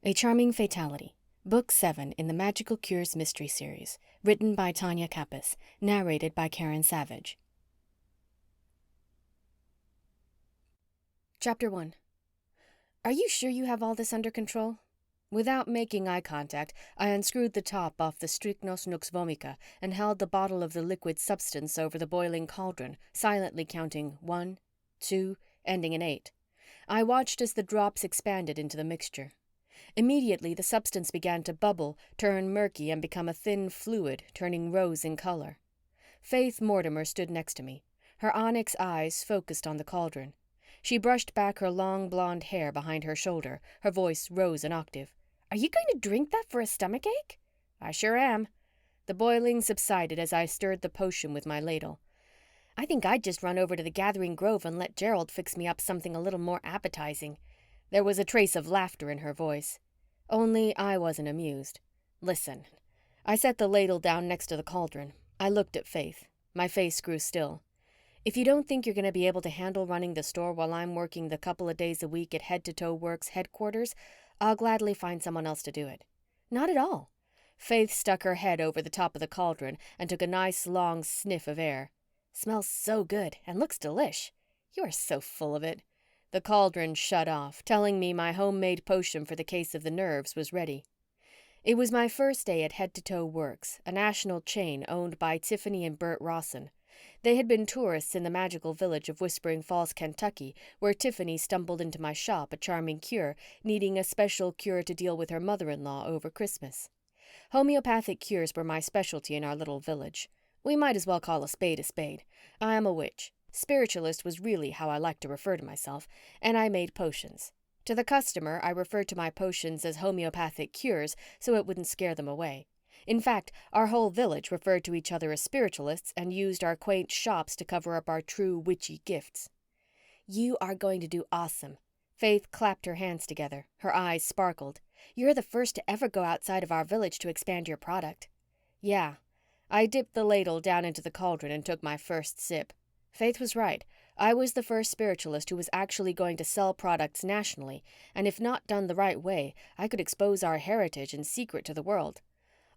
A Charming Fatality, Book 7 in the Magical Cures Mystery Series, written by Tonya Kappes, narrated by Karen Savage. Chapter 1. Are you sure you have all this under control? Without making eye contact, I unscrewed the top off the Strychnos nux vomica and held the bottle of the liquid substance over the boiling cauldron, silently counting 1, 2, ending in 8. I watched as the drops expanded into the mixture. Immediately, the substance began to bubble, turn murky, and become a thin fluid, turning rose in color. Faith Mortimer stood next to me, her onyx eyes focused on the cauldron. She brushed back her long blonde hair behind her shoulder, her voice rose an octave. "Are you going to drink that for a stomachache?" "I sure am." The boiling subsided as I stirred the potion with my ladle. "I think I'd just run over to the Gathering Grove and let Gerald fix me up something a little more appetizing." There was a trace of laughter in her voice. Only I wasn't amused. "Listen." I set the ladle down next to the cauldron. I looked at Faith. My face grew still. "If you don't think you're going to be able to handle running the store while I'm working the couple of days a week at Head to Toe Works headquarters, I'll gladly find someone else to do it." "Not at all." Faith stuck her head over the top of the cauldron and took a nice long sniff of air. "Smells so good and looks delish. You are so full of it." The cauldron shut off, telling me my homemade potion for the case of the nerves was ready. It was my first day at Head to Toe Works, a national chain owned by Tiffany and Burt Rossen. They had been tourists in the magical village of Whispering Falls, Kentucky, where Tiffany stumbled into my shop, a charming cure, needing a special cure to deal with her mother-in-law over Christmas. Homeopathic cures were my specialty in our little village. We might as well call a spade a spade. I am a witch. Spiritualist was really how I like to refer to myself, and I made potions. To the customer, I referred to my potions as homeopathic cures so it wouldn't scare them away. In fact, our whole village referred to each other as spiritualists and used our quaint shops to cover up our true witchy gifts. "You are going to do awesome." Faith clapped her hands together. Her eyes sparkled. "You're the first to ever go outside of our village to expand your product." "Yeah." I dipped the ladle down into the cauldron and took my first sip. Faith was right. I was the first spiritualist who was actually going to sell products nationally, and if not done the right way, I could expose our heritage and secret to the world.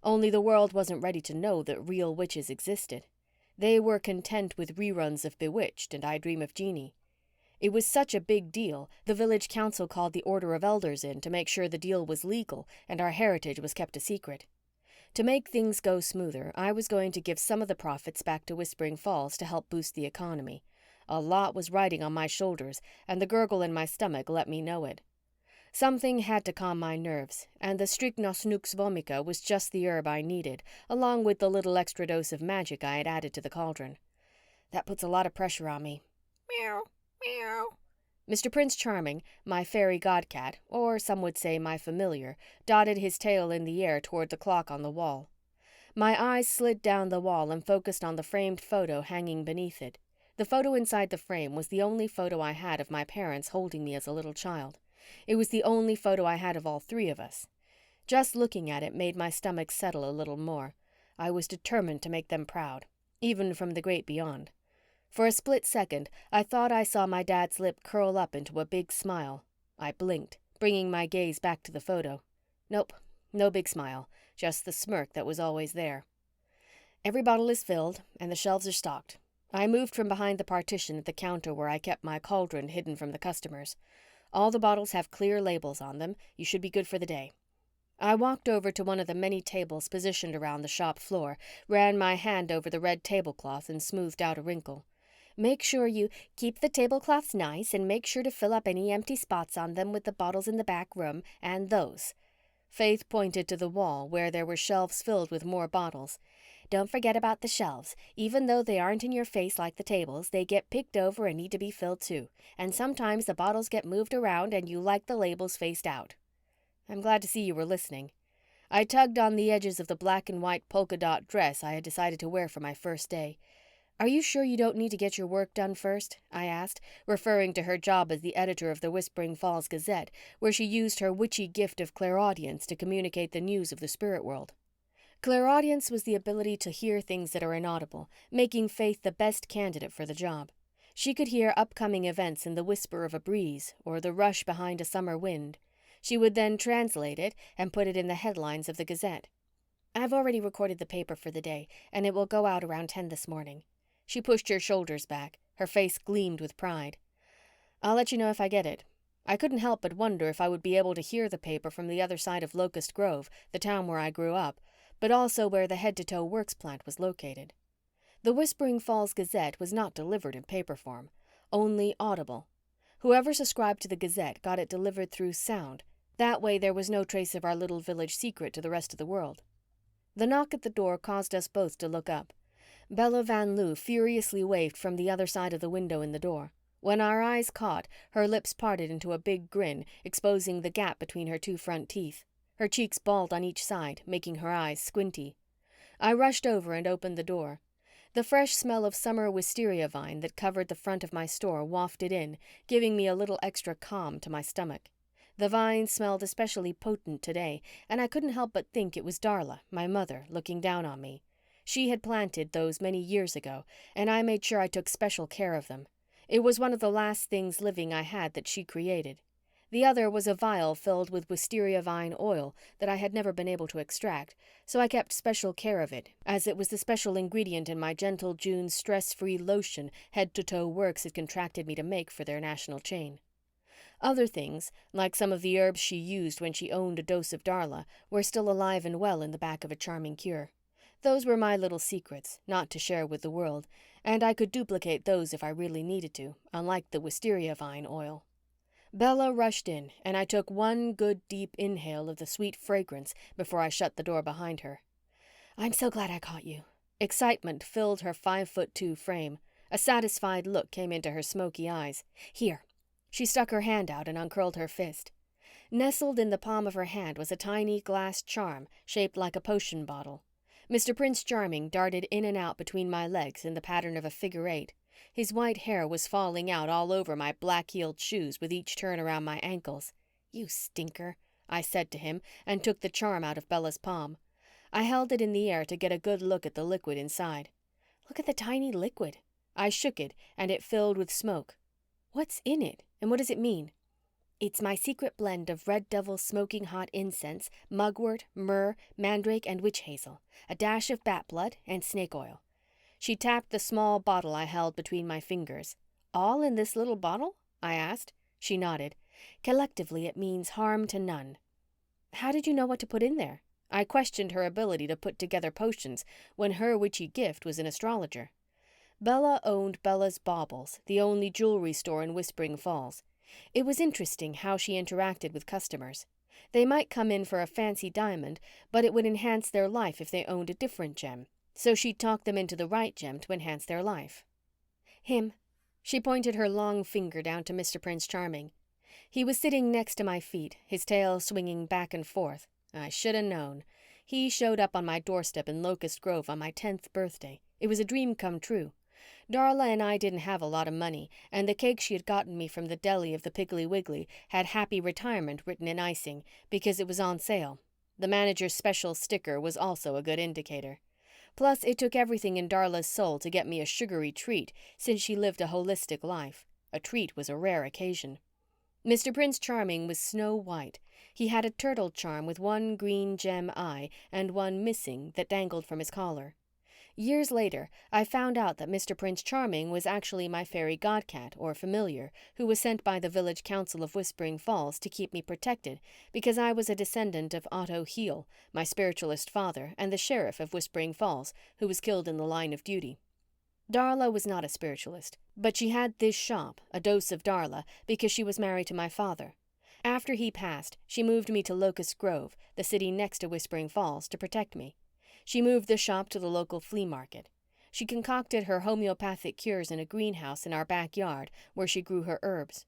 Only the world wasn't ready to know that real witches existed. They were content with reruns of Bewitched and I Dream of Jeannie. It was such a big deal, the village council called the Order of Elders in to make sure the deal was legal and our heritage was kept a secret. To make things go smoother, I was going to give some of the profits back to Whispering Falls to help boost the economy. A lot was riding on my shoulders, and the gurgle in my stomach let me know it. Something had to calm my nerves, and the Strychnos nux vomica was just the herb I needed, along with the little extra dose of magic I had added to the cauldron. "That puts a lot of pressure on me." "Meow, meow." Mr. Prince Charming, my fairy godcat, or some would say my familiar, dotted his tail in the air toward the clock on the wall. My eyes slid down the wall and focused on the framed photo hanging beneath it. The photo inside the frame was the only photo I had of my parents holding me as a little child. It was the only photo I had of all three of us. Just looking at it made my stomach settle a little more. I was determined to make them proud, even from the great beyond. For a split second, I thought I saw my dad's lip curl up into a big smile. I blinked, bringing my gaze back to the photo. Nope, no big smile, just the smirk that was always there. Every bottle is filled, and the shelves are stocked. I moved from behind the partition at the counter where I kept my cauldron hidden from the customers. All the bottles have clear labels on them. You should be good for the day. I walked over to one of the many tables positioned around the shop floor, ran my hand over the red tablecloth and smoothed out a wrinkle. "Make sure you keep the tablecloths nice and make sure to fill up any empty spots on them with the bottles in the back room and those." Faith pointed to the wall where there were shelves filled with more bottles. "Don't forget about the shelves. Even though they aren't in your face like the tables, they get picked over and need to be filled too. And sometimes the bottles get moved around and you like the labels faced out." I'm glad to see you were listening. I tugged on the edges of the black and white polka dot dress I had decided to wear for my first day. "Are you sure you don't need to get your work done first?" I asked, referring to her job as the editor of the Whispering Falls Gazette, where she used her witchy gift of clairaudience to communicate the news of the spirit world. Clairaudience was the ability to hear things that are inaudible, making Faith the best candidate for the job. She could hear upcoming events in the whisper of a breeze or the rush behind a summer wind. She would then translate it and put it in the headlines of the Gazette. I've already recorded the paper for the day, and it will go out around 10 this morning. She pushed her shoulders back. Her face gleamed with pride. I'll let you know if I get it. I couldn't help but wonder if I would be able to hear the paper from the other side of Locust Grove, the town where I grew up, but also where the head-to-toe works plant was located. The Whispering Falls Gazette was not delivered in paper form, only audible. Whoever subscribed to the Gazette got it delivered through sound. That way there was no trace of our little village secret to the rest of the world. The knock at the door caused us both to look up. Bella Van Loo furiously waved from the other side of the window in the door. When our eyes caught, her lips parted into a big grin, exposing the gap between her two front teeth. Her cheeks balled on each side, making her eyes squinty. I rushed over and opened the door. The fresh smell of summer wisteria vine that covered the front of my store wafted in, giving me a little extra calm to my stomach. The vine smelled especially potent today, and I couldn't help but think it was Darla, my mother, looking down on me. She had planted those many years ago, and I made sure I took special care of them. It was one of the last things living I had that she created. The other was a vial filled with wisteria vine oil that I had never been able to extract, so I kept special care of it, as it was the special ingredient in my Gentle June's stress-free lotion Head-to-Toe Works had contracted me to make for their national chain. Other things, like some of the herbs she used when she owned a dose of Darla, were still alive and well in the back of a charming cure. Those were my little secrets, not to share with the world, and I could duplicate those if I really needed to, unlike the wisteria vine oil. Bella rushed in, and I took one good deep inhale of the sweet fragrance before I shut the door behind her. I'm so glad I caught you. Excitement filled her 5'2" frame. A satisfied look came into her smoky eyes. Here. She stuck her hand out and uncurled her fist. Nestled in the palm of her hand was a tiny glass charm shaped like a potion bottle. Mr. Prince Charming darted in and out between my legs in the pattern of a figure 8. His white hair was falling out all over my black-heeled shoes with each turn around my ankles. You stinker, I said to him and took the charm out of Bella's palm. I held it in the air to get a good look at the liquid inside. Look at the tiny liquid. I shook it and it filled with smoke. What's in it and what does it mean? It's my secret blend of Red Devil smoking hot incense, mugwort, myrrh, mandrake, and witch hazel, a dash of bat blood, and snake oil. She tapped the small bottle I held between my fingers. All in this little bottle? I asked. She nodded. Collectively, it means harm to none. How did you know what to put in there? I questioned her ability to put together potions when her witchy gift was an astrologer. Bella owned Bella's Baubles, the only jewelry store in Whispering Falls. It was interesting how she interacted with customers. They might come in for a fancy diamond, but it would enhance their life if they owned a different gem, so she'd talk them into the right gem to enhance their life. Him. She pointed her long finger down to Mr. Prince Charming. He was sitting next to my feet, his tail swinging back and forth. I should have known. He showed up on my doorstep in Locust Grove on my 10th birthday. It was a dream come true. Darla and I didn't have a lot of money, and the cake she had gotten me from the deli of the Piggly Wiggly had Happy Retirement written in icing because it was on sale. The manager's special sticker was also a good indicator. Plus, it took everything in Darla's soul to get me a sugary treat since she lived a holistic life. A treat was a rare occasion. Mr. Prince Charming was snow white. He had a turtle charm with one green gem eye and one missing that dangled from his collar. Years later, I found out that Mr. Prince Charming was actually my fairy godcat, or familiar, who was sent by the village council of Whispering Falls to keep me protected because I was a descendant of Otto Heel, my spiritualist father, and the sheriff of Whispering Falls, who was killed in the line of duty. Darla was not a spiritualist, but she had this shop, A Dose of Darla, because she was married to my father. After he passed, she moved me to Locust Grove, the city next to Whispering Falls, to protect me. She moved the shop to the local flea market. She concocted her homeopathic cures in a greenhouse in our backyard where she grew her herbs.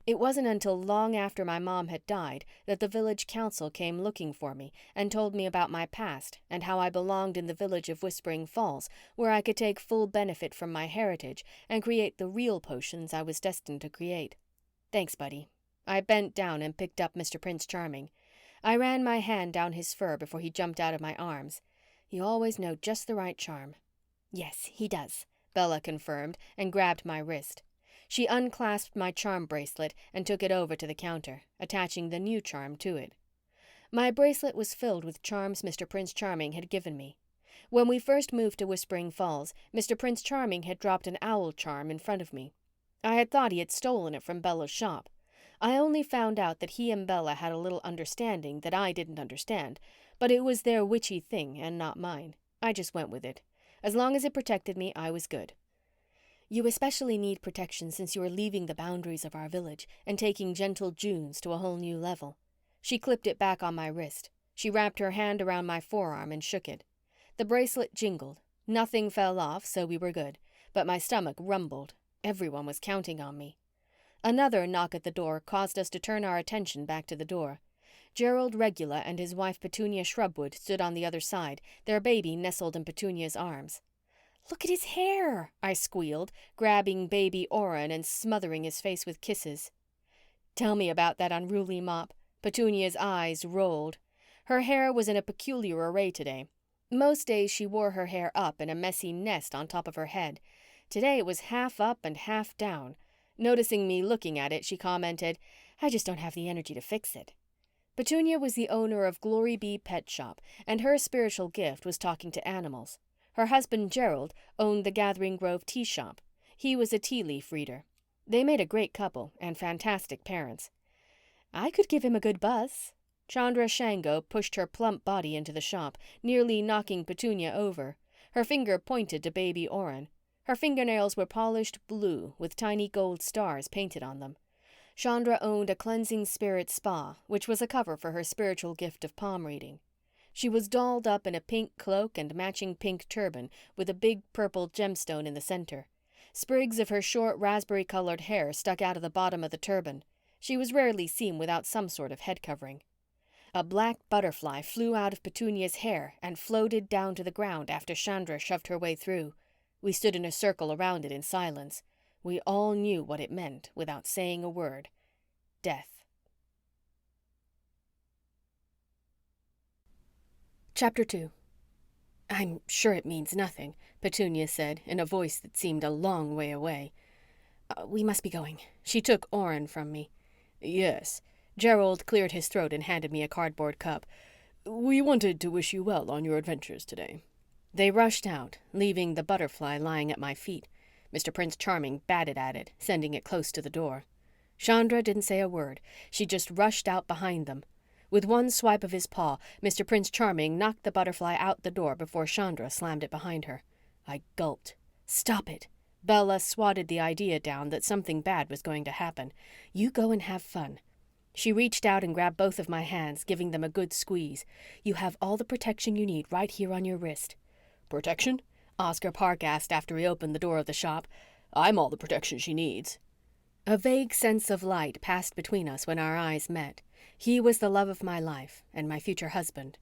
It wasn't until long after my mom had died that the village council came looking for me and told me about my past and how I belonged in the village of Whispering Falls, where I could take full benefit from my heritage and create the real potions I was destined to create. Thanks, buddy. I bent down and picked up Mr. Prince Charming. I ran my hand down his fur before he jumped out of my arms. You always know just the right charm. Yes, he does, Bella confirmed and grabbed my wrist. She unclasped my charm bracelet and took it over to the counter, attaching the new charm to it. My bracelet was filled with charms Mr. Prince Charming had given me. When we first moved to Whispering Falls, Mr. Prince Charming had dropped an owl charm in front of me. I had thought he had stolen it from Bella's shop. I only found out that he and Bella had a little understanding that I didn't understand, but it was their witchy thing and not mine. I just went with it. As long as it protected me, I was good. You especially need protection since you are leaving the boundaries of our village and taking gentle Junes to a whole new level. She clipped it back on my wrist. She wrapped her hand around my forearm and shook it. The bracelet jingled. Nothing fell off, so we were good, but my stomach rumbled. Everyone was counting on me. Another knock at the door caused us to turn our attention back to the door. Gerald Regula and his wife Petunia Shrubwood stood on the other side, their baby nestled in Petunia's arms. "Look at his hair," I squealed, grabbing baby Oren and smothering his face with kisses. "Tell me about that unruly mop." Petunia's eyes rolled. Her hair was in a peculiar array today. Most days she wore her hair up in a messy nest on top of her head. Today it was half up and half down. Noticing me looking at it, she commented, "I just don't have the energy to fix it." Petunia was the owner of Glory Bee Pet Shop, and her spiritual gift was talking to animals. Her husband, Gerald, owned the Gathering Grove Tea Shop. He was a tea leaf reader. They made a great couple and fantastic parents. I could give him a good buzz. Chandra Shango pushed her plump body into the shop, nearly knocking Petunia over. Her finger pointed to baby Oren. Her fingernails were polished blue with tiny gold stars painted on them. Chandra owned a cleansing spirit spa, which was a cover for her spiritual gift of palm reading. She was dolled up in a pink cloak and matching pink turban with a big purple gemstone in the center. Sprigs of her short raspberry-colored hair stuck out of the bottom of the turban. She was rarely seen without some sort of head covering. A black butterfly flew out of Petunia's hair and floated down to the ground after Chandra shoved her way through. We stood in a circle around it in silence. We all knew what it meant without saying a word. Death. Chapter 2. "I'm sure it means nothing," Petunia said in a voice that seemed a long way away. We must be going." She took Oren from me. "Yes." Gerald cleared his throat and handed me a cardboard cup. "We wanted to wish you well on your adventures today." They rushed out, leaving the butterfly lying at my feet. Mr. Prince Charming batted at it, sending it close to the door. Chandra didn't say a word. She just rushed out behind them. With one swipe of his paw, Mr. Prince Charming knocked the butterfly out the door before Chandra slammed it behind her. I gulped. "Stop it." Bella swatted the idea down that something bad was going to happen. "You go and have fun." She reached out and grabbed both of my hands, giving them a good squeeze. "You have all the protection you need right here on your wrist." "Protection?" Oscar Park asked after he opened the door of the shop. "I'm all the protection she needs." A vague sense of light passed between us when our eyes met. He was the love of my life and my future husband.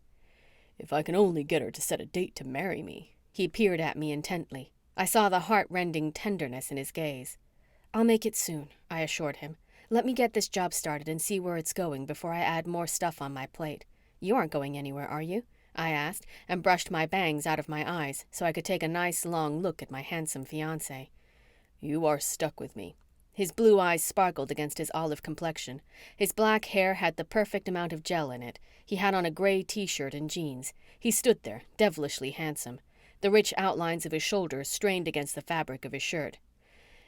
"If I can only get her to set a date to marry me." He peered at me intently. I saw the heart-rending tenderness in his gaze. "I'll make it soon," I assured him. "Let me get this job started and see where it's going before I add more stuff on my plate. You aren't going anywhere, are you?" I asked, and brushed my bangs out of my eyes so I could take a nice long look at my handsome fiancé. "You are stuck with me." His blue eyes sparkled against his olive complexion. His black hair had the perfect amount of gel in it. He had on a gray t-shirt and jeans. He stood there, devilishly handsome. The rich outlines of his shoulders strained against the fabric of his shirt.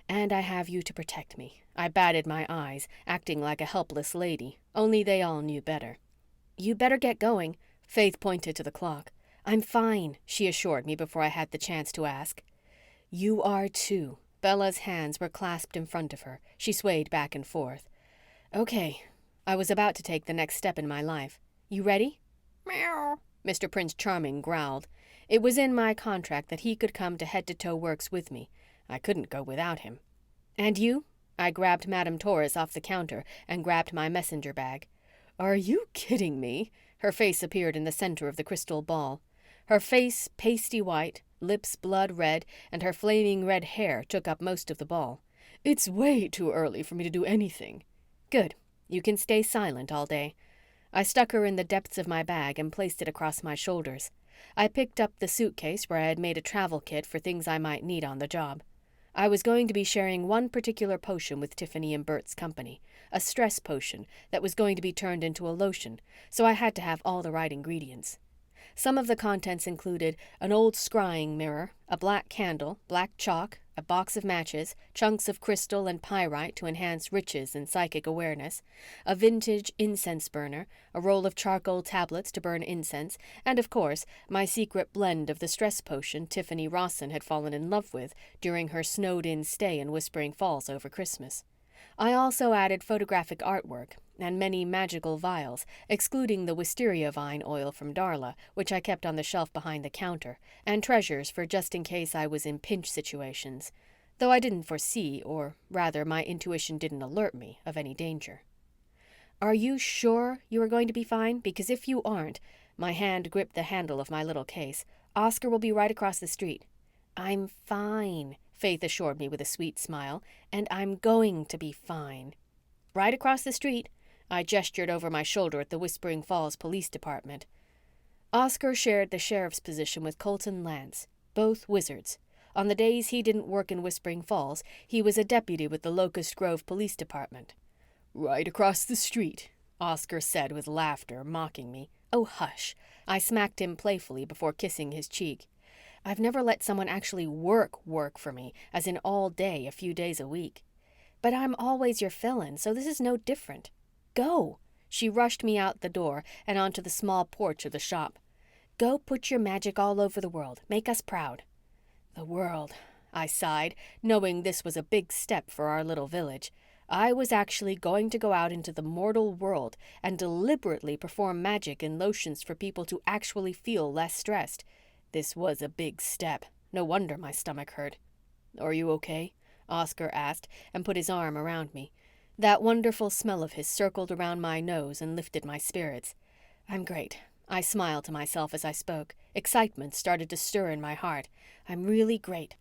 "And I have you to protect me." I batted my eyes, acting like a helpless lady, only they all knew better. "You better get going." Faith pointed to the clock. "I'm fine," she assured me before I had the chance to ask. "You are too." Bella's hands were clasped in front of her. She swayed back and forth. "Okay." I was about to take the next step in my life. "You ready?" "Meow," Mr. Prince Charming growled. It was in my contract that he could come to Head to Toe Works with me. I couldn't go without him. "And you?" I grabbed Madame Torres off the counter and grabbed my messenger bag. "Are you kidding me?" Her face appeared in the center of the crystal ball. Her face pasty white, lips blood red, and her flaming red hair took up most of the ball. "It's way too early for me to do anything." "Good. You can stay silent all day." I stuck her in the depths of my bag and placed it across my shoulders. I picked up the suitcase where I had made a travel kit for things I might need on the job. I was going to be sharing one particular potion with Tiffany and Burt's company, a stress potion that was going to be turned into a lotion, so I had to have all the right ingredients. Some of the contents included an old scrying mirror, a black candle, black chalk, a box of matches, chunks of crystal and pyrite to enhance riches and psychic awareness, a vintage incense burner, a roll of charcoal tablets to burn incense, and, of course, my secret blend of the stress potion Tiffany Rossen had fallen in love with during her snowed-in stay in Whispering Falls over Christmas. I also added photographic artwork and many magical vials, excluding the wisteria vine oil from Darla, which I kept on the shelf behind the counter, and treasures for just in case I was in pinch situations, though I didn't foresee, or rather my intuition didn't alert me, of any danger. Are you sure you are going to be fine? Because if you aren't, my hand gripped the handle of my little case, Oscar will be right across the street. I'm fine, Faith assured me with a sweet smile, and I'm going to be fine. Right across the street. I gestured over my shoulder at the Whispering Falls Police Department. Oscar shared the sheriff's position with Colton Lance, both wizards. On the days he didn't work in Whispering Falls, he was a deputy with the Locust Grove Police Department. Right across the street, Oscar said with laughter, mocking me. Oh, hush. I smacked him playfully before kissing his cheek. I've never let someone actually work for me, as in all day, a few days a week. But I'm always your fill-in, so this is no different. Go. She rushed me out the door and onto the small porch of the shop. Go put your magic all over the world. Make us proud. The world, I sighed, knowing this was a big step for our little village. I was actually going to go out into the mortal world and deliberately perform magic and lotions for people to actually feel less stressed. This was a big step. No wonder my stomach hurt. Are you okay? Oscar asked and put his arm around me. That wonderful smell of his circled around my nose and lifted my spirits. I'm great. I smiled to myself as I spoke. Excitement started to stir in my heart. I'm really great.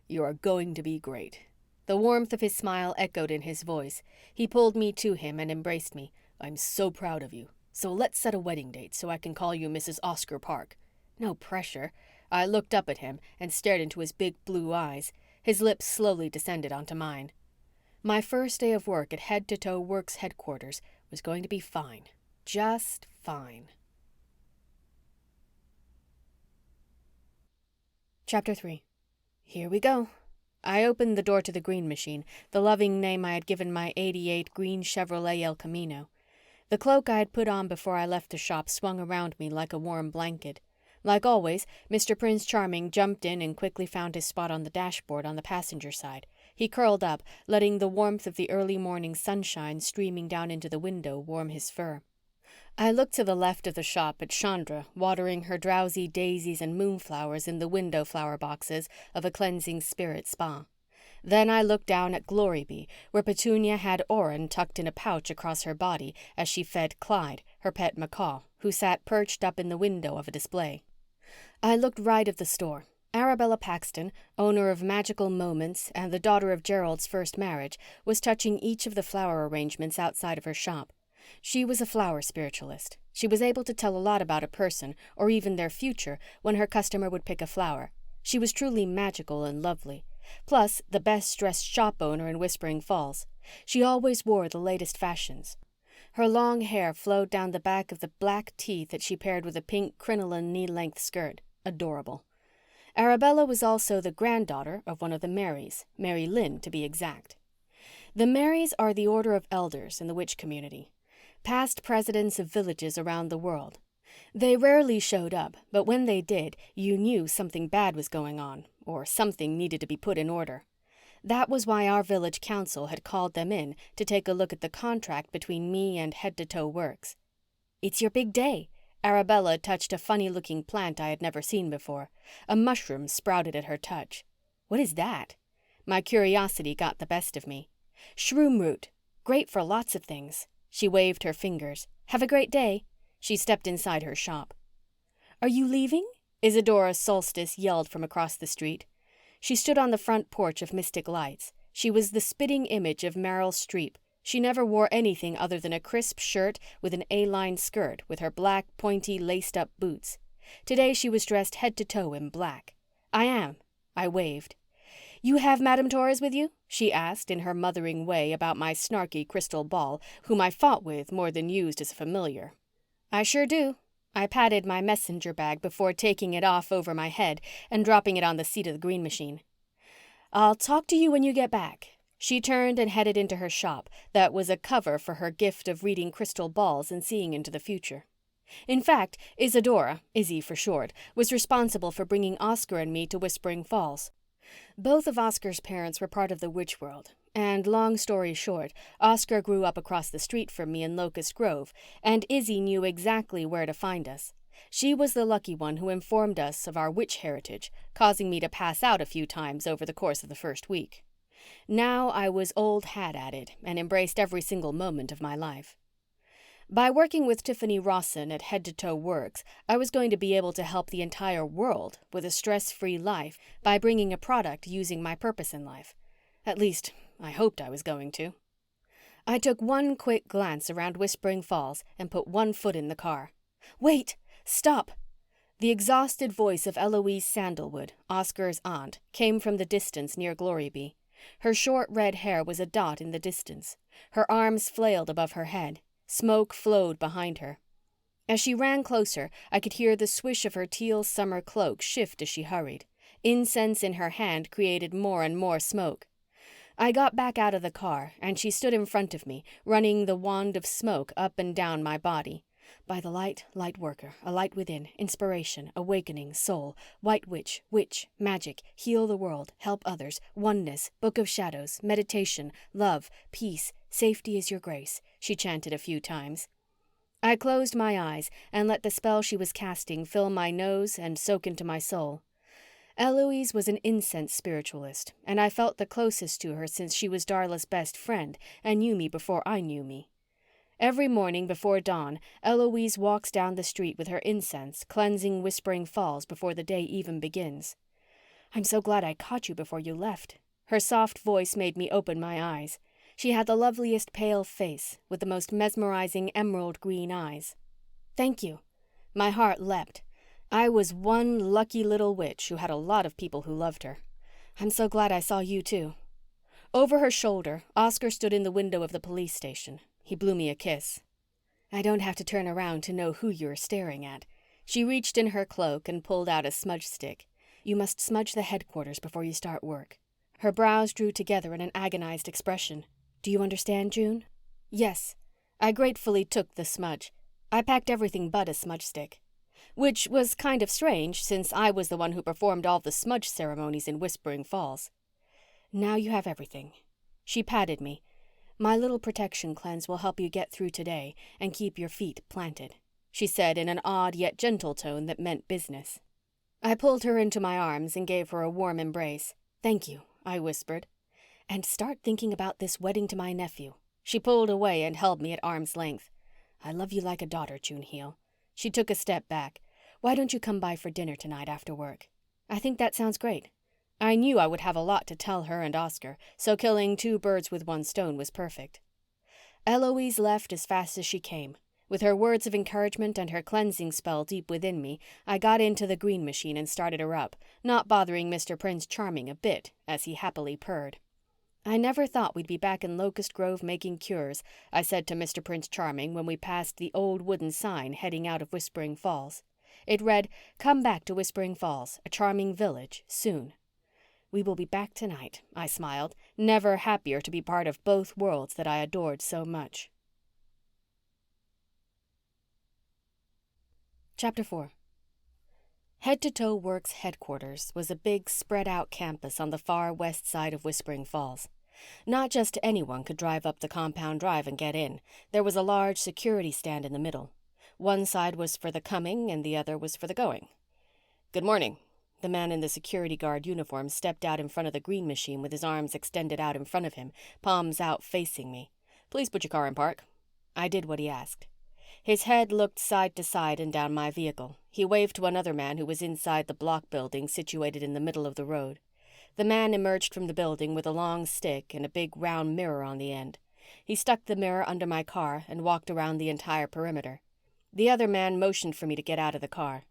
You are going to be great. The warmth of his smile echoed in his voice. He pulled me to him and embraced me. I'm so proud of you. So let's set a wedding date so I can call you Mrs. Oscar Park. No pressure. I looked up at him and stared into his big blue eyes. His lips slowly descended onto mine. My first day of work at Head to Toe Works headquarters was going to be fine. Just fine. Chapter 3. Here we go. I opened the door to the green machine, the loving name I had given my '88 green Chevrolet El Camino. The cloak I had put on before I left the shop swung around me like a warm blanket. Like always, Mr. Prince Charming jumped in and quickly found his spot on the dashboard on the passenger side. He curled up, letting the warmth of the early morning sunshine streaming down into the window warm his fur. I looked to the left of the shop at Chandra, watering her drowsy daisies and moonflowers in the window flower boxes of a cleansing spirit spa. Then I looked down at Glorybee, where Petunia had Orrin tucked in a pouch across her body as she fed Clyde, her pet macaw, who sat perched up in the window of a display. I looked right of the store. Arabella Paxton, owner of Magical Moments and the daughter of Gerald's first marriage, was touching each of the flower arrangements outside of her shop. She was a flower spiritualist. She was able to tell a lot about a person, or even their future, when her customer would pick a flower. She was truly magical and lovely. Plus, the best-dressed shop owner in Whispering Falls. She always wore the latest fashions. Her long hair flowed down the back of the black teeth that she paired with a pink crinoline knee-length skirt. Adorable. Arabella was also the granddaughter of one of the Marys, Mary Lynn to be exact. The Marys are the order of elders in the witch community, past presidents of villages around the world. They rarely showed up, but when they did, you knew something bad was going on, or something needed to be put in order. That was why our village council had called them in to take a look at the contract between me and Head to Toe Works. It's your big day. Arabella touched a funny-looking plant I had never seen before. A mushroom sprouted at her touch. What is that? My curiosity got the best of me. Shroom root. Great for lots of things. She waved her fingers. Have a great day. She stepped inside her shop. Are you leaving? Isadora Solstice yelled from across the street. She stood on the front porch of Mystic Lights. She was the spitting image of Meryl Streep. She never wore anything other than a crisp shirt with an A-line skirt with her black, pointy, laced-up boots. Today she was dressed head to toe in black. I am. I waved. You have Madame Torres with you? She asked in her mothering way about my snarky crystal ball, whom I fought with more than used as a familiar. I sure do. I patted my messenger bag before taking it off over my head and dropping it on the seat of the green machine. I'll talk to you when you get back. She turned and headed into her shop that was a cover for her gift of reading crystal balls and seeing into the future. In fact, Isadora, Izzy for short, was responsible for bringing Oscar and me to Whispering Falls. Both of Oscar's parents were part of the witch world, and long story short, Oscar grew up across the street from me in Locust Grove, and Izzy knew exactly where to find us. She was the lucky one who informed us of our witch heritage, causing me to pass out a few times over the course of the first week. Now I was old hat at it and embraced every single moment of my life. By working with Tiffany Rossen at Head to Toe Works, I was going to be able to help the entire world with a stress-free life by bringing a product using my purpose in life. At least, I hoped I was going to. I took one quick glance around Whispering Falls and put one foot in the car. Wait! Stop! The exhausted voice of Eloise Sandalwood, Oscar's aunt, came from the distance near Glorybee. Her short red hair was a dot in the distance. Her arms flailed above her head. Smoke flowed behind her. As she ran closer, I could hear the swish of her teal summer cloak shift as she hurried. Incense in her hand created more and more smoke. I got back out of the car, and she stood in front of me, running the wand of smoke up and down my body. By the light, light worker, a light within, inspiration, awakening, soul, white witch, magic, heal the world, help others, oneness, book of shadows, meditation, love, peace, safety is your grace, she chanted a few times. I closed my eyes and let the spell she was casting fill my nose and soak into my soul. Eloise was an incense spiritualist, and I felt the closest to her since she was Darla's best friend and knew me before I knew me. Every morning before dawn, Eloise walks down the street with her incense, cleansing Whispering Falls before the day even begins. I'm so glad I caught you before you left. Her soft voice made me open my eyes. She had the loveliest pale face, with the most mesmerizing emerald green eyes. Thank you. My heart leapt. I was one lucky little witch who had a lot of people who loved her. I'm so glad I saw you too. Over her shoulder, Oscar stood in the window of the police station. He blew me a kiss. I don't have to turn around to know who you're staring at. She reached in her cloak and pulled out a smudge stick. You must smudge the headquarters before you start work. Her brows drew together in an agonized expression. Do you understand, June? Yes. I gratefully took the smudge. I packed everything but a smudge stick. Which was kind of strange, since I was the one who performed all the smudge ceremonies in Whispering Falls. Now you have everything. She patted me. My little protection cleanse will help you get through today and keep your feet planted, she said in an odd yet gentle tone that meant business. I pulled her into my arms and gave her a warm embrace. Thank you, I whispered. And start thinking about this wedding to my nephew. She pulled away and held me at arm's length. I love you like a daughter, Junhil. She took a step back. Why don't you come by for dinner tonight after work? I think that sounds great. I knew I would have a lot to tell her and Oscar, so killing two birds with one stone was perfect. Eloise left as fast as she came. With her words of encouragement and her cleansing spell deep within me, I got into the green machine and started her up, not bothering Mr. Prince Charming a bit, as he happily purred. I never thought we'd be back in Locust Grove making cures, I said to Mr. Prince Charming when we passed the old wooden sign heading out of Whispering Falls. It read, Come back to Whispering Falls, a charming village, soon. We will be back tonight, I smiled, never happier to be part of both worlds that I adored so much. Chapter 4. Head to Toe Works headquarters was a big, spread-out campus on the far west side of Whispering Falls. Not just anyone could drive up the compound drive and get in. There was a large security stand in the middle. One side was for the coming and the other was for the going. Good morning. The man in the security guard uniform stepped out in front of the green machine with his arms extended out in front of him, palms out facing me. Please put your car in park. I did what he asked. His head looked side to side and down my vehicle. He waved to another man who was inside the block building situated in the middle of the road. The man emerged from the building with a long stick and a big round mirror on the end. He stuck the mirror under my car and walked around the entire perimeter. The other man motioned for me to get out of the car.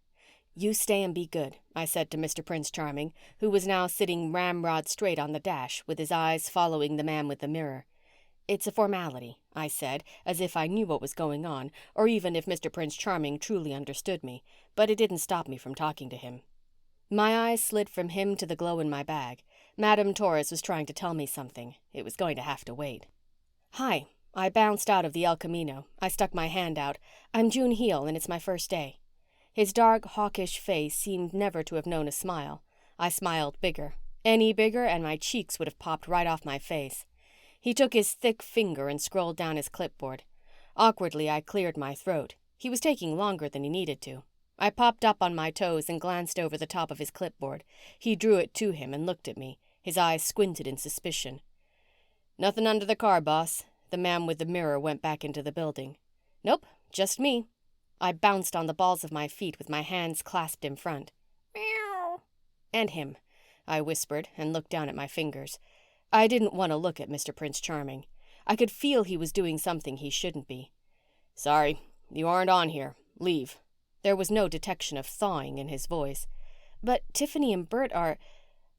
"You stay and be good," I said to Mr. Prince Charming, who was now sitting ramrod straight on the dash, with his eyes following the man with the mirror. "It's a formality," I said, as if I knew what was going on, or even if Mr. Prince Charming truly understood me, but it didn't stop me from talking to him. My eyes slid from him to the glow in my bag. Madame Torres was trying to tell me something. It was going to have to wait. "Hi." I bounced out of the El Camino. I stuck my hand out. "I'm June Heal, and it's my first day." His dark, hawkish face seemed never to have known a smile. I smiled bigger. Any bigger, and my cheeks would have popped right off my face. He took his thick finger and scrolled down his clipboard. Awkwardly, I cleared my throat. He was taking longer than he needed to. I popped up on my toes and glanced over the top of his clipboard. He drew it to him and looked at me. His eyes squinted in suspicion. "Nothing under the car, boss." The man with the mirror went back into the building. "Nope, just me." I bounced on the balls of my feet with my hands clasped in front. "Meow." "And him," I whispered and looked down at my fingers. I didn't want to look at Mr. Prince Charming. I could feel he was doing something he shouldn't be. "Sorry, you aren't on here. Leave." There was no detection of thawing in his voice. "But Tiffany and Burt are—"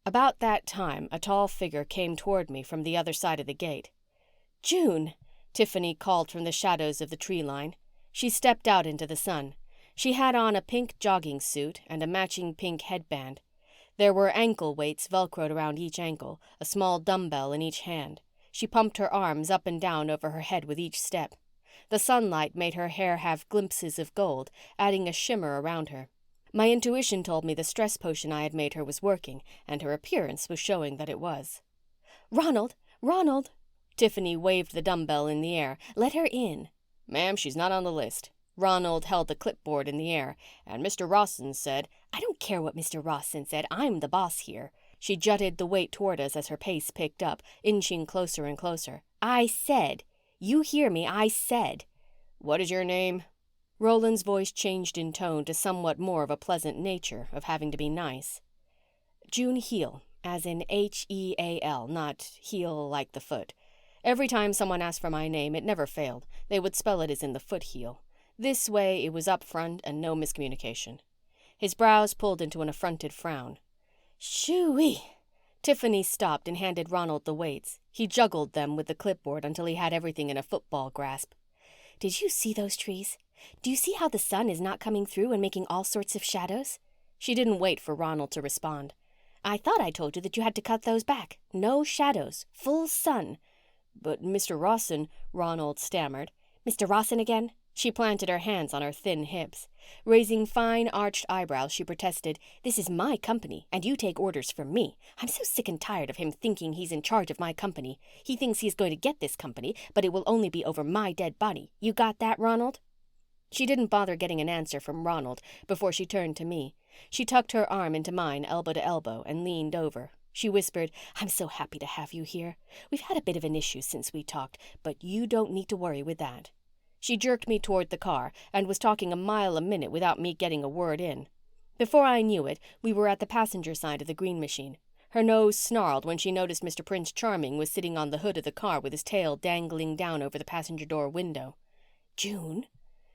About that time, a tall figure came toward me from the other side of the gate. "June," Tiffany called from the shadows of the tree line. She stepped out into the sun. She had on a pink jogging suit and a matching pink headband. There were ankle weights velcroed around each ankle, a small dumbbell in each hand. She pumped her arms up and down over her head with each step. The sunlight made her hair have glimpses of gold, adding a shimmer around her. My intuition told me the stress potion I had made her was working, and her appearance was showing that it was. "Ronald! Ronald!" Tiffany waved the dumbbell in the air. "Let her in." "Ma'am, she's not on the list." Ronald held the clipboard in the air, and Mr. Rossen said— "I don't care what Mr. Rossen said. I'm the boss here." She jutted the weight toward us as her pace picked up, inching closer and closer. "I said. You hear me? I said." "What is your name?" Roland's voice changed in tone to somewhat more of a pleasant nature of having to be nice. "June Heal, as in Heal, not heel like the foot. Every time someone asked for my name, it never failed. They would spell it as in the foot heel. This way, it was up front and no miscommunication." His brows pulled into an affronted frown. "Shoo-wee." Tiffany stopped and handed Ronald the weights. He juggled them with the clipboard until he had everything in a football grasp. "Did you see those trees? Do you see how the sun is not coming through and making all sorts of shadows?" She didn't wait for Ronald to respond. "I thought I told you that you had to cut those back. No shadows. Full sun." "But Mr. Rossen," Ronald stammered. "Mr. Rossen again?" She planted her hands on her thin hips. Raising fine, arched eyebrows, she protested, "This is my company, and you take orders from me. I'm so sick and tired of him thinking he's in charge of my company. He thinks he's going to get this company, but it will only be over my dead body. You got that, Ronald?" She didn't bother getting an answer from Ronald before she turned to me. She tucked her arm into mine, elbow to elbow, and leaned over. She whispered, "I'm so happy to have you here. We've had a bit of an issue since we talked, but you don't need to worry with that." She jerked me toward the car and was talking a mile a minute without me getting a word in. Before I knew it, we were at the passenger side of the green machine. Her nose snarled when she noticed Mr. Prince Charming was sitting on the hood of the car with his tail dangling down over the passenger door window. "June?"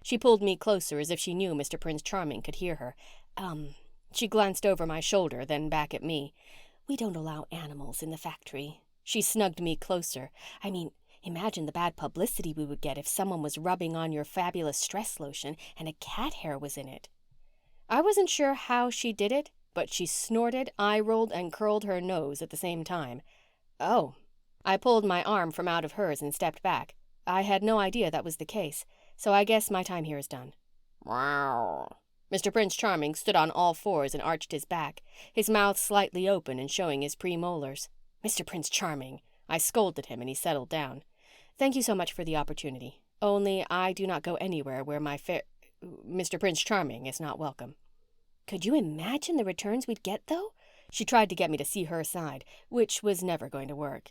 She pulled me closer as if she knew Mr. Prince Charming could hear her. She glanced over my shoulder, then back at me. "We don't allow animals in the factory." She snugged me closer. "I mean, imagine the bad publicity we would get if someone was rubbing on your fabulous stress lotion and a cat hair was in it." I wasn't sure how she did it, but she snorted, eye-rolled, and curled her nose at the same time. "Oh." I pulled my arm from out of hers and stepped back. I had no idea that was the case, so I guess my time here is done. "Wow." Mr. Prince Charming stood on all fours and arched his back, his mouth slightly open and showing his premolars. "Mr. Prince Charming." I scolded him and he settled down. "Thank you so much for the opportunity. Only I do not go anywhere where my Mr. Prince Charming is not welcome." Could you imagine the returns we'd get, though? She tried to get me to see her side, which was never going to work.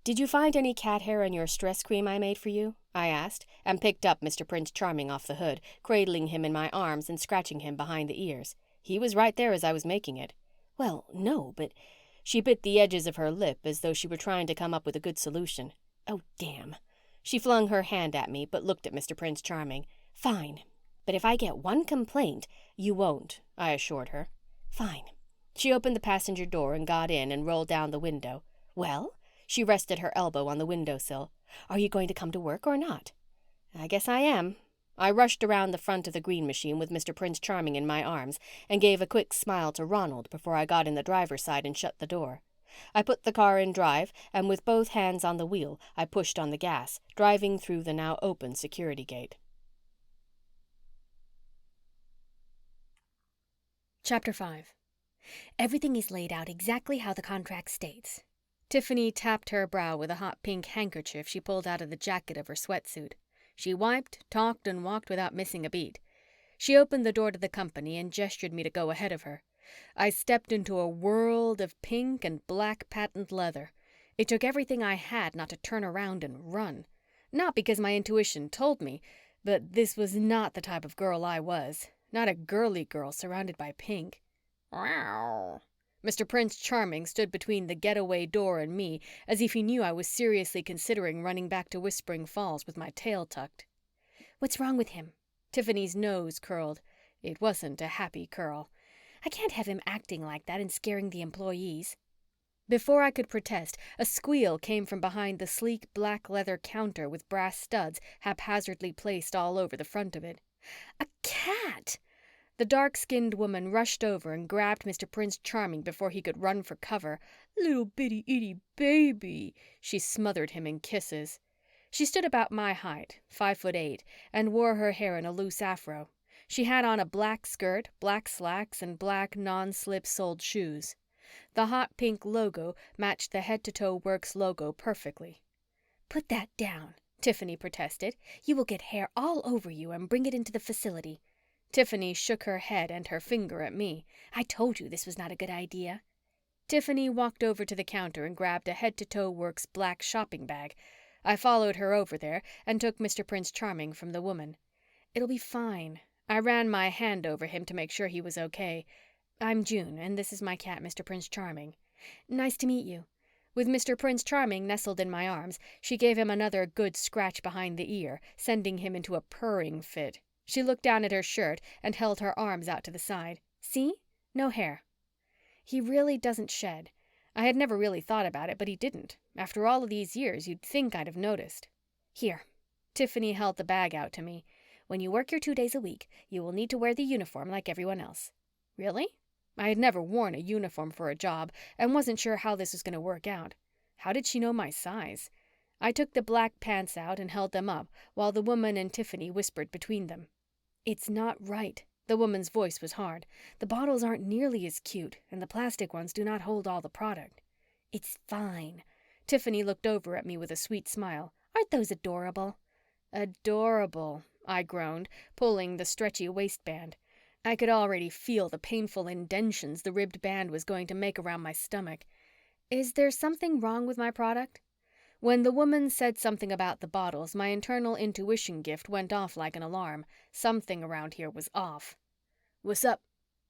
"Did you find any cat hair in your stress cream I made for you?" I asked, and picked up Mr. Prince Charming off the hood, cradling him in my arms and scratching him behind the ears. He was right there as I was making it. "Well, no, but—" She bit the edges of her lip as though she were trying to come up with a good solution. "Oh, damn." She flung her hand at me, but looked at Mr. Prince Charming. "Fine. But if I get one complaint, you won't, I assured her. Fine. She opened the passenger door and got in and rolled down the window. Well? She rested her elbow on the windowsill. Are you going to come to work or not? I guess I am. I rushed around the front of the green machine with Mr. Prince Charming in my arms and gave a quick smile to Ronald before I got in the driver's side and shut the door. I put the car in drive, and with both hands on the wheel, I pushed on the gas, driving through the now open security gate. Chapter 5. Everything is laid out exactly how the contract states. Tiffany tapped her brow with a hot pink handkerchief she pulled out of the jacket of her sweatsuit. She wiped, talked, and walked without missing a beat. She opened the door to the company and gestured me to go ahead of her. I stepped into a world of pink and black patent leather. It took everything I had not to turn around and run. Not because my intuition told me, but this was not the type of girl I was. Not a girly girl surrounded by pink. Wow. Mr. Prince Charming stood between the getaway door and me as if he knew I was seriously considering running back to Whispering Falls with my tail tucked. What's wrong with him? Tiffany's nose curled. It wasn't a happy curl. I can't have him acting like that and scaring the employees. Before I could protest, a squeal came from behind the sleek black leather counter with brass studs haphazardly placed all over the front of it. A cat! The dark-skinned woman rushed over and grabbed Mr. Prince Charming before he could run for cover. Little bitty-itty baby! She smothered him in kisses. She stood about my height, 5'8", and wore her hair in a loose afro. She had on a black skirt, black slacks, and black non-slip-soled shoes. The hot pink logo matched the head-to-toe Works logo perfectly. Put that down, Tiffany protested. You will get hair all over you and bring it into the facility. Tiffany shook her head and her finger at me. I told you this was not a good idea. Tiffany walked over to the counter and grabbed a head-to-toe Works black shopping bag. I followed her over there and took Mr. Prince Charming from the woman. It'll be fine. I ran my hand over him to make sure he was okay. I'm June, and this is my cat, Mr. Prince Charming. Nice to meet you. With Mr. Prince Charming nestled in my arms, she gave him another good scratch behind the ear, sending him into a purring fit. She looked down at her shirt and held her arms out to the side. See? No hair. He really doesn't shed. I had never really thought about it, but he didn't. After all of these years, you'd think I'd have noticed. Here. Tiffany held the bag out to me. When you work your 2 days a week, you will need to wear the uniform like everyone else. Really? I had never worn a uniform for a job and wasn't sure how this was going to work out. How did she know my size? I took the black pants out and held them up while the woman and Tiffany whispered between them. It's not right. The woman's voice was hard. The bottles aren't nearly as cute, and the plastic ones do not hold all the product. It's fine. Tiffany looked over at me with a sweet smile. Aren't those adorable? Adorable, I groaned, pulling the stretchy waistband. I could already feel the painful indentions the ribbed band was going to make around my stomach. Is there something wrong with my product? When the woman said something about the bottles, my internal intuition gift went off like an alarm. Something around here was off. What's up?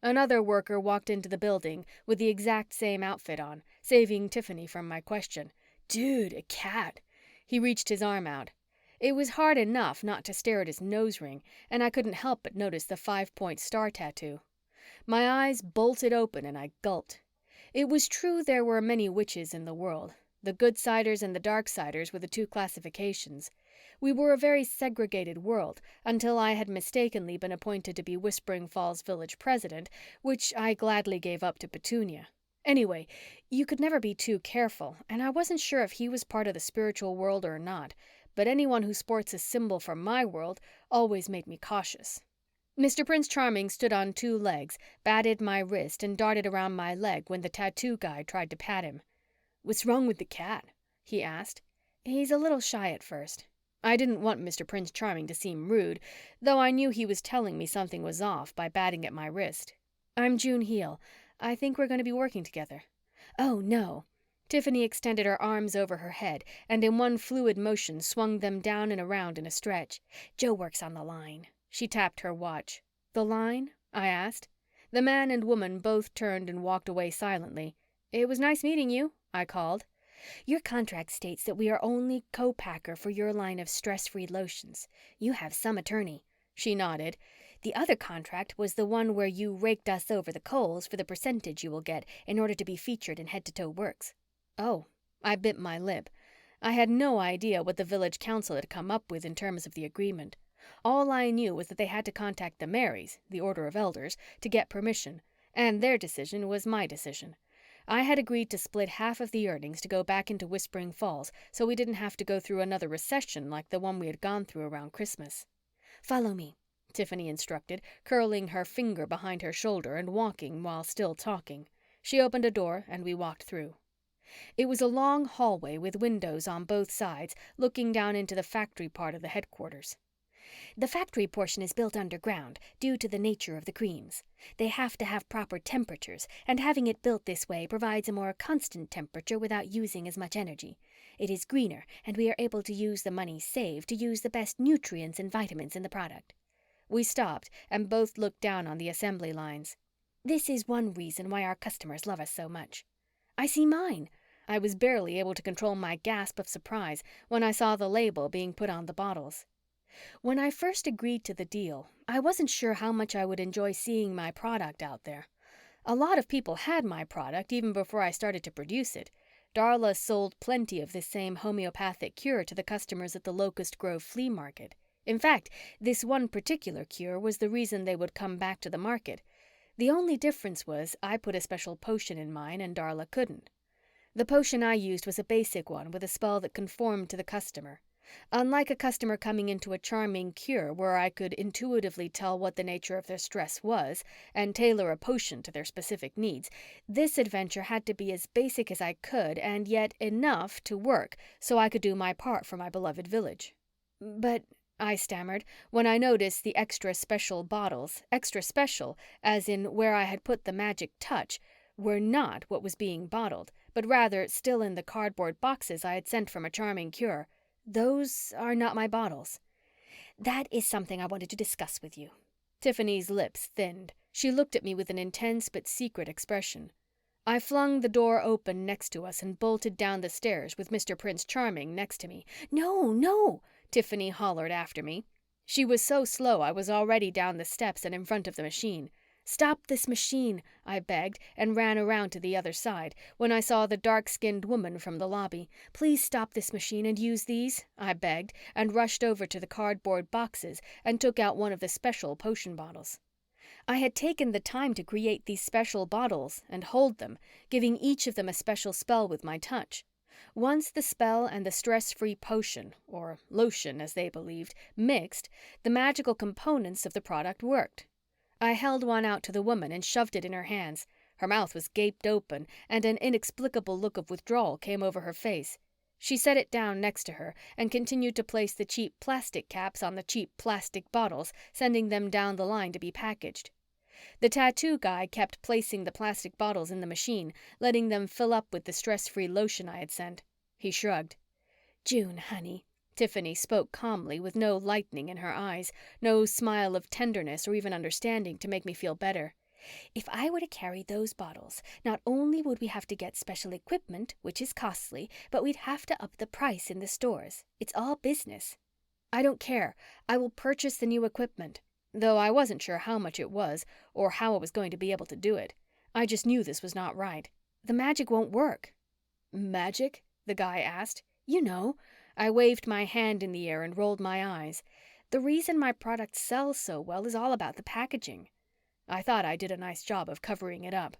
Another worker walked into the building with the exact same outfit on, saving Tiffany from my question. Dude, a cat. He reached his arm out. It was hard enough not to stare at his nose ring, and I couldn't help but notice the 5-point star tattoo. My eyes bolted open and I gulped. It was true there were many witches in the world. The good-siders and the dark-siders were the two classifications. We were a very segregated world until I had mistakenly been appointed to be Whispering Falls village president, which I gladly gave up to Petunia. Anyway, you could never be too careful, and I wasn't sure if he was part of the spiritual world or not, but anyone who sports a symbol from my world always made me cautious. Mr. Prince Charming stood on 2 legs, batted my wrist, and darted around my leg when the tattoo guy tried to pat him. What's wrong with the cat? He asked. He's a little shy at first. I didn't want Mr. Prince Charming to seem rude, though I knew he was telling me something was off by batting at my wrist. I'm June Heel. I think we're going to be working together. Oh, no. Tiffany extended her arms over her head and in one fluid motion swung them down and around in a stretch. Joe works on the line. She tapped her watch. The line? I asked. The man and woman both turned and walked away silently. It was nice meeting you, I called. Your contract states that we are only co-packer for your line of stress-free lotions. You have some attorney. She nodded. The other contract was the one where you raked us over the coals for the percentage you will get in order to be featured in head-to-toe works." "Oh." I bit my lip. I had no idea what the village council had come up with in terms of the agreement. All I knew was that they had to contact the Marys, the Order of Elders, to get permission, and their decision was my decision. I had agreed to split half of the earnings to go back into Whispering Falls so we didn't have to go through another recession like the one we had gone through around Christmas. "Follow me," Tiffany instructed, curling her finger behind her shoulder and walking while still talking. She opened a door and we walked through. It was a long hallway with windows on both sides looking down into the factory part of the headquarters. "The factory portion is built underground due to the nature of the creams. They have to have proper temperatures, and having it built this way provides a more constant temperature without using as much energy. It is greener, and we are able to use the money saved to use the best nutrients and vitamins in the product." We stopped and both looked down on the assembly lines. "This is one reason why our customers love us so much." "I see mine." I was barely able to control my gasp of surprise when I saw the label being put on the bottles. When I first agreed to the deal, I wasn't sure how much I would enjoy seeing my product out there. A lot of people had my product even before I started to produce it. Darla sold plenty of this same homeopathic cure to the customers at the Locust Grove flea market. In fact, this one particular cure was the reason they would come back to the market. The only difference was I put a special potion in mine and Darla couldn't. The potion I used was a basic one with a spell that conformed to the customer. Unlike a customer coming into a charming cure where I could intuitively tell what the nature of their stress was and tailor a potion to their specific needs, this adventure had to be as basic as I could and yet enough to work so I could do my part for my beloved village. "But," I stammered, when I noticed the extra special bottles, extra special as in where I had put the magic touch, were not what was being bottled, but rather still in the cardboard boxes I had sent from a charming cure. "Those are not my bottles." "That is something I wanted to discuss with you." Tiffany's lips thinned. She looked at me with an intense but secret expression. I flung the door open next to us and bolted down the stairs with Mr. Prince Charming next to me. "No, no," Tiffany hollered after me. She was so slow I was already down the steps and in front of the machine. "Stop this machine," I begged and ran around to the other side when I saw the dark-skinned woman from the lobby. "Please stop this machine and use these," I begged and rushed over to the cardboard boxes and took out one of the special potion bottles. I had taken the time to create these special bottles and hold them, giving each of them a special spell with my touch. Once the spell and the stress-free potion, or lotion as they believed, mixed, the magical components of the product worked. I held one out to the woman and shoved it in her hands. Her mouth was gaped open and an inexplicable look of withdrawal came over her face. She set it down next to her and continued to place the cheap plastic caps on the cheap plastic bottles, sending them down the line to be packaged. The tattoo guy kept placing the plastic bottles in the machine, letting them fill up with the stress-free lotion I had sent. He shrugged. "June, honey," Tiffany spoke calmly with no lightning in her eyes, no smile of tenderness or even understanding to make me feel better. "If I were to carry those bottles, not only would we have to get special equipment, which is costly, but we'd have to up the price in the stores. It's all business." "I don't care. I will purchase the new equipment." Though I wasn't sure how much it was or how I was going to be able to do it. I just knew this was not right. "The magic won't work." "Magic?" the guy asked. "You know." I waved my hand in the air and rolled my eyes. "The reason my product sells so well is all about the packaging." I thought I did a nice job of covering it up.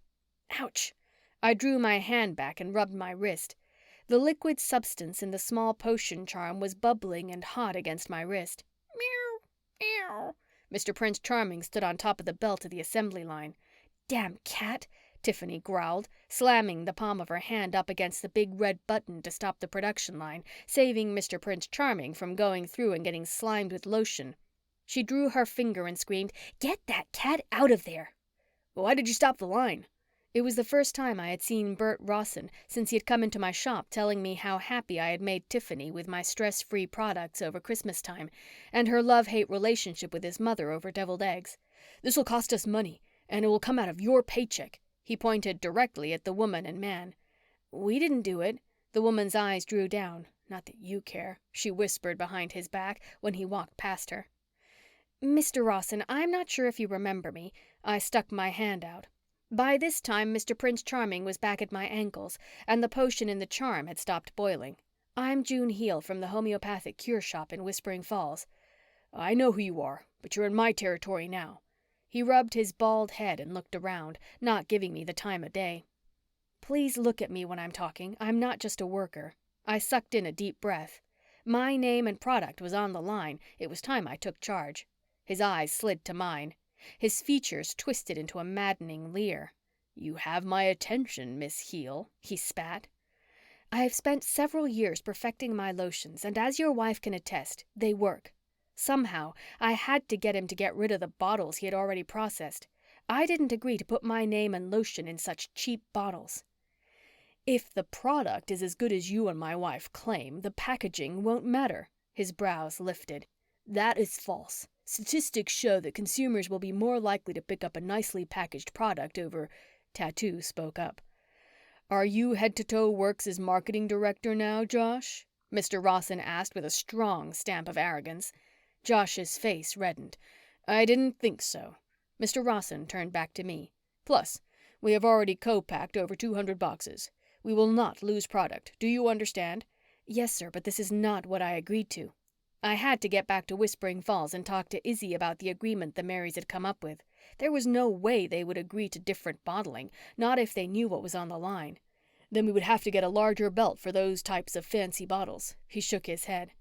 Ouch! I drew my hand back and rubbed my wrist. The liquid substance in the small potion charm was bubbling and hot against my wrist. "Meow, meow." Mr. Prince Charming stood on top of the belt of the assembly line. "Damn cat," Tiffany growled, slamming the palm of her hand up against the big red button to stop the production line, saving Mr. Prince Charming from going through and getting slimed with lotion. She drew her finger and screamed, "Get that cat out of there!" "Why did you stop the line?" It was the first time I had seen Burt Rossen since he had come into my shop telling me how happy I had made Tiffany with my stress-free products over Christmas time and her love-hate relationship with his mother over deviled eggs. "This will cost us money, and it will come out of your paycheck." He pointed directly at the woman and man. "We didn't do it." The woman's eyes drew down. "Not that you care," she whispered behind his back when he walked past her. Mr. Rossen, I'm not sure if you remember me. I stuck my hand out. By this time, Mr. Prince Charming was back at my ankles, and the potion in the charm had stopped boiling. I'm June Heel from the homeopathic cure shop in Whispering Falls. I know who you are, but you're in my territory now. He rubbed his bald head and looked around, not giving me the time of day. Please look at me when I'm talking. I'm not just a worker. I sucked in a deep breath. My name and product was on the line. It was time I took charge. His eyes slid to mine. His features twisted into a maddening leer. You have my attention, Miss Heel, he spat. I have spent several years perfecting my lotions, and as your wife can attest, they work. Somehow, I had to get him to get rid of the bottles he had already processed. I didn't agree to put my name and lotion in such cheap bottles. If the product is as good as you and my wife claim, the packaging won't matter. His brows lifted. That is false. Statistics show that consumers will be more likely to pick up a nicely packaged product over... Tattoo spoke up. Are you head-to-toe Works' marketing director now, Josh? Mr. Rossen asked with a strong stamp of arrogance. Josh's face reddened. I didn't think so. Mr. Rossen turned back to me. Plus, we have already co-packed over 200 boxes. We will not lose product. Do you understand? Yes, sir, but this is not what I agreed to. I had to get back to Whispering Falls and talk to Izzy about the agreement the Marys had come up with. There was no way they would agree to different bottling, not if they knew what was on the line. Then we would have to get a larger belt for those types of fancy bottles. He shook his head.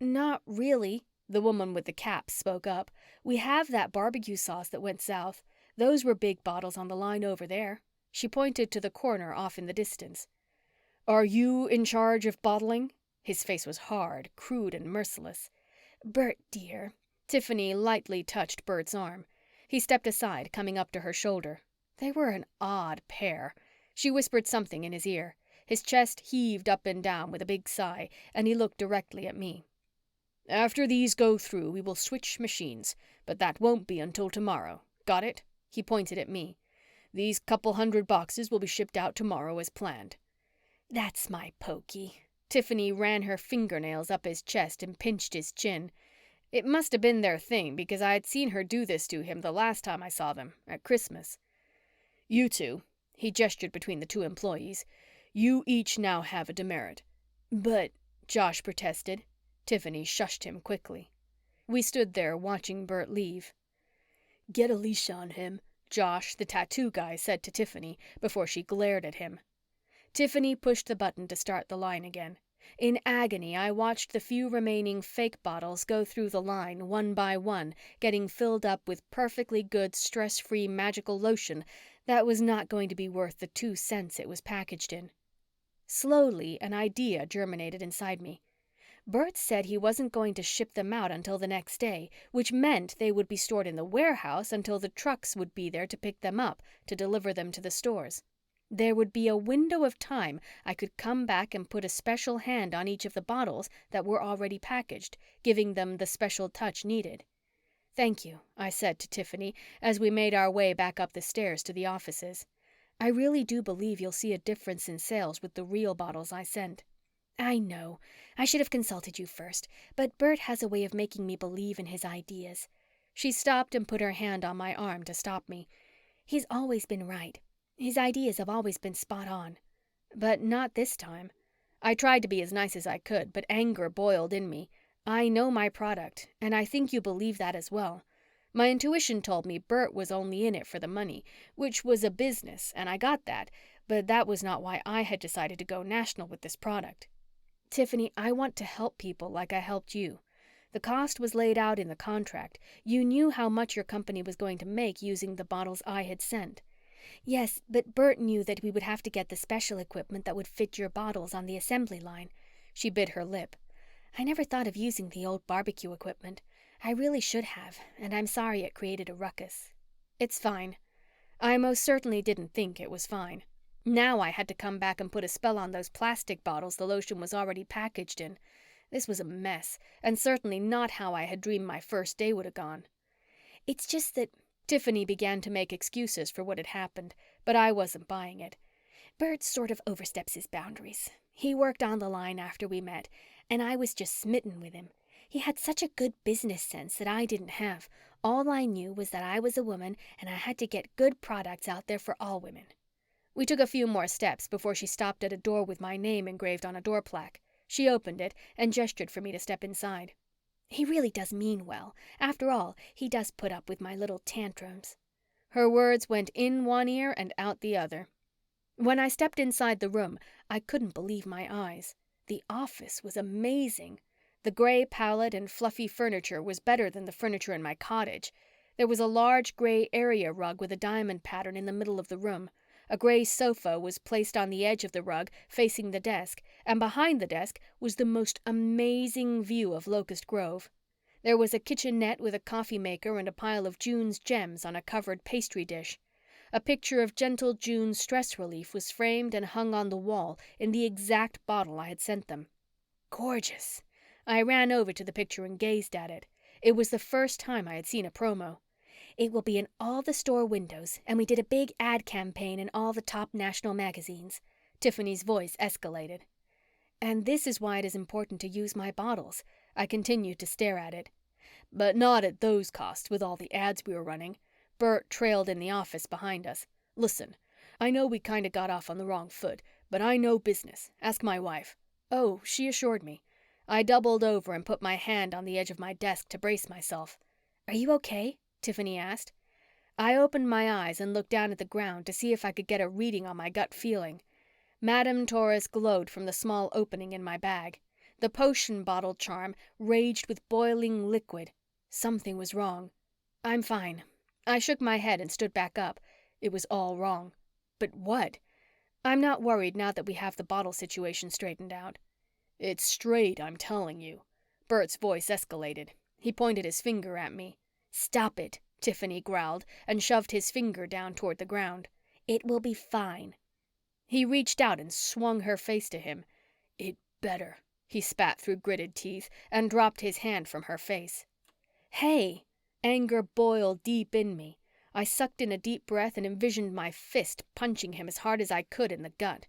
Not really, the woman with the cap spoke up. We have that barbecue sauce that went south. Those were big bottles on the line over there. She pointed to the corner off in the distance. Are you in charge of bottling? His face was hard, crude, and merciless. Burt, dear. Tiffany lightly touched Burt's arm. He stepped aside, coming up to her shoulder. They were an odd pair. She whispered something in his ear. His chest heaved up and down with a big sigh, and he looked directly at me. After these go through, we will switch machines, but that won't be until tomorrow. Got it? He pointed at me. These couple hundred boxes will be shipped out tomorrow as planned. That's my pokey. Tiffany ran her fingernails up his chest and pinched his chin. It must have been their thing, because I had seen her do this to him the last time I saw them, at Christmas. You two, he gestured between the two employees, you each now have a demerit. But, Josh protested. Tiffany shushed him quickly. We stood there watching Burt leave. Get a leash on him, Josh, the tattoo guy, said to Tiffany before she glared at him. Tiffany pushed the button to start the line again. In agony, I watched the few remaining fake bottles go through the line one by one, getting filled up with perfectly good, stress-free magical lotion that was not going to be worth the 2 cents it was packaged in. Slowly, an idea germinated inside me. Burt said he wasn't going to ship them out until the next day, which meant they would be stored in the warehouse until the trucks would be there to pick them up, to deliver them to the stores. There would be a window of time I could come back and put a special hand on each of the bottles that were already packaged, giving them the special touch needed. Thank you, I said to Tiffany as we made our way back up the stairs to the offices. I really do believe you'll see a difference in sales with the real bottles I sent. I know. I should have consulted you first, but Burt has a way of making me believe in his ideas. She stopped and put her hand on my arm to stop me. He's always been right. His ideas have always been spot on. But not this time. I tried to be as nice as I could, but anger boiled in me. I know my product, and I think you believe that as well. My intuition told me Burt was only in it for the money, which was a business, and I got that, but that was not why I had decided to go national with this product. Tiffany, I want to help people like I helped you. The cost was laid out in the contract. You knew how much your company was going to make using the bottles I had sent. Yes, but Burt knew that we would have to get the special equipment that would fit your bottles on the assembly line. She bit her lip. I never thought of using the old barbecue equipment. I really should have, and I'm sorry it created a ruckus. It's fine. I most certainly didn't think it was fine. Now I had to come back and put a spell on those plastic bottles the lotion was already packaged in. This was a mess, and certainly not how I had dreamed my first day would have gone. It's just that Tiffany began to make excuses for what had happened, but I wasn't buying it. Burt sort of oversteps his boundaries. He worked on the line after we met, and I was just smitten with him. He had such a good business sense that I didn't have. All I knew was that I was a woman and I had to get good products out there for all women. We took a few more steps before she stopped at a door with my name engraved on a door plaque. She opened it and gestured for me to step inside. He really does mean well. After all, he does put up with my little tantrums. Her words went in one ear and out the other. When I stepped inside the room, I couldn't believe my eyes. The office was amazing. The gray palette and fluffy furniture was better than the furniture in my cottage. There was a large gray area rug with a diamond pattern in the middle of the room. A gray sofa was placed on the edge of the rug, facing the desk, and behind the desk was the most amazing view of Locust Grove. There was a kitchenette with a coffee maker and a pile of June's gems on a covered pastry dish. A picture of gentle June's stress relief was framed and hung on the wall in the exact bottle I had sent them. Gorgeous! I ran over to the picture and gazed at it. It was the first time I had seen a promo. It will be in all the store windows, and we did a big ad campaign in all the top national magazines. Tiffany's voice escalated. And this is why it is important to use my bottles. I continued to stare at it. But not at those costs with all the ads we were running. Burt trailed in the office behind us. Listen, I know we kind of got off on the wrong foot, but I know business. Ask my wife. Oh, she assured me. I doubled over and put my hand on the edge of my desk to brace myself. Are you okay? Tiffany asked. I opened my eyes and looked down at the ground to see if I could get a reading on my gut feeling. Madame Torres glowed from the small opening in my bag. The potion bottle charm raged with boiling liquid. Something was wrong. I'm fine. I shook my head and stood back up. It was all wrong. But what? I'm not worried now that we have the bottle situation straightened out. It's straight, I'm telling you. Burt's voice escalated. He pointed his finger at me. Stop it, Tiffany growled and shoved his finger down toward the ground. It will be fine. He reached out and swung her face to him. It better, he spat through gritted teeth and dropped his hand from her face. Hey! Anger boiled deep in me. I sucked in a deep breath and envisioned my fist punching him as hard as I could in the gut.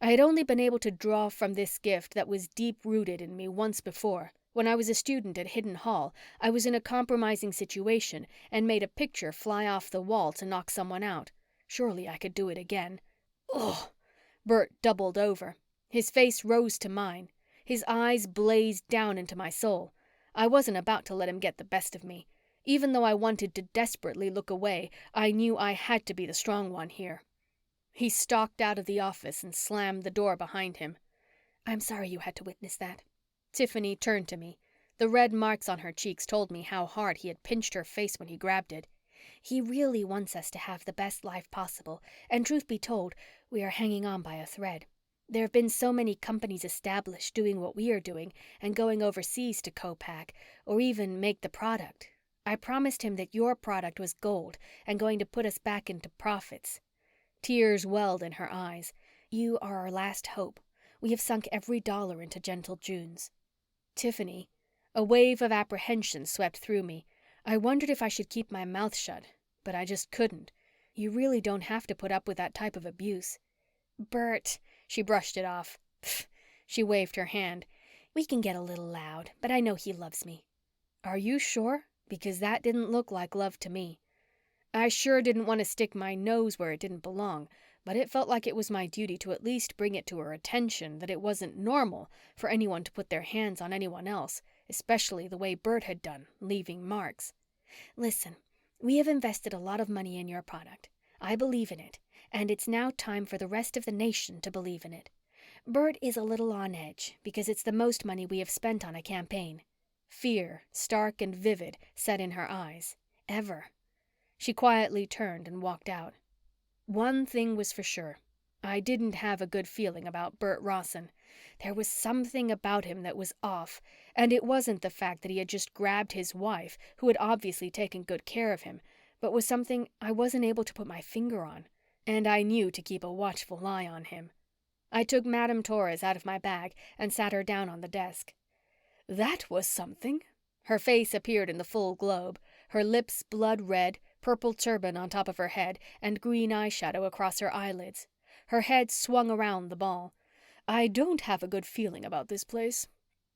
I had only been able to draw from this gift that was deep-rooted in me once before. When I was a student at Hidden Hall, I was in a compromising situation and made a picture fly off the wall to knock someone out. Surely I could do it again. Ugh! Burt doubled over. His face rose to mine. His eyes blazed down into my soul. I wasn't about to let him get the best of me. Even though I wanted to desperately look away, I knew I had to be the strong one here. He stalked out of the office and slammed the door behind him. I'm sorry you had to witness that. Tiffany turned to me. The red marks on her cheeks told me how hard he had pinched her face when he grabbed it. He really wants us to have the best life possible, and truth be told, we are hanging on by a thread. There have been so many companies established doing what we are doing and going overseas to co-pack or even make the product. I promised him that your product was gold and going to put us back into profits. Tears welled in her eyes. You are our last hope. We have sunk every dollar into Gentle June's. Tiffany, a wave of apprehension swept through me. I wondered if I should keep my mouth shut, but I just couldn't. You really don't have to put up with that type of abuse. Burt, she brushed it off. Pfft, she waved her hand. We can get a little loud, but I know he loves me. Are you sure? Because that didn't look like love to me. I sure didn't want to stick my nose where it didn't belong, but it felt like it was my duty to at least bring it to her attention that it wasn't normal for anyone to put their hands on anyone else, especially the way Burt had done, leaving marks. Listen, we have invested a lot of money in your product. I believe in it, and it's now time for the rest of the nation to believe in it. Burt is a little on edge because it's the most money we have spent on a campaign. Fear, stark and vivid, set in her eyes. Ever. She quietly turned and walked out. One thing was for sure. I didn't have a good feeling about Burt Rossen. There was something about him that was off, and it wasn't the fact that he had just grabbed his wife, who had obviously taken good care of him, but was something I wasn't able to put my finger on, and I knew to keep a watchful eye on him. I took Madame Torres out of my bag and sat her down on the desk. That was something. Her face appeared in the full globe, her lips blood red, purple turban on top of her head, and green eyeshadow across her eyelids. Her head swung around the ball. I don't have a good feeling about this place.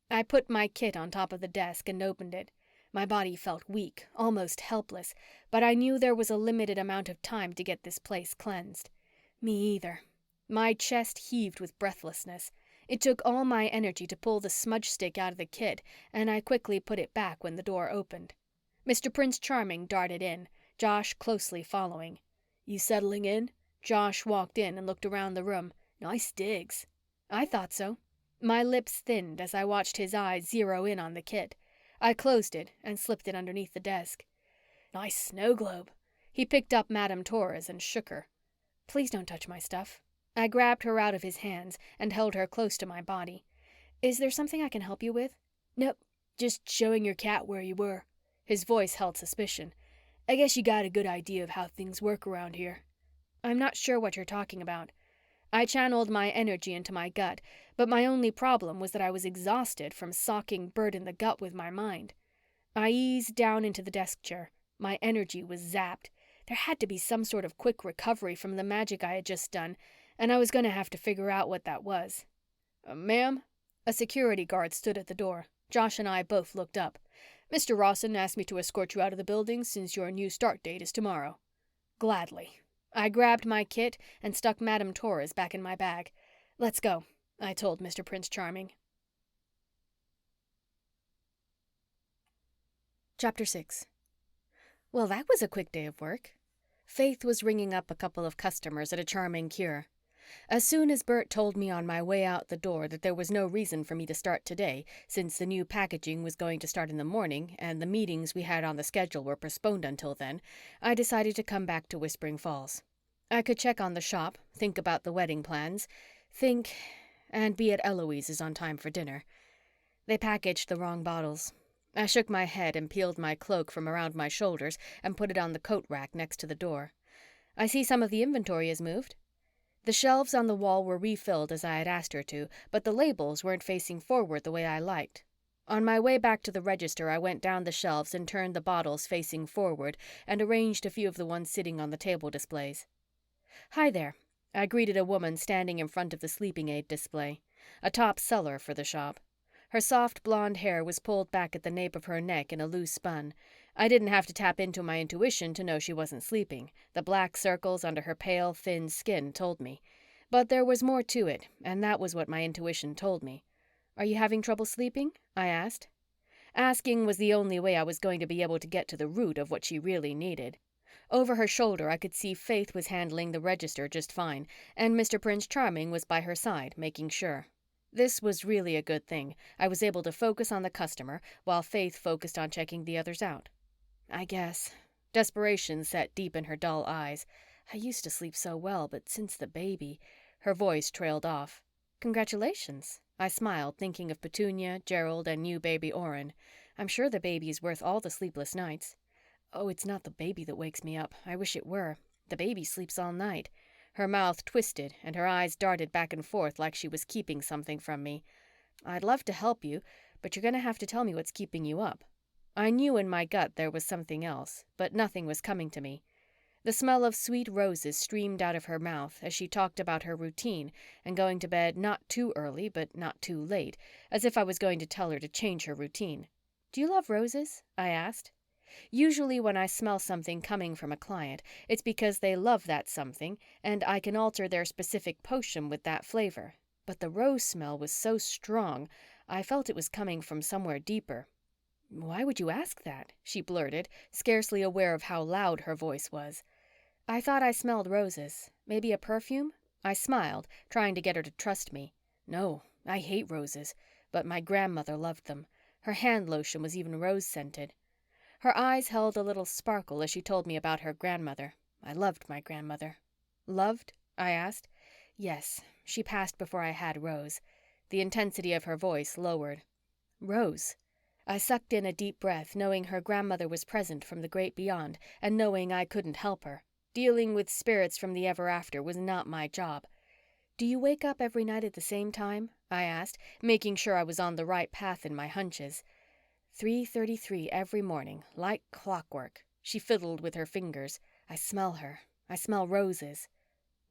I put my kit on top of the desk and opened it. My body felt weak, almost helpless, but I knew there was a limited amount of time to get this place cleansed. Me either. My chest heaved with breathlessness. It took all my energy to pull the smudge stick out of the kit, and I quickly put it back when the door opened. Mr. Prince Charming darted in, Josh closely following. "You settling in?" Josh walked in and looked around the room. "Nice digs." I thought so. My lips thinned as I watched his eyes zero in on the kit. I closed it and slipped it underneath the desk. "Nice snow globe." He picked up Madame Torres and shook her. "Please don't touch my stuff." I grabbed her out of his hands and held her close to my body. "Is there something I can help you with?" "Nope, just showing your cat where you were." His voice held suspicion. "I guess you got a good idea of how things work around here." "I'm not sure what you're talking about." I channeled my energy into my gut, but my only problem was that I was exhausted from socking Burt in the gut with my mind. I eased down into the desk chair. My energy was zapped. There had to be some sort of quick recovery from the magic I had just done, and I was going to have to figure out what that was. "Ma'am?" A security guard stood at the door. Josh and I both looked up. "Mr. Rossen asked me to escort you out of the building since your new start date is tomorrow." Gladly. I grabbed my kit and stuck Madame Torres back in my bag. "Let's go," I told Mr. Prince Charming. Chapter 6. Well, that was a quick day of work. Faith was ringing up a couple of customers at a charming cure. As soon as Burt told me on my way out the door that there was no reason for me to start today, since the new packaging was going to start in the morning and the meetings we had on the schedule were postponed until then, I decided to come back to Whispering Falls. I could check on the shop, think about the wedding plans, and be at Eloise's on time for dinner. They packaged the wrong bottles. I shook my head and peeled my cloak from around my shoulders and put it on the coat rack next to the door. "I see some of the inventory is moved." The shelves on the wall were refilled as I had asked her to, but the labels weren't facing forward the way I liked. On my way back to the register, I went down the shelves and turned the bottles facing forward and arranged a few of the ones sitting on the table displays. "Hi there," I greeted a woman standing in front of the sleeping aid display, a top seller for the shop. Her soft blonde hair was pulled back at the nape of her neck in a loose bun. I didn't have to tap into my intuition to know she wasn't sleeping. The black circles under her pale, thin skin told me. But there was more to it, and that was what my intuition told me. "Are you having trouble sleeping?" I asked. Asking was the only way I was going to be able to get to the root of what she really needed. Over her shoulder, I could see Faith was handling the register just fine, and Mr. Prince Charming was by her side, making sure. This was really a good thing. I was able to focus on the customer while Faith focused on checking the others out. I guess. Desperation set deep in her dull eyes. I used to sleep so well, but since the baby. Her voice trailed off. "Congratulations." I smiled, thinking of Petunia, Gerald, and new baby Oren. I'm sure the baby's worth all the sleepless nights. "Oh, it's not the baby that wakes me up. I wish it were. The baby sleeps all night." Her mouth twisted and her eyes darted back and forth like she was keeping something from me. "I'd love to help you, but you're going to have to tell me what's keeping you up." I knew in my gut there was something else, but nothing was coming to me. The smell of sweet roses streamed out of her mouth as she talked about her routine and going to bed not too early but not too late, as if I was going to tell her to change her routine. "Do you love roses?" I asked. Usually when I smell something coming from a client, it's because they love that something and I can alter their specific potion with that flavor. But the rose smell was so strong, I felt it was coming from somewhere deeper. "Why would you ask that?" she blurted, scarcely aware of how loud her voice was. "I thought I smelled roses. Maybe a perfume?" I smiled, trying to get her to trust me. "No, I hate roses, but my grandmother loved them. Her hand lotion was even rose-scented." Her eyes held a little sparkle as she told me about her grandmother. I loved my grandmother. "Loved?" I asked. "Yes, she passed before I had Rose." The intensity of her voice lowered. "Rose." I sucked in a deep breath, knowing her grandmother was present from the great beyond and knowing I couldn't help her. Dealing with spirits from the ever after was not my job. "Do you wake up every night at the same time?" I asked, making sure I was on the right path in my hunches. 3:33 every morning, like clockwork. She fiddled with her fingers. "I smell her. I smell roses."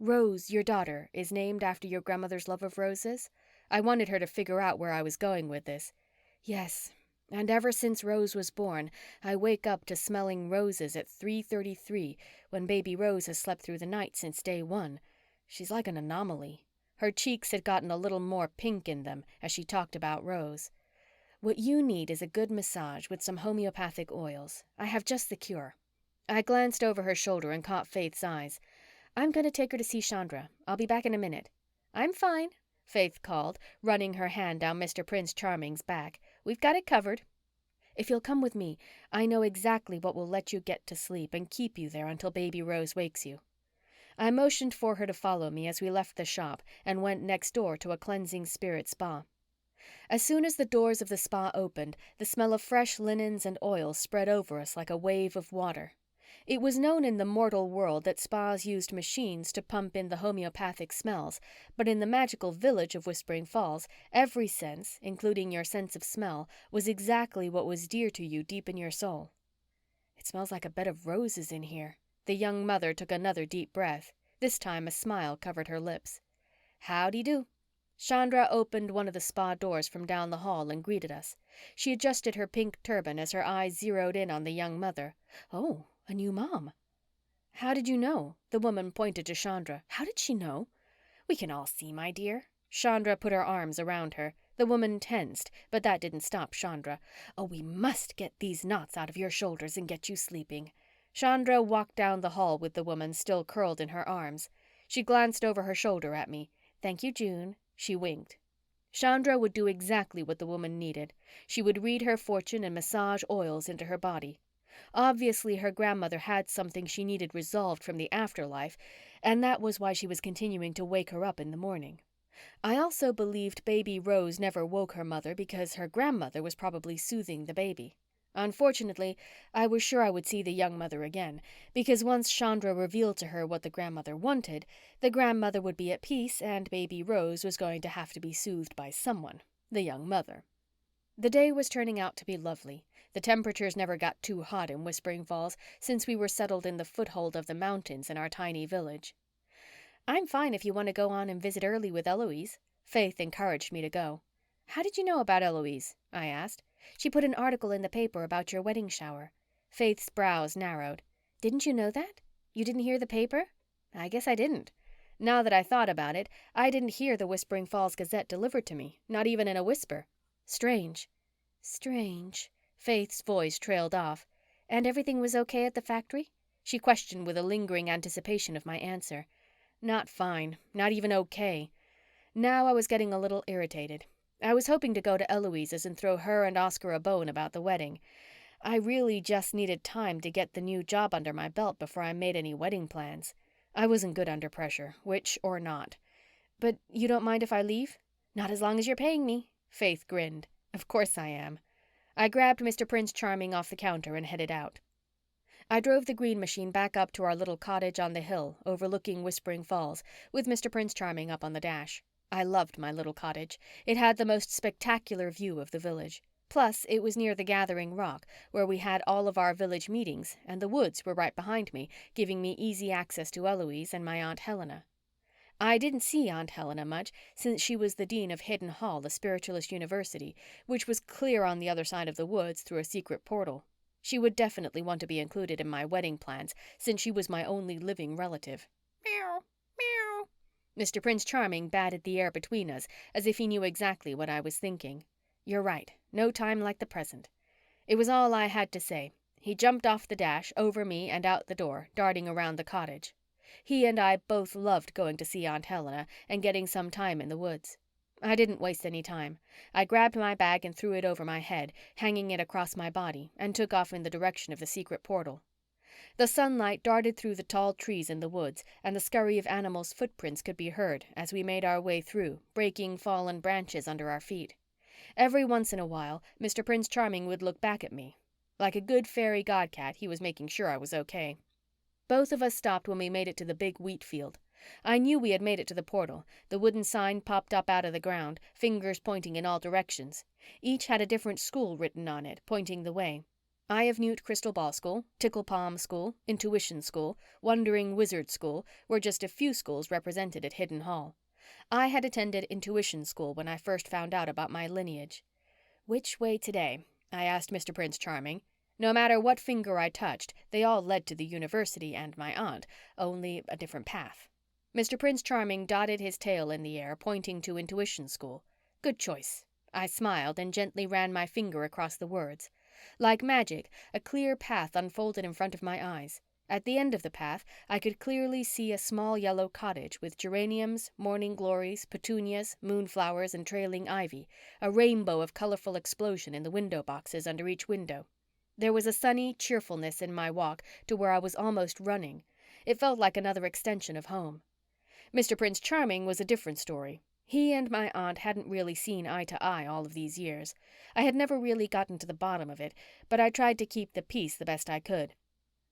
"Rose, your daughter, is named after your grandmother's love of roses?" I wanted her to figure out where I was going with this. Yes, and ever since Rose was born, I wake up to smelling roses at 3:33 when baby Rose has slept through the night since day one. She's like an anomaly. Her cheeks had gotten a little more pink in them as she talked about Rose. What you need is a good massage with some homeopathic oils. I have just the cure. I glanced over her shoulder and caught Faith's eyes. I'm going to take her to see Chandra. I'll be back in a minute. I'm fine, Faith called, running her hand down Mr. Prince Charming's back. We've got it covered. If you'll come with me, I know exactly what will let you get to sleep and keep you there until baby Rose wakes you. I motioned for her to follow me as we left the shop and went next door to a cleansing spirit spa. As soon as the doors of the spa opened, the smell of fresh linens and oils spread over us like a wave of water. It was known in the mortal world that spas used machines to pump in the homeopathic smells, but in the magical village of Whispering Falls, every sense, including your sense of smell, was exactly what was dear to you deep in your soul. It smells like a bed of roses in here. The young mother took another deep breath. This time a smile covered her lips. Howdy-do. Chandra opened one of the spa doors from down the hall and greeted us. She adjusted her pink turban as her eyes zeroed in on the young mother. Oh, a new mom. How did you know? The woman pointed to Chandra. How did she know? We can all see, my dear. Chandra put her arms around her. The woman tensed, but that didn't stop Chandra. Oh, we must get these knots out of your shoulders and get you sleeping. Chandra walked down the hall with the woman still curled in her arms. She glanced over her shoulder at me. Thank you, June. She winked. Chandra would do exactly what the woman needed. She would read her fortune and massage oils into her body. Obviously, her grandmother had something she needed resolved from the afterlife, and that was why she was continuing to wake her up in the morning. I also believed baby Rose never woke her mother because her grandmother was probably soothing the baby. Unfortunately, I was sure I would see the young mother again, because once Chandra revealed to her what the grandmother wanted, the grandmother would be at peace and baby Rose was going to have to be soothed by someone, the young mother. The day was turning out to be lovely. The temperatures never got too hot in Whispering Falls since we were settled in the foothold of the mountains in our tiny village. I'm fine if you want to go on and visit early with Eloise. Faith encouraged me to go. How did you know about Eloise? I asked. She put an article in the paper about your wedding shower. Faith's brows narrowed. Didn't you know that? You didn't hear the paper? I guess I didn't. Now that I thought about it, I didn't hear the Whispering Falls Gazette delivered to me, not even in a whisper. Strange. Strange. Faith's voice trailed off. And everything was okay at the factory? She questioned with a lingering anticipation of my answer. Not fine. Not even okay. Now I was getting a little irritated. I was hoping to go to Eloise's and throw her and Oscar a bone about the wedding. I really just needed time to get the new job under my belt before I made any wedding plans. I wasn't good under pressure, witch or not. But you don't mind if I leave? Not as long as you're paying me. Faith grinned. Of course I am. I grabbed Mr. Prince Charming off the counter and headed out. I drove the green machine back up to our little cottage on the hill overlooking Whispering Falls, with Mr. Prince Charming up on the dash. I loved my little cottage. It had the most spectacular view of the village. Plus, it was near the Gathering Rock, where we had all of our village meetings, and the woods were right behind me, giving me easy access to Eloise and my Aunt Helena. I didn't see Aunt Helena much, since she was the dean of Hidden Hall, a spiritualist university, which was clear on the other side of the woods through a secret portal. She would definitely want to be included in my wedding plans, since she was my only living relative. Meow, meow. Mr. Prince Charming batted the air between us, as if he knew exactly what I was thinking. You're right. No time like the present. It was all I had to say. He jumped off the dash, over me and out the door, darting around the cottage. He and I both loved going to see Aunt Helena and getting some time in the woods. I didn't waste any time. I grabbed my bag and threw it over my head, hanging it across my body, and took off in the direction of the secret portal. The sunlight darted through the tall trees in the woods, and the scurry of animals' footprints could be heard as we made our way through, breaking fallen branches under our feet. Every once in a while, Mr. Prince Charming would look back at me. Like a good fairy godcat, he was making sure I was okay. Both of us stopped when we made it to the big wheat field. I knew we had made it to the portal. The wooden sign popped up out of the ground, fingers pointing in all directions. Each had a different school written on it, pointing the way. Eye of Newt Crystal Ball School, Tickle Palm School, Intuition School, Wandering Wizard School were just a few schools represented at Hidden Hall. I had attended Intuition School when I first found out about my lineage. Which way today? I asked Mr. Prince Charming. No matter what finger I touched, they all led to the university and my aunt, only a different path. Mr. Prince Charming dotted his tail in the air, pointing to Intuition School. Good choice. I smiled and gently ran my finger across the words. Like magic, a clear path unfolded in front of my eyes. At the end of the path, I could clearly see a small yellow cottage with geraniums, morning glories, petunias, moonflowers, and trailing ivy, a rainbow of colorful explosion in the window boxes under each window. There was a sunny cheerfulness in my walk to where I was almost running. It felt like another extension of home. Mr. Prince Charming was a different story. He and my aunt hadn't really seen eye to eye all of these years. I had never really gotten to the bottom of it, but I tried to keep the peace the best I could.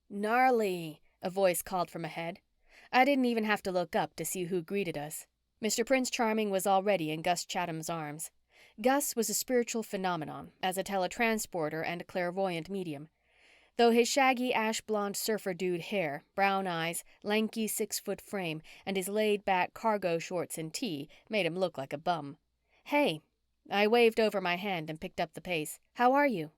"Gnarly," a voice called from ahead. I didn't even have to look up to see who greeted us. Mr. Prince Charming was already in Gus Chatham's arms. Gus was a spiritual phenomenon as a teletransporter and a clairvoyant medium. Though his shaggy ash-blonde surfer dude hair, brown eyes, lanky 6-foot frame, and his laid-back cargo shorts and tee made him look like a bum. "Hey." I waved over my hand and picked up the pace. "How are you?"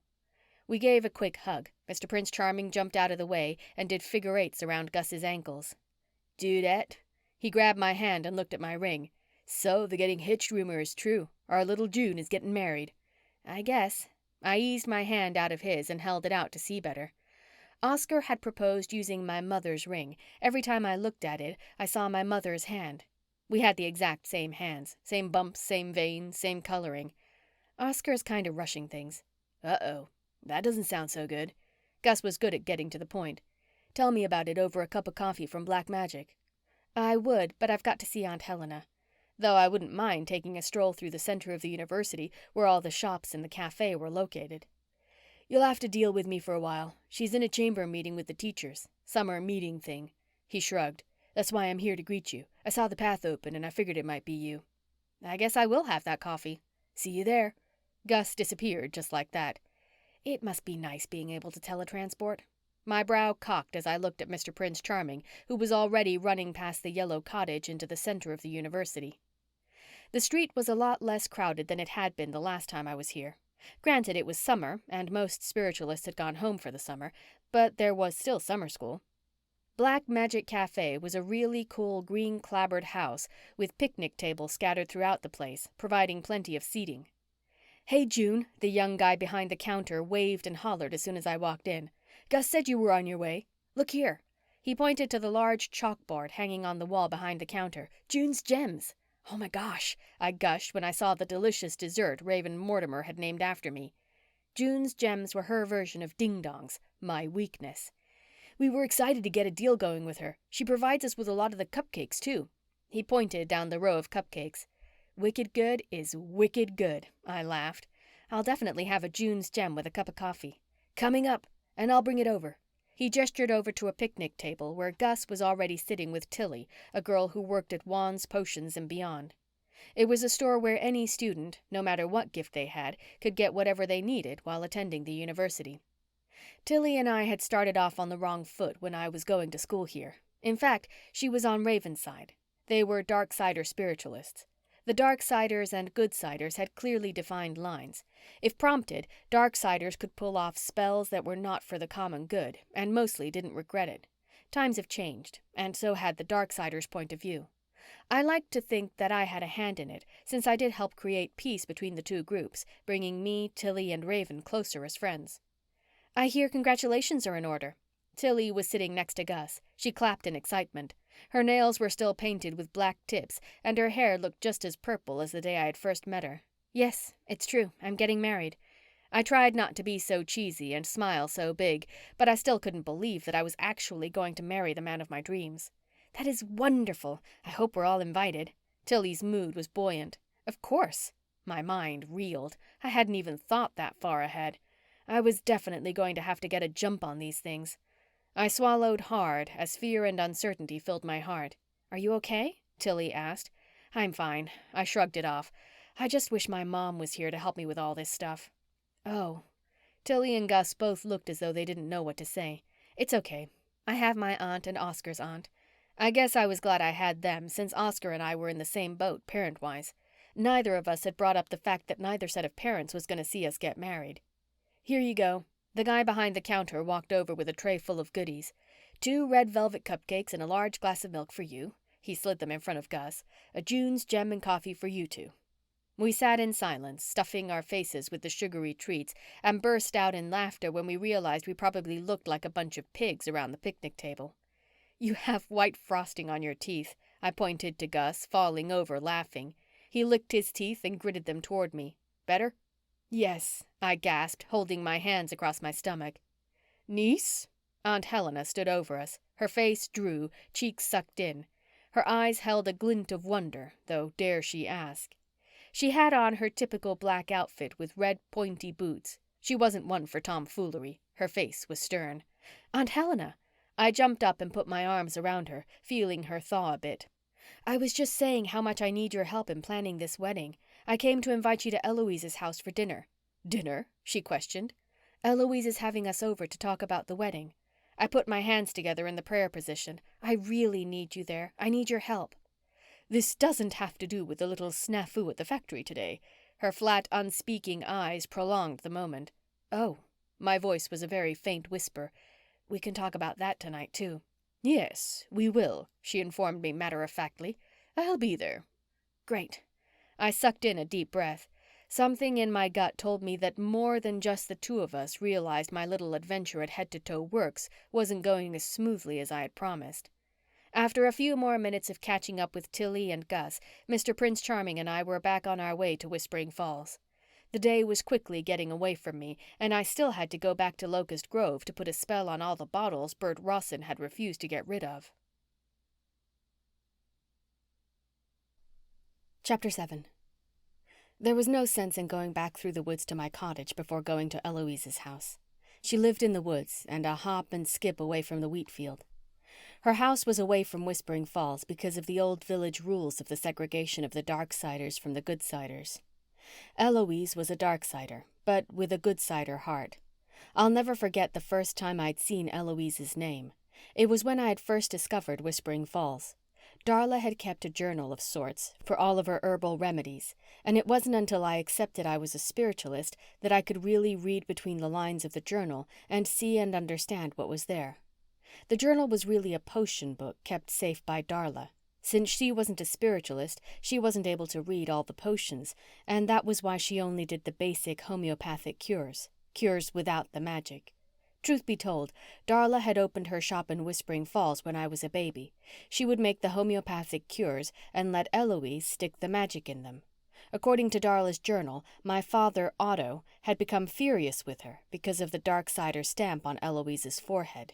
We gave a quick hug. Mr. Prince Charming jumped out of the way and did figure eights around Gus's ankles. "Dudette." He grabbed my hand and looked at my ring. "So the getting hitched rumor is true. Our little June is getting married." "I guess." I eased my hand out of his and held it out to see better. Oscar had proposed using my mother's ring. Every time I looked at it, I saw my mother's hand. We had the exact same hands, same bumps, same veins, same coloring. Oscar's kind of rushing things. Uh-oh, that doesn't sound so good. Gus was good at getting to the point. "Tell me about it over a cup of coffee from Black Magic." "I would, but I've got to see Aunt Helena. Though I wouldn't mind taking a stroll through the center of the university where all the shops and the cafe were located." "You'll have to deal with me for a while. She's in a chamber meeting with the teachers. Summer meeting thing." He shrugged. "That's why I'm here to greet you. I saw the path open and I figured it might be you." "I guess I will have that coffee." "See you there." Gus disappeared just like that. It must be nice being able to teletransport. My brow cocked as I looked at Mr. Prince Charming, who was already running past the yellow cottage into the center of the university. The street was a lot less crowded than it had been the last time I was here. Granted, it was summer, and most spiritualists had gone home for the summer, but there was still summer school. Black Magic Cafe was a really cool green clapboard house with picnic tables scattered throughout the place, providing plenty of seating. "Hey, June," the young guy behind the counter waved and hollered as soon as I walked in. "Gus said you were on your way. Look here." He pointed to the large chalkboard hanging on the wall behind the counter. "June's Gems." "Oh my gosh," I gushed when I saw the delicious dessert Raven Mortimer had named after me. June's Gems were her version of ding-dongs, my weakness. "We were excited to get a deal going with her. She provides us with a lot of the cupcakes, too." He pointed down the row of cupcakes. "Wicked good is wicked good," I laughed. "I'll definitely have a June's Gem with a cup of coffee. Coming up, and I'll bring it over." He gestured over to a picnic table where Gus was already sitting with Tilly, a girl who worked at Wands, Potions, and Beyond. It was a store where any student, no matter what gift they had, could get whatever they needed while attending the university. Tilly and I had started off on the wrong foot when I was going to school here. In fact, she was on Raven's side. They were Darksider spiritualists. The Darksiders and Goodsiders had clearly defined lines. If prompted, Darksiders could pull off spells that were not for the common good, and mostly didn't regret it. Times have changed, and so had the Darksiders' point of view. I liked to think that I had a hand in it, since I did help create peace between the two groups, bringing me, Tilly, and Raven closer as friends. "I hear congratulations are in order." Tilly was sitting next to Gus. She clapped in excitement. Her nails were still painted with black tips, and her hair looked just as purple as the day I had first met her. "Yes, it's true. I'm getting married." I tried not to be so cheesy and smile so big, but I still couldn't believe that I was actually going to marry the man of my dreams. "That is wonderful. I hope we're all invited." Tilly's mood was buoyant. Of course. My mind reeled. I hadn't even thought that far ahead. I was definitely going to have to get a jump on these things. I swallowed hard as fear and uncertainty filled my heart. "Are you okay?" Tilly asked. "I'm fine." I shrugged it off. "I just wish my mom was here to help me with all this stuff." "Oh." Tilly and Gus both looked as though they didn't know what to say. "It's okay. I have my aunt and Oscar's aunt. I guess I was glad I had them, since Oscar and I were in the same boat, parent-wise. Neither of us had brought up the fact that neither set of parents was going to see us get married. "Here you go." The guy behind the counter walked over with a tray full of goodies. "2 red velvet cupcakes and a large glass of milk for you." He slid them in front of Gus. "A June's jam and coffee for you two." We sat in silence, stuffing our faces with the sugary treats, and burst out in laughter when we realized we probably looked like a bunch of pigs around the picnic table. "You have white frosting on your teeth," I pointed to Gus, falling over laughing. He licked his teeth and gritted them toward me. "Better?" "Yes," I gasped, holding my hands across my stomach. "Niece?" Aunt Helena stood over us. Her face drew, cheeks sucked in. Her eyes held a glint of wonder, though dare she ask. She had on her typical black outfit with red pointy boots. She wasn't one for tomfoolery. Her face was stern. "Aunt Helena!" I jumped up and put my arms around her, feeling her thaw a bit. "I was just saying how much I need your help in planning this wedding. I came to invite you to Eloise's house for dinner." "Dinner?" she questioned. "Eloise is having us over to talk about the wedding." I put my hands together in the prayer position. "I really need you there. I need your help." "This doesn't have to do with the little snafu at the factory today." Her flat, unspeaking eyes prolonged the moment. "Oh." My voice was a very faint whisper. "We can talk about that tonight, too." "Yes, we will," she informed me matter-of-factly. "I'll be there." "Great." I sucked in a deep breath. Something in my gut told me that more than just the two of us realized my little adventure at Head to Toe Works wasn't going as smoothly as I had promised. After a few more minutes of catching up with Tilly and Gus, Mr. Prince Charming and I were back on our way to Whispering Falls. The day was quickly getting away from me, and I still had to go back to Locust Grove to put a spell on all the bottles Burt Rossen had refused to get rid of. Chapter 7. There was no sense in going back through the woods to my cottage before going to Eloise's house. She lived in the woods and a hop and skip away from the wheat field. Her house was away from Whispering Falls because of the old village rules of the segregation of the Darksiders from the Goodsiders. Eloise was a Darksider, but with a Goodsider heart. I'll never forget the first time I'd seen Eloise's name. It was when I had first discovered Whispering Falls. Darla had kept a journal of sorts for all of her herbal remedies, and it wasn't until I accepted I was a spiritualist that I could really read between the lines of the journal and see and understand what was there. The journal was really a potion book kept safe by Darla. Since she wasn't a spiritualist, she wasn't able to read all the potions, and that was why she only did the basic homeopathic cures without the magic. Truth be told, Darla had opened her shop in Whispering Falls when I was a baby. She would make the homeopathic cures and let Eloise stick the magic in them. According to Darla's journal, my father, Otto, had become furious with her because of the Darksider stamp on Eloise's forehead.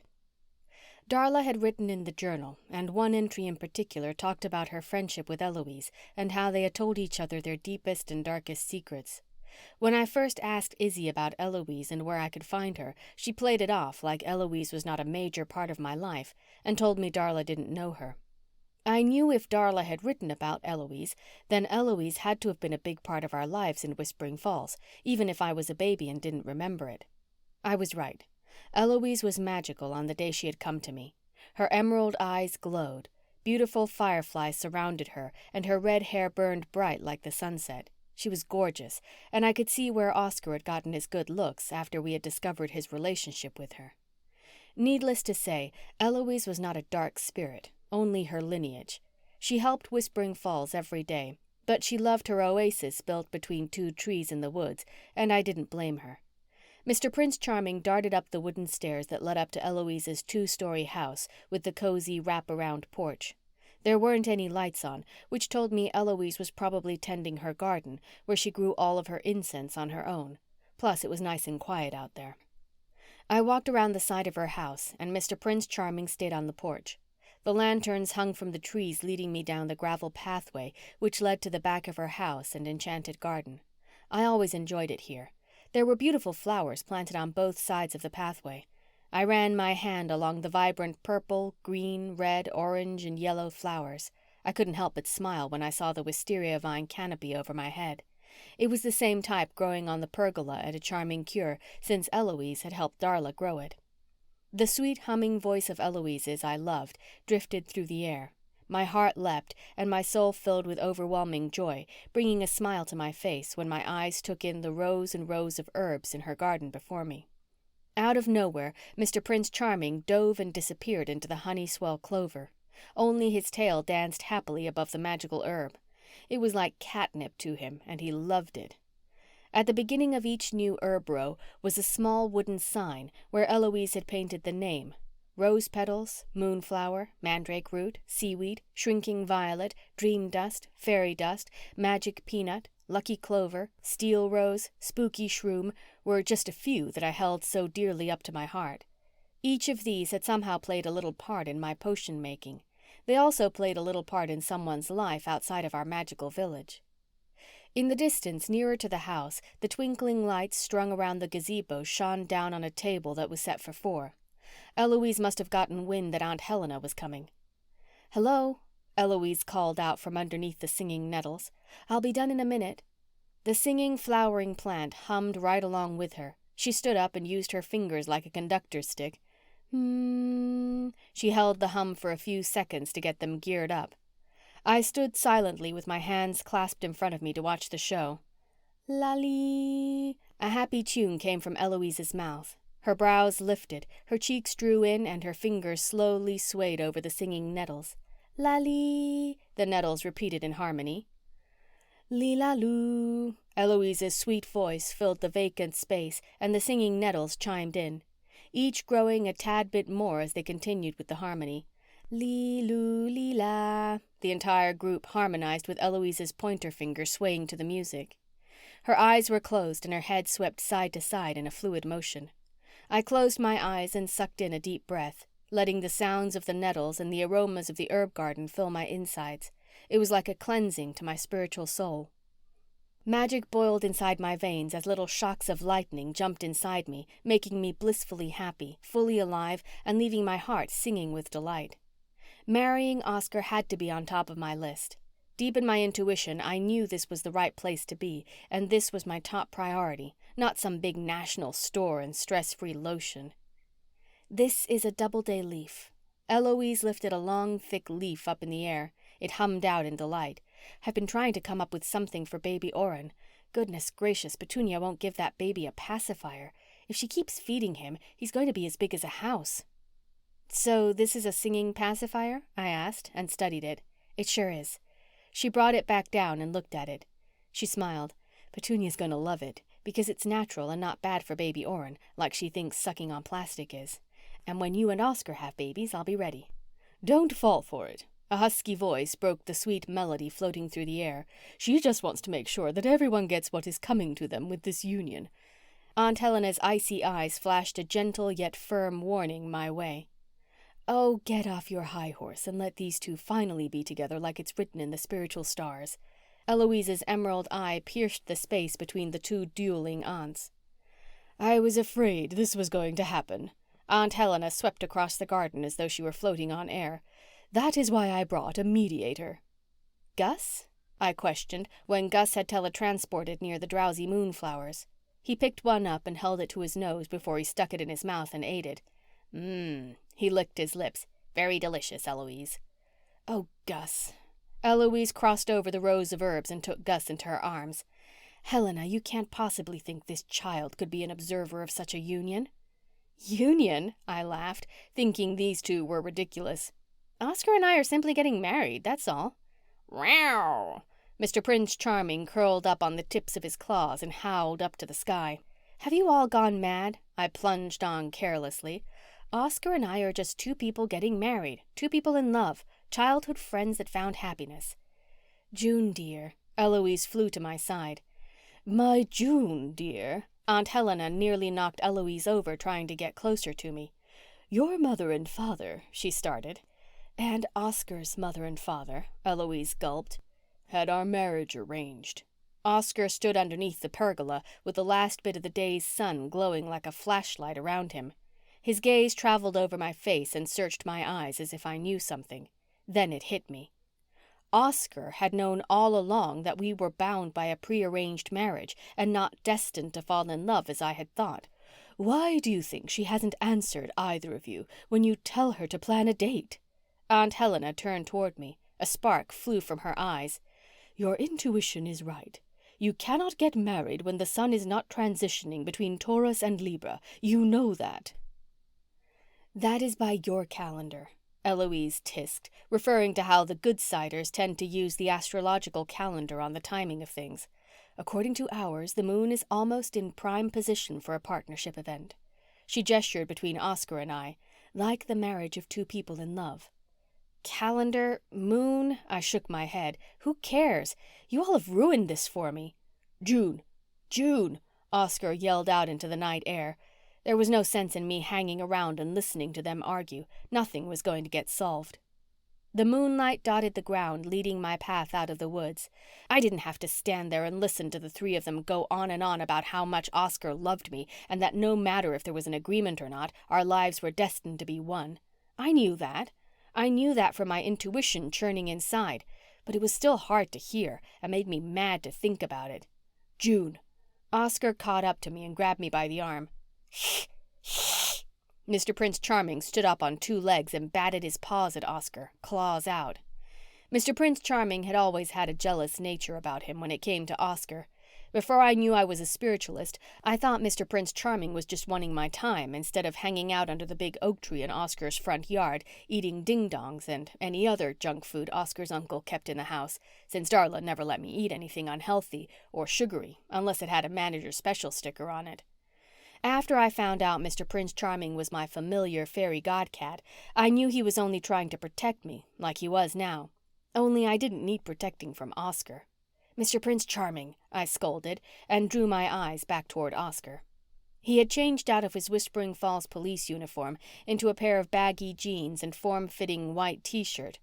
Darla had written in the journal, and one entry in particular talked about her friendship with Eloise and how they had told each other their deepest and darkest secrets. When I first asked Izzy about Eloise and where I could find her, she played it off like Eloise was not a major part of my life and told me Darla didn't know her. I knew if Darla had written about Eloise, then Eloise had to have been a big part of our lives in Whispering Falls, even if I was a baby and didn't remember it. I was right. Eloise was magical on the day she had come to me. Her emerald eyes glowed. Beautiful fireflies surrounded her, and her red hair burned bright like the sunset. She was gorgeous, and I could see where Oscar had gotten his good looks after we had discovered his relationship with her. Needless to say, Eloise was not a dark spirit, only her lineage. She helped Whispering Falls every day, but she loved her oasis built between 2 trees in the woods, and I didn't blame her. Mr. Prince Charming darted up the wooden stairs that led up to Eloise's 2-story house with the cozy wrap-around porch. There weren't any lights on, which told me Eloise was probably tending her garden, where she grew all of her incense on her own. Plus, it was nice and quiet out there. I walked around the side of her house, and Mr. Prince Charming stayed on the porch. The lanterns hung from the trees leading me down the gravel pathway, which led to the back of her house and enchanted garden. I always enjoyed it here. There were beautiful flowers planted on both sides of the pathway. I ran my hand along the vibrant purple, green, red, orange, and yellow flowers. I couldn't help but smile when I saw the wisteria vine canopy over my head. It was the same type growing on the pergola at a Charming Cure, since Eloise had helped Darla grow it. The sweet humming voice of Eloise's I loved drifted through the air. My heart leapt, and my soul filled with overwhelming joy, bringing a smile to my face when my eyes took in the rows and rows of herbs in her garden before me. Out of nowhere, Mr. Prince Charming dove and disappeared into the honey-swell clover. Only his tail danced happily above the magical herb. It was like catnip to him, and he loved it. At the beginning of each new herb row was a small wooden sign where Eloise had painted the name: rose petals, moonflower, mandrake root, seaweed, shrinking violet, dream dust, fairy dust, magic peanut, lucky clover, steel rose, spooky shroom were just a few that I held so dearly up to my heart. Each of these had somehow played a little part in my potion making. They also played a little part in someone's life outside of our magical village. In the distance, nearer to the house, the twinkling lights strung around the gazebo shone down on a table that was set for 4. Eloise must have gotten wind that Aunt Helena was coming. "Hello," Eloise called out from underneath the singing nettles. "I'll be done in a minute." The singing, flowering plant hummed right along with her. She stood up and used her fingers like a conductor's stick. She held the hum for a few seconds to get them geared up. I stood silently with my hands clasped in front of me to watch the show. "La-lee." A happy tune came from Eloise's mouth. Her brows lifted, her cheeks drew in, and her fingers slowly swayed over the singing nettles. "La-lee," the nettles repeated in harmony. "Lee-la-loo." Eloise's sweet voice filled the vacant space, and the singing nettles chimed in, each growing a tad bit more as they continued with the harmony. "Lee-loo-lee-la." The entire group harmonized with Eloise's pointer finger swaying to the music. Her eyes were closed and her head swept side to side in a fluid motion. I closed my eyes and sucked in a deep breath, letting the sounds of the nettles and the aromas of the herb garden fill my insides. It was like a cleansing to my spiritual soul. Magic boiled inside my veins as little shocks of lightning jumped inside me, making me blissfully happy, fully alive, and leaving my heart singing with delight. Marrying Oscar had to be on top of my list. Deep in my intuition, I knew this was the right place to be, and this was my top priority, not some big national store and stress-free lotion. "This is a Doubleday leaf." Eloise lifted a long, thick leaf up in the air. It hummed out in delight. "I've been trying to come up with something for baby Oren. Goodness gracious, Petunia won't give that baby a pacifier. If she keeps feeding him, he's going to be as big as a house." "So this is a singing pacifier?" I asked, and studied it. "It sure is." She brought it back down and looked at it. She smiled. "Petunia's going to love it, because it's natural and not bad for baby Oren, like she thinks sucking on plastic is. And when you and Oscar have babies, I'll be ready." "Don't fall for it." A husky voice broke the sweet melody floating through the air. "She just wants to make sure that everyone gets what is coming to them with this union." Aunt Helena's icy eyes flashed a gentle yet firm warning my way. "Oh, get off your high horse and let these two finally be together like it's written in the spiritual stars." Eloise's emerald eye pierced the space between the two dueling aunts. "I was afraid this was going to happen." Aunt Helena swept across the garden as though she were floating on air. "That is why I brought a mediator." "Gus?" I questioned when Gus had teletransported near the drowsy moonflowers. He picked one up and held it to his nose before he stuck it in his mouth and ate it. He licked his lips. "Very delicious, Eloise." "Oh, Gus." Eloise crossed over the rows of herbs and took Gus into her arms. "Helena, you can't possibly think this child could be an observer of such a union." "Union?" I laughed, thinking these two were ridiculous. "Oscar and I are simply getting married, that's all." "Meow!" Mr. Prince Charming curled up on the tips of his claws and howled up to the sky. "Have you all gone mad?" I plunged on carelessly. "Oscar and I are just two people getting married, two people in love, childhood friends that found happiness." "June, dear." Eloise flew to my side. "My June, dear." Aunt Helena nearly knocked Eloise over trying to get closer to me. "Your mother and father," she started. "And Oscar's mother and father," Eloise gulped, "had our marriage arranged." Oscar stood underneath the pergola with the last bit of the day's sun glowing like a flashlight around him. His gaze traveled over my face and searched my eyes as if I knew something. Then it hit me. Oscar had known all along that we were bound by a prearranged marriage and not destined to fall in love as I had thought. Why do you think she hasn't answered either of you when you tell her to plan a date? Aunt Helena turned toward me. A spark flew from her eyes. "Your intuition is right. You cannot get married when the sun is not transitioning between Taurus and Libra. You know that." "That is by your calendar," Eloise tisked, referring to how the Goodsiders tend to use the astrological calendar on the timing of things. "According to ours, the moon is almost in prime position for a partnership event." She gestured between Oscar and I, "like the marriage of two people in love." "Calendar, moon," I shook my head. "Who cares? You all have ruined this for me." "June! June!" Oscar yelled out into the night air. There was no sense in me hanging around and listening to them argue. Nothing was going to get solved. The moonlight dotted the ground, leading my path out of the woods. I didn't have to stand there and listen to the three of them go on and on about how much Oscar loved me and that no matter if there was an agreement or not, our lives were destined to be one. I knew that. I knew that from my intuition churning inside, but it was still hard to hear and made me mad to think about it. "June." Oscar caught up to me and grabbed me by the arm. Mr. Prince Charming stood up on two legs and batted his paws at Oscar, claws out. Mr. Prince Charming had always had a jealous nature about him when it came to Oscar. Before I knew I was a spiritualist, I thought Mr. Prince Charming was just wanting my time instead of hanging out under the big oak tree in Oscar's front yard, eating ding-dongs and any other junk food Oscar's uncle kept in the house, since Darla never let me eat anything unhealthy or sugary unless it had a manager's special sticker on it. After I found out Mr. Prince Charming was my familiar fairy godcat, I knew he was only trying to protect me, like he was now. Only I didn't need protecting from Oscar. "Mr. Prince Charming," I scolded and drew my eyes back toward Oscar. He had changed out of his Whispering Falls police uniform into a pair of baggy jeans and form-fitting white t-shirt.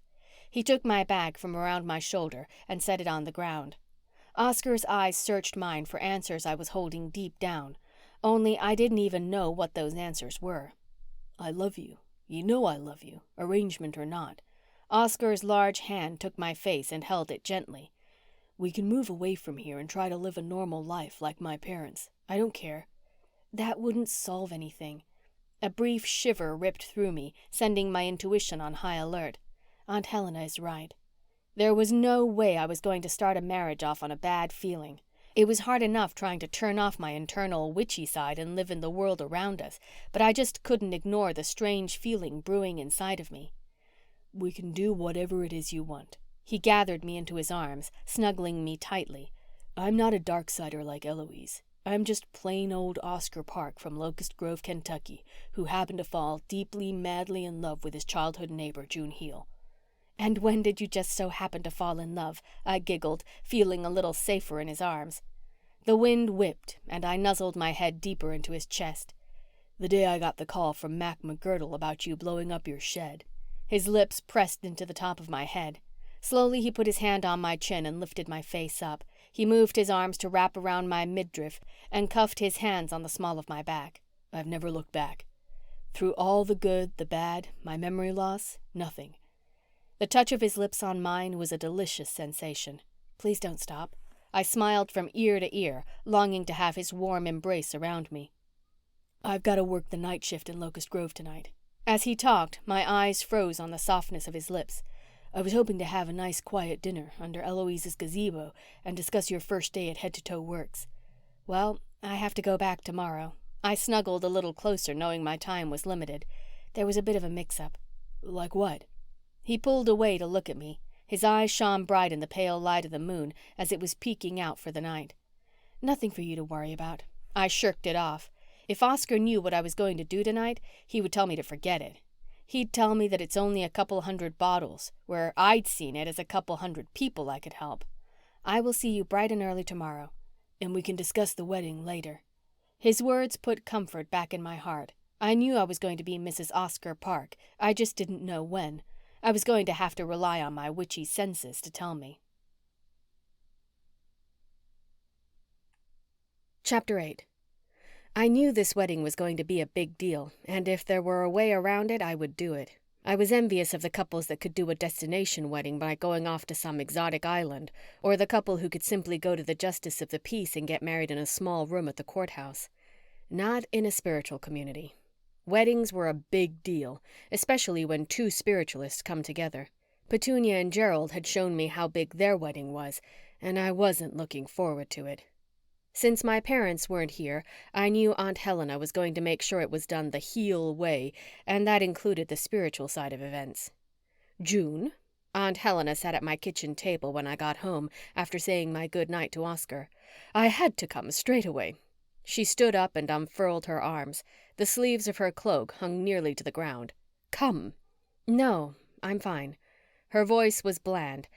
He took my bag from around my shoulder and set it on the ground. Oscar's eyes searched mine for answers I was holding deep down. Only I didn't even know what those answers were. "I love you. You know I love you, arrangement or not." Oscar's large hand took my face and held it gently. "We can move away from here and try to live a normal life like my parents. I don't care." "That wouldn't solve anything." A brief shiver ripped through me, sending my intuition on high alert. Aunt Helena is right. There was no way I was going to start a marriage off on a bad feeling. It was hard enough trying to turn off my internal witchy side and live in the world around us, but I just couldn't ignore the strange feeling brewing inside of me. "We can do whatever it is you want." He gathered me into his arms, snuggling me tightly. "I'm not a darksider like Eloise. I'm just plain old Oscar Park from Locust Grove, Kentucky, who happened to fall deeply, madly in love with his childhood neighbor, June Heel." "And when did you just so happen to fall in love?" I giggled, feeling a little safer in his arms. The wind whipped, and I nuzzled my head deeper into his chest. "The day I got the call from Mac McGirdle about you blowing up your shed." His lips pressed into the top of my head. Slowly he put his hand on my chin and lifted my face up. He moved his arms to wrap around my midriff and cuffed his hands on the small of my back. "I've never looked back. Through all the good, the bad, my memory loss, nothing." The touch of his lips on mine was a delicious sensation. "Please don't stop." I smiled from ear to ear, longing to have his warm embrace around me. "I've got to work the night shift in Locust Grove tonight." As he talked, my eyes froze on the softness of his lips. "I was hoping to have a nice quiet dinner under Eloise's gazebo and discuss your first day at Head to Toe Works." "Well, I have to go back tomorrow." I snuggled a little closer, knowing my time was limited. "There was a bit of a mix-up." "Like what?" He pulled away to look at me. His eyes shone bright in the pale light of the moon as it was peeking out for the night. "Nothing for you to worry about." I shirked it off. If Oscar knew what I was going to do tonight, he would tell me to forget it. He'd tell me that it's only a couple 100 bottles, where I'd seen it as a couple 100 people I could help. "I will see you bright and early tomorrow." "And we can discuss the wedding later." His words put comfort back in my heart. I knew I was going to be Mrs. Oscar Park. I just didn't know when. I was going to have to rely on my witchy senses to tell me. Chapter 8. I knew this wedding was going to be a big deal, and if there were a way around it, I would do it. I was envious of the couples that could do a destination wedding by going off to some exotic island, or the couple who could simply go to the justice of the peace and get married in a small room at the courthouse. Not in a spiritual community. Weddings were a big deal, especially when two spiritualists come together. Petunia and Gerald had shown me how big their wedding was, and I wasn't looking forward to it. Since my parents weren't here, I knew Aunt Helena was going to make sure it was done the Heal way, and that included the spiritual side of events. June. Aunt Helena sat at my kitchen table when I got home after saying my good night to Oscar. I had to come straight away. She stood up and unfurled her arms. The sleeves of her cloak hung nearly to the ground. Come. No, I'm fine. Her voice was bland.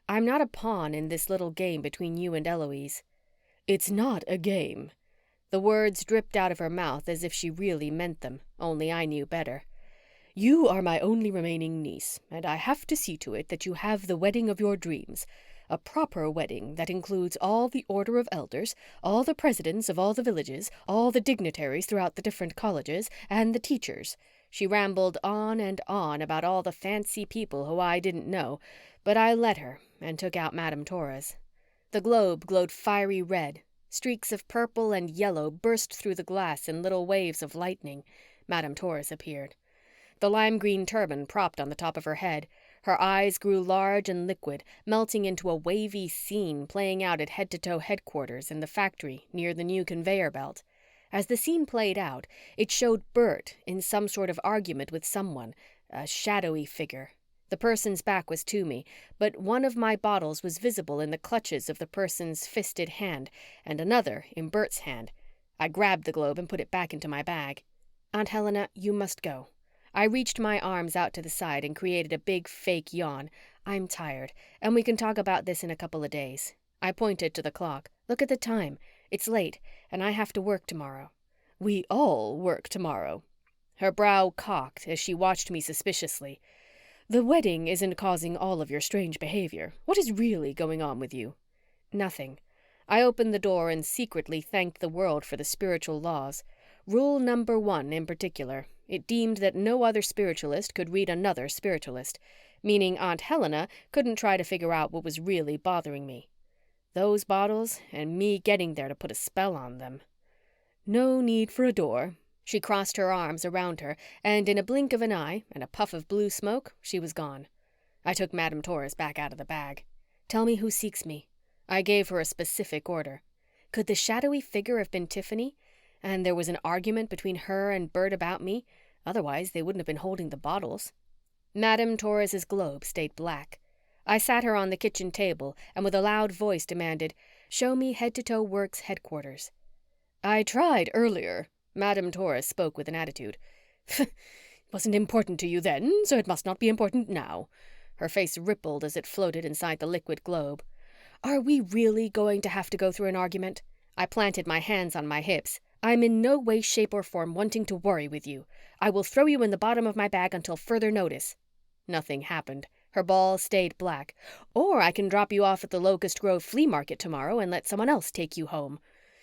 I'm not a pawn in this little game between you and Eloise. It's not a game. The words dripped out of her mouth as if she really meant them, only I knew better. You are my only remaining niece, and I have to see to it that you have the wedding of your dreams. A proper wedding that includes all the order of elders, all the presidents of all the villages, all the dignitaries throughout the different colleges, and the teachers. She rambled on and on about all the fancy people who I didn't know, but I let her and took out Madame Torres. The globe glowed fiery red. Streaks of purple and yellow burst through the glass in little waves of lightning. Madame Torres appeared. The lime green turban propped on the top of her head. Her eyes grew large and liquid, melting into a wavy scene playing out at head-to-toe headquarters in the factory near the new conveyor belt. As the scene played out, it showed Burt in some sort of argument with someone, a shadowy figure. The person's back was to me, but one of my bottles was visible in the clutches of the person's fisted hand, and another in Burt's hand. I grabbed the globe and put it back into my bag. Aunt Helena, you must go. I reached my arms out to the side and created a big fake yawn. I'm tired, and we can talk about this in a couple of days. I pointed to the clock. Look at the time. It's late, and I have to work tomorrow. We all work tomorrow. Her brow cocked as she watched me suspiciously. The wedding isn't causing all of your strange behavior. What is really going on with you? Nothing. I opened the door and secretly thanked the world for the spiritual laws. Rule number 1 in particular. It deemed that no other spiritualist could read another spiritualist, meaning Aunt Helena couldn't try to figure out what was really bothering me. Those bottles and me getting there to put a spell on them. No need for a door. She crossed her arms around her, and in a blink of an eye and a puff of blue smoke, she was gone. I took Madame Torres back out of the bag. Tell me who seeks me. I gave her a specific order. Could the shadowy figure have been Tiffany? And there was an argument between her and Burt about me? Otherwise, they wouldn't have been holding the bottles. Madame Torres's globe stayed black. I sat her on the kitchen table and with a loud voice demanded, "Show me head-to-toe works headquarters." I tried earlier. Madame Torres spoke with an attitude. It wasn't important to you then, so it must not be important now. Her face rippled as it floated inside the liquid globe. Are we really going to have to go through an argument? I planted my hands on my hips. I'm in no way, shape, or form wanting to worry with you. I will throw you in the bottom of my bag until further notice. Nothing happened. Her ball stayed black. Or I can drop you off at the Locust Grove Flea Market tomorrow and let someone else take you home.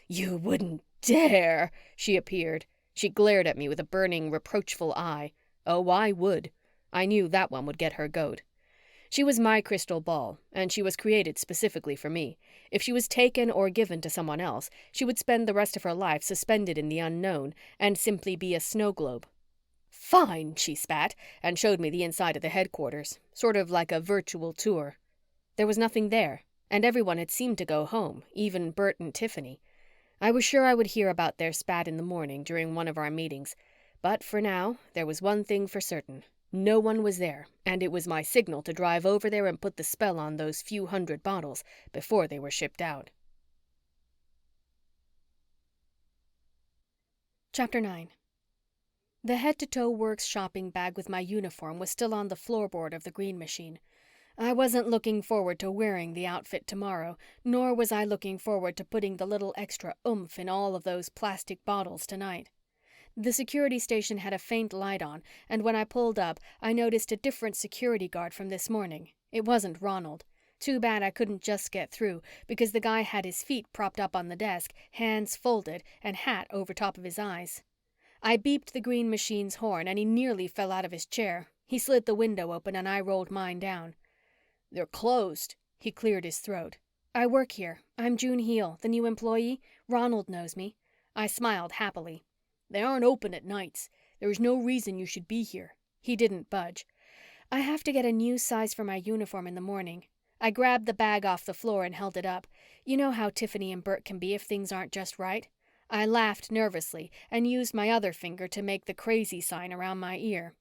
You wouldn't dare, she appeared. She glared at me with a burning, reproachful eye. Oh, I would. I knew that one would get her goat. She was my crystal ball, and she was created specifically for me. If she was taken or given to someone else, she would spend the rest of her life suspended in the unknown and simply be a snow globe. Fine, she spat, and showed me the inside of the headquarters, sort of like a virtual tour. There was nothing there, and everyone had seemed to go home, even Burt and Tiffany. I was sure I would hear about their spat in the morning during one of our meetings, but for now, there was one thing for certain. No one was there, and it was my signal to drive over there and put the spell on those few hundred bottles before they were shipped out. Chapter 9. The head-to-toe works shopping bag with my uniform was still on the floorboard of the green machine. I wasn't looking forward to wearing the outfit tomorrow, nor was I looking forward to putting the little extra oomph in all of those plastic bottles tonight. The security station had a faint light on, and when I pulled up, I noticed a different security guard from this morning. It wasn't Ronald. Too bad I couldn't just get through, because the guy had his feet propped up on the desk, hands folded, and hat over top of his eyes. I beeped the green machine's horn, and he nearly fell out of his chair. He slid the window open, and I rolled mine down. They're closed. He cleared his throat. I work here. I'm June Heal, the new employee. Ronald knows me. I smiled happily. They aren't open at nights. There is no reason you should be here." He didn't budge. "I have to get a new size for my uniform in the morning." I grabbed the bag off the floor and held it up. You know how Tiffany and Burt can be if things aren't just right. I laughed nervously and used my other finger to make the crazy sign around my ear.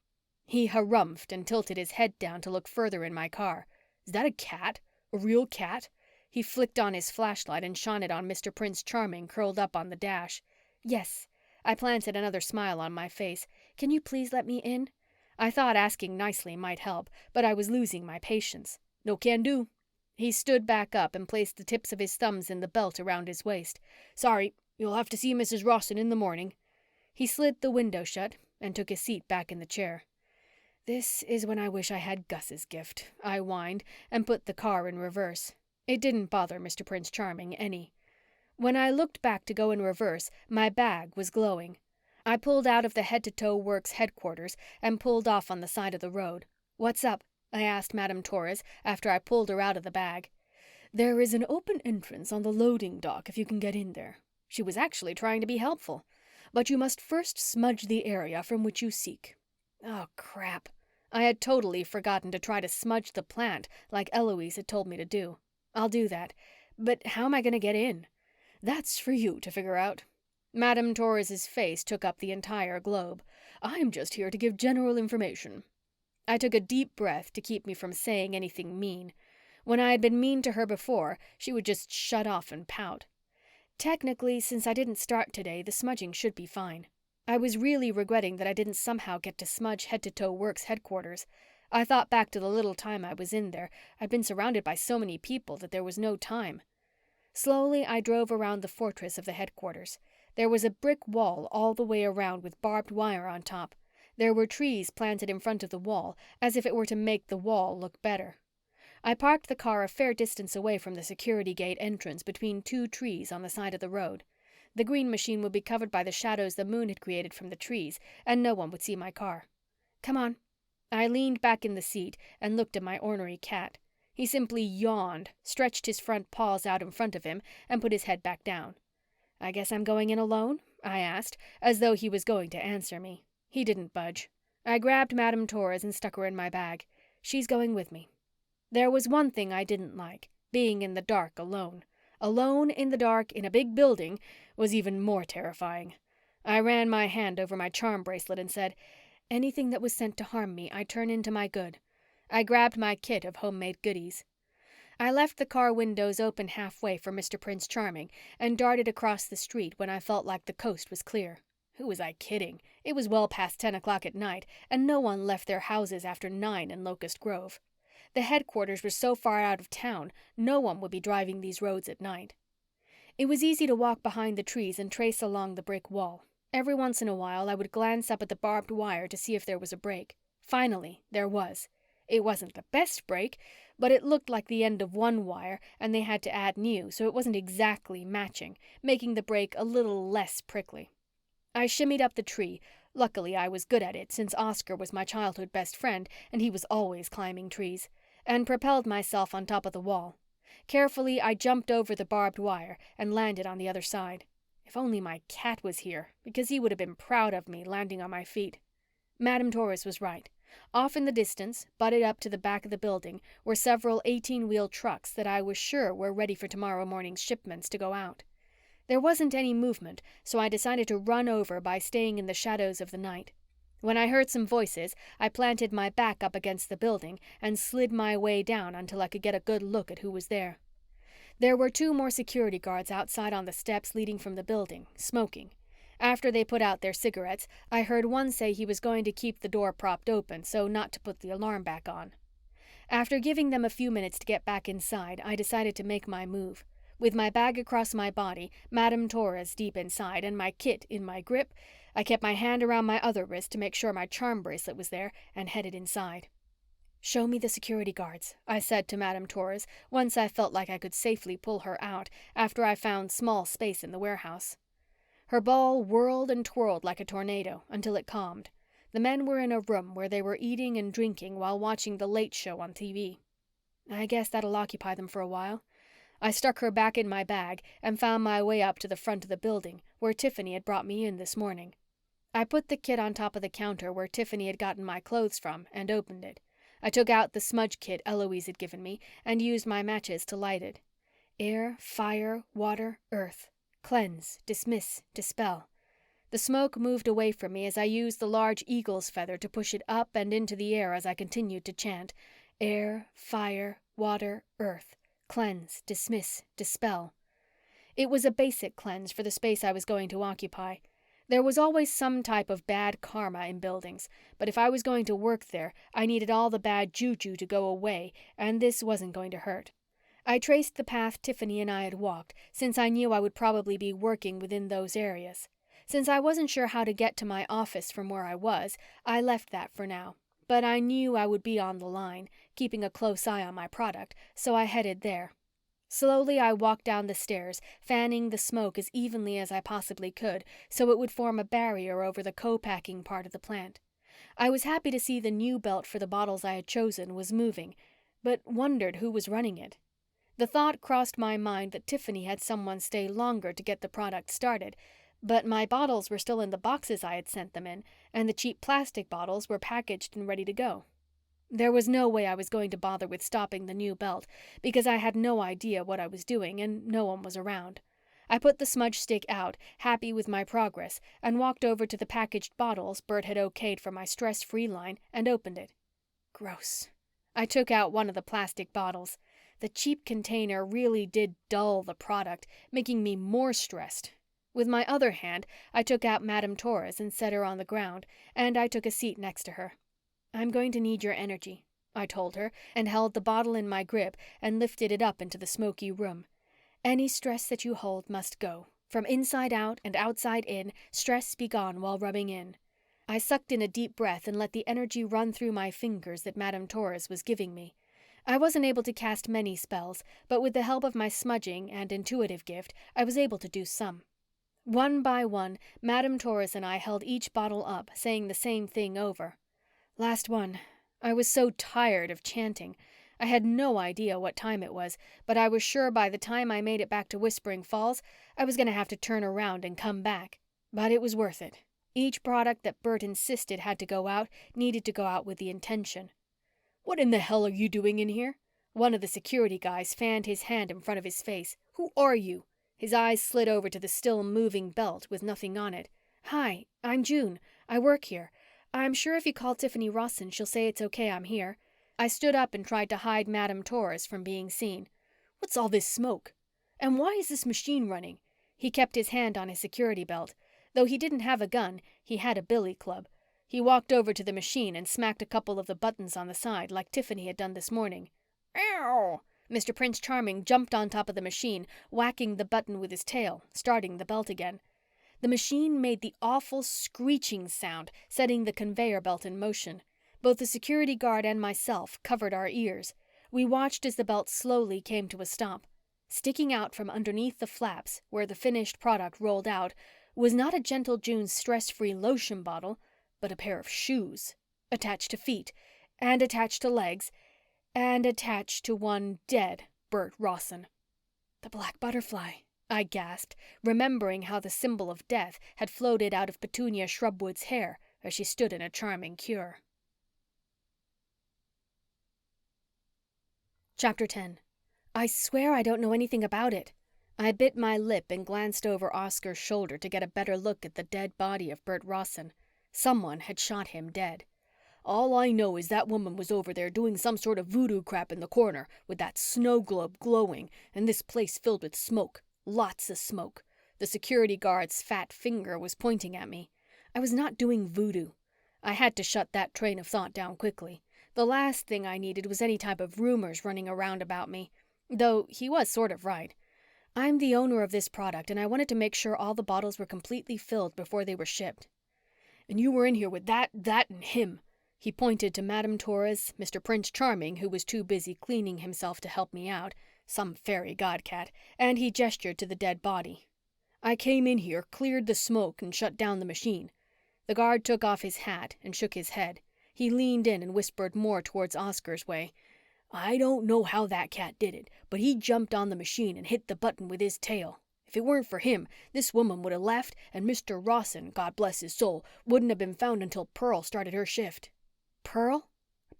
He harumphed and tilted his head down to look further in my car. "Is that a cat? A real cat?" He flicked on his flashlight and shone it on Mr. Prince Charming curled up on the dash. "Yes." I planted another smile on my face. "Can you please let me in?" I thought asking nicely might help, but I was losing my patience. "No can do." He stood back up and placed the tips of his thumbs in the belt around his waist. "Sorry, you'll have to see Mrs. Rossen in the morning." He slid the window shut and took his seat back in the chair. "This is when I wish I had Gus's gift," I whined and put the car in reverse. It didn't bother Mr. Prince Charming any. When I looked back to go in reverse, my bag was glowing. I pulled out of the head-to-toe works headquarters and pulled off on the side of the road. "What's up?" I asked Madame Torres after I pulled her out of the bag. "There is an open entrance on the loading dock if you can get in there." She was actually trying to be helpful. "But you must first smudge the area from which you seek." Oh, crap. I had totally forgotten to try to smudge the plant like Eloise had told me to do. I'll do that. But how am I going to get in? "That's for you to figure out." Madame Torres's face took up the entire globe. "I'm just here to give general information." I took a deep breath to keep me from saying anything mean. When I had been mean to her before, she would just shut off and pout. Technically, since I didn't start today, the smudging should be fine. I was really regretting that I didn't somehow get to smudge head-to-toe works headquarters. I thought back to the little time I was in there. I'd been surrounded by so many people that there was no time. Slowly, I drove around the fortress of the headquarters. There was a brick wall all the way around with barbed wire on top. There were trees planted in front of the wall, as if it were to make the wall look better. I parked the car a fair distance away from the security gate entrance between two trees on the side of the road. The green machine would be covered by the shadows the moon had created from the trees, and no one would see my car. "Come on." I leaned back in the seat and looked at my ornery cat. He simply yawned, stretched his front paws out in front of him, and put his head back down. "I guess I'm going in alone?" I asked, as though he was going to answer me. He didn't budge. I grabbed Madame Torres and stuck her in my bag. "She's going with me." There was one thing I didn't like, being in the dark alone. Alone in the dark in a big building was even more terrifying. I ran my hand over my charm bracelet and said, "Anything that was sent to harm me, I turn into my good." I grabbed my kit of homemade goodies. I left the car windows open halfway for Mr. Prince Charming and darted across the street when I felt like the coast was clear. Who was I kidding? It was well past 10 o'clock at night, and no one left their houses after 9 in Locust Grove. The headquarters were so far out of town, no one would be driving these roads at night. It was easy to walk behind the trees and trace along the brick wall. Every once in a while, I would glance up at the barbed wire to see if there was a break. Finally, there was. It wasn't the best break, but it looked like the end of one wire and they had to add new, so it wasn't exactly matching, making the break a little less prickly. I shimmied up the tree. Luckily, I was good at it since Oscar was my childhood best friend and he was always climbing trees, and propelled myself on top of the wall. Carefully, I jumped over the barbed wire and landed on the other side. If only my cat was here, because he would have been proud of me landing on my feet. Madame Torres was right. Off in the distance, butted up to the back of the building, were several 18-wheel trucks that I was sure were ready for tomorrow morning's shipments to go out. There wasn't any movement, so I decided to run over by staying in the shadows of the night. When I heard some voices, I planted my back up against the building and slid my way down until I could get a good look at who was there. There were 2 more security guards outside on the steps leading from the building, smoking. After they put out their cigarettes, I heard one say he was going to keep the door propped open so not to put the alarm back on. After giving them a few minutes to get back inside, I decided to make my move. With my bag across my body, Madame Torres deep inside, and my kit in my grip, I kept my hand around my other wrist to make sure my charm bracelet was there and headed inside. "Show me the security guards," I said to Madame Torres once I felt like I could safely pull her out after I found small space in the warehouse. Her ball whirled and twirled like a tornado until it calmed. The men were in a room where they were eating and drinking while watching the Late Show on TV. I guess that'll occupy them for a while. I stuck her back in my bag and found my way up to the front of the building where Tiffany had brought me in this morning. I put the kit on top of the counter where Tiffany had gotten my clothes from and opened it. I took out the smudge kit Eloise had given me and used my matches to light it. Air, fire, water, earth. Cleanse, dismiss, dispel. The smoke moved away from me as I used the large eagle's feather to push it up and into the air as I continued to chant. Air, fire, water, earth. Cleanse, dismiss, dispel. It was a basic cleanse for the space I was going to occupy. There was always some type of bad karma in buildings, but if I was going to work there, I needed all the bad juju to go away, and this wasn't going to hurt. I traced the path Tiffany and I had walked, since I knew I would probably be working within those areas. Since I wasn't sure how to get to my office from where I was, I left that for now. But I knew I would be on the line, keeping a close eye on my product, so I headed there. Slowly, I walked down the stairs, fanning the smoke as evenly as I possibly could, so it would form a barrier over the co-packing part of the plant. I was happy to see the new belt for the bottles I had chosen was moving, but wondered who was running it. The thought crossed my mind that Tiffany had someone stay longer to get the product started, but my bottles were still in the boxes I had sent them in, and the cheap plastic bottles were packaged and ready to go. There was no way I was going to bother with stopping the new belt, because I had no idea what I was doing and no one was around. I put the smudge stick out, happy with my progress, and walked over to the packaged bottles Burt had okayed for my stress-free line and opened it. Gross. I took out one of the plastic bottles. The cheap container really did dull the product, making me more stressed. With my other hand, I took out Madame Torres and set her on the ground, and I took a seat next to her. I'm going to need your energy, I told her, and held the bottle in my grip and lifted it up into the smoky room. Any stress that you hold must go. From inside out and outside in, stress be gone while rubbing in. I sucked in a deep breath and let the energy run through my fingers that Madame Torres was giving me. I wasn't able to cast many spells, but with the help of my smudging and intuitive gift, I was able to do some. One by one, Madame Torres and I held each bottle up, saying the same thing over. Last one. I was so tired of chanting. I had no idea what time it was, but I was sure by the time I made it back to Whispering Falls, I was going to have to turn around and come back. But it was worth it. Each product that Burt insisted had to go out needed to go out with the intention. What in the hell are you doing in here? One of the security guys fanned his hand in front of his face. Who are you? His eyes slid over to the still moving belt with nothing on it. Hi, I'm June. I work here. I'm sure if you call Tiffany Rossen, she'll say it's okay I'm here. I stood up and tried to hide Madame Torres from being seen. What's all this smoke? And why is this machine running? He kept his hand on his security belt. Though he didn't have a gun, he had a billy club. He walked over to the machine and smacked a couple of the buttons on the side like Tiffany had done this morning. Ow! Mr. Prince Charming jumped on top of the machine, whacking the button with his tail, starting the belt again. The machine made the awful screeching sound, setting the conveyor belt in motion. Both the security guard and myself covered our ears. We watched as the belt slowly came to a stop. Sticking out from underneath the flaps, where the finished product rolled out, was not a Gentle June's stress-free lotion bottle, but a pair of shoes, attached to feet, and attached to legs, and attached to one dead Burt Rossen. The black butterfly, I gasped, remembering how the symbol of death had floated out of Petunia Shrubwood's hair as she stood in a charming cure. Chapter 10. I swear I don't know anything about it. I bit my lip and glanced over Oscar's shoulder to get a better look at the dead body of Burt Rossen. Someone had shot him dead. All I know is that woman was over there doing some sort of voodoo crap in the corner with that snow globe glowing and this place filled with smoke. Lots of smoke. The security guard's fat finger was pointing at me. I was not doing voodoo. I had to shut that train of thought down quickly. The last thing I needed was any type of rumors running around about me. Though he was sort of right. I'm the owner of this product and I wanted to make sure all the bottles were completely filled before they were shipped. And you were in here with that, and him. He pointed to Madame Torres, Mr. Prince Charming, who was too busy cleaning himself to help me out, some fairy godcat, and he gestured to the dead body. I came in here, cleared the smoke, and shut down the machine. The guard took off his hat and shook his head. He leaned in and whispered more towards Oscar's way. I don't know how that cat did it, but he jumped on the machine and hit the button with his tail. If it weren't for him, this woman would have left, and Mr. Rossen, God bless his soul, wouldn't have been found until Pearl started her shift." "Pearl?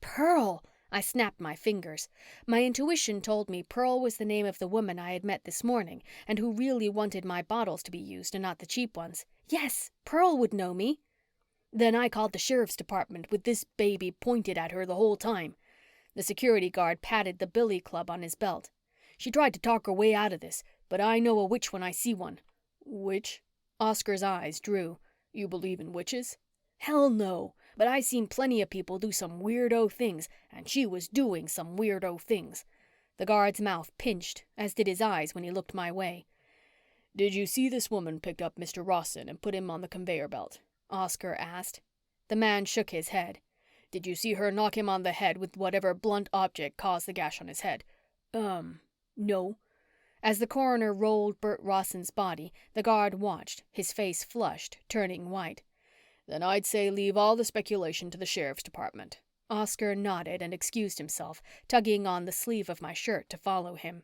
Pearl!" I snapped my fingers. My intuition told me Pearl was the name of the woman I had met this morning and who really wanted my bottles to be used and not the cheap ones. Yes, Pearl would know me. "Then I called the sheriff's department with this baby pointed at her the whole time." The security guard patted the billy club on his belt. "She tried to talk her way out of this, but I know a witch when I see one." "Witch?" Oscar's eyes drew. "You believe in witches?" "Hell no, but I seen plenty of people do some weirdo things, and she was doing some weirdo things." The guard's mouth pinched, as did his eyes when he looked my way. "Did you see this woman pick up Mr. Rossen and put him on the conveyor belt?" Oscar asked. The man shook his head. "Did you see her knock him on the head with whatever blunt object caused the gash on his head?" No." As the coroner rolled Burt Rossen's body, the guard watched, his face flushed, turning white. "Then I'd say leave all the speculation to the sheriff's department." Oscar nodded and excused himself, tugging on the sleeve of my shirt to follow him.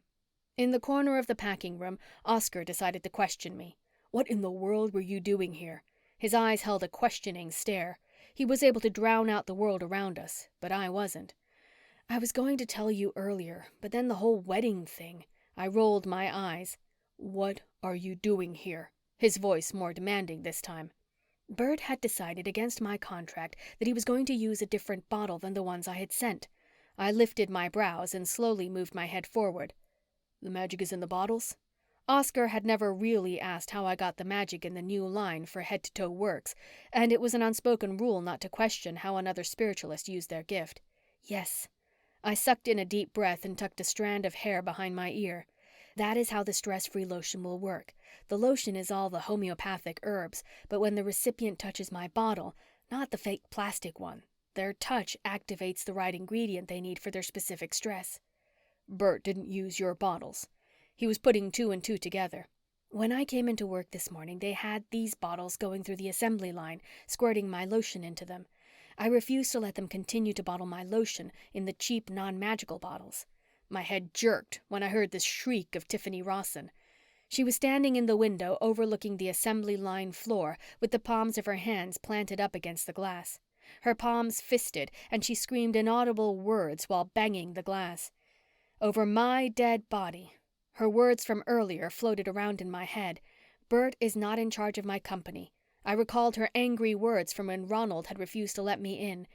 In the corner of the packing room, Oscar decided to question me. "What in the world were you doing here?" His eyes held a questioning stare. He was able to drown out the world around us, but I wasn't. "I was going to tell you earlier, but then the whole wedding thing." I rolled my eyes. "What are you doing here?" His voice more demanding this time. "Burt had decided against my contract that he was going to use a different bottle than the ones I had sent." I lifted my brows and slowly moved my head forward. "The magic is in the bottles?" Oscar had never really asked how I got the magic in the new line for Head to Toe Works, and it was an unspoken rule not to question how another spiritualist used their gift. "Yes." I sucked in a deep breath and tucked a strand of hair behind my ear. "That is how the stress-free lotion will work. The lotion is all the homeopathic herbs, but when the recipient touches my bottle, not the fake plastic one, their touch activates the right ingredient they need for their specific stress." "Burt didn't use your bottles." He was putting two and two together. "When I came into work this morning, they had these bottles going through the assembly line, squirting my lotion into them. I refused to let them continue to bottle my lotion in the cheap non-magical bottles." My head jerked when I heard this shriek of Tiffany Rossen. She was standing in the window overlooking the assembly line floor with the palms of her hands planted up against the glass. Her palms fisted and she screamed inaudible words while banging the glass. "Over my dead body." Her words from earlier floated around in my head. "Burt is not in charge of my company." I recalled her angry words from when Ronald had refused to let me in.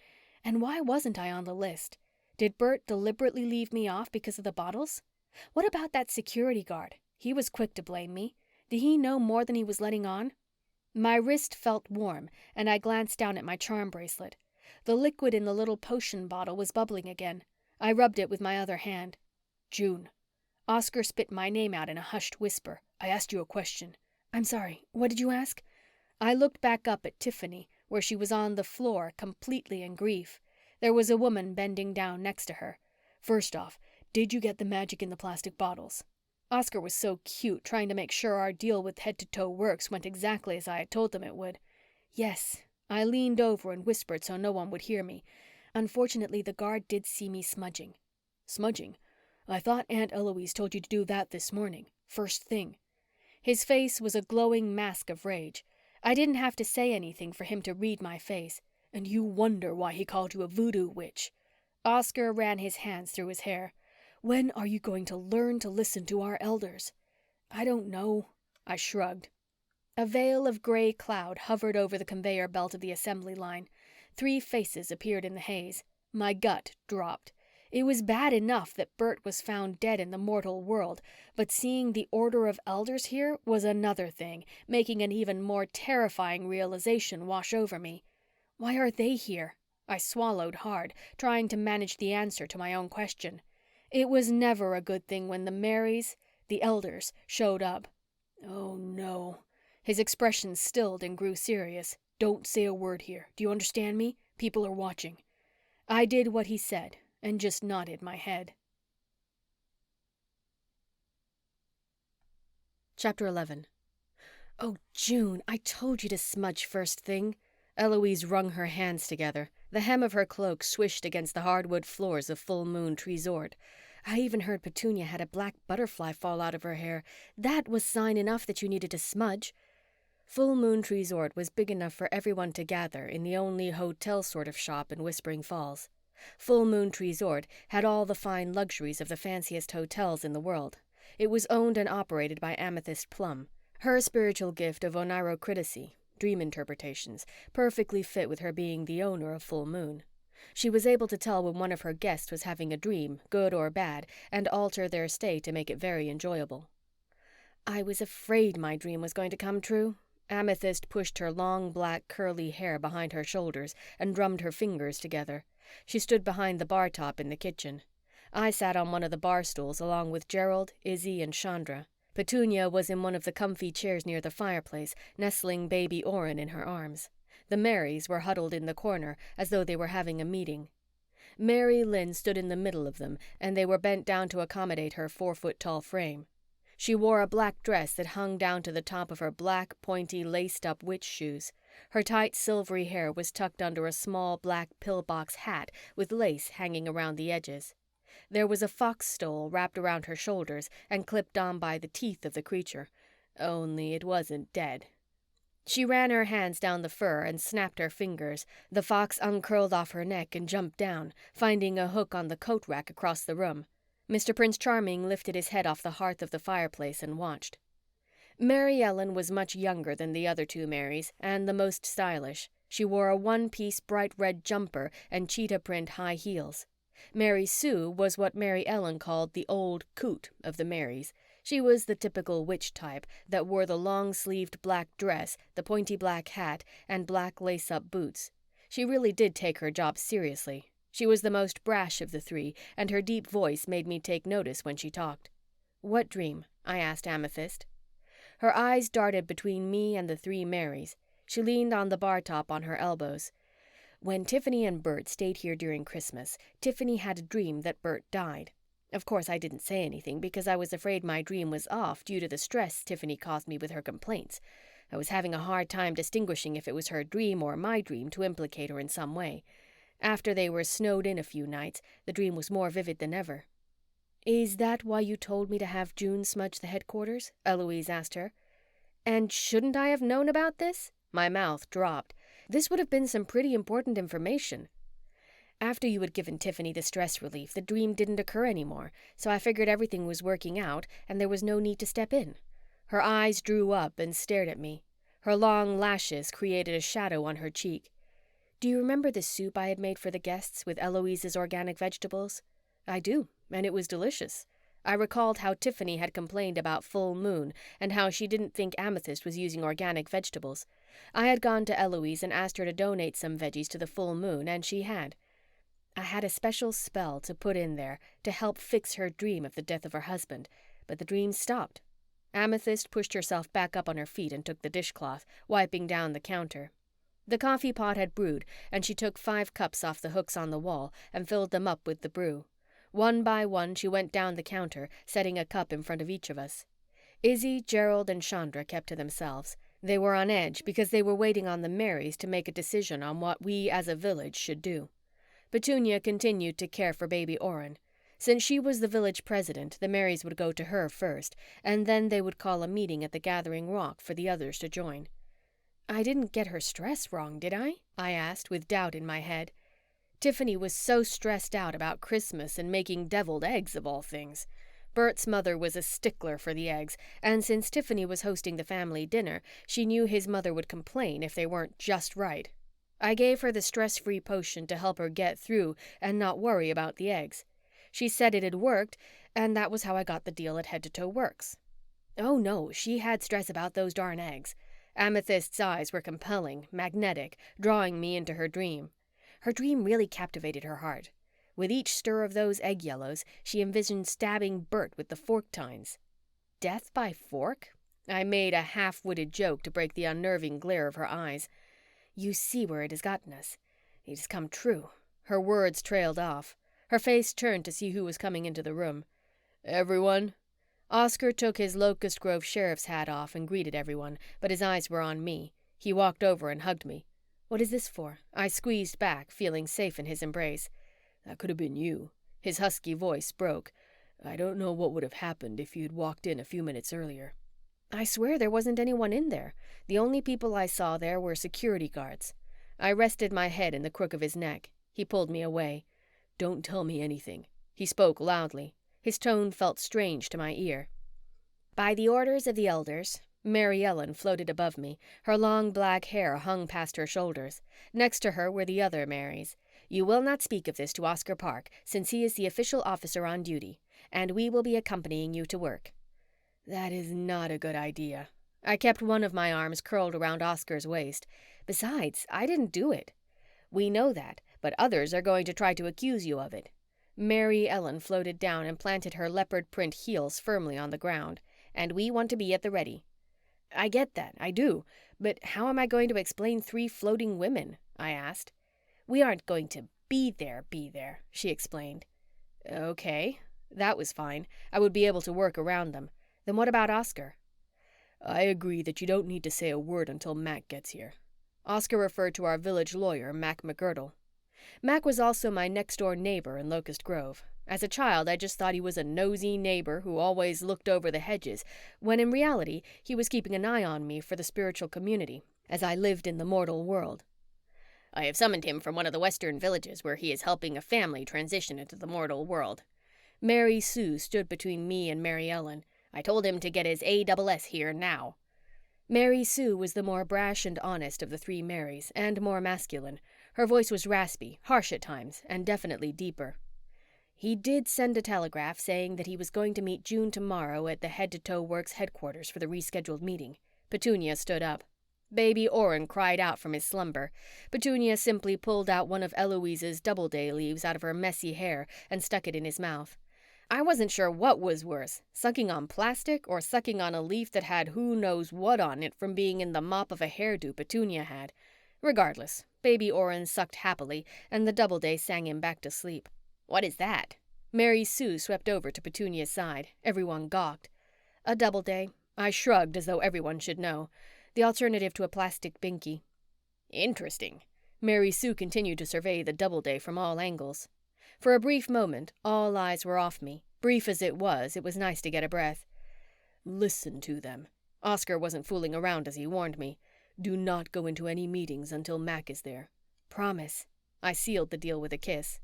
And why wasn't I on the list? Did Burt deliberately leave me off because of the bottles? What about that security guard? He was quick to blame me. Did he know more than he was letting on? My wrist felt warm, and I glanced down at my charm bracelet. The liquid in the little potion bottle was bubbling again. I rubbed it with my other hand. "June." Oscar spit my name out in a hushed whisper. "I asked you a question." "I'm sorry. What did you ask?" I looked back up at Tiffany, where she was on the floor, completely in grief. There was a woman bending down next to her. "First off, did you get the magic in the plastic bottles?" Oscar was so cute, trying to make sure our deal with Head to Toe Works went exactly as I had told them it would. "Yes." I leaned over and whispered so no one would hear me. "Unfortunately, the guard did see me smudging." "Smudging? I thought Aunt Eloise told you to do that this morning, first thing." His face was a glowing mask of rage. I didn't have to say anything for him to read my face. "And you wonder why he called you a voodoo witch." Oscar ran his hands through his hair. "When are you going to learn to listen to our elders?" "I don't know." I shrugged. A veil of gray cloud hovered over the conveyor belt of the assembly line. 3 faces appeared in the haze. My gut dropped. It was bad enough that Burt was found dead in the mortal world, but seeing the Order of Elders here was another thing, making an even more terrifying realization wash over me. Why are they here? I swallowed hard, trying to manage the answer to my own question. It was never a good thing when the Marys, the elders, showed up. "Oh no." His expression stilled and grew serious. "Don't say a word here. Do you understand me? People are watching." I did what he said and just nodded my head. Chapter 11. "Oh, June, I told you to smudge first thing." Eloise wrung her hands together. The hem of her cloak swished against the hardwood floors of Full Moon Tresort. I even heard Petunia had a black butterfly fall out of her hair. That was sign enough that you needed to smudge. Full Moon Resort was big enough for everyone to gather in the only hotel sort of shop in Whispering Falls. Full Moon Resort had all the fine luxuries of the fanciest hotels in the world. It was owned and operated by Amethyst Plum. Her spiritual gift of oneirocriticy, dream interpretations, perfectly fit with her being the owner of Full Moon. She was able to tell when one of her guests was having a dream, good or bad, and alter their state to make it very enjoyable. I was afraid my dream was going to come true. Amethyst pushed her long, black, curly hair behind her shoulders and drummed her fingers together. She stood behind the bar top in the kitchen. I sat on one of the bar stools along with Gerald, Izzy, and Chandra. Petunia was in one of the comfy chairs near the fireplace, nestling baby Orin in her arms. The Marys were huddled in the corner as though they were having a meeting. Mary Lynn stood in the middle of them, and they were bent down to accommodate her 4-foot-tall frame. She wore a black dress that hung down to the top of her black, pointy, laced-up witch shoes. Her tight, silvery hair was tucked under a small, black pillbox hat with lace hanging around the edges. There was a fox stole wrapped around her shoulders and clipped on by the teeth of the creature. Only it wasn't dead. She ran her hands down the fur and snapped her fingers. The fox uncurled off her neck and jumped down, finding a hook on the coat rack across the room. Mr. Prince Charming lifted his head off the hearth of the fireplace and watched. Mary Ellen was much younger than the other two Marys and the most stylish. She wore a one-piece bright red jumper and cheetah print high heels. Mary Sue was what Mary Ellen called the old coot of the Marys. She was the typical witch type that wore the long-sleeved black dress, the pointy black hat, and black lace-up boots. She really did take her job seriously. She was the most brash of the three, and her deep voice made me take notice when she talked. "What dream?" I asked Amethyst. Her eyes darted between me and the three Marys. She leaned on the bar top on her elbows. "When Tiffany and Burt stayed here during Christmas, Tiffany had a dream that Burt died. Of course, I didn't say anything because I was afraid my dream was off due to the stress Tiffany caused me with her complaints. I was having a hard time distinguishing if it was her dream or my dream to implicate her in some way. After they were snowed in a few nights, the dream was more vivid than ever." "Is that why you told me to have June smudge the headquarters?" Eloise asked her. "And shouldn't I have known about this?" My mouth dropped. This would have been some pretty important information. "After you had given Tiffany the stress relief, the dream didn't occur anymore, so I figured everything was working out and there was no need to step in." Her eyes drew up and stared at me. Her long lashes created a shadow on her cheek. "Do you remember the soup I had made for the guests with Eloise's organic vegetables?" "I do, and it was delicious." I recalled how Tiffany had complained about Full Moon and how she didn't think Amethyst was using organic vegetables. I had gone to Eloise and asked her to donate some veggies to the Full Moon, and she had. I had a special spell to put in there to help fix her dream of the death of her husband, but the dream stopped. Amethyst pushed herself back up on her feet and took the dishcloth, wiping down the counter. The coffee pot had brewed, and she took 5 cups off the hooks on the wall and filled them up with the brew. One by one, she went down the counter, setting a cup in front of each of us. Izzy, Gerald, and Chandra kept to themselves. They were on edge because they were waiting on the Marys to make a decision on what we as a village should do. Petunia continued to care for baby Orin. Since she was the village president, the Marys would go to her first, and then they would call a meeting at the Gathering Rock for the others to join. "I didn't get her stress wrong, did I?" I asked, with doubt in my head. Tiffany was so stressed out about Christmas and making deviled eggs of all things. Bert's mother was a stickler for the eggs, and since Tiffany was hosting the family dinner, she knew his mother would complain if they weren't just right. I gave her the stress-free potion to help her get through and not worry about the eggs. She said it had worked, and that was how I got the deal at Head to Toe Works. Oh no, she had stress about those darn eggs. Amethyst's eyes were compelling, magnetic, drawing me into her dream. Her dream really captivated her heart. With each stir of those egg yellows, she envisioned stabbing Burt with the fork tines. Death by fork? I made a half-witted joke to break the unnerving glare of her eyes. "You see where it has gotten us. It has come true." Her words trailed off. Her face turned to see who was coming into the room. "Everyone?" Oscar took his Locust Grove sheriff's hat off and greeted everyone, but his eyes were on me. He walked over and hugged me. "What is this for?" I squeezed back, feeling safe in his embrace. "That could have been you." His husky voice broke. I don't know what would have happened if you'd walked in a few minutes earlier. I swear there wasn't anyone in there. The only people I saw there were security guards. I rested my head in the crook of his neck. He pulled me away. Don't tell me anything. He spoke loudly. His tone felt strange to my ear. By the orders of the elders, Mary Ellen floated above me. Her long black hair hung past her shoulders. Next to her were the other Marys. You will not speak of this to Oscar Park, since he is the official officer on duty, and we will be accompanying you to work. That is not a good idea. I kept one of my arms curled around Oscar's waist. Besides, I didn't do it. We know that, but others are going to try to accuse you of it. Mary Ellen floated down and planted her leopard print heels firmly on the ground. And we want to be at the ready. I get that, I do. But how am I going to explain 3 floating women? I asked. We aren't going to be there, she explained. Okay, that was fine. I would be able to work around them. Then what about Oscar? I agree that you don't need to say a word until Mac gets here. Oscar referred to our village lawyer, Mac McGirdle. Mac was also my next-door neighbor in Locust Grove. As a child, I just thought he was a nosy neighbor who always looked over the hedges, when in reality, he was keeping an eye on me for the spiritual community, as I lived in the mortal world. I have summoned him from one of the western villages where he is helping a family transition into the mortal world. Mary Sue stood between me and Mary Ellen. I told him to get his ASS here now. Mary Sue was the more brash and honest of the 3 Marys, and more masculine. Her voice was raspy, harsh at times, and definitely deeper. He did send a telegraph saying that he was going to meet June tomorrow at the Head to Toe Works headquarters for the rescheduled meeting. Petunia stood up. Baby Orrin cried out from his slumber. Petunia simply pulled out one of Eloise's Doubleday leaves out of her messy hair and stuck it in his mouth. I wasn't sure what was worse, sucking on plastic or sucking on a leaf that had who knows what on it from being in the mop of a hairdo Petunia had. Regardless, Baby Orrin sucked happily, and the Doubleday sang him back to sleep. What is that? Mary Sue swept over to Petunia's side. Everyone gawked. A Doubleday. I shrugged as though everyone should know. The alternative to a plastic binky. Interesting. Mary Sue continued to survey the Doubleday from all angles. For a brief moment, all eyes were off me. Brief as it was nice to get a breath. Listen to them. Oscar wasn't fooling around as he warned me. Do not go into any meetings until Mac is there. Promise. I sealed the deal with a kiss.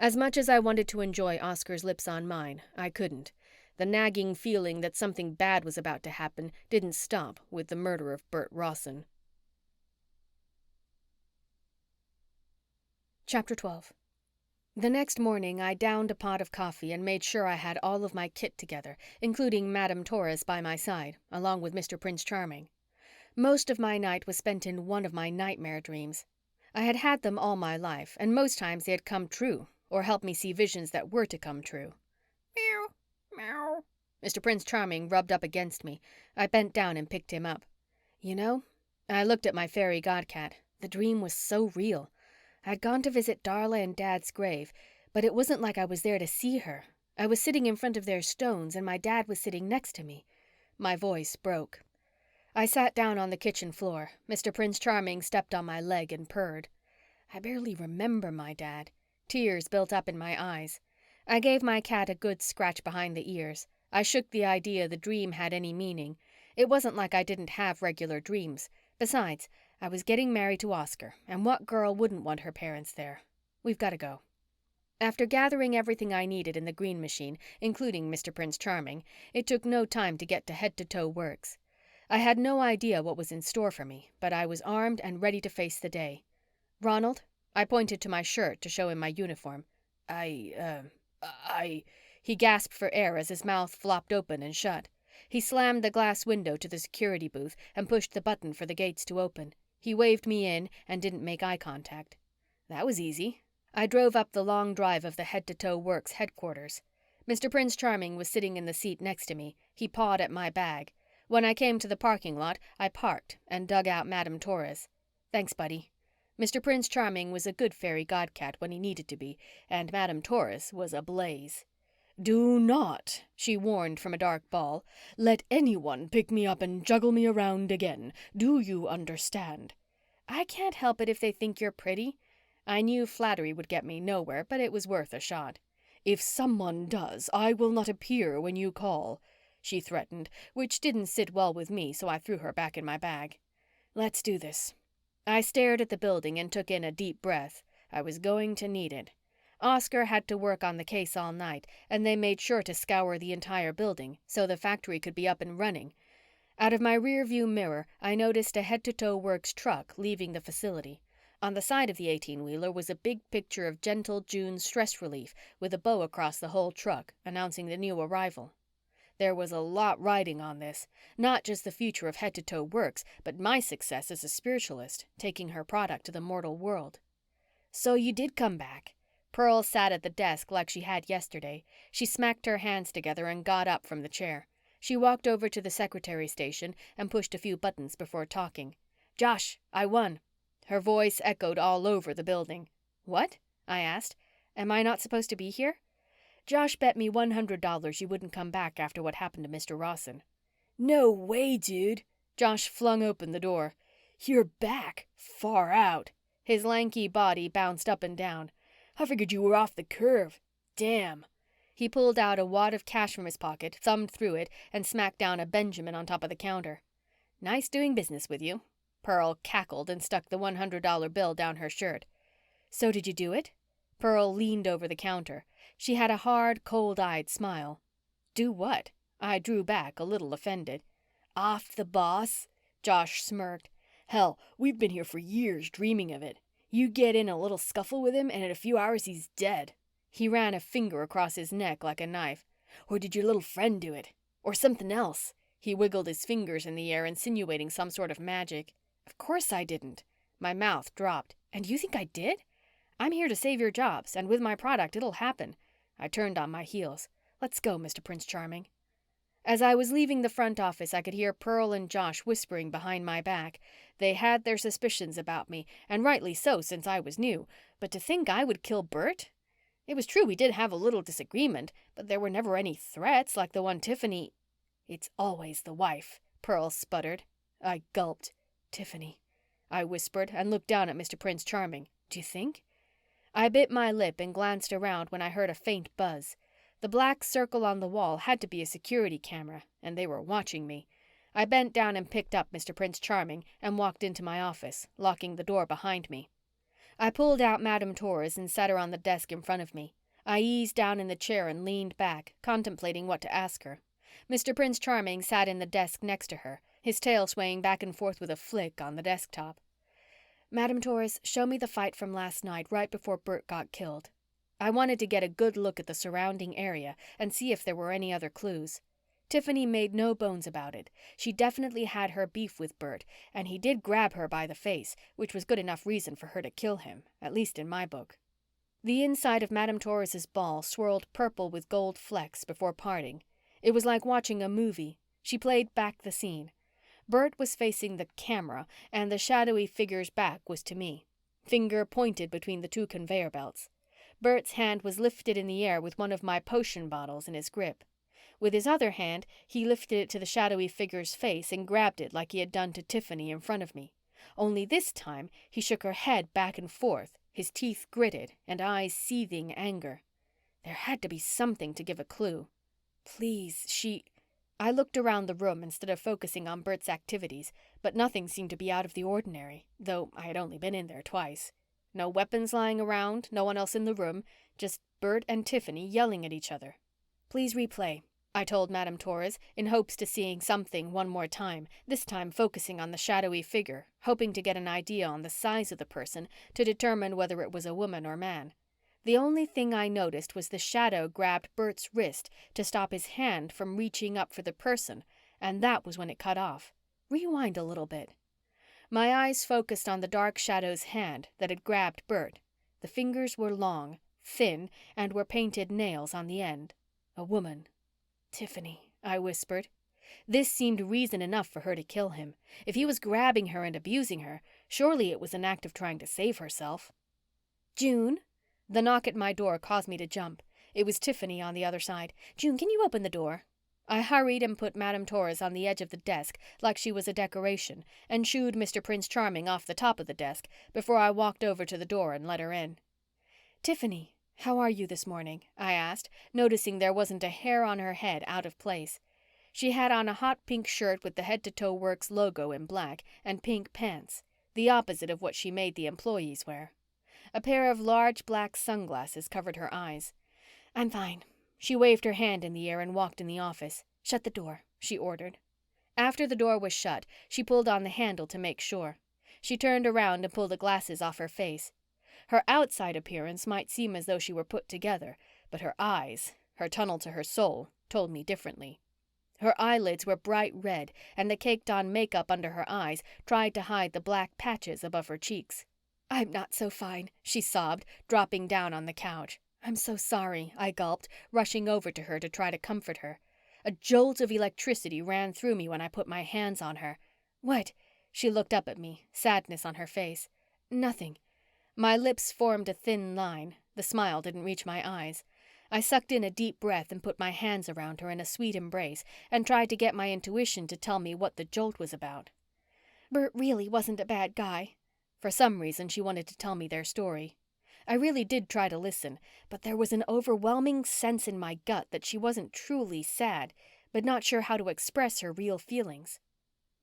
As much as I wanted to enjoy Oscar's lips on mine, I couldn't. The nagging feeling that something bad was about to happen didn't stop with the murder of Burt Rossen. Chapter 12. The next morning, I downed a pot of coffee and made sure I had all of my kit together, including Madame Torres by my side, along with Mr. Prince Charming. Most of my night was spent in one of my nightmare dreams. I had had them all my life, and most times they had come true, or helped me see visions that were to come true. Meow, meow. Mr. Prince Charming rubbed up against me. I bent down and picked him up. You know, I looked at my fairy godcat. The dream was so real. I'd gone to visit Darla and Dad's grave, but it wasn't like I was there to see her. I was sitting in front of their stones, and my dad was sitting next to me. My voice broke. I sat down on the kitchen floor. Mr. Prince Charming stepped on my leg and purred. I barely remember my dad. Tears built up in my eyes. I gave my cat a good scratch behind the ears. I shook the idea the dream had any meaning. It wasn't like I didn't have regular dreams. Besides, I was getting married to Oscar, and what girl wouldn't want her parents there? We've got to go. After gathering everything I needed in the green machine, including Mr. Prince Charming, it took no time to get to Head to Toe Works. I had no idea what was in store for me, but I was armed and ready to face the day. Ronald? I pointed to my shirt to show him my uniform. He gasped for air as his mouth flopped open and shut. He slammed the glass window to the security booth and pushed the button for the gates to open. He waved me in and didn't make eye contact. That was easy. I drove up the long drive of the Head to Toe Works headquarters. Mr. Prince Charming was sitting in the seat next to me. He pawed at my bag. When I came to the parking lot, I parked and dug out Madame Torres. Thanks, buddy. Mr. Prince Charming was a good fairy godcat when he needed to be, and Madame Torres was ablaze. Do not, she warned from a dark ball, let anyone pick me up and juggle me around again. Do you understand? I can't help it if they think you're pretty. I knew flattery would get me nowhere, but it was worth a shot. "If someone does, I will not appear when you call," she threatened, which didn't sit well with me, so I threw her back in my bag. "Let's do this." I stared at the building and took in a deep breath. I was going to need it. Oscar had to work on the case all night, and they made sure to scour the entire building so the factory could be up and running. Out of my rearview mirror, I noticed a head-to-toe works truck leaving the facility. On the side of the 18-wheeler was a big picture of gentle June's stress relief with a bow across the whole truck, announcing the new arrival. There was a lot riding on this, not just the future of head-to-toe works, but my success as a spiritualist, taking her product to the mortal world. "So you did come back." Pearl sat at the desk like she had yesterday. She smacked her hands together and got up from the chair. She walked over to the secretary station and pushed a few buttons before talking. "Josh, I won." Her voice echoed all over the building. "What?" I asked. "Am I not supposed to be here?" "Josh bet me $100 you wouldn't come back after what happened to Mr. Rossen." "No way, dude." Josh flung open the door. "You're back. Far out." His lanky body bounced up and down. "I figured you were off the curve. Damn." He pulled out a wad of cash from his pocket, thumbed through it, and smacked down a Benjamin on top of the counter. "Nice doing business with you." Pearl cackled and stuck the $100 bill down her shirt. "So did you do it?" Pearl leaned over the counter. She had a hard, cold-eyed smile. "Do what?" I drew back, a little offended. "Off the boss?" Josh smirked. "Hell, we've been here for years dreaming of it. You get in a little scuffle with him and in a few hours he's dead." He ran a finger across his neck like a knife. "Or did your little friend do it? Or something else?" He wiggled his fingers in the air, insinuating some sort of magic. "Of course I didn't." My mouth dropped. "And you think I did?" "I'm here to save your jobs, and with my product it'll happen." I turned on my heels. "Let's go, Mr. Prince Charming." As I was leaving the front office, I could hear Pearl and Josh whispering behind my back. They had their suspicions about me, and rightly so since I was new, but to think I would kill Burt? It was true we did have a little disagreement, but there were never any threats like the one Tiffany— "It's always the wife," Pearl sputtered. I gulped. "Tiffany," I whispered and looked down at Mr. Prince Charming. "Do you think?" I bit my lip and glanced around when I heard a faint buzz. The black circle on the wall had to be a security camera, and they were watching me. I bent down and picked up Mr. Prince Charming and walked into my office, locking the door behind me. I pulled out Madame Torres and sat her on the desk in front of me. I eased down in the chair and leaned back, contemplating what to ask her. Mr. Prince Charming sat in the desk next to her, his tail swaying back and forth with a flick on the desktop. "Madame Torres, show me the fight from last night right before Burt got killed." I wanted to get a good look at the surrounding area and see if there were any other clues. Tiffany made no bones about it. She definitely had her beef with Burt, and he did grab her by the face, which was good enough reason for her to kill him, at least in my book. The inside of Madame Torres's ball swirled purple with gold flecks before parting. It was like watching a movie. She played back the scene. Burt was facing the camera, and the shadowy figure's back was to me. Finger pointed between the two conveyor belts. Burt's hand was lifted in the air with one of my potion bottles in his grip. With his other hand, he lifted it to the shadowy figure's face and grabbed it like he had done to Tiffany in front of me. Only this time, he shook her head back and forth, his teeth gritted and eyes seething anger. There had to be something to give a clue. "Please, she—" I looked around the room instead of focusing on Burt's activities, but nothing seemed to be out of the ordinary, though I had only been in there twice. No weapons lying around, no one else in the room, just Burt and Tiffany yelling at each other. "Please replay," I told Madame Torres, in hopes to seeing something one more time, this time focusing on the shadowy figure, hoping to get an idea on the size of the person to determine whether it was a woman or man. The only thing I noticed was the shadow grabbed Burt's wrist to stop his hand from reaching up for the person, and that was when it cut off. Rewind a little bit. My eyes focused on the dark shadow's hand that had grabbed Burt. The fingers were long, thin, and were painted nails on the end. A woman. "Tiffany," I whispered. This seemed reason enough for her to kill him. If he was grabbing her and abusing her, surely it was an act of trying to save herself. "June?" The knock at my door caused me to jump. It was Tiffany on the other side. "June, can you open the door?" I hurried and put Madame Torres on the edge of the desk like she was a decoration and shooed Mr. Prince Charming off the top of the desk before I walked over to the door and let her in. "Tiffany." "How are you this morning?" I asked, noticing there wasn't a hair on her head out of place. She had on a hot pink shirt with the head-to-toe Works logo in black and pink pants, the opposite of what she made the employees wear. A pair of large black sunglasses covered her eyes. "I'm fine." She waved her hand in the air and walked in the office. "Shut the door," she ordered. After the door was shut, she pulled on the handle to make sure. She turned around and pulled the glasses off her face. Her outside appearance might seem as though she were put together, but her eyes, her tunnel to her soul, told me differently. Her eyelids were bright red, and the caked-on makeup under her eyes tried to hide the black patches above her cheeks. "I'm not so fine," she sobbed, dropping down on the couch. "I'm so sorry," I gulped, rushing over to her to try to comfort her. A jolt of electricity ran through me when I put my hands on her. "What?" She looked up at me, sadness on her face. "Nothing." My lips formed a thin line. The smile didn't reach my eyes. I sucked in a deep breath and put my hands around her in a sweet embrace and tried to get my intuition to tell me what the jolt was about. "Burt really wasn't a bad guy." For some reason, she wanted to tell me their story. I really did try to listen, but there was an overwhelming sense in my gut that she wasn't truly sad, but not sure how to express her real feelings.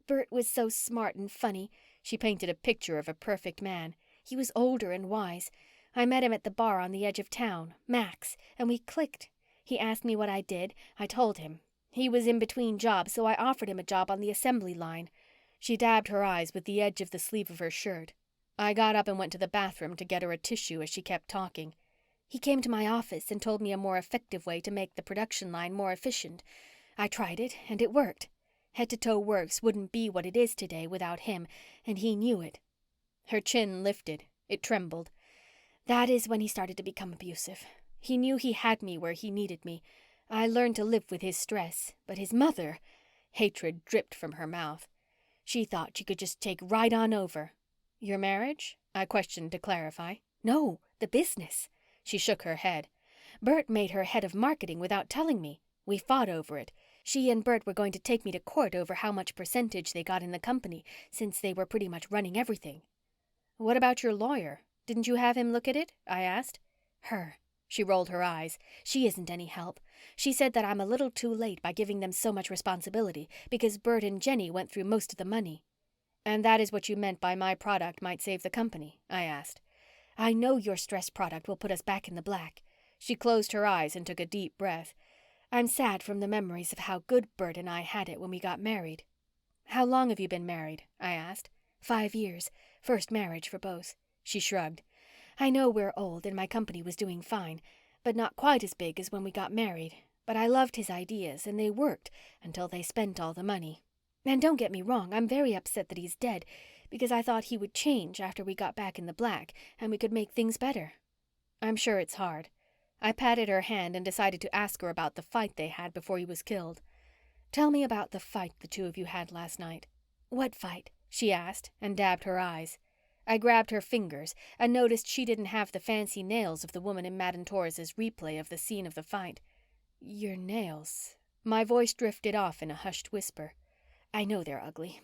"Burt was so smart and funny." She painted a picture of a perfect man. "He was older and wise. I met him at the bar on the edge of town, Max, and we clicked. He asked me what I did. I told him. He was in between jobs, so I offered him a job on the assembly line." She dabbed her eyes with the edge of the sleeve of her shirt. I got up and went to the bathroom to get her a tissue as she kept talking. "He came to my office and told me a more effective way to make the production line more efficient. I tried it, and it worked. Head-to-Toe Works wouldn't be what it is today without him, and he knew it." Her chin lifted. It trembled. "That is when he started to become abusive. He knew he had me where he needed me. I learned to live with his stress, but his mother—" Hatred dripped from her mouth. "She thought she could just take right on over." "Your marriage?" I questioned to clarify. "No, the business." She shook her head. "Burt made her head of marketing without telling me. We fought over it. She and Burt were going to take me to court over how much percentage they got in the company, since they were pretty much running everything." "What about your lawyer? Didn't you have him look at it?" I asked. "Her." She rolled her eyes. "She isn't any help. She said that I'm a little too late by giving them so much responsibility because Burt and Jenny went through most of the money." "And that is what you meant by my product might save the company?" I asked. "I know your stress product will put us back in the black." She closed her eyes and took a deep breath. "I'm sad from the memories of how good Burt and I had it when we got married." "How long have you been married?" I asked. 5 years. First marriage for both." She shrugged. "I know we're old and my company was doing fine, but not quite as big as when we got married. But I loved his ideas and they worked until they spent all the money. And don't get me wrong, I'm very upset that he's dead because I thought he would change after we got back in the black and we could make things better." "I'm sure it's hard." I patted her hand and decided to ask her about the fight they had before he was killed. "Tell me about the fight the two of you had last night." "What fight?" she asked and dabbed her eyes. I grabbed her fingers and noticed she didn't have the fancy nails of the woman in Madame Torres's replay of the scene of the fight. "Your nails." My voice drifted off in a hushed whisper. I know they're ugly,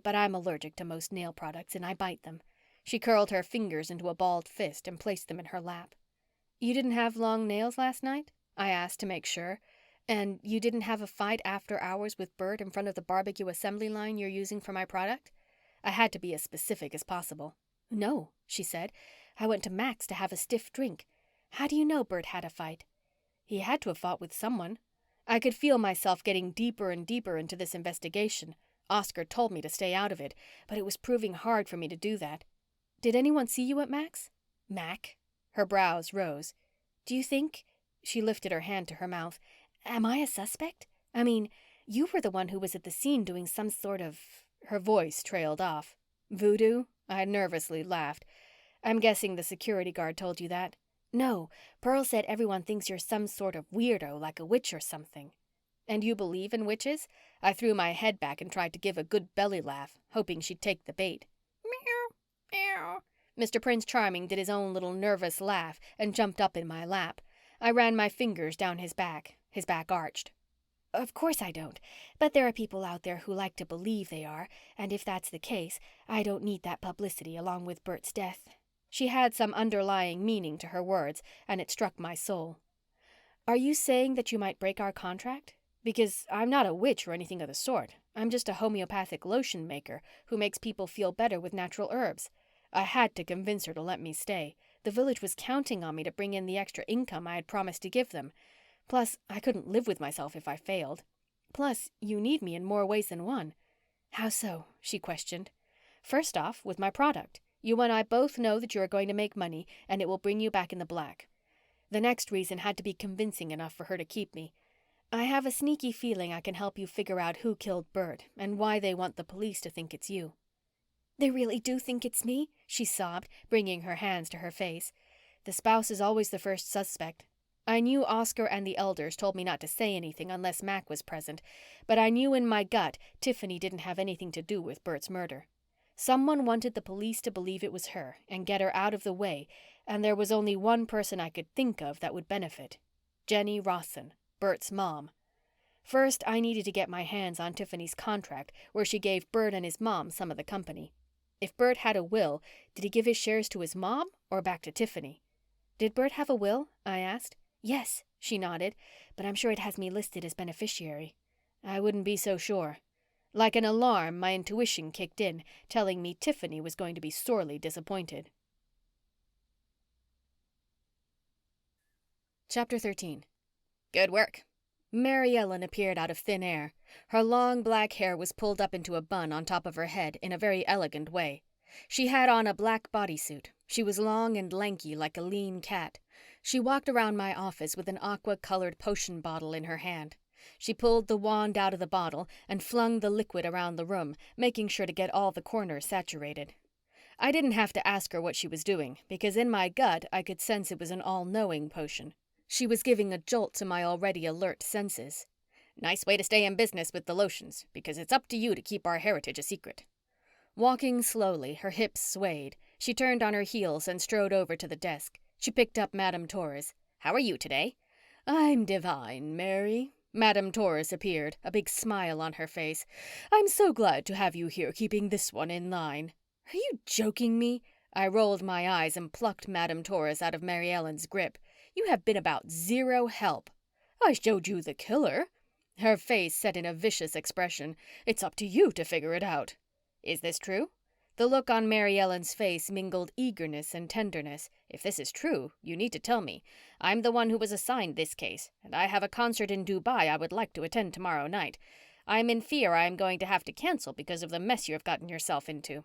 but I'm allergic to most nail products and I bite them." She curled her fingers into a balled fist and placed them in her lap. "You didn't have long nails last night?" I asked to make sure. "And you didn't have a fight after hours with Burt in front of the barbecue assembly line you're using for my product?" I had to be as specific as possible. "No," she said. "I went to Max to have a stiff drink. How do you know Burt had a fight?" "He had to have fought with someone." I could feel myself getting deeper and deeper into this investigation. Oscar told me to stay out of it, but it was proving hard for me to do that. "Did anyone see you at Max?" "Mac?" Her brows rose. "Do you think—" She lifted her hand to her mouth. "Am I a suspect? I mean, you were the one who was at the scene doing some sort of—" Her voice trailed off. "Voodoo?" I nervously laughed. "I'm guessing the security guard told you that." "No, Pearl said everyone thinks you're some sort of weirdo, like a witch or something." "And you believe in witches?" I threw my head back and tried to give a good belly laugh, hoping she'd take the bait. "Meow, meow." Mr. Prince Charming did his own little nervous laugh and jumped up in my lap. I ran my fingers down his back arched. "Of course I don't, but there are people out there who like to believe they are, and if that's the case, I don't need that publicity along with Burt's death." She had some underlying meaning to her words, and it struck my soul. Are you saying that you might break our contract? Because I'm not a witch or anything of the sort. I'm just a homeopathic lotion maker who makes people feel better with natural herbs. I had to convince her to let me stay. The village was counting on me to bring in the extra income I had promised to give them. Plus, I couldn't live with myself if I failed. Plus, you need me in more ways than one. How so? She questioned. First off, with my product. You and I both know that you are going to make money, and it will bring you back in the black. The next reason had to be convincing enough for her to keep me. I have a sneaky feeling I can help you figure out who killed Burt and why they want the police to think it's you. They really do think it's me? She sobbed, bringing her hands to her face. The spouse is always the first suspect. I knew Oscar and the elders told me not to say anything unless Mac was present, but I knew in my gut Tiffany didn't have anything to do with Burt's murder. Someone wanted the police to believe it was her and get her out of the way, and there was only one person I could think of that would benefit. Jenny Rossen, Burt's mom. First, I needed to get my hands on Tiffany's contract, where she gave Burt and his mom some of the company. If Burt had a will, did he give his shares to his mom or back to Tiffany? Did Burt have a will? I asked. Yes, she nodded, but I'm sure it has me listed as beneficiary. I wouldn't be so sure. Like an alarm, my intuition kicked in, telling me Tiffany was going to be sorely disappointed. Chapter 13. Good work. Mary Ellen appeared out of thin air. Her long black hair was pulled up into a bun on top of her head in a very elegant way. She had on a black bodysuit. She was long and lanky like a lean cat. She walked around my office with an aqua-colored potion bottle in her hand. She pulled the wand out of the bottle and flung the liquid around the room, making sure to get all the corners saturated. I didn't have to ask her what she was doing, because in my gut I could sense it was an all-knowing potion. She was giving a jolt to my already alert senses. Nice way to stay in business with the lotions, because it's up to you to keep our heritage a secret. Walking slowly, her hips swayed. She turned on her heels and strode over to the desk. She picked up Madame Torres. How are you today? I'm divine, Mary. Madame Torres appeared, a big smile on her face. I'm so glad to have you here keeping this one in line. Are you joking me? I rolled my eyes and plucked Madame Torres out of Mary Ellen's grip. You have been about zero help. I showed you the killer. Her face set in a vicious expression. It's up to you to figure it out. Is this true? The look on Mary Ellen's face mingled eagerness and tenderness. If this is true, you need to tell me. I'm the one who was assigned this case, and I have a concert in Dubai I would like to attend tomorrow night. I'm in fear I am going to have to cancel because of the mess you have gotten yourself into.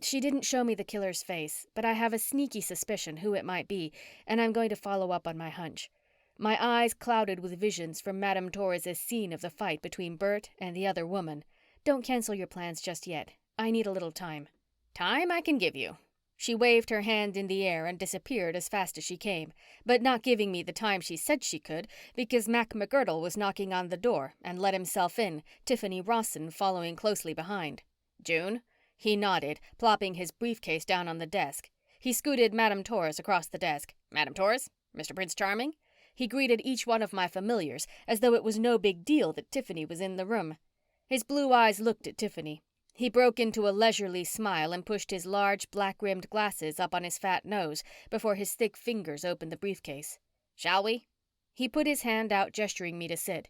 She didn't show me the killer's face, but I have a sneaky suspicion who it might be, and I'm going to follow up on my hunch. My eyes clouded with visions from Madame Torres' scene of the fight between Burt and the other woman. Don't cancel your plans just yet. I need a little time. Time I can give you. She waved her hand in the air and disappeared as fast as she came, but not giving me the time she said she could, because Mac McGirdle was knocking on the door and let himself in, Tiffany Rossen following closely behind. June? He nodded, plopping his briefcase down on the desk. He scooted Madame Torres across the desk. Madame Torres? Mr. Prince Charming? He greeted each one of my familiars as though it was no big deal that Tiffany was in the room. His blue eyes looked at Tiffany. He broke into a leisurely smile and pushed his large black-rimmed glasses up on his fat nose before his thick fingers opened the briefcase. Shall we? He put his hand out, gesturing me to sit.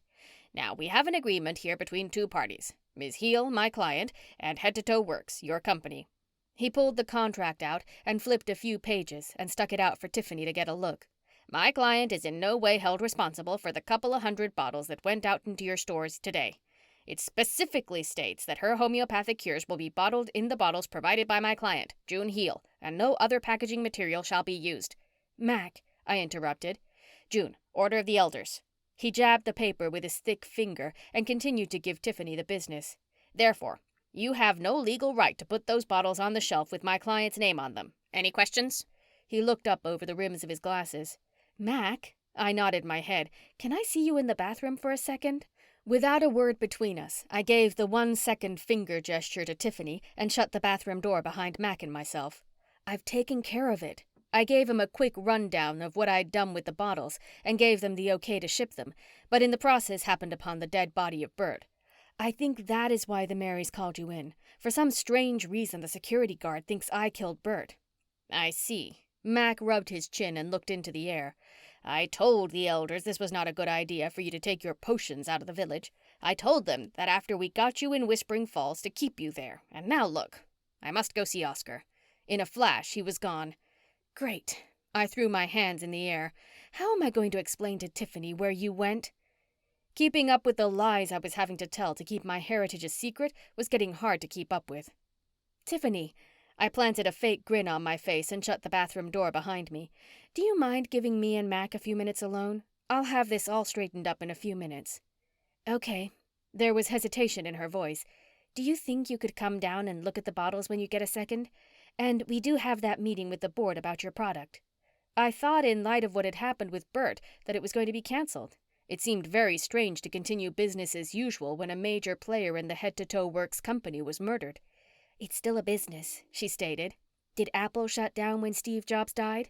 Now, we have an agreement here between two parties. Ms. Heal, my client, and Head to Toe Works, your company. He pulled the contract out and flipped a few pages and stuck it out for Tiffany to get a look. My client is in no way held responsible for the couple of 100 bottles that went out into your stores today. It specifically states that her homeopathic cures will be bottled in the bottles provided by my client, June Heal, and no other packaging material shall be used. Mac, I interrupted. June, order of the elders. He jabbed the paper with his thick finger and continued to give Tiffany the business. Therefore, you have no legal right to put those bottles on the shelf with my client's name on them. Any questions? He looked up over the rims of his glasses. Mac, I nodded my head. Can I see you in the bathroom for a second? Without a word between us, I gave the 1-second finger gesture to Tiffany and shut the bathroom door behind Mac and myself. I've taken care of it. I gave him a quick rundown of what I'd done with the bottles and gave them the okay to ship them, but in the process happened upon the dead body of Burt. I think that is why the Marys called you in. For some strange reason, the security guard thinks I killed Burt. I see. Mac rubbed his chin and looked into the air. I told the elders this was not a good idea for you to take your potions out of the village. I told them that after we got you in Whispering Falls to keep you there. And now look. I must go see Oscar. In a flash, he was gone. Great. I threw my hands in the air. How am I going to explain to Tiffany where you went? Keeping up with the lies I was having to tell to keep my heritage a secret was getting hard to keep up with. Tiffany, I planted a fake grin on my face and shut the bathroom door behind me. Do you mind giving me and Mac a few minutes alone? I'll have this all straightened up in a few minutes. Okay. There was hesitation in her voice. Do you think you could come down and look at the bottles when you get a second? And we do have that meeting with the board about your product. I thought in light of what had happened with Burt that it was going to be canceled. It seemed very strange to continue business as usual when a major player in the head-to-toe works company was murdered. It's still a business, she stated. Did Apple shut down when Steve Jobs died?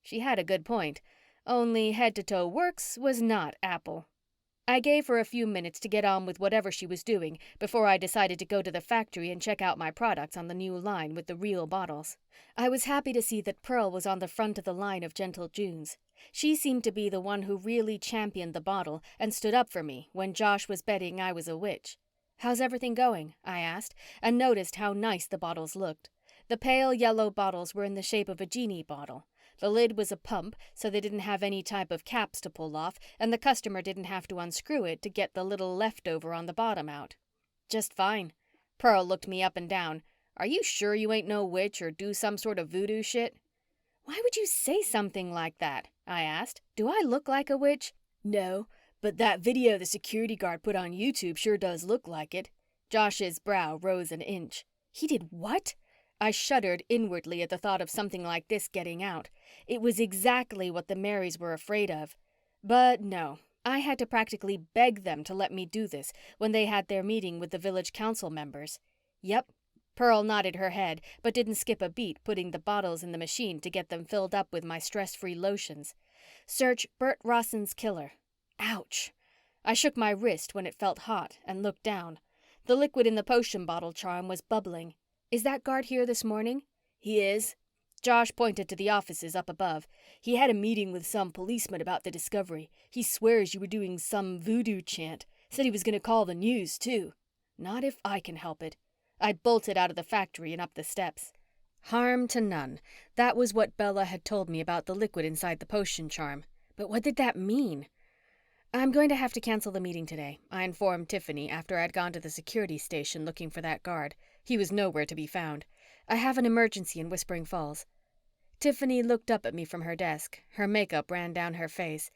She had a good point. Only head-to-toe works was not Apple. I gave her a few minutes to get on with whatever she was doing before I decided to go to the factory and check out my products on the new line with the real bottles. I was happy to see that Pearl was on the front of the line of Gentle Junes. She seemed to be the one who really championed the bottle and stood up for me when Josh was betting I was a witch. "How's everything going?" I asked, and noticed how nice the bottles looked. The pale yellow bottles were in the shape of a genie bottle. The lid was a pump, so they didn't have any type of caps to pull off, and the customer didn't have to unscrew it to get the little leftover on the bottom out. "Just fine." Pearl looked me up and down. "Are you sure you ain't no witch or do some sort of voodoo shit?" "Why would you say something like that?" I asked. "Do I look like a witch?" "No, but that video the security guard put on YouTube sure does look like it." Josh's brow rose an inch. "He did what?" I shuddered inwardly at the thought of something like this getting out. It was exactly what the Marys were afraid of. But no, I had to practically beg them to let me do this when they had their meeting with the village council members. Yep. Pearl nodded her head, but didn't skip a beat putting the bottles in the machine to get them filled up with my stress-free lotions. "Search Burt Rossen's killer." Ouch. I shook my wrist when it felt hot and looked down. The liquid in the potion bottle charm was bubbling. "Is that guard here this morning?" "He is." Josh pointed to the offices up above. "He had a meeting with some policeman about the discovery. He swears you were doing some voodoo chant. Said he was going to call the news, too." "Not if I can help it." I bolted out of the factory and up the steps. Harm to none. That was what Bella had told me about the liquid inside the potion charm. But what did that mean? "I'm going to have to cancel the meeting today," I informed Tiffany after I'd gone to the security station looking for that guard. He was nowhere to be found. "I have an emergency in Whispering Falls." Tiffany looked up at me from her desk. Her makeup ran down her face.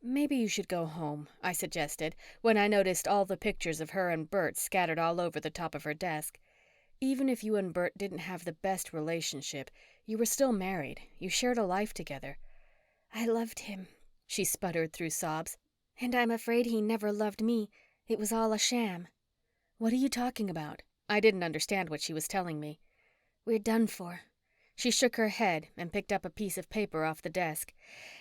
"Maybe you should go home," I suggested, when I noticed all the pictures of her and Burt scattered all over the top of her desk. "Even if you and Burt didn't have the best relationship, you were still married. You shared a life together." "I loved him," she sputtered through sobs. "And I'm afraid he never loved me. It was all a sham." "What are you talking about?" I didn't understand what she was telling me. "We're done for." She shook her head and picked up a piece of paper off the desk.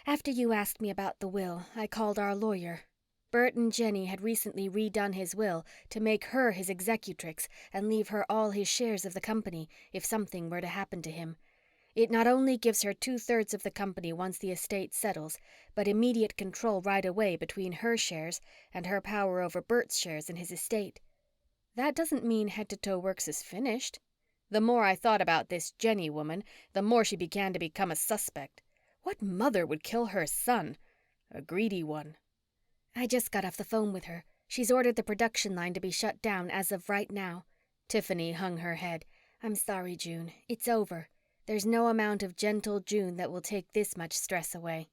"After you asked me about the will, I called our lawyer. Burt and Jenny had recently redone his will to make her his executrix and leave her all his shares of the company if something were to happen to him. It not only gives her 2/3 of the company once the estate settles, but immediate control right away between her shares and her power over Burt's shares in his estate." "That doesn't mean Head-to-Toe Works is finished." The more I thought about this Jenny woman, the more she began to become a suspect. What mother would kill her son? A greedy one. "I just got off the phone with her. She's ordered the production line to be shut down as of right now." Tiffany hung her head. "I'm sorry, June. It's over. There's no amount of Gentle June that will take this much stress away."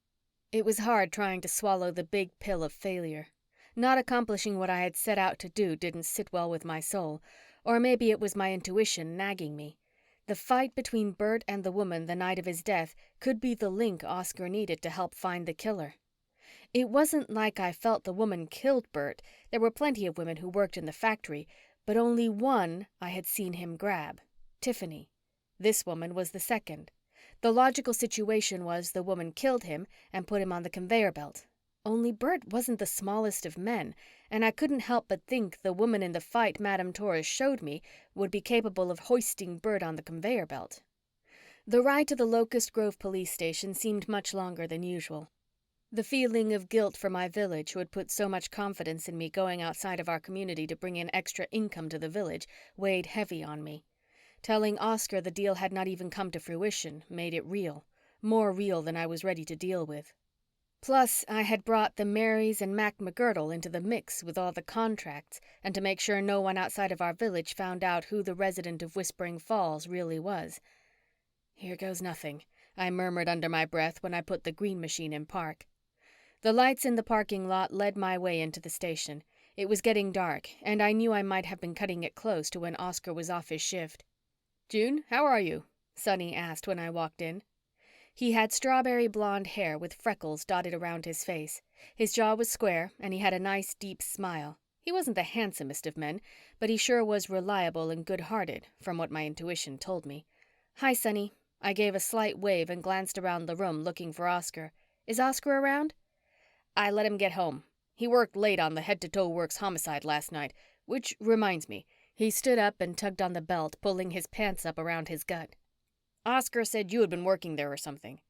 It was hard trying to swallow the big pill of failure. Not accomplishing what I had set out to do didn't sit well with my soul, or maybe it was my intuition nagging me. The fight between Burt and the woman the night of his death could be the link Oscar needed to help find the killer. It wasn't like I felt the woman killed Burt. There were plenty of women who worked in the factory, but only one I had seen him grab. Tiffany. This woman was the second. The logical situation was the woman killed him and put him on the conveyor belt. Only Burt wasn't the smallest of men, and I couldn't help but think the woman in the fight Madame Torres showed me would be capable of hoisting Burt on the conveyor belt. The ride to the Locust Grove police station seemed much longer than usual. The feeling of guilt for my village, who had put so much confidence in me going outside of our community to bring in extra income to the village, weighed heavy on me. Telling Oscar the deal had not even come to fruition made it real, more real than I was ready to deal with. Plus, I had brought the Marys and Mac McGirdle into the mix with all the contracts, and to make sure no one outside of our village found out who the resident of Whispering Falls really was. Here goes nothing, I murmured under my breath when I put the green machine in park. The lights in the parking lot led my way into the station. It was getting dark, and I knew I might have been cutting it close to when Oscar was off his shift. "June, how are you?" Sonny asked when I walked in. He had strawberry blonde hair with freckles dotted around his face. His jaw was square, and he had a nice, deep smile. He wasn't the handsomest of men, but he sure was reliable and good-hearted, from what my intuition told me. "Hi, Sonny." I gave a slight wave and glanced around the room looking for Oscar. "Is Oscar around?" "I let him get home. He worked late on the head-to-toe works homicide last night, which reminds me." He stood up and tugged on the belt, pulling his pants up around his gut. "Oscar said you had been working there or something."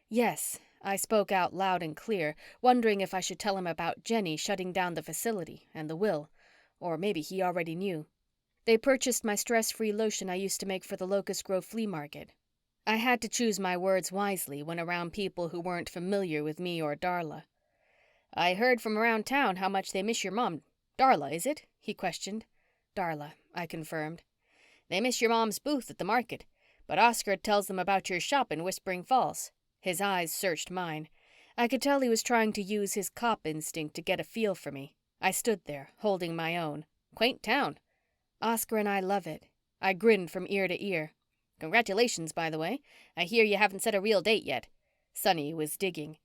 "Yes," I spoke out loud and clear, wondering if I should tell him about Jenny shutting down the facility and the will, or maybe he already knew. "They purchased my stress-free lotion I used to make for the Locust Grove flea market." I had to choose my words wisely when around people who weren't familiar with me or Darla. "I heard from around town how much they miss your mom. Darla, is it?" he questioned. "Darla," I confirmed. "They miss your mom's booth at the market, but Oscar tells them about your shop in Whispering Falls." His eyes searched mine. I could tell he was trying to use his cop instinct to get a feel for me. I stood there, holding my own. "Quaint town." "Oscar and I love it." I grinned from ear to ear. "Congratulations, by the way. I hear you haven't set a real date yet." Sonny was digging.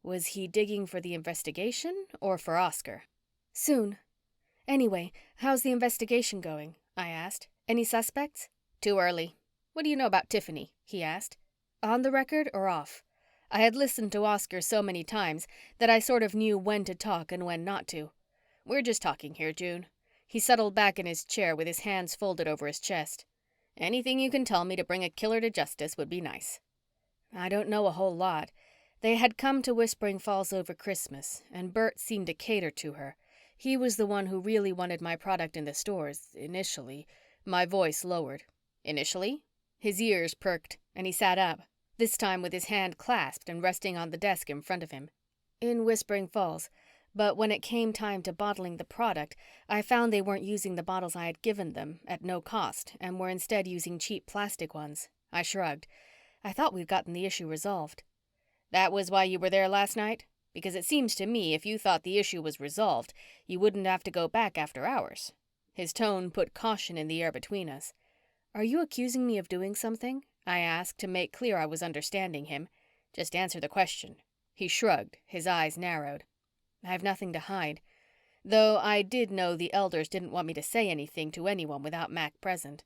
Was he digging for the investigation or for Oscar? "Soon. Anyway, how's the investigation going?" I asked. "Any suspects?" "Too early." "What do you know about Tiffany?" he asked. "On the record or off?" I had listened to Oscar so many times that I sort of knew when to talk and when not to. "We're just talking here, June." He settled back in his chair with his hands folded over his chest. "Anything you can tell me to bring a killer to justice would be nice." "I don't know a whole lot. They had come to Whispering Falls over Christmas, and Burt seemed to cater to her. He was the one who really wanted my product in the stores, initially." My voice lowered. "Initially?" His ears perked, and he sat up, this time with his hand clasped and resting on the desk in front of him. "In Whispering Falls. But when it came time to bottling the product, I found they weren't using the bottles I had given them at no cost and were instead using cheap plastic ones." I shrugged. "I thought we'd gotten the issue resolved." "That was why you were there last night? Because it seems to me if you thought the issue was resolved, you wouldn't have to go back after hours." His tone put caution in the air between us. "Are you accusing me of doing something?" I asked to make clear I was understanding him. "Just answer the question." He shrugged, his eyes narrowed. "I have nothing to hide. Though I did know the elders didn't want me to say anything to anyone without Mac present.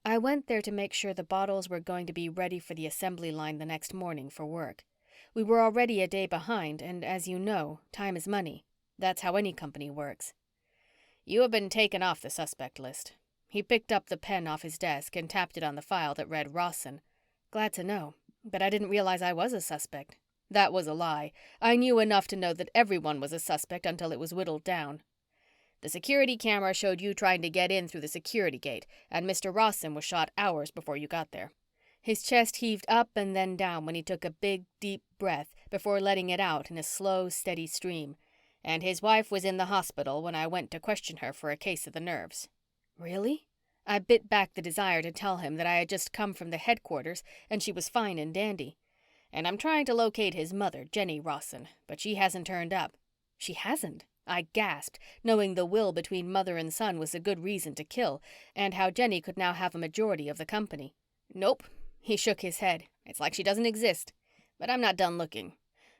I went there to make sure the bottles were going to be ready for the assembly line the next morning for work. We were already a day behind, and as you know, time is money. That's how any company works." "You have been taken off the suspect list." He picked up the pen off his desk and tapped it on the file that read Rossen. "Glad to know, but I didn't realize I was a suspect." That was a lie. I knew enough to know that everyone was a suspect until it was whittled down. "The security camera showed you trying to get in through the security gate, and Mr. Rossen was shot hours before you got there." His chest heaved up and then down when he took a big, deep breath before letting it out in a slow, steady stream. "And his wife was in the hospital when I went to question her for a case of the nerves." "Really?" I bit back the desire to tell him that I had just come from the headquarters and she was fine and dandy. "And I'm trying to locate his mother, Jenny Rossen, but she hasn't turned up." "She hasn't?" I gasped, knowing the will between mother and son was a good reason to kill, and how Jenny could now have a majority of the company. "Nope." He shook his head. "It's like she doesn't exist. But I'm not done looking.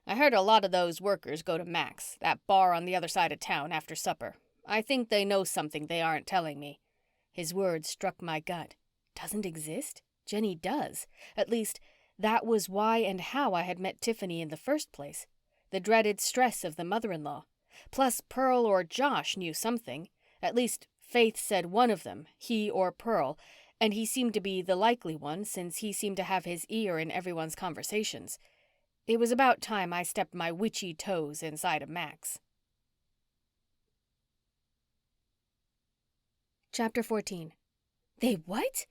I heard a lot of those workers go to Mac's, that bar on the other side of town, after supper. I think they know something they aren't telling me." His words struck my gut. Doesn't exist? Jenny does. At least, that was why and how I had met Tiffany in the first place. The dreaded stress of the mother-in-law. Plus, Pearl or Josh knew something. At least, Faith said one of them, he or Pearl, and he seemed to be the likely one since he seemed to have his ear in everyone's conversations. It was about time I stepped my witchy toes inside of Max. Chapter 14. They what?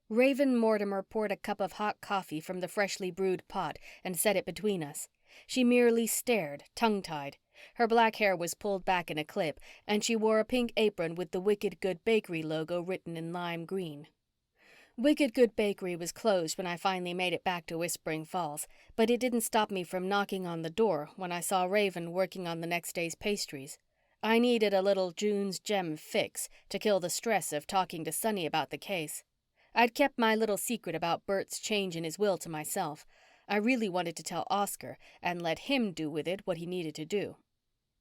Raven Mortimer poured a cup of hot coffee from the freshly brewed pot and set it between us. She merely stared, tongue-tied. Her black hair was pulled back in a clip, and she wore a pink apron with the Wicked Good Bakery logo written in lime green. Wicked Good Bakery was closed when I finally made it back to Whispering Falls, but it didn't stop me from knocking on the door when I saw Raven working on the next day's pastries. I needed a little June's Gem fix to kill the stress of talking to Sonny about the case. I'd kept my little secret about Burt's change in his will to myself. I really wanted to tell Oscar and let him do with it what he needed to do.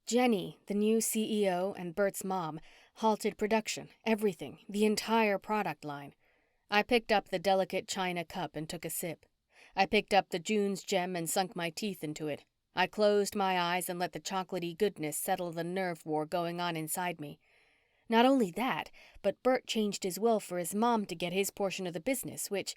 Jenny, the new CEO, and Burt's mom halted production, everything, the entire product line. I picked up the delicate china cup and took a sip. I picked up the June's Gem and sunk my teeth into it. I closed my eyes and let the chocolatey goodness settle the nerve war going on inside me. Not only that, but Burt changed his will for his mom to get his portion of the business, which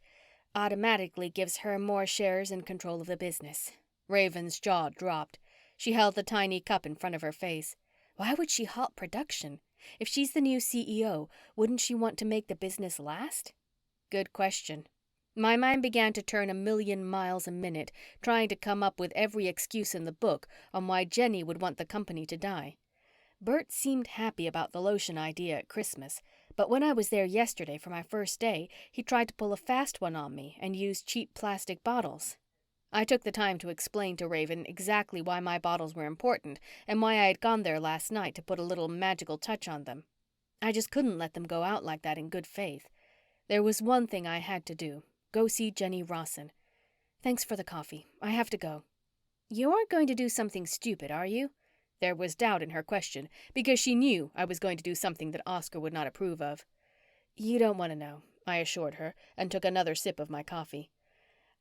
automatically gives her more shares and control of the business. Raven's jaw dropped. She held the tiny cup in front of her face. Why would she halt production? If she's the new CEO, wouldn't she want to make the business last? Good question. My mind began to turn 1,000,000 miles a minute, trying to come up with every excuse in the book on why Jenny would want the company to die. Burt seemed happy about the lotion idea at Christmas, but when I was there yesterday for my first day, he tried to pull a fast one on me and used cheap plastic bottles. I took the time to explain to Raven exactly why my bottles were important and why I had gone there last night to put a little magical touch on them. I just couldn't let them go out like that in good faith. There was one thing I had to do. Go see Jenny Rossen. Thanks for the coffee. I have to go. You aren't going to do something stupid, are you? There was doubt in her question, because she knew I was going to do something that Oscar would not approve of. You don't want to know, I assured her, and took another sip of my coffee.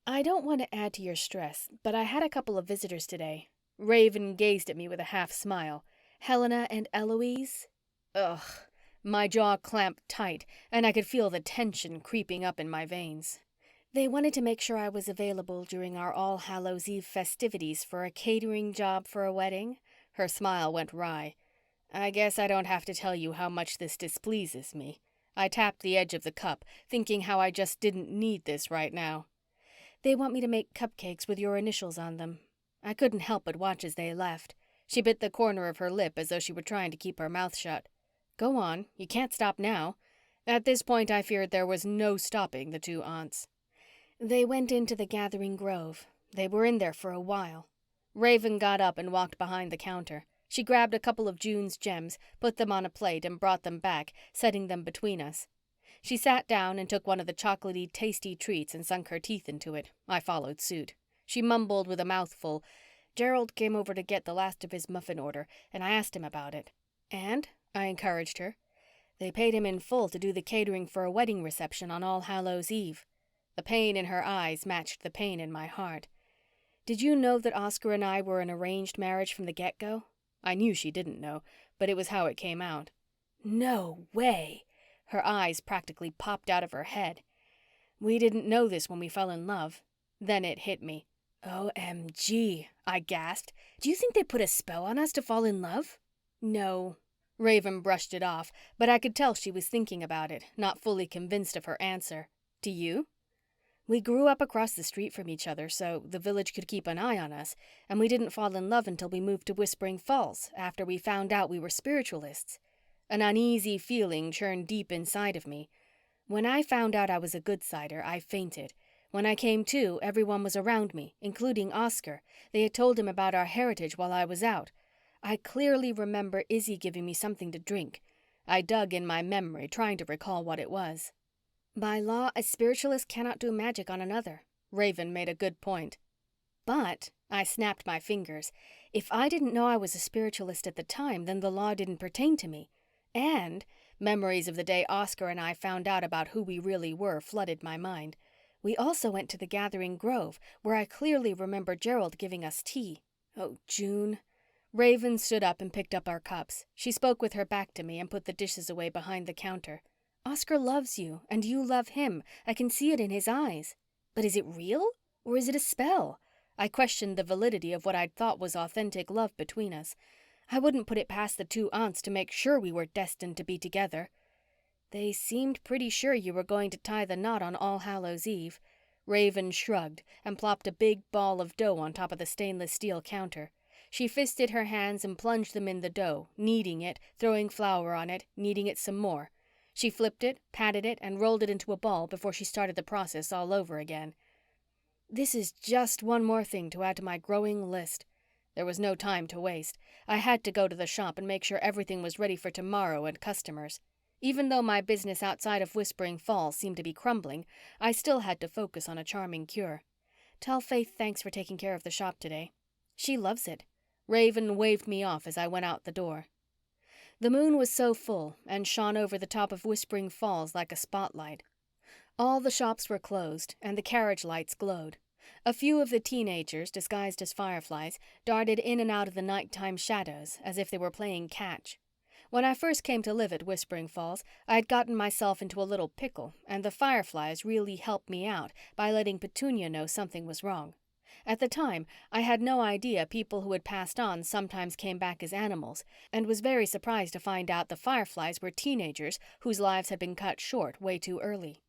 I don't want to add to your stress, but I had a couple of visitors today. Raven gazed at me with a half smile. Helena and Eloise? Ugh. My jaw clamped tight, and I could feel the tension creeping up in my veins. They wanted to make sure I was available during our All Hallows Eve festivities for a catering job for a wedding. Her smile went wry. I guess I don't have to tell you how much this displeases me. I tapped the edge of the cup, thinking how I just didn't need this right now. They want me to make cupcakes with your initials on them. I couldn't help but watch as they left. She bit the corner of her lip as though she were trying to keep her mouth shut. Go on, you can't stop now. At this point, I feared there was no stopping the two aunts. They went into the gathering grove. They were in there for a while. Raven got up and walked behind the counter. She grabbed a couple of June's gems, put them on a plate, and brought them back, setting them between us. She sat down and took one of the chocolatey, tasty treats and sunk her teeth into it. I followed suit. She mumbled with a mouthful. Gerald came over to get the last of his muffin order, and I asked him about it. And? I encouraged her. They paid him in full to do the catering for a wedding reception on All Hallows Eve. The pain in her eyes matched the pain in my heart. Did you know that Oscar and I were an arranged marriage from the get-go? I knew she didn't know, but it was how it came out. No way! Her eyes practically popped out of her head. We didn't know this when we fell in love. Then it hit me. OMG, I gasped. Do you think they put a spell on us to fall in love? No. Raven brushed it off, but I could tell she was thinking about it, not fully convinced of her answer. Do you? We grew up across the street from each other, so the village could keep an eye on us, and we didn't fall in love until we moved to Whispering Falls, after we found out we were spiritualists. An uneasy feeling churned deep inside of me. When I found out I was a good sider, I fainted. When I came to, everyone was around me, including Oscar. They had told him about our heritage while I was out. I clearly remember Izzy giving me something to drink. I dug in my memory, trying to recall what it was. By law, a spiritualist cannot do magic on another. Raven made a good point. But, I snapped my fingers, if I didn't know I was a spiritualist at the time, then the law didn't pertain to me. And memories of the day Oscar and I found out about who we really were flooded my mind. We also went to the Gathering Grove, where I clearly remember Gerald giving us tea. Oh, June. Raven stood up and picked up our cups. She spoke with her back to me and put the dishes away behind the counter. Oscar loves you, and you love him. I can see it in his eyes. But is it real? Or is it a spell? I questioned the validity of what I'd thought was authentic love between us. I wouldn't put it past the two aunts to make sure we were destined to be together. They seemed pretty sure you were going to tie the knot on All Hallows' Eve. Raven shrugged and plopped a big ball of dough on top of the stainless steel counter. She fisted her hands and plunged them in the dough, kneading it, throwing flour on it, kneading it some more. She flipped it, patted it, and rolled it into a ball before she started the process all over again. This is just one more thing to add to my growing list. There was no time to waste. I had to go to the shop and make sure everything was ready for tomorrow and customers. Even though my business outside of Whispering Falls seemed to be crumbling, I still had to focus on a charming cure. Tell Faith thanks for taking care of the shop today. She loves it. Raven waved me off as I went out the door. The moon was so full and shone over the top of Whispering Falls like a spotlight. All the shops were closed and the carriage lights glowed. A few of the teenagers, disguised as fireflies, darted in and out of the nighttime shadows as if they were playing catch. When I first came to live at Whispering Falls, I had gotten myself into a little pickle, and the fireflies really helped me out by letting Petunia know something was wrong. At the time, I had no idea people who had passed on sometimes came back as animals, and was very surprised to find out the fireflies were teenagers whose lives had been cut short way too early.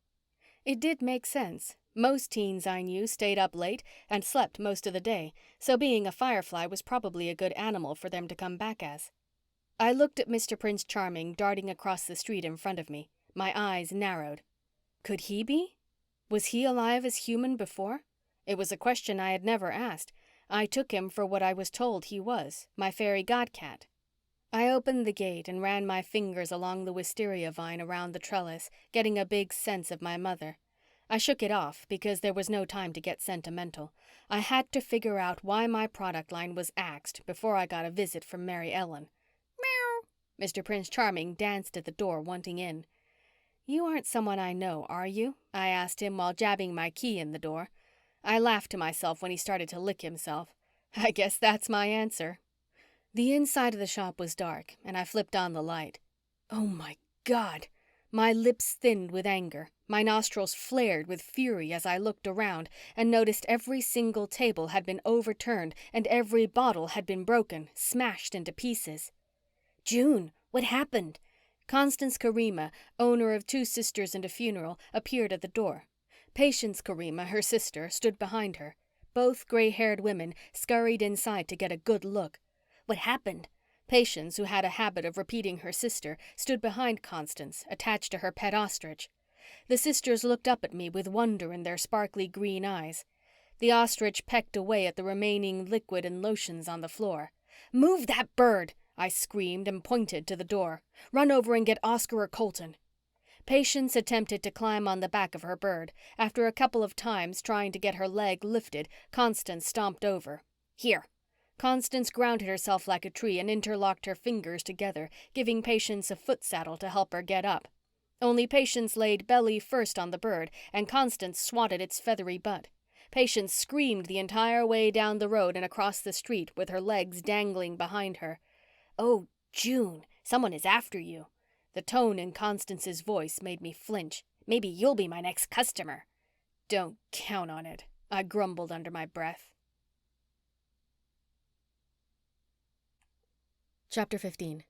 It did make sense. Most teens I knew stayed up late and slept most of the day, so being a firefly was probably a good animal for them to come back as. I looked at Mr. Prince Charming darting across the street in front of me. My eyes narrowed. Could he be? Was he alive as human before? It was a question I had never asked. I took him for what I was told he was, my fairy godcat. I opened the gate and ran my fingers along the wisteria vine around the trellis, getting a big sense of my mother. I shook it off because there was no time to get sentimental. I had to figure out why my product line was axed before I got a visit from Mary Ellen. Meow. Mr. Prince Charming danced at the door, wanting in. You aren't someone I know, are you? I asked him while jabbing my key in the door. I laughed to myself when he started to lick himself. I guess that's my answer. The inside of the shop was dark, and I flipped on the light. Oh my God! My lips thinned with anger. My nostrils flared with fury as I looked around and noticed every single table had been overturned and every bottle had been broken, smashed into pieces. June, what happened? Constance Karima, owner of 2 sisters and a funeral, appeared at the door. Patience Karima, her sister, stood behind her. Both gray-haired women scurried inside to get a good look. What happened? Patience, who had a habit of repeating her sister, stood behind Constance, attached to her pet ostrich. The sisters looked up at me with wonder in their sparkly green eyes. The ostrich pecked away at the remaining liquid and lotions on the floor. "Move that bird!" I screamed and pointed to the door. "Run over and get Oscar or Colton." Patience attempted to climb on the back of her bird. After a couple of times trying to get her leg lifted, Constance stomped over. "Here." Constance grounded herself like a tree and interlocked her fingers together, giving Patience a foot saddle to help her get up. Only Patience laid belly first on the bird, and Constance swatted its feathery butt. Patience screamed the entire way down the road and across the street with her legs dangling behind her. "Oh, June, someone is after you." The tone in Constance's voice made me flinch. "Maybe you'll be my next customer." "Don't count on it," I grumbled under my breath. Chapter 15.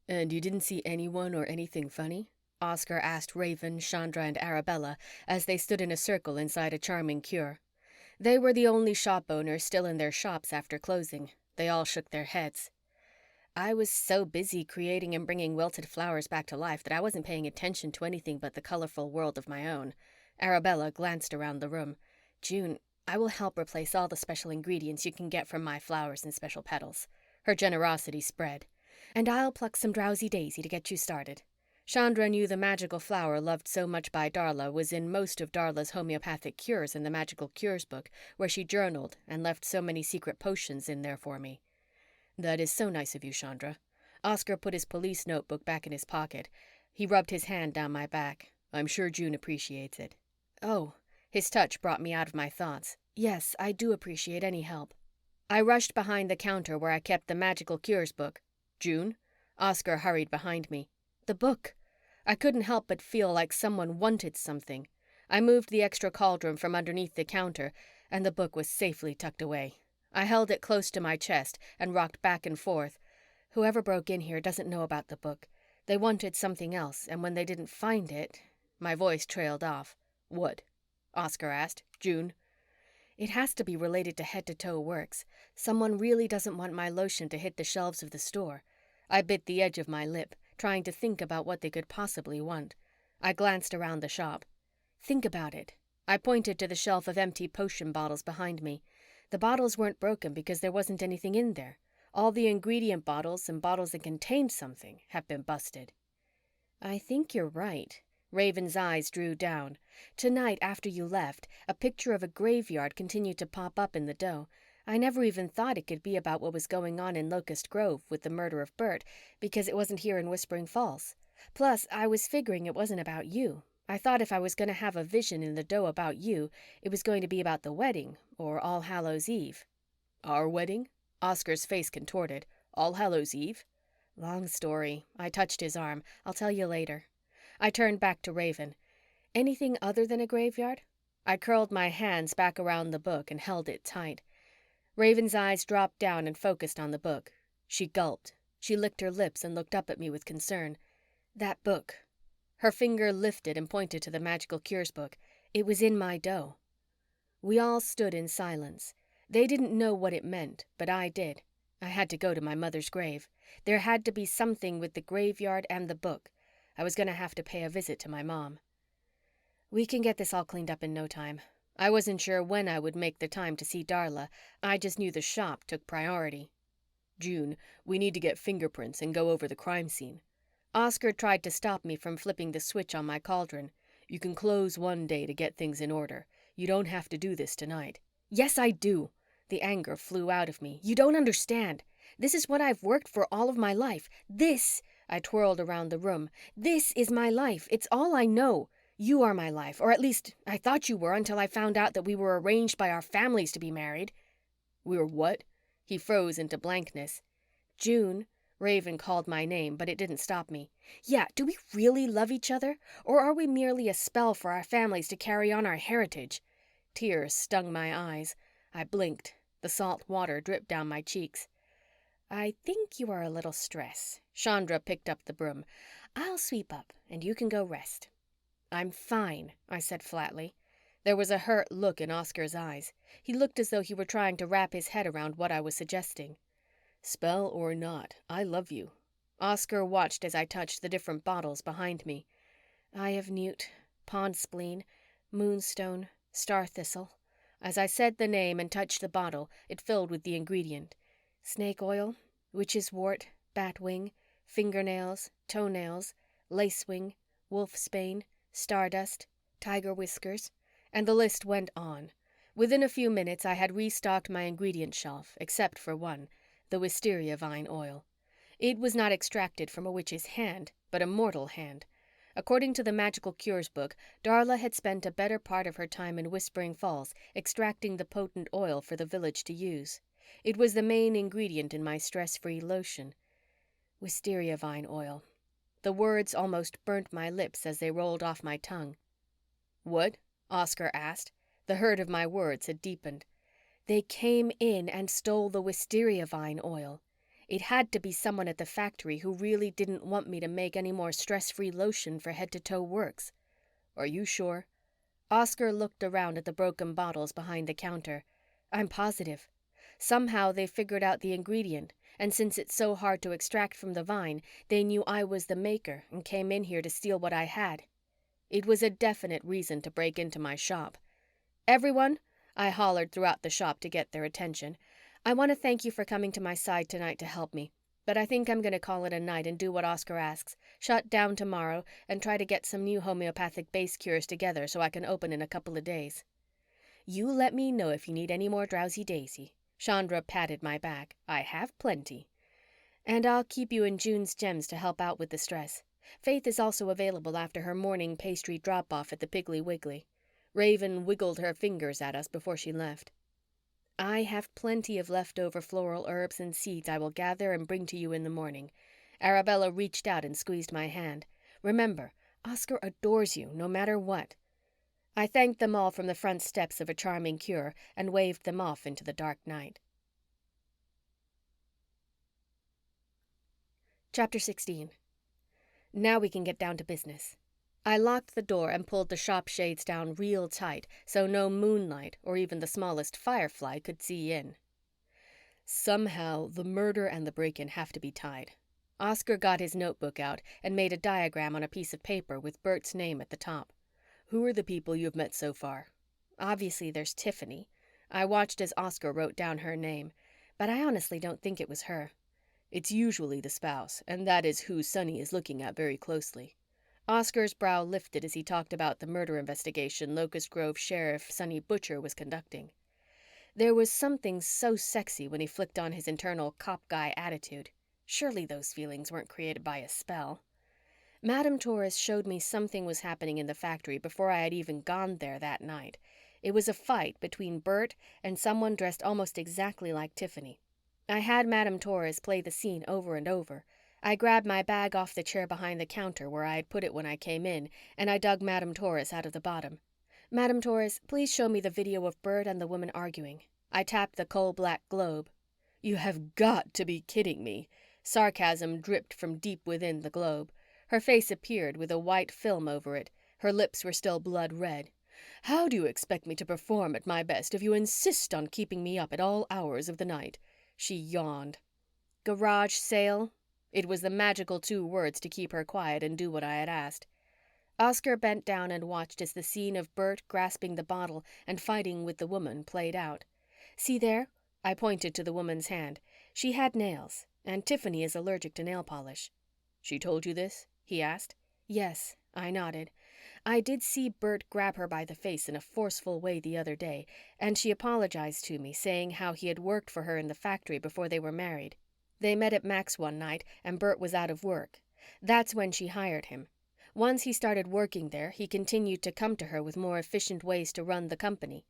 And you didn't see anyone or anything funny? Oscar asked Raven, Chandra, and Arabella as they stood in a circle inside a charming cure. They were the only shop owners still in their shops after closing. They all shook their heads. I was so busy creating and bringing wilted flowers back to life that I wasn't paying attention to anything but the colorful world of my own. Arabella glanced around the room. "June, I will help replace all the special ingredients you can get from my flowers and special petals." Her generosity spread. "And I'll pluck some drowsy daisy to get you started." Chandra knew the magical flower loved so much by Darla was in most of Darla's homeopathic cures in the Magical Cures book, where she journaled and left so many secret potions in there for me. "That is so nice of you, Chandra." Oscar put his police notebook back in his pocket. He rubbed his hand down my back. "I'm sure June appreciates it." "Oh." His touch brought me out of my thoughts. "Yes, I do appreciate any help." I rushed behind the counter where I kept the Magical Cures book. "June?" Oscar hurried behind me. "The book." I couldn't help but feel like someone wanted something. I moved the extra cauldron from underneath the counter, and the book was safely tucked away. I held it close to my chest and rocked back and forth. Whoever broke in here doesn't know about the book. They wanted something else, and when they didn't find it... My voice trailed off. What? Oscar asked. June? It has to be related to head-to-toe works. Someone really doesn't want my lotion to hit the shelves of the store. I bit the edge of my lip, trying to think about what they could possibly want. I glanced around the shop. Think about it. I pointed to the shelf of empty potion bottles behind me. The bottles weren't broken because there wasn't anything in there. All the ingredient bottles and bottles that contained something have been busted. I think you're right. Raven's eyes drew down. Tonight, after you left, a picture of a graveyard continued to pop up in the dough. I never even thought it could be about what was going on in Locust Grove with the murder of Burt, because it wasn't here in Whispering Falls. Plus, I was figuring it wasn't about you. I thought if I was going to have a vision in the dough about you, it was going to be about the wedding, or All Hallows' Eve. Our wedding? Oscar's face contorted. All Hallows' Eve? Long story. I touched his arm. I'll tell you later. I turned back to Raven. Anything other than a graveyard? I curled my hands back around the book and held it tight. Raven's eyes dropped down and focused on the book. She gulped. She licked her lips and looked up at me with concern. That book. Her finger lifted and pointed to the Magical Cures book. It was in my dough. We all stood in silence. They didn't know what it meant, but I did. I had to go to my mother's grave. There had to be something with the graveyard and the book. I was going to have to pay a visit to my mom. We can get this all cleaned up in no time. I wasn't sure when I would make the time to see Darla. I just knew the shop took priority. June, we need to get fingerprints and go over the crime scene. Oscar tried to stop me from flipping the switch on my cauldron. You can close one day to get things in order. You don't have to do this tonight. Yes, I do. The anger flew out of me. You don't understand. This is what I've worked for all of my life. This... I twirled around the room. This is my life. It's all I know. You are my life, or at least I thought you were until I found out that we were arranged by our families to be married. We were what? He froze into blankness. June. Raven called my name, but it didn't stop me. Yeah, do we really love each other? Or are we merely a spell for our families to carry on our heritage? Tears stung my eyes. I blinked. The salt water dripped down my cheeks. I think you are a little stressed. Chandra picked up the broom. I'll sweep up, and you can go rest. I'm fine, I said flatly. There was a hurt look in Oscar's eyes. He looked as though he were trying to wrap his head around what I was suggesting. Spell or not, I love you. Oscar watched as I touched the different bottles behind me. Eye of Newt, Pond Spleen, Moonstone, Star Thistle. As I said the name and touched the bottle, it filled with the ingredient. Snake oil, witch's wort, bat wing, fingernails, toenails, lacewing, wolfsbane, stardust, tiger whiskers, and the list went on. Within a few minutes, I had restocked my ingredient shelf, except for one, the wisteria vine oil. It was not extracted from a witch's hand, but a mortal hand. According to the Magical Cures book, Darla had spent a better part of her time in Whispering Falls extracting the potent oil for the village to use. It was the main ingredient in my stress-free lotion. Wisteria vine oil. The words almost burnt my lips as they rolled off my tongue. What? Oscar asked. The hurt of my words had deepened. They came in and stole the wisteria vine oil. It had to be someone at the factory who really didn't want me to make any more stress-free lotion for head-to-toe works. Are you sure? Oscar looked around at the broken bottles behind the counter. I'm positive. Somehow they figured out the ingredient, and since it's so hard to extract from the vine, they knew I was the maker and came in here to steal what I had. It was a definite reason to break into my shop. Everyone, I hollered throughout the shop to get their attention. I want to thank you for coming to my side tonight to help me, but I think I'm going to call it a night and do what Oscar asks, shut down tomorrow and try to get some new homeopathic base cures together so I can open in a couple of days. You let me know if you need any more drowsy daisy. Chandra patted my back. I have plenty. And I'll keep you in June's gems to help out with the stress. Faith is also available after her morning pastry drop-off at the Piggly Wiggly. Raven wiggled her fingers at us before she left. I have plenty of leftover floral herbs and seeds I will gather and bring to you in the morning. Arabella reached out and squeezed my hand. Remember, Oscar adores you, no matter what." I thanked them all from the front steps of a charming cure and waved them off into the dark night. Chapter 16. Now we can get down to business. I locked the door and pulled the shop shades down real tight so no moonlight or even the smallest firefly could see in. Somehow, the murder and the break-in have to be tied. Oscar got his notebook out and made a diagram on a piece of paper with Burt's name at the top. "Who are the people you've met so far?" Obviously, there's Tiffany. I watched as Oscar wrote down her name, but I honestly don't think it was her. "It's usually the spouse, and that is who Sonny is looking at very closely." Oscar's brow lifted as he talked about the murder investigation Locust Grove Sheriff Sonny Butcher was conducting. There was something so sexy when he flicked on his internal cop guy attitude. Surely those feelings weren't created by a spell. Madame Torres showed me something was happening in the factory before I had even gone there that night. It was a fight between Burt and someone dressed almost exactly like Tiffany. I had Madame Torres play the scene over and over. I grabbed my bag off the chair behind the counter where I had put it when I came in, and I dug Madame Torres out of the bottom. "Madame Torres, please show me the video of Burt and the woman arguing." I tapped the coal-black globe. "You have got to be kidding me." Sarcasm dripped from deep within the globe. Her face appeared with a white film over it. Her lips were still blood red. "How do you expect me to perform at my best if you insist on keeping me up at all hours of the night?" She yawned. "Garage sale?" It was the magical 2 words to keep her quiet and do what I had asked. Oscar bent down and watched as the scene of Burt grasping the bottle and fighting with the woman played out. "See there?" I pointed to the woman's hand. She had nails, and Tiffany is allergic to nail polish. "She told you this?" he asked. "Yes," I nodded. "I did see Burt grab her by the face in a forceful way the other day, and she apologized to me, saying how he had worked for her in the factory before they were married. They met at Mac's one night, and Burt was out of work. That's when she hired him. Once he started working there, he continued to come to her with more efficient ways to run the company.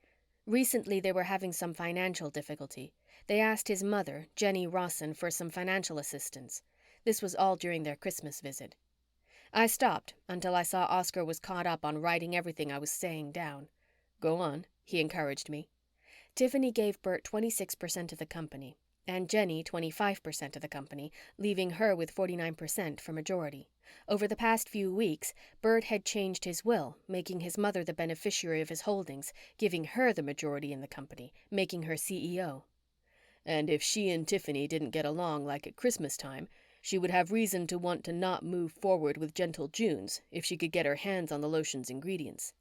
Recently, they were having some financial difficulty. They asked his mother, Jenny Rossen, for some financial assistance. This was all during their Christmas visit." I stopped until I saw Oscar was caught up on writing everything I was saying down. "Go on," he encouraged me. "Tiffany gave Burt 26% of the company, and Jenny 25% of the company, leaving her with 49% for majority. Over the past few weeks, Burt had changed his will, making his mother the beneficiary of his holdings, giving her the majority in the company, making her CEO. And if she and Tiffany didn't get along like at Christmas time, she would have reason to want to not move forward with Gentle June's if she could get her hands on the lotion's ingredients."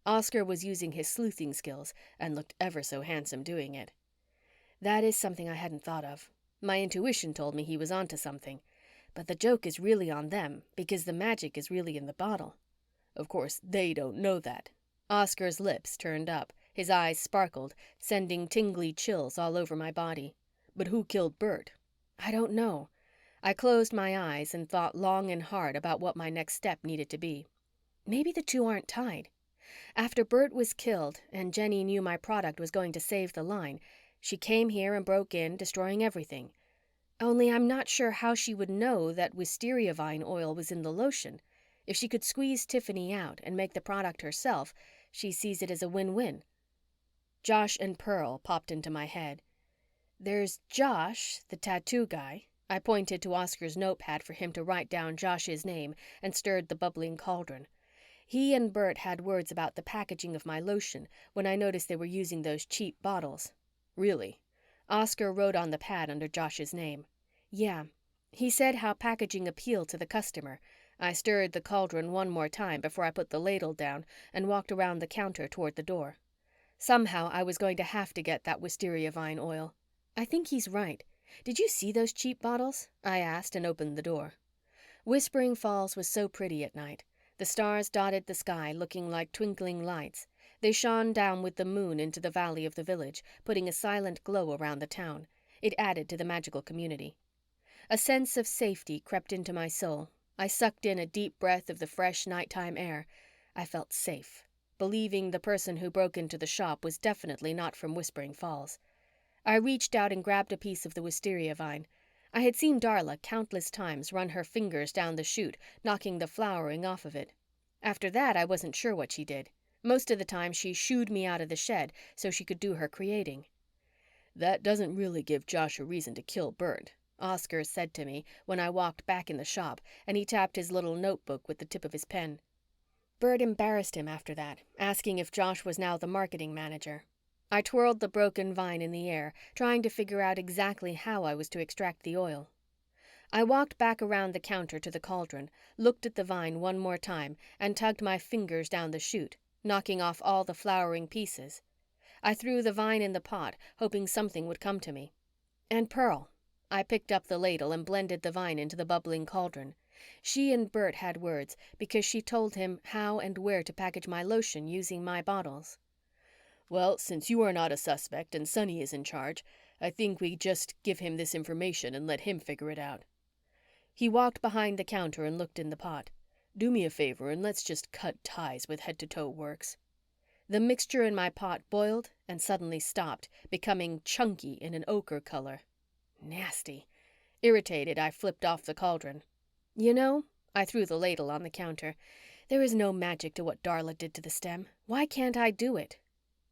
Oscar was using his sleuthing skills and looked ever so handsome doing it. "That is something I hadn't thought of. My intuition told me he was onto something. But the joke is really on them because the magic is really in the bottle." "Of course, they don't know that." Oscar's lips turned up. His eyes sparkled, sending tingly chills all over my body. "But who killed Burt?" "I don't know." I closed my eyes and thought long and hard about what my next step needed to be. Maybe the two aren't tied. After Burt was killed and Jenny knew my product was going to save the line, she came here and broke in, destroying everything. Only I'm not sure how she would know that wisteria vine oil was in the lotion. If she could squeeze Tiffany out and make the product herself, she sees it as a win-win. Josh and Pearl popped into my head. There's Josh, the tattoo guy. I pointed to Oscar's notepad for him to write down Josh's name and stirred the bubbling cauldron. He and Burt had words about the packaging of my lotion when I noticed they were using those cheap bottles. "Really?" Oscar wrote on the pad under Josh's name. "Yeah. He said how packaging appealed to the customer." I stirred the cauldron one more time before I put the ladle down and walked around the counter toward the door. Somehow I was going to have to get that wisteria vine oil. I think he's right. "Did you see those cheap bottles?" I asked and opened the door. Whispering Falls was so pretty at night. The stars dotted the sky, looking like twinkling lights. They shone down with the moon into the valley of the village, putting a silent glow around the town. It added to the magical community. A sense of safety crept into my soul. I sucked in a deep breath of the fresh nighttime air. I felt safe, believing the person who broke into the shop was definitely not from Whispering Falls. I reached out and grabbed a piece of the wisteria vine. I had seen Darla countless times run her fingers down the chute, knocking the flowering off of it. After that, I wasn't sure what she did. Most of the time, she shooed me out of the shed so she could do her creating. "That doesn't really give Josh a reason to kill Burt," Oscar said to me when I walked back in the shop, and he tapped his little notebook with the tip of his pen. Burt embarrassed him after that, asking if Josh was now the marketing manager. I twirled the broken vine in the air, trying to figure out exactly how I was to extract the oil. I walked back around the counter to the cauldron, looked at the vine one more time, and tugged my fingers down the chute, knocking off all the flowering pieces. I threw the vine in the pot, hoping something would come to me. And Pearl. I picked up the ladle and blended the vine into the bubbling cauldron. She and Burt had words because she told him how and where to package my lotion using my bottles. "Well, since you are not a suspect and Sonny is in charge, I think we just give him this information and let him figure it out." He walked behind the counter and looked in the pot. "Do me a favor and let's just cut ties with Head to Toe Works." The mixture in my pot boiled and suddenly stopped, becoming chunky in an ochre color. Nasty. Irritated, I flipped off the cauldron. "You know," I threw the ladle on the counter, "there is no magic to what Darla did to the stem. Why can't I do it?"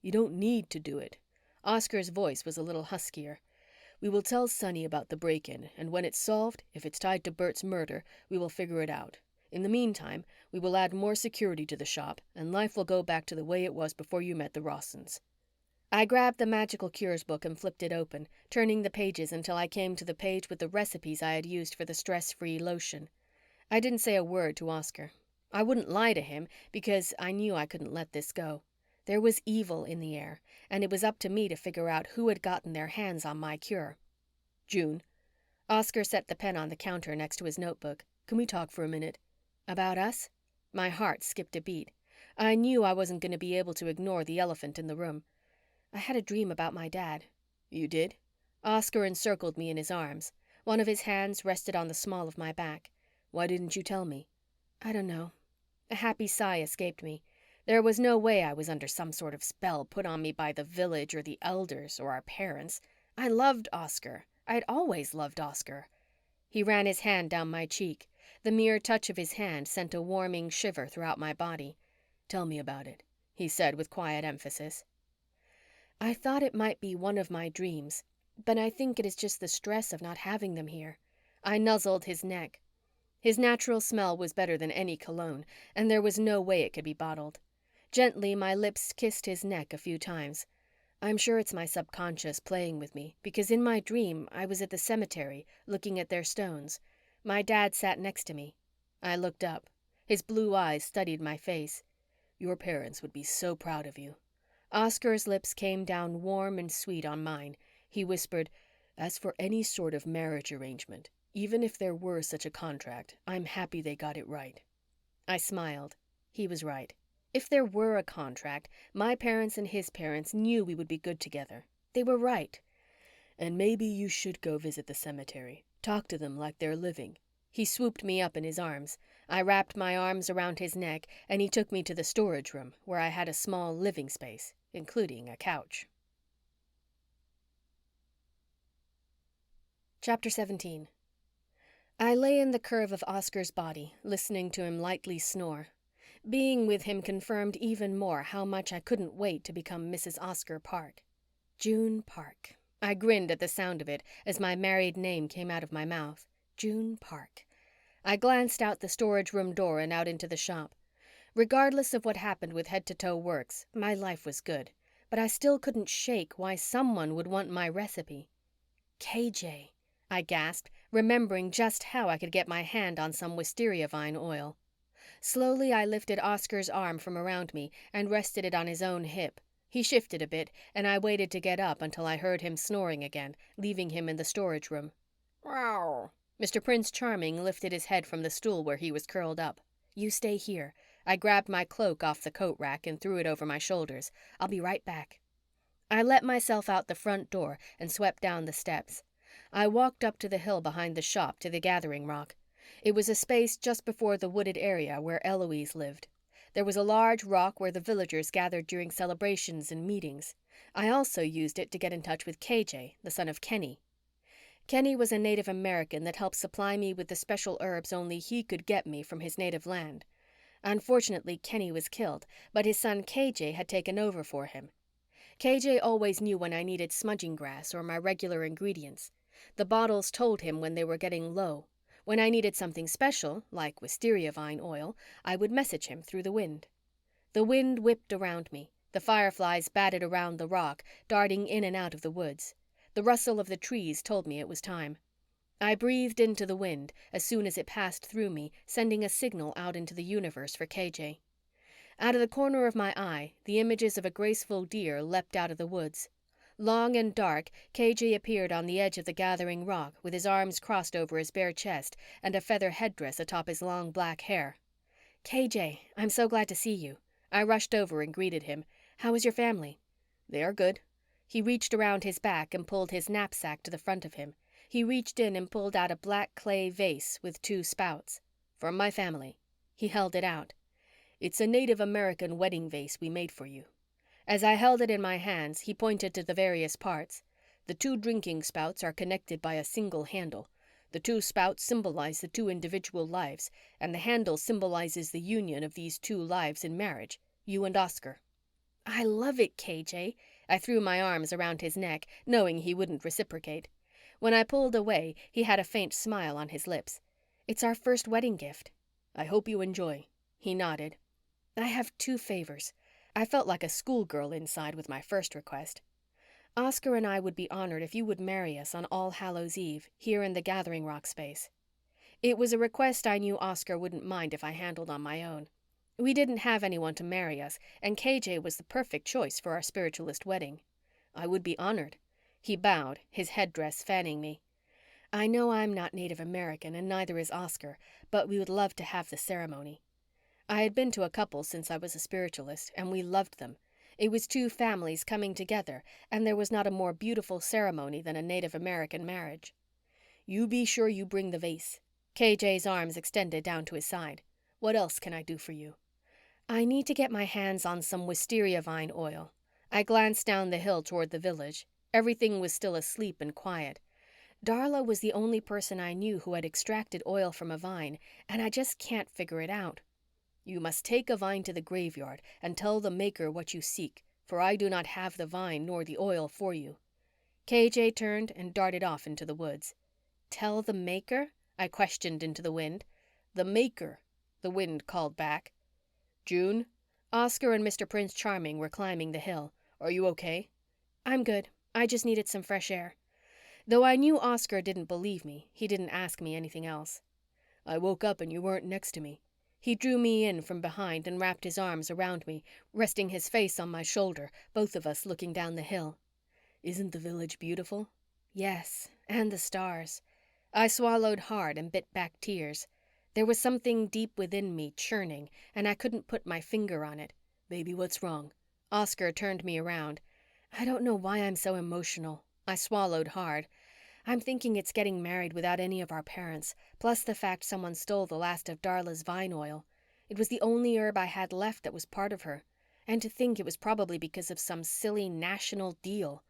"You don't need to do it." Oscar's voice was a little huskier. "We will tell Sonny about the break-in, and when it's solved, if it's tied to Burt's murder, we will figure it out. In the meantime, we will add more security to the shop, and life will go back to the way it was before you met the Rossens." I grabbed the magical cures book and flipped it open, turning the pages until I came to the page with the recipes I had used for the stress-free lotion. I didn't say a word to Oscar. I wouldn't lie to him because I knew I couldn't let this go. There was evil in the air, and it was up to me to figure out who had gotten their hands on my cure. "June." Oscar set the pen on the counter next to his notebook. "Can we talk for a minute?" "About us?" My heart skipped a beat. I knew I wasn't going to be able to ignore the elephant in the room. "I had a dream about my dad." "You did?" Oscar encircled me in his arms. One of his hands rested on the small of my back. "Why didn't you tell me?" "I don't know." A happy sigh escaped me. There was no way I was under some sort of spell put on me by the village or the elders or our parents. I loved Oscar. I'd always loved Oscar. He ran his hand down my cheek. The mere touch of his hand sent a warming shiver throughout my body. "Tell me about it," he said with quiet emphasis. "I thought it might be one of my dreams, but I think it is just the stress of not having them here." I nuzzled his neck. His natural smell was better than any cologne, and there was no way it could be bottled. Gently, my lips kissed his neck a few times. I'm sure it's my subconscious playing with me, because in my dream, I was at the cemetery, looking at their stones. My dad sat next to me. I looked up. His blue eyes studied my face. "Your parents would be so proud of you." Oscar's lips came down warm and sweet on mine. He whispered, "As for any sort of marriage arrangement, even if there were such a contract, I'm happy they got it right." I smiled. He was right. If there were a contract, my parents and his parents knew we would be good together. They were right. "And maybe you should go visit the cemetery. Talk to them like they're living." He swooped me up in his arms. I wrapped my arms around his neck, and he took me to the storage room, where I had a small living space, including a couch. Chapter 17. I lay in the curve of Oscar's body, listening to him lightly snore. Being with him confirmed even more how much I couldn't wait to become Mrs. Oscar Park. June Park. I grinned at the sound of it as my married name came out of my mouth. June Park. I glanced out the storage room door and out into the shop. Regardless of what happened with Head to Toe Works, my life was good, but I still couldn't shake why someone would want my recipe. KJ, I gasped, remembering just how I could get my hand on some wisteria vine oil. Slowly, I lifted Oscar's arm from around me and rested it on his own hip. He shifted a bit, and I waited to get up until I heard him snoring again, leaving him in the storage room. "Wow." Mr. Prince Charming lifted his head from the stool where he was curled up. "You stay here." I grabbed my cloak off the coat rack and threw it over my shoulders. "I'll be right back." I let myself out the front door and swept down the steps. I walked up to the hill behind the shop to the gathering rock. It was a space just before the wooded area where Eloise lived. There was a large rock where the villagers gathered during celebrations and meetings. I also used it to get in touch with KJ, the son of Kenny. Kenny was a Native American that helped supply me with the special herbs only he could get me from his native land. Unfortunately, Kenny was killed, but his son KJ had taken over for him. KJ always knew when I needed smudging grass or my regular ingredients. The bottles told him when they were getting low. When I needed something special, like wisteria vine oil, I would message him through the wind. The wind whipped around me. The fireflies batted around the rock, darting in and out of the woods. The rustle of the trees told me it was time. I breathed into the wind as soon as it passed through me, sending a signal out into the universe for KJ. Out of the corner of my eye, the images of a graceful deer leapt out of the woods. Long and dark, KJ appeared on the edge of the gathering rock with his arms crossed over his bare chest and a feather headdress atop his long black hair. "KJ, I'm so glad to see you." I rushed over and greeted him. "How is your family?" "They are good." He reached around his back and pulled his knapsack to the front of him. He reached in and pulled out a black clay vase with 2 spouts. "From my family." He held it out. "It's a Native American wedding vase we made for you." As I held it in my hands, he pointed to the various parts. "The 2 drinking spouts are connected by a single handle. The 2 spouts symbolize the 2 individual lives, and the handle symbolizes the union of these 2 lives in marriage, you and Oscar." "I love it, KJ." I threw my arms around his neck, knowing he wouldn't reciprocate. When I pulled away, he had a faint smile on his lips. "It's our first wedding gift." "I hope you enjoy." He nodded. "I have 2 favors." I felt like a schoolgirl inside with my first request. "Oscar and I would be honored if you would marry us on All Hallows Eve, here in the Gathering Rock space." It was a request I knew Oscar wouldn't mind if I handled on my own. We didn't have anyone to marry us, and KJ was the perfect choice for our spiritualist wedding. "I would be honored." He bowed, his headdress fanning me. "I know I'm not Native American and neither is Oscar, but we would love to have the ceremony." I had been to a couple since I was a spiritualist, and we loved them. It was 2 families coming together, and there was not a more beautiful ceremony than a Native American marriage. "You be sure you bring the vase." KJ's arms extended down to his side. "What else can I do for you?" "I need to get my hands on some wisteria vine oil." I glanced down the hill toward the village. Everything was still asleep and quiet. Darla was the only person I knew who had extracted oil from a vine, and I just can't figure it out. "You must take a vine to the graveyard and tell the maker what you seek, for I do not have the vine nor the oil for you." KJ turned and darted off into the woods. "Tell the maker?" I questioned into the wind. "The maker," the wind called back. "June?" Oscar and Mr. Prince Charming were climbing the hill. "Are you okay?" "I'm good. I just needed some fresh air." Though I knew Oscar didn't believe me, he didn't ask me anything else. "I woke up and you weren't next to me." He drew me in from behind and wrapped his arms around me, resting his face on my shoulder, both of us looking down the hill. "Isn't the village beautiful?" "Yes, and the stars." I swallowed hard and bit back tears. There was something deep within me churning, and I couldn't put my finger on it. "Baby, what's wrong?" Oscar turned me around. "I don't know why I'm so emotional." I swallowed hard. "I'm thinking it's getting married without any of our parents, plus the fact someone stole the last of Darla's vine oil. It was the only herb I had left that was part of her. And to think it was probably because of some silly national deal."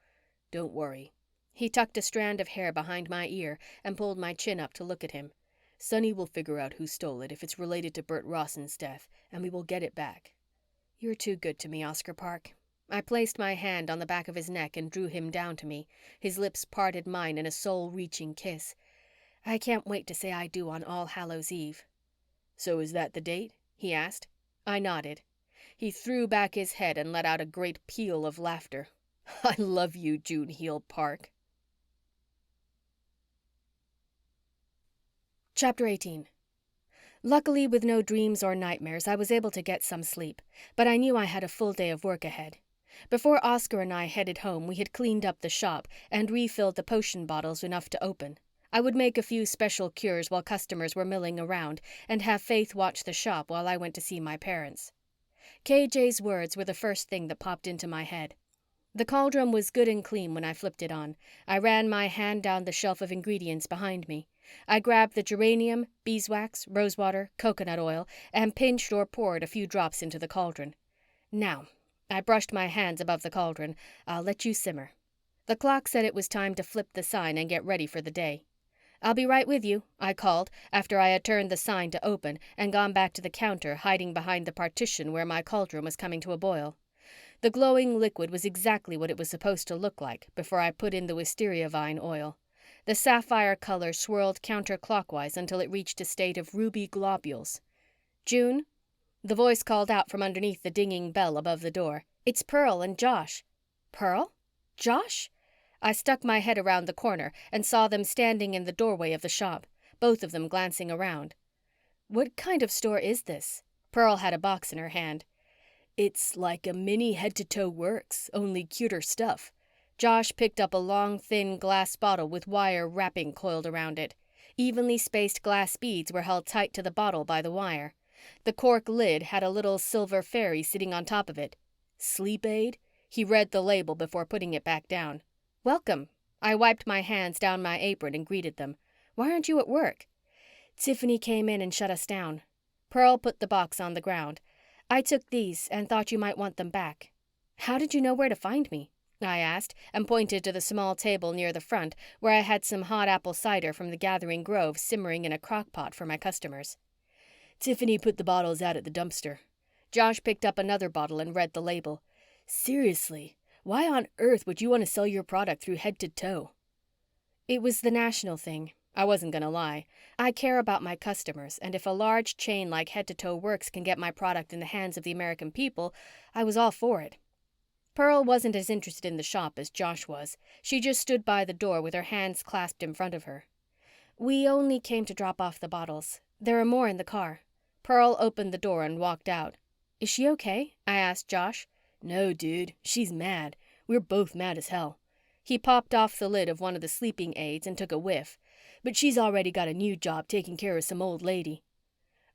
"Don't worry." He tucked a strand of hair behind my ear and pulled my chin up to look at him. "Sonny will figure out who stole it if it's related to Burt Rossen's death, and we will get it back." "You're too good to me, Oscar Park." I placed my hand on the back of his neck and drew him down to me. His lips parted mine in a soul-reaching kiss. "I can't wait to say I do on All Hallows Eve." "So is that the date?" he asked. I nodded. He threw back his head and let out a great peal of laughter. "I love you, June Heel Park." Chapter 18. Luckily, with no dreams or nightmares, I was able to get some sleep, but I knew I had a full day of work ahead. Before Oscar and I headed home, we had cleaned up the shop and refilled the potion bottles enough to open. I would make a few special cures while customers were milling around and have Faith watch the shop while I went to see my parents. KJ's words were the first thing that popped into my head. The cauldron was good and clean when I flipped it on. I ran my hand down the shelf of ingredients behind me. I grabbed the geranium, beeswax, rosewater, coconut oil, and pinched or poured a few drops into the cauldron. "Now," I brushed my hands above the cauldron, "I'll let you simmer." The clock said it was time to flip the sign and get ready for the day. "I'll be right with you," I called after I had turned the sign to open and gone back to the counter, hiding behind the partition where my cauldron was coming to a boil. The glowing liquid was exactly what it was supposed to look like before I put in the wisteria vine oil. The sapphire color swirled counterclockwise until it reached a state of ruby globules. "June?" The voice called out from underneath the dinging bell above the door. "It's Pearl and Josh." "Pearl? Josh?" I stuck my head around the corner and saw them standing in the doorway of the shop, both of them glancing around. "What kind of store is this?" Pearl had a box in her hand. "It's like a mini head-to-toe works, only cuter stuff." Josh picked up a long, thin glass bottle with wire wrapping coiled around it. Evenly spaced glass beads were held tight to the bottle by the wire. The cork lid had a little silver fairy sitting on top of it. "Sleep aid?" He read the label before putting it back down. "Welcome." I wiped my hands down my apron and greeted them. "Why aren't you at work?" "Tiffany came in and shut us down." Pearl put the box on the ground. "I took these and thought you might want them back." "How did you know where to find me?" I asked, and pointed to the small table near the front where I had some hot apple cider from the Gathering Grove simmering in a crock pot for my customers. "Tiffany put the bottles out at the dumpster." Josh picked up another bottle and read the label. "Seriously, why on earth would you want to sell your product through head to toe?" "It was the national thing. I wasn't gonna lie. I care about my customers, and if a large chain like Head to Toe Works can get my product in the hands of the American people, I was all for it." Pearl wasn't as interested in the shop as Josh was. She just stood by the door with her hands clasped in front of her. "We only came to drop off the bottles. There are more in the car." Pearl opened the door and walked out. "Is she okay?" I asked Josh. "No, dude. She's mad. We're both mad as hell." He popped off the lid of one of the sleeping aids and took a whiff. "But she's already got a new job taking care of some old lady."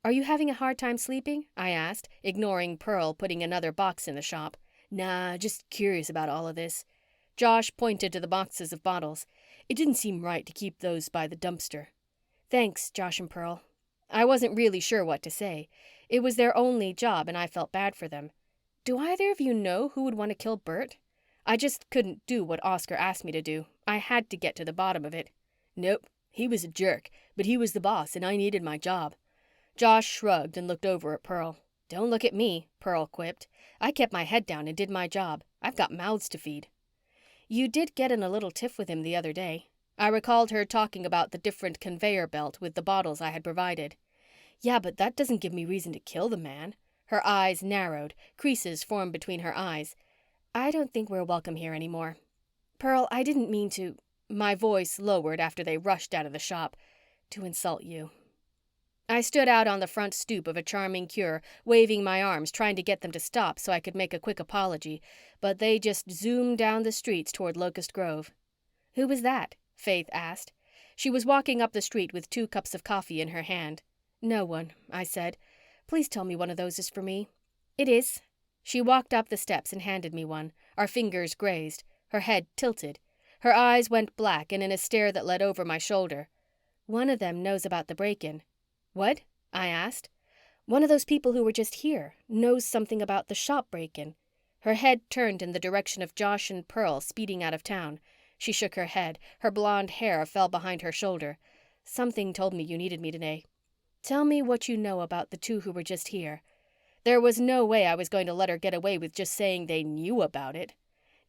"Are you having a hard time sleeping?" I asked, ignoring Pearl putting another box in the shop. "Nah, just curious about all of this." Josh pointed to the boxes of bottles. "It didn't seem right to keep those by the dumpster." "Thanks, Josh and Pearl." I wasn't really sure what to say. It was their only job and I felt bad for them. "Do either of you know who would want to kill Burt?" I just couldn't do what Oscar asked me to do. I had to get to the bottom of it. "Nope, he was a jerk, but he was the boss and I needed my job." Josh shrugged and looked over at Pearl. "Don't look at me," Pearl quipped. "I kept my head down and did my job. I've got mouths to feed." "You did get in a little tiff with him the other day." I recalled her talking about the different conveyor belt with the bottles I had provided. "Yeah, but that doesn't give me reason to kill the man." Her eyes narrowed, creases formed between her eyes. "I don't think we're welcome here anymore." "Pearl, I didn't mean to," my voice lowered after they rushed out of the shop, "to insult you." I stood out on the front stoop of a charming cure, waving my arms, trying to get them to stop so I could make a quick apology, but they just zoomed down the streets toward Locust Grove. "Who was that?" Faith asked. She was walking up the street with 2 cups of coffee in her hand. "No one," I said. "Please tell me one of those is for me." "It is." She walked up the steps and handed me one. Our fingers grazed. Her head tilted. Her eyes went black and in a stare that led over my shoulder. "One of them knows about the break-in." "What?" I asked. "One of those people who were just here knows something about the shop break-in." Her head turned in the direction of Josh and Pearl speeding out of town. She shook her head. Her blonde hair fell behind her shoulder. "Something told me you needed me today." "Tell me what you know about the 2 who were just here." There was no way I was going to let her get away with just saying they knew about it.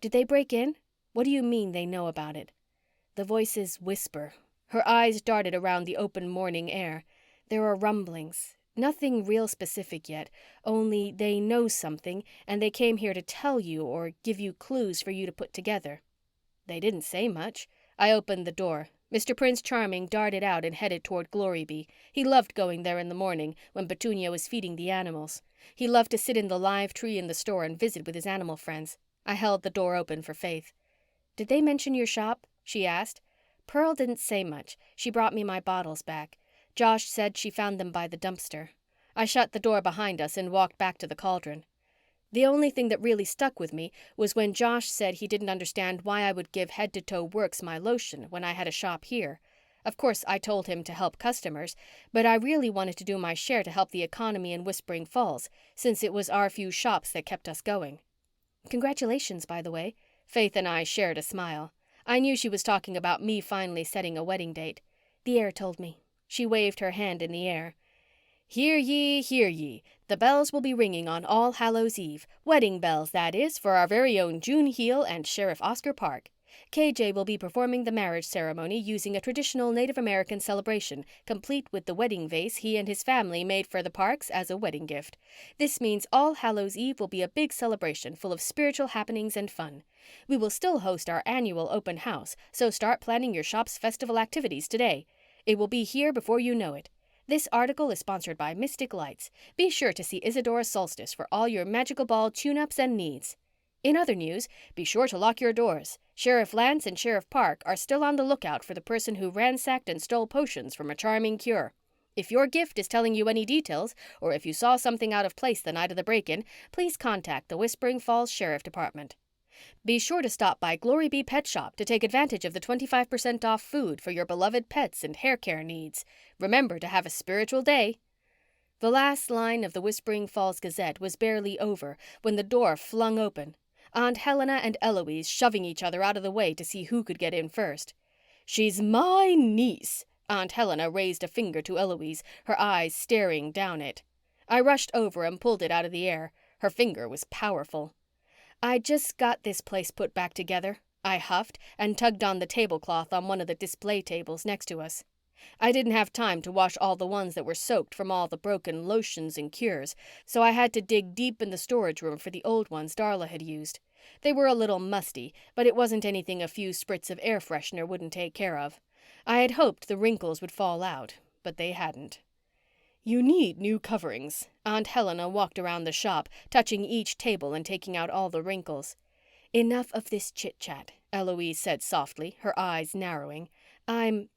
"Did they break in? What do you mean they know about it?" The voices whisper. Her eyes darted around the open morning air. "There are rumblings. Nothing real specific yet, only they know something and they came here to tell you or give you clues for you to put together." "They didn't say much." I opened the door. Mr. Prince Charming darted out and headed toward Glorybee. He loved going there in the morning when Petunia was feeding the animals. He loved to sit in the live tree in the store and visit with his animal friends. I held the door open for Faith. "Did they mention your shop?" she asked. "Pearl didn't say much. She brought me my bottles back. Josh said she found them by the dumpster." I shut the door behind us and walked back to the cauldron. The only thing that really stuck with me was when Josh said he didn't understand why I would give Head to Toe Works my lotion when I had a shop here. Of course, I told him to help customers, but I really wanted to do my share to help the economy in Whispering Falls, since it was our few shops that kept us going. "Congratulations, by the way." Faith and I shared a smile. I knew she was talking about me finally setting a wedding date. The air told me. She waved her hand in the air. Hear ye, hear ye. The bells will be ringing on All Hallows Eve. Wedding bells, that is, for our very own June Heel and Sheriff Oscar Park. KJ will be performing the marriage ceremony using a traditional Native American celebration, complete with the wedding vase he and his family made for the Parks as a wedding gift. This means All Hallows Eve will be a big celebration full of spiritual happenings and fun. We will still host our annual open house, so start planning your shop's festival activities today. It will be here before you know it. This article is sponsored by Mystic Lights. Be sure to see Isadora's Solstice for all your magical ball tune-ups and needs. In other news, be sure to lock your doors. Sheriff Lance and Sheriff Park are still on the lookout for the person who ransacked and stole potions from a charming cure. If your gift is telling you any details, or if you saw something out of place the night of the break-in, please contact the Whispering Falls Sheriff Department. Be sure to stop by Glory Bee Pet Shop to take advantage of the 25% off food for your beloved pets and hair care needs. Remember to have a spiritual day. The last line of the Whispering Falls Gazette was barely over when the door flung open. Aunt Helena and Eloise shoving each other out of the way to see who could get in first. She's my niece. Aunt Helena raised a finger to Eloise, her eyes staring down it. I rushed over and pulled it out of the air. Her finger was powerful. I just got this place put back together, I huffed and tugged on the tablecloth on one of the display tables next to us. I didn't have time to wash all the ones that were soaked from all the broken lotions and cures, so I had to dig deep in the storage room for the old ones Darla had used. They were a little musty, but it wasn't anything a few spritz of air freshener wouldn't take care of. I had hoped the wrinkles would fall out, but they hadn't. You need new coverings. Aunt Helena walked around the shop, touching each table and taking out all the wrinkles. Enough of this chit-chat, Eloise said softly, her eyes narrowing. I'm...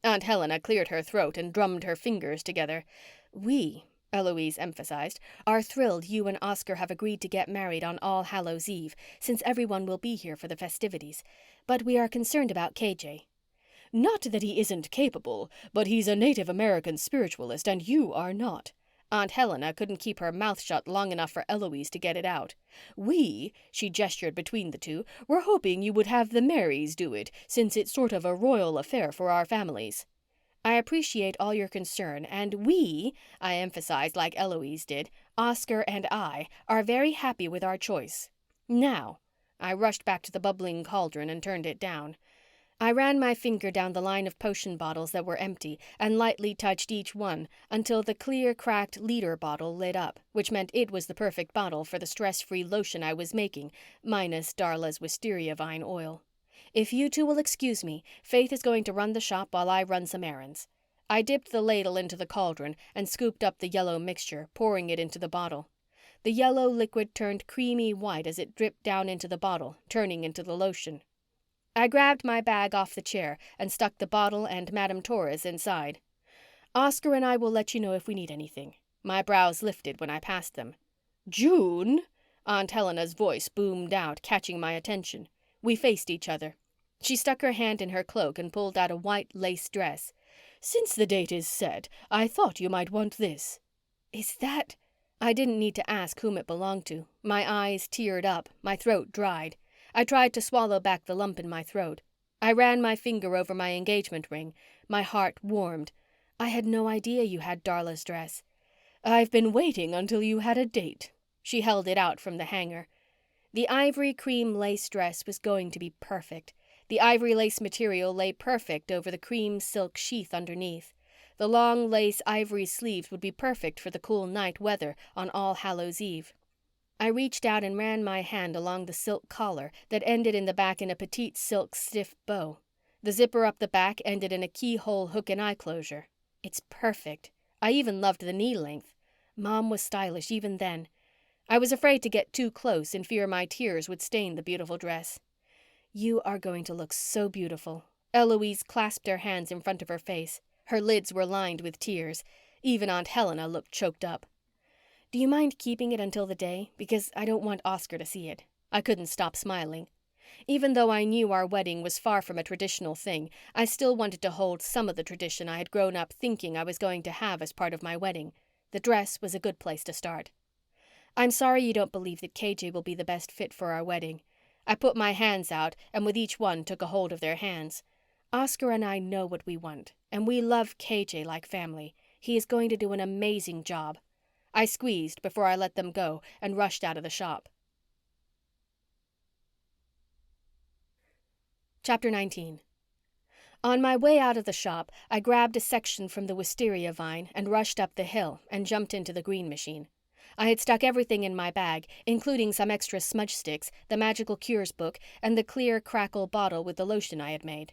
Aunt Helena cleared her throat and drummed her fingers together. We, Eloise emphasized, are thrilled you and Oscar have agreed to get married on All Hallows Eve, since everyone will be here for the festivities. But we are concerned about KJ. Not that he isn't capable, but he's a Native American spiritualist and you are not. Aunt Helena couldn't keep her mouth shut long enough for Eloise to get it out. We, she gestured between the two, were hoping you would have the Marys do it, since it's sort of a royal affair for our families. I appreciate all your concern, and we, I emphasized like Eloise did, Oscar and I, are very happy with our choice. Now, I rushed back to the bubbling cauldron and turned it down. I ran my finger down the line of potion bottles that were empty and lightly touched each one until the clear, cracked liter bottle lit up, which meant it was the perfect bottle for the stress-free lotion I was making, minus Darla's wisteria vine oil. If you two will excuse me, Faith is going to run the shop while I run some errands. I dipped the ladle into the cauldron and scooped up the yellow mixture, pouring it into the bottle. The yellow liquid turned creamy white as it dripped down into the bottle, turning into the lotion. I grabbed my bag off the chair and stuck the bottle and Madame Torres inside. Oscar and I will let you know if we need anything. My brows lifted when I passed them. June? Aunt Helena's voice boomed out, catching my attention. We faced each other. She stuck her hand in her cloak and pulled out a white lace dress. Since the date is set, I thought you might want this. Is that... I didn't need to ask whom it belonged to. My eyes teared up, my throat dried. I tried to swallow back the lump in my throat. I ran my finger over my engagement ring. My heart warmed. I had no idea you had Darla's dress. I've been waiting until you had a date. She held it out from the hanger. The ivory cream lace dress was going to be perfect. The ivory lace material lay perfect over the cream silk sheath underneath. The long lace ivory sleeves would be perfect for the cool night weather on All Hallows Eve. I reached out and ran my hand along the silk collar that ended in the back in a petite silk stiff bow. The zipper up the back ended in a keyhole hook and eye closure. It's perfect. I even loved the knee length. Mom was stylish even then. I was afraid to get too close in fear my tears would stain the beautiful dress. You are going to look so beautiful. Eloise clasped her hands in front of her face. Her lids were lined with tears. Even Aunt Helena looked choked up. Do you mind keeping it until the day? Because I don't want Oscar to see it. I couldn't stop smiling. Even though I knew our wedding was far from a traditional thing, I still wanted to hold some of the tradition I had grown up thinking I was going to have as part of my wedding. The dress was a good place to start. I'm sorry you don't believe that KJ will be the best fit for our wedding. I put my hands out and with each one took a hold of their hands. Oscar and I know what we want, and we love KJ like family. He is going to do an amazing job. I squeezed before I let them go and rushed out of the shop. Chapter 19. On my way out of the shop, I grabbed a section from the wisteria vine and rushed up the hill and jumped into the green machine. I had stuck everything in my bag, including some extra smudge sticks, the magical cures book, and the clear crackle bottle with the lotion I had made.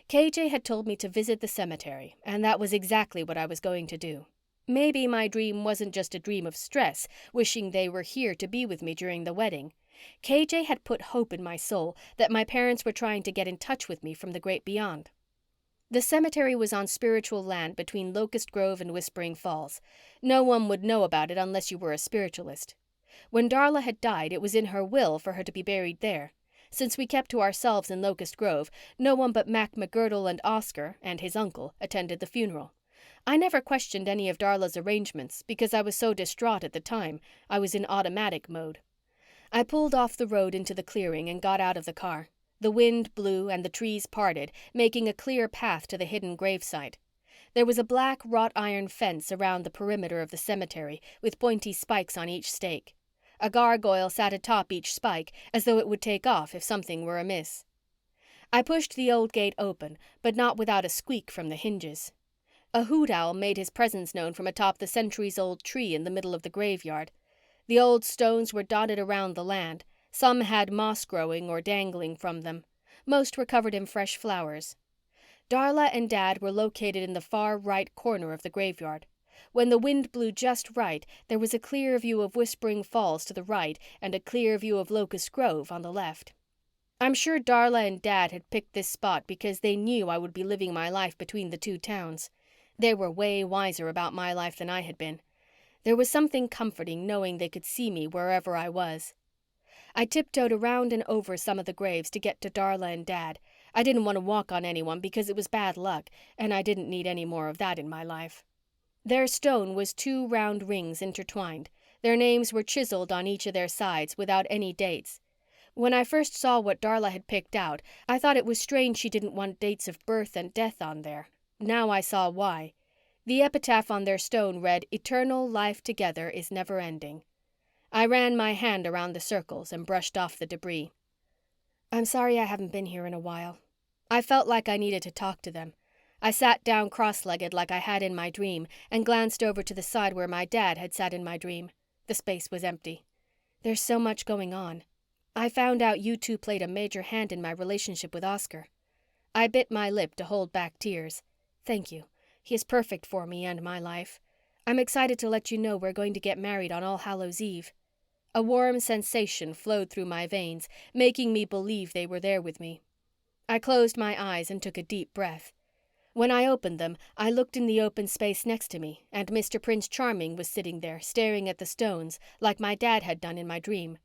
KJ had told me to visit the cemetery, and that was exactly what I was going to do. Maybe my dream wasn't just a dream of stress, wishing they were here to be with me during the wedding. KJ had put hope in my soul that my parents were trying to get in touch with me from the great beyond. The cemetery was on spiritual land between Locust Grove and Whispering Falls. No one would know about it unless you were a spiritualist. When Darla had died, it was in her will for her to be buried there. Since we kept to ourselves in Locust Grove, no one but Mac McGirdle and Oscar, and his uncle, attended the funeral. I never questioned any of Darla's arrangements because I was so distraught at the time. I was in automatic mode. I pulled off the road into the clearing and got out of the car. The wind blew and the trees parted, making a clear path to the hidden gravesite. There was a black wrought iron fence around the perimeter of the cemetery with pointy spikes on each stake. A gargoyle sat atop each spike as though it would take off if something were amiss. I pushed the old gate open, but not without a squeak from the hinges. A hoot owl made his presence known from atop the centuries-old tree in the middle of the graveyard. The old stones were dotted around the land. Some had moss growing or dangling from them. Most were covered in fresh flowers. Darla and Dad were located in the far right corner of the graveyard. When the wind blew just right, there was a clear view of Whispering Falls to the right and a clear view of Locust Grove on the left. I'm sure Darla and Dad had picked this spot because they knew I would be living my life between the two towns. They were way wiser about my life than I had been. There was something comforting knowing they could see me wherever I was. I tiptoed around and over some of the graves to get to Darla and Dad. I didn't want to walk on anyone because it was bad luck, and I didn't need any more of that in my life. Their stone was 2 round rings intertwined. Their names were chiseled on each of their sides without any dates. When I first saw what Darla had picked out, I thought it was strange she didn't want dates of birth and death on there. Now I saw why. The epitaph on their stone read, "Eternal life together is never ending." I ran my hand around the circles and brushed off the debris. I'm sorry I haven't been here in a while. I felt like I needed to talk to them. I sat down cross-legged like I had in my dream and glanced over to the side where my dad had sat in my dream. The space was empty. There's so much going on. I found out you two played a major hand in my relationship with Oscar. I bit my lip to hold back tears. Thank you. He is perfect for me and my life. I'm excited to let you know we're going to get married on All Hallows Eve. A warm sensation flowed through my veins, making me believe they were there with me. I closed my eyes and took a deep breath. When I opened them, I looked in the open space next to me, and Mr. Prince Charming was sitting there, staring at the stones, like my dad had done in my dream.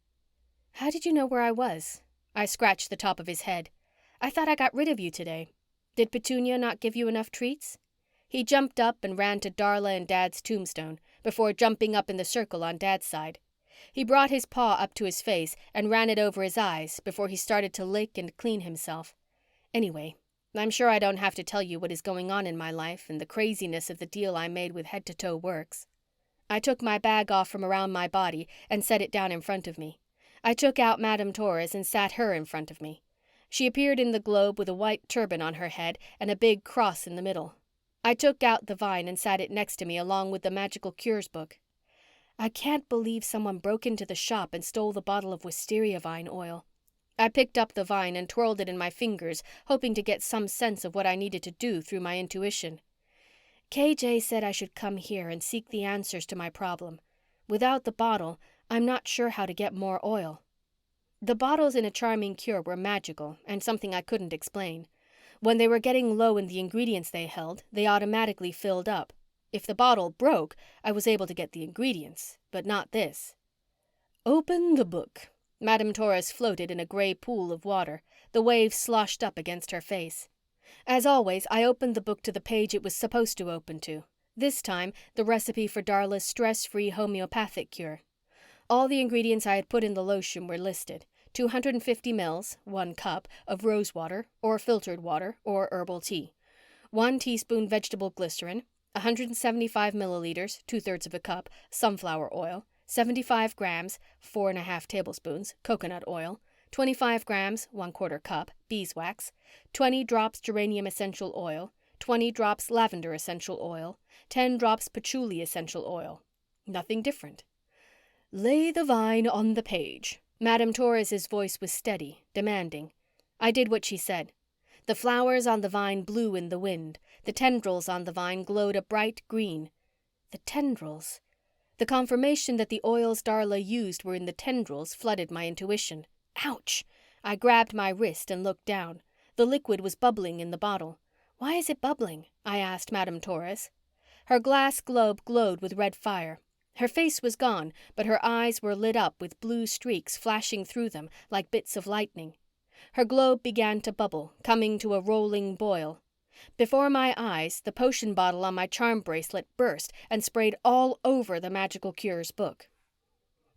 How did you know where I was? I scratched the top of his head. I thought I got rid of you today. Did Petunia not give you enough treats? He jumped up and ran to Darla and Dad's tombstone, before jumping up in the circle on Dad's side. He brought his paw up to his face and ran it over his eyes before he started to lick and clean himself. Anyway, I'm sure I don't have to tell you what is going on in my life and the craziness of the deal I made with Head to Toe Works. I took my bag off from around my body and set it down in front of me. I took out Madame Torres and sat her in front of me. She appeared in the globe with a white turban on her head and a big cross in the middle. I took out the vine and sat it next to me along with the magical cures book. I can't believe someone broke into the shop and stole the bottle of wisteria vine oil. I picked up the vine and twirled it in my fingers, hoping to get some sense of what I needed to do through my intuition. KJ said I should come here and seek the answers to my problem. Without the bottle, I'm not sure how to get more oil. The bottles in a charming cure were magical and something I couldn't explain. When they were getting low in the ingredients they held, they automatically filled up. If the bottle broke, I was able to get the ingredients, but not this. Open the book. Madame Torres floated in a gray pool of water. The waves sloshed up against her face. As always, I opened the book to the page it was supposed to open to. This time, the recipe for Darla's stress-free homeopathic cure. All the ingredients I had put in the lotion were listed. 250 mils, 1 cup, of rose water or filtered water or herbal tea, 1 teaspoon vegetable glycerin, 175 milliliters, 2/3 of a cup, sunflower oil, 75 grams, 4.5 tablespoons, coconut oil, 25 grams, 1/4 cup, beeswax, 20 drops geranium essential oil, 20 drops lavender essential oil, 10 drops patchouli essential oil. Nothing different. Lay the vine on the page. Madame Torres's voice was steady, demanding. I did what she said. The flowers on the vine blew in the wind. The tendrils on the vine glowed a bright green. The tendrils. The confirmation that the oils Darla used were in the tendrils flooded my intuition. Ouch! I grabbed my wrist and looked down. The liquid was bubbling in the bottle. Why is it bubbling? I asked Madame Torres. Her glass globe glowed with red fire. Her face was gone, but her eyes were lit up with blue streaks flashing through them like bits of lightning. Her globe began to bubble, coming to a rolling boil. Before my eyes, the potion bottle on my charm bracelet burst and sprayed all over the Magical Cures book.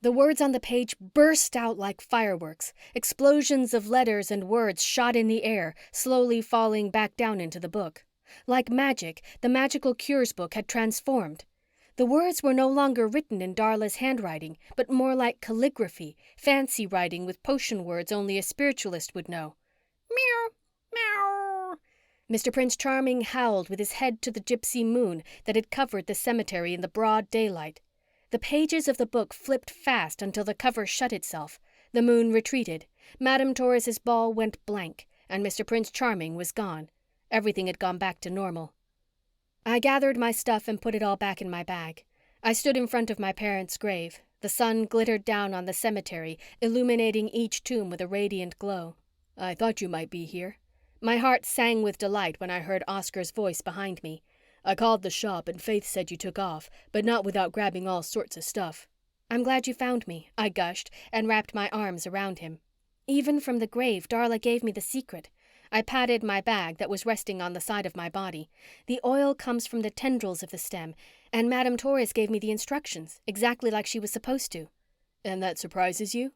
The words on the page burst out like fireworks. Explosions of letters and words shot in the air, slowly falling back down into the book. Like magic, the Magical Cures book had transformed. The words were no longer written in Darla's handwriting, but more like calligraphy, fancy writing with potion words only a spiritualist would know. Meow, meow. Mr. Prince Charming howled with his head to the gypsy moon that had covered the cemetery in the broad daylight. The pages of the book flipped fast until the cover shut itself. The moon retreated. Madame Torres's ball went blank, and Mr. Prince Charming was gone. Everything had gone back to normal. I gathered my stuff and put it all back in my bag. I stood in front of my parents' grave. The sun glittered down on the cemetery, illuminating each tomb with a radiant glow. I thought you might be here. My heart sang with delight when I heard Oscar's voice behind me. I called the shop and Faith said you took off, but not without grabbing all sorts of stuff. I'm glad you found me, I gushed and wrapped my arms around him. Even from the grave, Darla gave me the secret. I patted my bag that was resting on the side of my body. The oil comes from the tendrils of the stem, and Madame Torres gave me the instructions, exactly like she was supposed to. And that surprises you?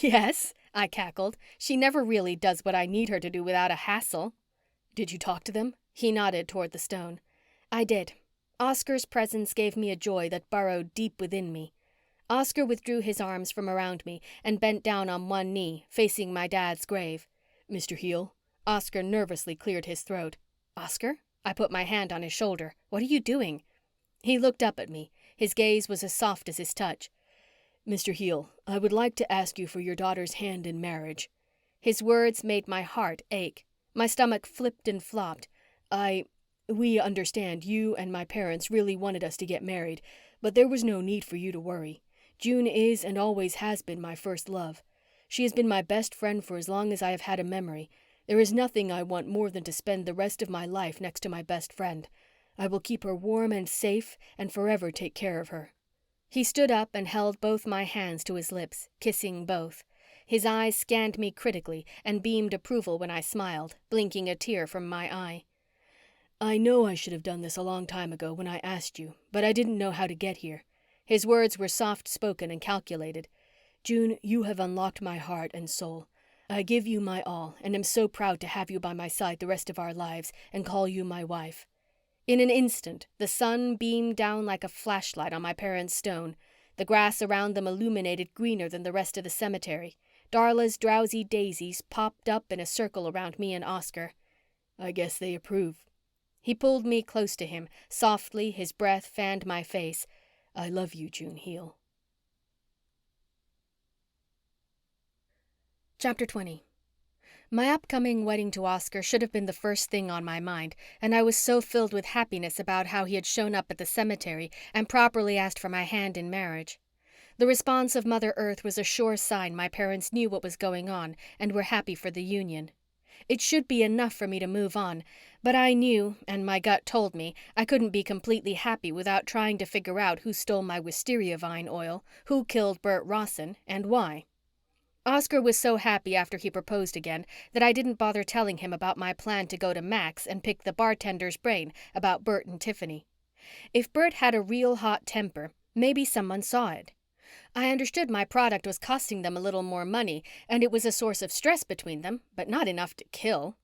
Yes, I cackled. She never really does what I need her to do without a hassle. Did you talk to them? He nodded toward the stone. I did. Oscar's presence gave me a joy that burrowed deep within me. Oscar withdrew his arms from around me and bent down on one knee, facing my dad's grave. Mr. Heel? Oscar nervously cleared his throat. Oscar? I put my hand on his shoulder. What are you doing? He looked up at me. His gaze was as soft as his touch. Mr. Heel, I would like to ask you for your daughter's hand in marriage. His words made my heart ache. My stomach flipped and flopped. We understand you and my parents really wanted us to get married, but there was no need for you to worry. June is and always has been my first love. She has been my best friend for as long as I have had a memory. There is nothing I want more than to spend the rest of my life next to my best friend. I will keep her warm and safe and forever take care of her. He stood up and held both my hands to his lips, kissing both. His eyes scanned me critically and beamed approval when I smiled, blinking a tear from my eye. I know I should have done this a long time ago when I asked you, but I didn't know how to get here. His words were soft-spoken and calculated. June, you have unlocked my heart and soul. I give you my all and am so proud to have you by my side the rest of our lives and call you my wife. In an instant, the sun beamed down like a flashlight on my parents' stone. The grass around them illuminated greener than the rest of the cemetery. Darla's drowsy daisies popped up in a circle around me and Oscar. I guess they approve. He pulled me close to him. Softly, his breath fanned my face. I love you, June Heel. Chapter 20. My upcoming wedding to Oscar should have been the first thing on my mind, and I was so filled with happiness about how he had shown up at the cemetery and properly asked for my hand in marriage. The response of Mother Earth was a sure sign my parents knew what was going on and were happy for the union. It should be enough for me to move on, but I knew, and my gut told me, I couldn't be completely happy without trying to figure out who stole my wisteria vine oil, who killed Burt Rossen, and why. Oscar was so happy after he proposed again that I didn't bother telling him about my plan to go to Mac's and pick the bartender's brain about Burt and Tiffany. If Burt had a real hot temper, maybe someone saw it. I understood my product was costing them a little more money, and it was a source of stress between them, but not enough to kill.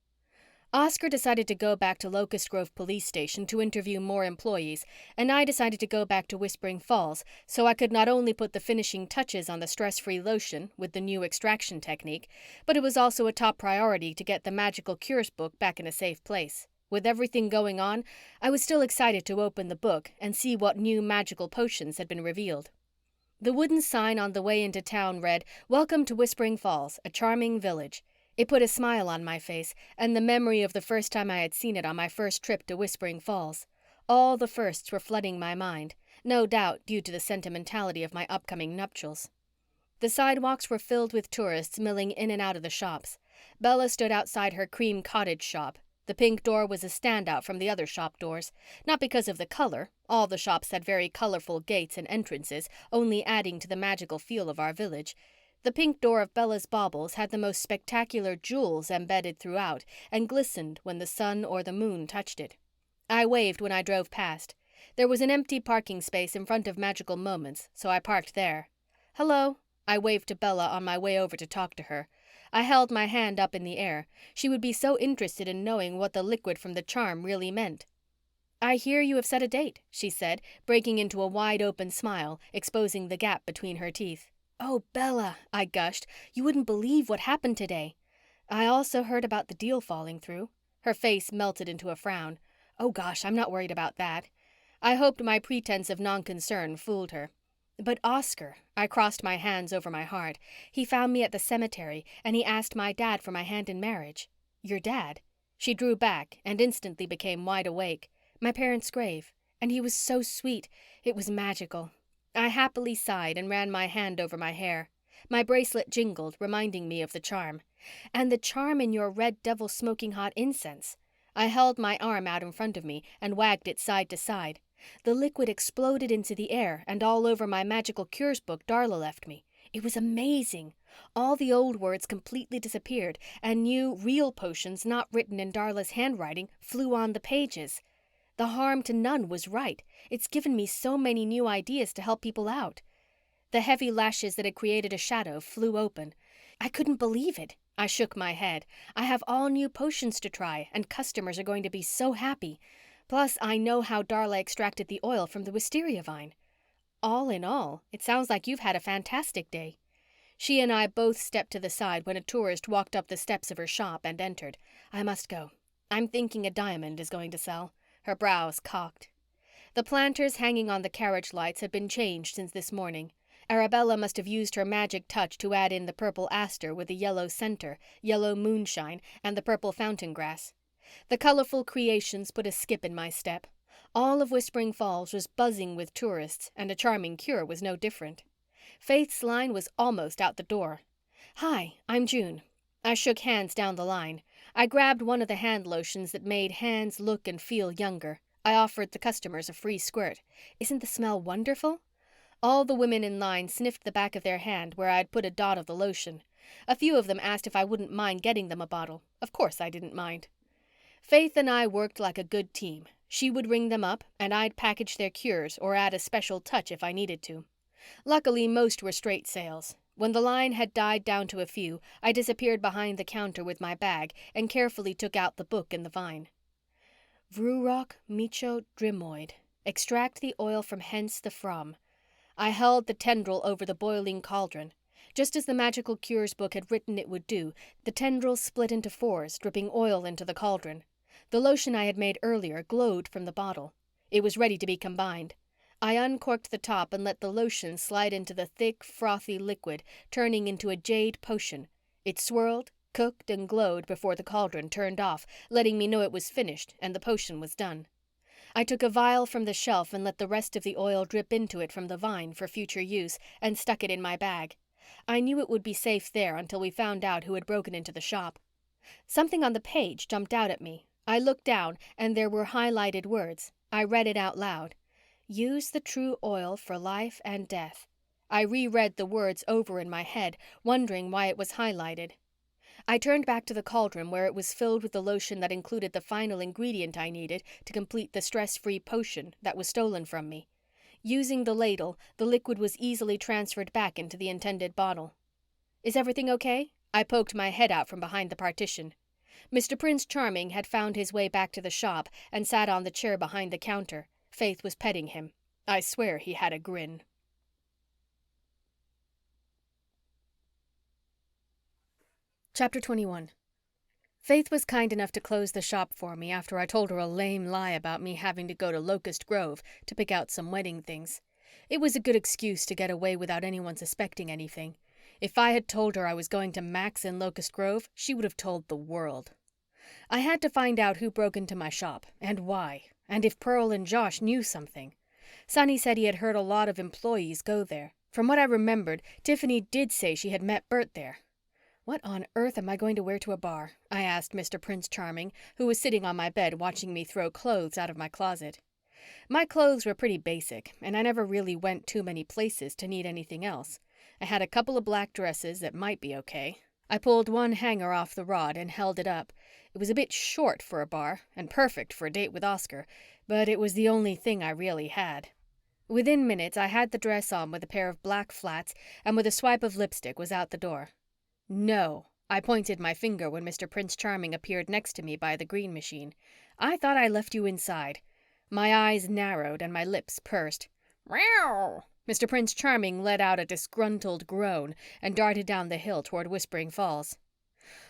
Oscar decided to go back to Locust Grove Police Station to interview more employees, and I decided to go back to Whispering Falls so I could not only put the finishing touches on the stress-free lotion with the new extraction technique, but it was also a top priority to get the Magical Cures book back in a safe place. With everything going on, I was still excited to open the book and see what new magical potions had been revealed. The wooden sign on the way into town read, "Welcome to Whispering Falls, a charming village." It put a smile on my face, and the memory of the first time I had seen it on my first trip to Whispering Falls. All the firsts were flooding my mind, no doubt due to the sentimentality of my upcoming nuptials. The sidewalks were filled with tourists milling in and out of the shops. Bella stood outside her cream cottage shop. The pink door was a standout from the other shop doors. Not because of the color. All the shops had very colorful gates and entrances, only adding to the magical feel of our village. The pink door of Bella's Baubles had the most spectacular jewels embedded throughout and glistened when the sun or the moon touched it. I waved when I drove past. There was an empty parking space in front of Magical Moments, so I parked there. "Hello," I waved to Bella on my way over to talk to her. I held my hand up in the air. She would be so interested in knowing what the liquid from the charm really meant. "I hear you have set a date," she said, breaking into a wide-open smile, exposing the gap between her teeth. "Oh, Bella," I gushed, "you wouldn't believe what happened today." "I also heard about the deal falling through." Her face melted into a frown. "Oh gosh, I'm not worried about that." I hoped my pretense of non-concern fooled her. "But Oscar," I crossed my hands over my heart, "he found me at the cemetery and he asked my dad for my hand in marriage." "Your dad?" She drew back and instantly became wide awake. "My parents' grave. And he was so sweet. It was magical." I happily sighed and ran my hand over my hair. My bracelet jingled, reminding me of the charm. "And the charm in your red devil smoking hot incense." I held my arm out in front of me and wagged it side to side. "The liquid exploded into the air and all over my Magical Cures book Darla left me. It was amazing. All the old words completely disappeared and new, real potions not written in Darla's handwriting flew on the pages. The harm to none was right. It's given me so many new ideas to help people out." The heavy lashes that had created a shadow flew open. "I couldn't believe it." I shook my head. "I have all new potions to try and customers are going to be so happy. Plus, I know how Darla extracted the oil from the wisteria vine." "All in all, it sounds like you've had a fantastic day." She and I both stepped to the side when a tourist walked up the steps of her shop and entered. "I must go. I'm thinking a diamond is going to sell." Her brows cocked. The planters hanging on the carriage lights had been changed since this morning. Arabella must have used her magic touch to add in the purple aster with the yellow center, yellow moonshine, and the purple fountain grass. The colorful creations put a skip in my step. All of Whispering Falls was buzzing with tourists, and a charming cure was no different. Faith's line was almost out the door. "Hi, I'm June." I shook hands down the line. I grabbed one of the hand lotions that made hands look and feel younger. I offered the customers a free squirt. "Isn't the smell wonderful?" All the women in line sniffed the back of their hand where I'd put a dot of the lotion. A few of them asked if I wouldn't mind getting them a bottle. Of course I didn't mind. Faith and I worked like a good team. She would ring them up, and I'd package their cures or add a special touch if I needed to. Luckily, most were straight sales. When the line had died down to a few, I disappeared behind the counter with my bag and carefully took out the book and the vine. "Vrurok Micho Drimoid. Extract the oil from hence the from." I held the tendril over the boiling cauldron. Just as the Magical Cures book had written it would do, the tendrils split into fours, dripping oil into the cauldron. The lotion I had made earlier glowed from the bottle. It was ready to be combined. I uncorked the top and let the lotion slide into the thick, frothy liquid, turning into a jade potion. It swirled, cooked, and glowed before the cauldron turned off, letting me know it was finished and the potion was done. I took a vial from the shelf and let the rest of the oil drip into it from the vine for future use and stuck it in my bag. I knew it would be safe there until we found out who had broken into the shop. Something on the page jumped out at me. I looked down and there were highlighted words. I read it out loud. "Use the true oil for life and death." I reread the words over in my head, wondering why it was highlighted. I turned back to the cauldron where it was filled with the lotion that included the final ingredient I needed to complete the stress-free potion that was stolen from me. Using the ladle, the liquid was easily transferred back into the intended bottle. "Is everything okay?" I poked my head out from behind the partition. Mr. Prince Charming had found his way back to the shop and sat on the chair behind the counter. Faith was petting him. I swear he had a grin. Chapter 21. Faith was kind enough to close the shop for me after I told her a lame lie about me having to go to Locust Grove to pick out some wedding things. It was a good excuse to get away without anyone suspecting anything. If I had told her I was going to Max in Locust Grove, she would have told the world. I had to find out who broke into my shop and why, and if Pearl and Josh knew something. Sonny said he had heard a lot of employees go there. From what I remembered, Tiffany did say she had met Burt there. "What on earth am I going to wear to a bar?" I asked Mr. Prince Charming, who was sitting on my bed watching me throw clothes out of my closet. My clothes were pretty basic, and I never really went too many places to need anything else. I had a couple of black dresses that might be okay. I pulled one hanger off the rod and held it up. It was a bit short for a bar, and perfect for a date with Oscar, but it was the only thing I really had. Within minutes, I had the dress on with a pair of black flats, and with a swipe of lipstick was out the door. "No," I pointed my finger when Mr. Prince Charming appeared next to me by the green machine. "I thought I left you inside." My eyes narrowed and my lips pursed. "Meow!" Mr. Prince Charming let out a disgruntled groan and darted down the hill toward Whispering Falls.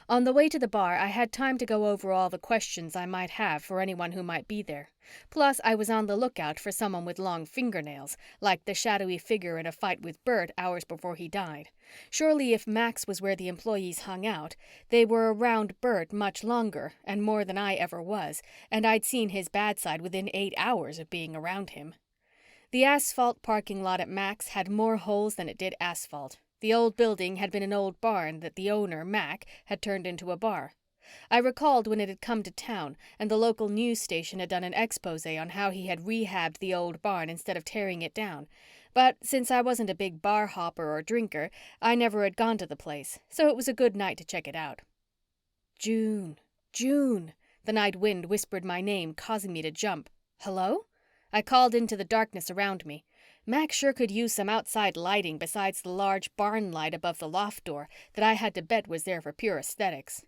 On the way to the bar, I had time to go over all the questions I might have for anyone who might be there. Plus, I was on the lookout for someone with long fingernails, like the shadowy figure in a fight with Burt hours before he died. Surely if Max was where the employees hung out, they were around Burt much longer and more than I ever was, and I'd seen his bad side within 8 hours of being around him. The asphalt parking lot at Max had more holes than it did asphalt. The old building had been an old barn that the owner, Mac, had turned into a bar. I recalled when it had come to town and the local news station had done an expose on how he had rehabbed the old barn instead of tearing it down. But since I wasn't a big bar hopper or drinker, I never had gone to the place, so it was a good night to check it out. "June, June," the night wind whispered my name, causing me to jump. "Hello?" I called into the darkness around me. Mac sure could use some outside lighting besides the large barn light above the loft door that I had to bet was there for pure aesthetics.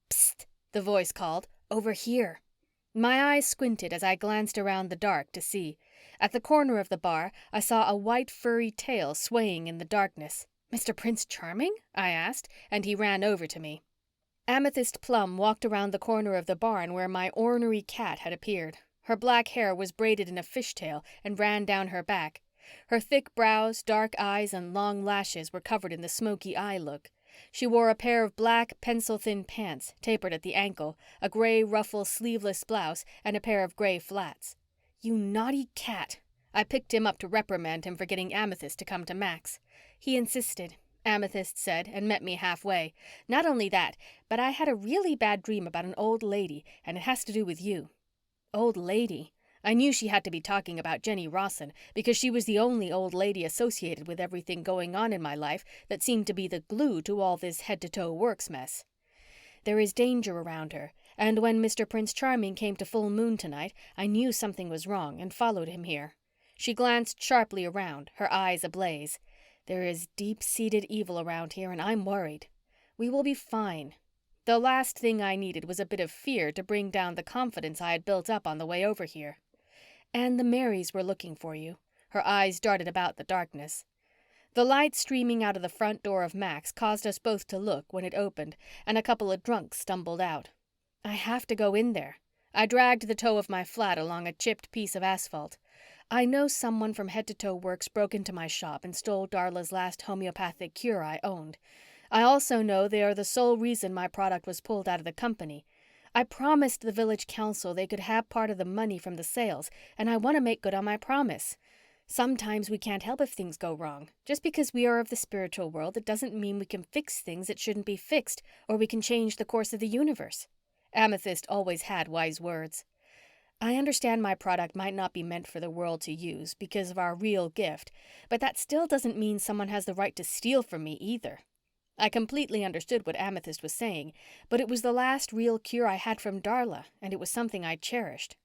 "Psst," the voice called. "Over here." My eyes squinted as I glanced around the dark to see. At the corner of the bar, I saw a white furry tail swaying in the darkness. "Mr. Prince Charming?" I asked, and he ran over to me. Amethyst Plum walked around the corner of the barn where my ornery cat had appeared. Her black hair was braided in a fishtail and ran down her back. Her thick brows, dark eyes, and long lashes were covered in the smoky eye look. She wore a pair of black, pencil-thin pants, tapered at the ankle, a gray ruffle sleeveless blouse, and a pair of gray flats. "You naughty cat." I picked him up to reprimand him for getting Amethyst to come to Max. "He insisted," Amethyst said, and met me halfway. "Not only that, but I had a really bad dream about an old lady, and it has to do with you." Old lady? I knew she had to be talking about Jenny Rossen because she was the only old lady associated with everything going on in my life that seemed to be the glue to all this head-to-toe works mess. "There is danger around her, and when Mr. Prince Charming came to Full Moon tonight, I knew something was wrong and followed him here." She glanced sharply around, her eyes ablaze. "There is deep-seated evil around here, and I'm worried. We will be fine." The last thing I needed was a bit of fear to bring down the confidence I had built up on the way over here. "And the Marys were looking for you." Her eyes darted about the darkness. The light streaming out of the front door of Max caused us both to look when it opened, and a couple of drunks stumbled out. "I have to go in there." I dragged the toe of my flat along a chipped piece of asphalt. "I know someone from Head to Toe Works broke into my shop and stole Darla's last homeopathic cure I owned. I also know they are the sole reason my product was pulled out of the company. I promised the village council they could have part of the money from the sales, and I want to make good on my promise. Sometimes we can't help if things go wrong. Just because we are of the spiritual world, it doesn't mean we can fix things that shouldn't be fixed, or we can change the course of the universe." Amethyst always had wise words. "I understand my product might not be meant for the world to use because of our real gift, but that still doesn't mean someone has the right to steal from me either." I completely understood what Amethyst was saying, but it was the last real cure I had from Darla, and it was something I cherished.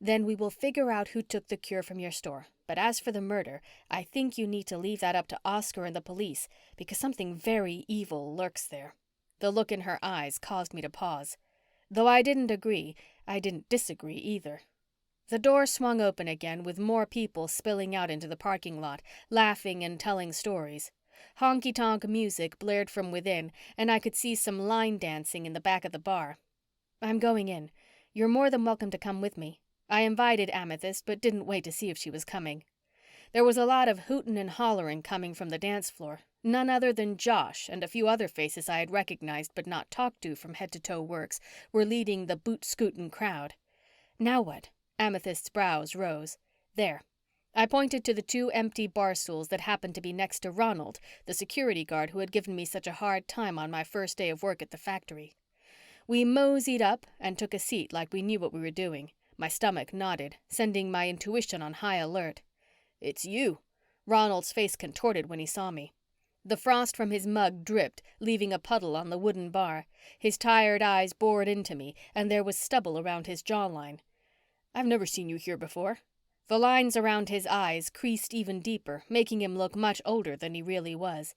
"Then we will figure out who took the cure from your store. But as for the murder, I think you need to leave that up to Oscar and the police, because something very evil lurks there." The look in her eyes caused me to pause. Though I didn't agree, I didn't disagree either. The door swung open again with more people spilling out into the parking lot, laughing and telling stories. Honky-tonk music blared from within, and I could see some line dancing in the back of the bar. "I'm going in. You're more than welcome to come with me." I invited Amethyst, but didn't wait to see if she was coming. There was a lot of hootin' and hollerin' coming from the dance floor. None other than Josh and a few other faces I had recognized but not talked to from Head to Toe Works were leading the boot-scootin' crowd. Now what? Amethyst's brows rose. There. I pointed to the 2 empty bar stools that happened to be next to Ronald, the security guard who had given me such a hard time on my first day of work at the factory. We moseyed up and took a seat like we knew what we were doing. My stomach nodded, sending my intuition on high alert. "It's you." Ronald's face contorted when he saw me. The frost from his mug dripped, leaving a puddle on the wooden bar. His tired eyes bored into me, and there was stubble around his jawline. "I've never seen you here before." The lines around his eyes creased even deeper, making him look much older than he really was.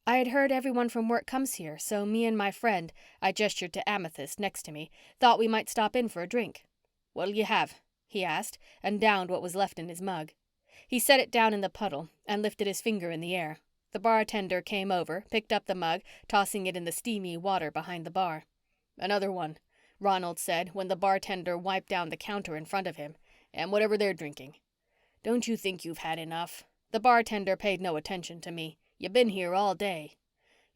"I had heard everyone from work comes here, so me and my friend," I gestured to Amethyst next to me, "thought we might stop in for a drink." "What'll you have?" he asked, and downed what was left in his mug. He set it down in the puddle and lifted his finger in the air. The bartender came over, picked up the mug, tossing it in the steamy water behind the bar. "Another one," Ronald said when the bartender wiped down the counter in front of him. "And whatever they're drinking." "Don't you think you've had enough?" The bartender paid no attention to me. "You've been here all day."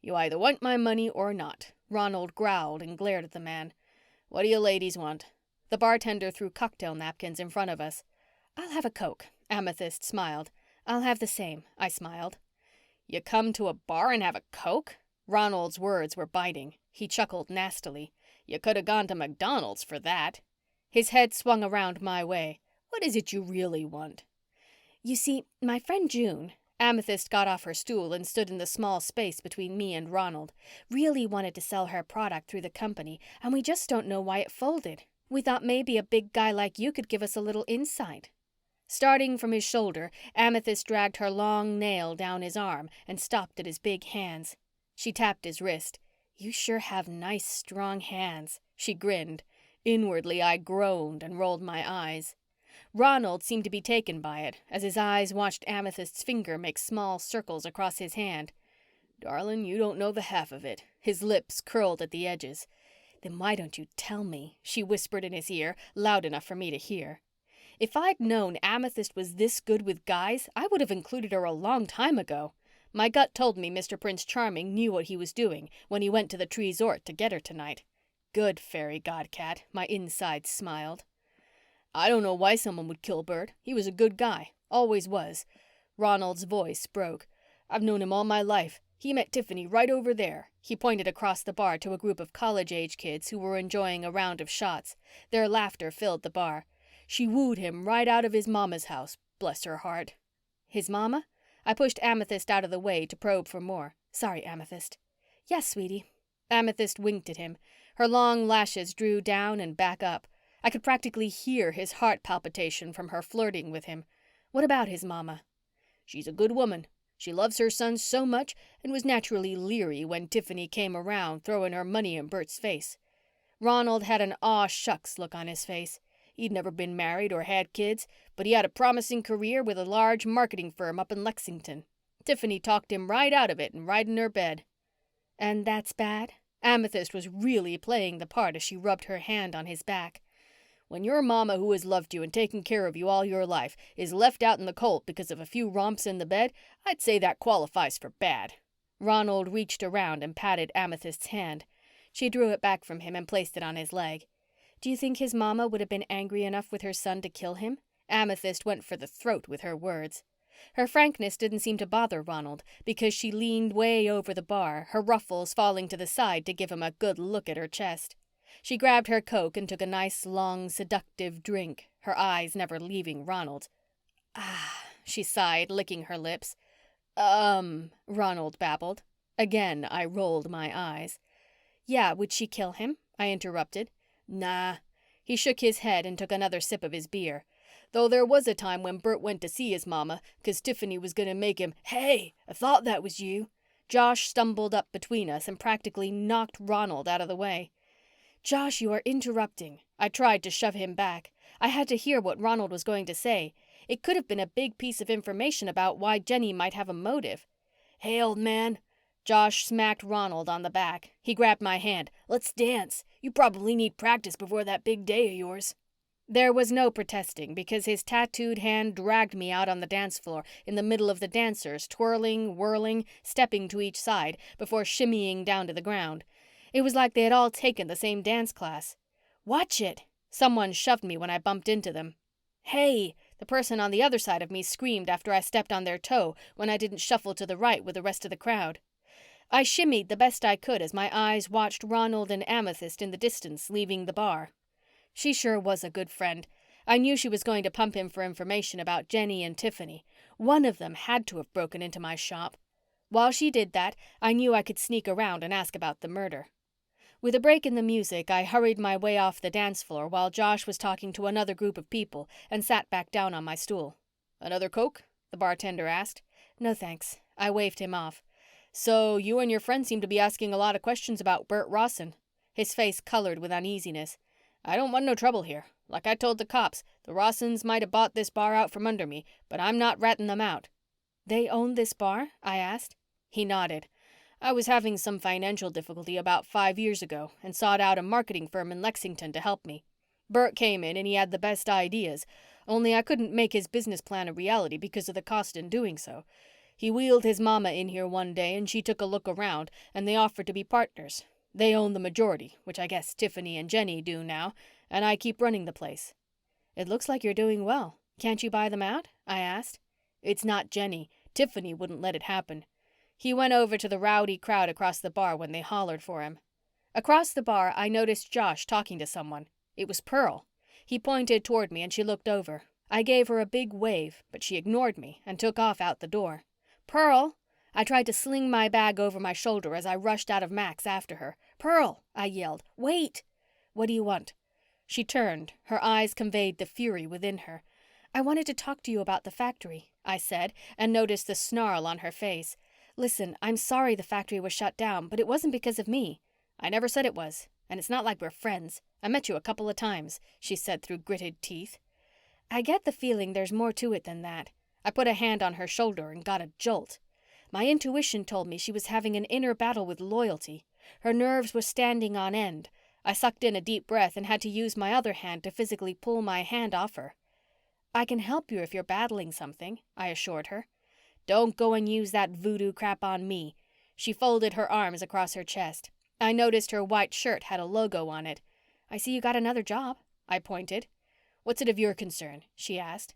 "You either want my money or not," Ronald growled and glared at the man. "What do you ladies want?" The bartender threw cocktail napkins in front of us. "I'll have a Coke," Amethyst smiled. "I'll have the same," I smiled. "You come to a bar and have a Coke?" Ronald's words were biting. He chuckled nastily. "You could have gone to McDonald's for that." His head swung around my way. "What is it you really want?" "You see, my friend June," Amethyst got off her stool and stood in the small space between me and Ronald, "really wanted to sell her product through the company, and we just don't know why it folded. We thought maybe a big guy like you could give us a little insight." Starting from his shoulder, Amethyst dragged her long nail down his arm and stopped at his big hands. She tapped his wrist. "You sure have nice, strong hands." She grinned. Inwardly, I groaned and rolled my eyes. Ronald seemed to be taken by it, as his eyes watched Amethyst's finger make small circles across his hand. "Darling, you don't know the half of it." His lips curled at the edges. "Then why don't you tell me?" she whispered in his ear, loud enough for me to hear. If I'd known Amethyst was this good with guys, I would have included her a long time ago. My gut told me Mr. Prince Charming knew what he was doing when he went to the Treesort to get her tonight. Good fairy godcat, my insides smiled. "I don't know why someone would kill Burt. He was a good guy. Always was." Ronald's voice broke. "I've known him all my life. He met Tiffany right over there." He pointed across the bar to a group of college-age kids who were enjoying a round of shots. Their laughter filled the bar. "She wooed him right out of his mama's house. Bless her heart." "His mama?" I pushed Amethyst out of the way to probe for more. "Sorry, Amethyst." "Yes, sweetie." Amethyst winked at him. Her long lashes drew down and back up. I could practically hear his heart palpitation from her flirting with him. "What about his mama?" "She's a good woman. She loves her son so much and was naturally leery when Tiffany came around throwing her money in Bert's face." Ronald had an aw shucks look on his face. He'd never been married or had kids, but he had a promising career with a large marketing firm up in Lexington. Tiffany talked him right out of it and right in her bed. "And that's bad?" Amethyst was really playing the part as she rubbed her hand on his back. "When your mama, who has loved you and taken care of you all your life, is left out in the cold because of a few romps in the bed, I'd say that qualifies for bad." Ronald reached around and patted Amethyst's hand. She drew it back from him and placed it on his leg. "Do you think his mama would have been angry enough with her son to kill him?" Amethyst went for the throat with her words. Her frankness didn't seem to bother Ronald because she leaned way over the bar, her ruffles falling to the side to give him a good look at her chest. She grabbed her Coke and took a nice, long, seductive drink, her eyes never leaving Ronald. "Ah," she sighed, licking her lips. Ronald babbled. Again, I rolled my eyes. "Yeah, would she kill him?" I interrupted. "Nah." He shook his head and took another sip of his beer. Though there was a time when Burt went to see his mama, 'cause Tiffany was gonna make him, "Hey, I thought that was you." Josh stumbled up between us and practically knocked Ronald out of the way. "Josh, you are interrupting." I tried to shove him back. I had to hear what Ronald was going to say. It could have been a big piece of information about why Jenny might have a motive. "Hey, old man." Josh smacked Ronald on the back. He grabbed my hand. "Let's dance. You probably need practice before that big day of yours." There was no protesting because his tattooed hand dragged me out on the dance floor in the middle of the dancers, twirling, whirling, stepping to each side before shimmying down to the ground. It was like they had all taken the same dance class. "Watch it!" Someone shoved me when I bumped into them. "Hey!" The person on the other side of me screamed after I stepped on their toe when I didn't shuffle to the right with the rest of the crowd. I shimmied the best I could as my eyes watched Ronald and Amethyst in the distance leaving the bar. She sure was a good friend. I knew she was going to pump him for information about Jenny and Tiffany. One of them had to have broken into my shop. While she did that, I knew I could sneak around and ask about the murder. With a break in the music, I hurried my way off the dance floor while Josh was talking to another group of people and sat back down on my stool. "Another Coke?" the bartender asked. "No thanks." I waved him off. "So you and your friend seem to be asking a lot of questions about Burt Rossen." His face colored with uneasiness. "I don't want no trouble here. Like I told the cops, the Rossens might have bought this bar out from under me, but I'm not ratting them out." "They own this bar?" I asked. He nodded. "I was having some financial difficulty about 5 years ago and sought out a marketing firm in Lexington to help me. Burt came in and he had the best ideas, only I couldn't make his business plan a reality because of the cost in doing so. He wheeled his mama in here one day and she took a look around and they offered to be partners. They own the majority, which I guess Tiffany and Jenny do now, and I keep running the place." "It looks like you're doing well. Can't you buy them out?" I asked. "It's not Jenny. Tiffany wouldn't let it happen." He went over to the rowdy crowd across the bar when they hollered for him. Across the bar, I noticed Josh talking to someone. It was Pearl. He pointed toward me and she looked over. I gave her a big wave, but she ignored me and took off out the door. "Pearl!" I tried to sling my bag over my shoulder as I rushed out of Mac's after her. "Pearl!" I yelled. "Wait!" "What do you want?" She turned. Her eyes conveyed the fury within her. "I wanted to talk to you about the factory," I said, and noticed the snarl on her face. "Listen, I'm sorry the factory was shut down, but it wasn't because of me." "I never said it was, and it's not like we're friends. I met you a couple of times," she said through gritted teeth. "I get the feeling there's more to it than that." I put a hand on her shoulder and got a jolt. My intuition told me she was having an inner battle with loyalty. Her nerves were standing on end. I sucked in a deep breath and had to use my other hand to physically pull my hand off her. "I can help you if you're battling something," I assured her. "Don't go and use that voodoo crap on me." She folded her arms across her chest. I noticed her white shirt had a logo on it. "I see you got another job," I pointed. "What's it of your concern?" she asked.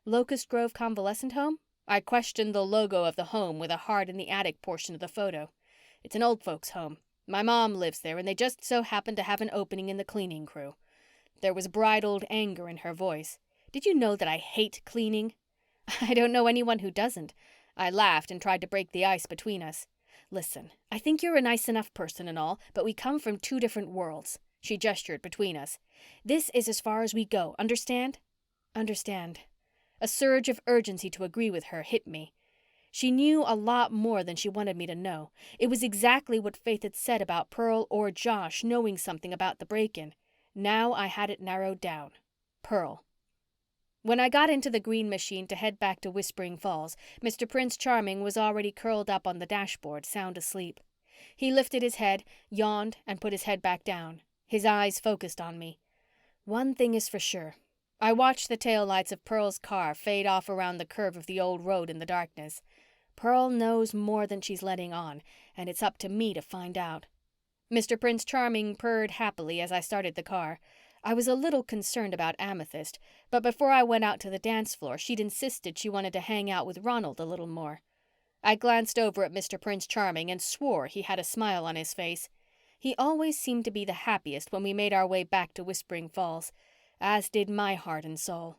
"Locust Grove Convalescent Home?" I questioned the logo of the home with a heart in the attic portion of the photo. "It's an old folks' home. My mom lives there and they just so happen to have an opening in the cleaning crew." There was bridled anger in her voice. "Did you know that I hate cleaning?" "I don't know anyone who doesn't." I laughed and tried to break the ice between us. "Listen, I think you're a nice enough person and all, but we come from 2 different worlds." She gestured between us. "This is as far as we go, understand?" "Understand." A surge of urgency to agree with her hit me. She knew a lot more than she wanted me to know. It was exactly what Faith had said about Pearl or Josh knowing something about the break-in. Now I had it narrowed down. Pearl. When I got into the green machine to head back to Whispering Falls, Mr. Prince Charming was already curled up on the dashboard, sound asleep. He lifted his head, yawned, and put his head back down. His eyes focused on me. One thing is for sure. I watched the taillights of Pearl's car fade off around the curve of the old road in the darkness. Pearl knows more than she's letting on, and it's up to me to find out. Mr. Prince Charming purred happily as I started the car. I was a little concerned about Amethyst, but before I went out to the dance floor, she'd insisted she wanted to hang out with Ronald a little more. I glanced over at Mr. Prince Charming and swore he had a smile on his face. He always seemed to be the happiest when we made our way back to Whispering Falls, as did my heart and soul.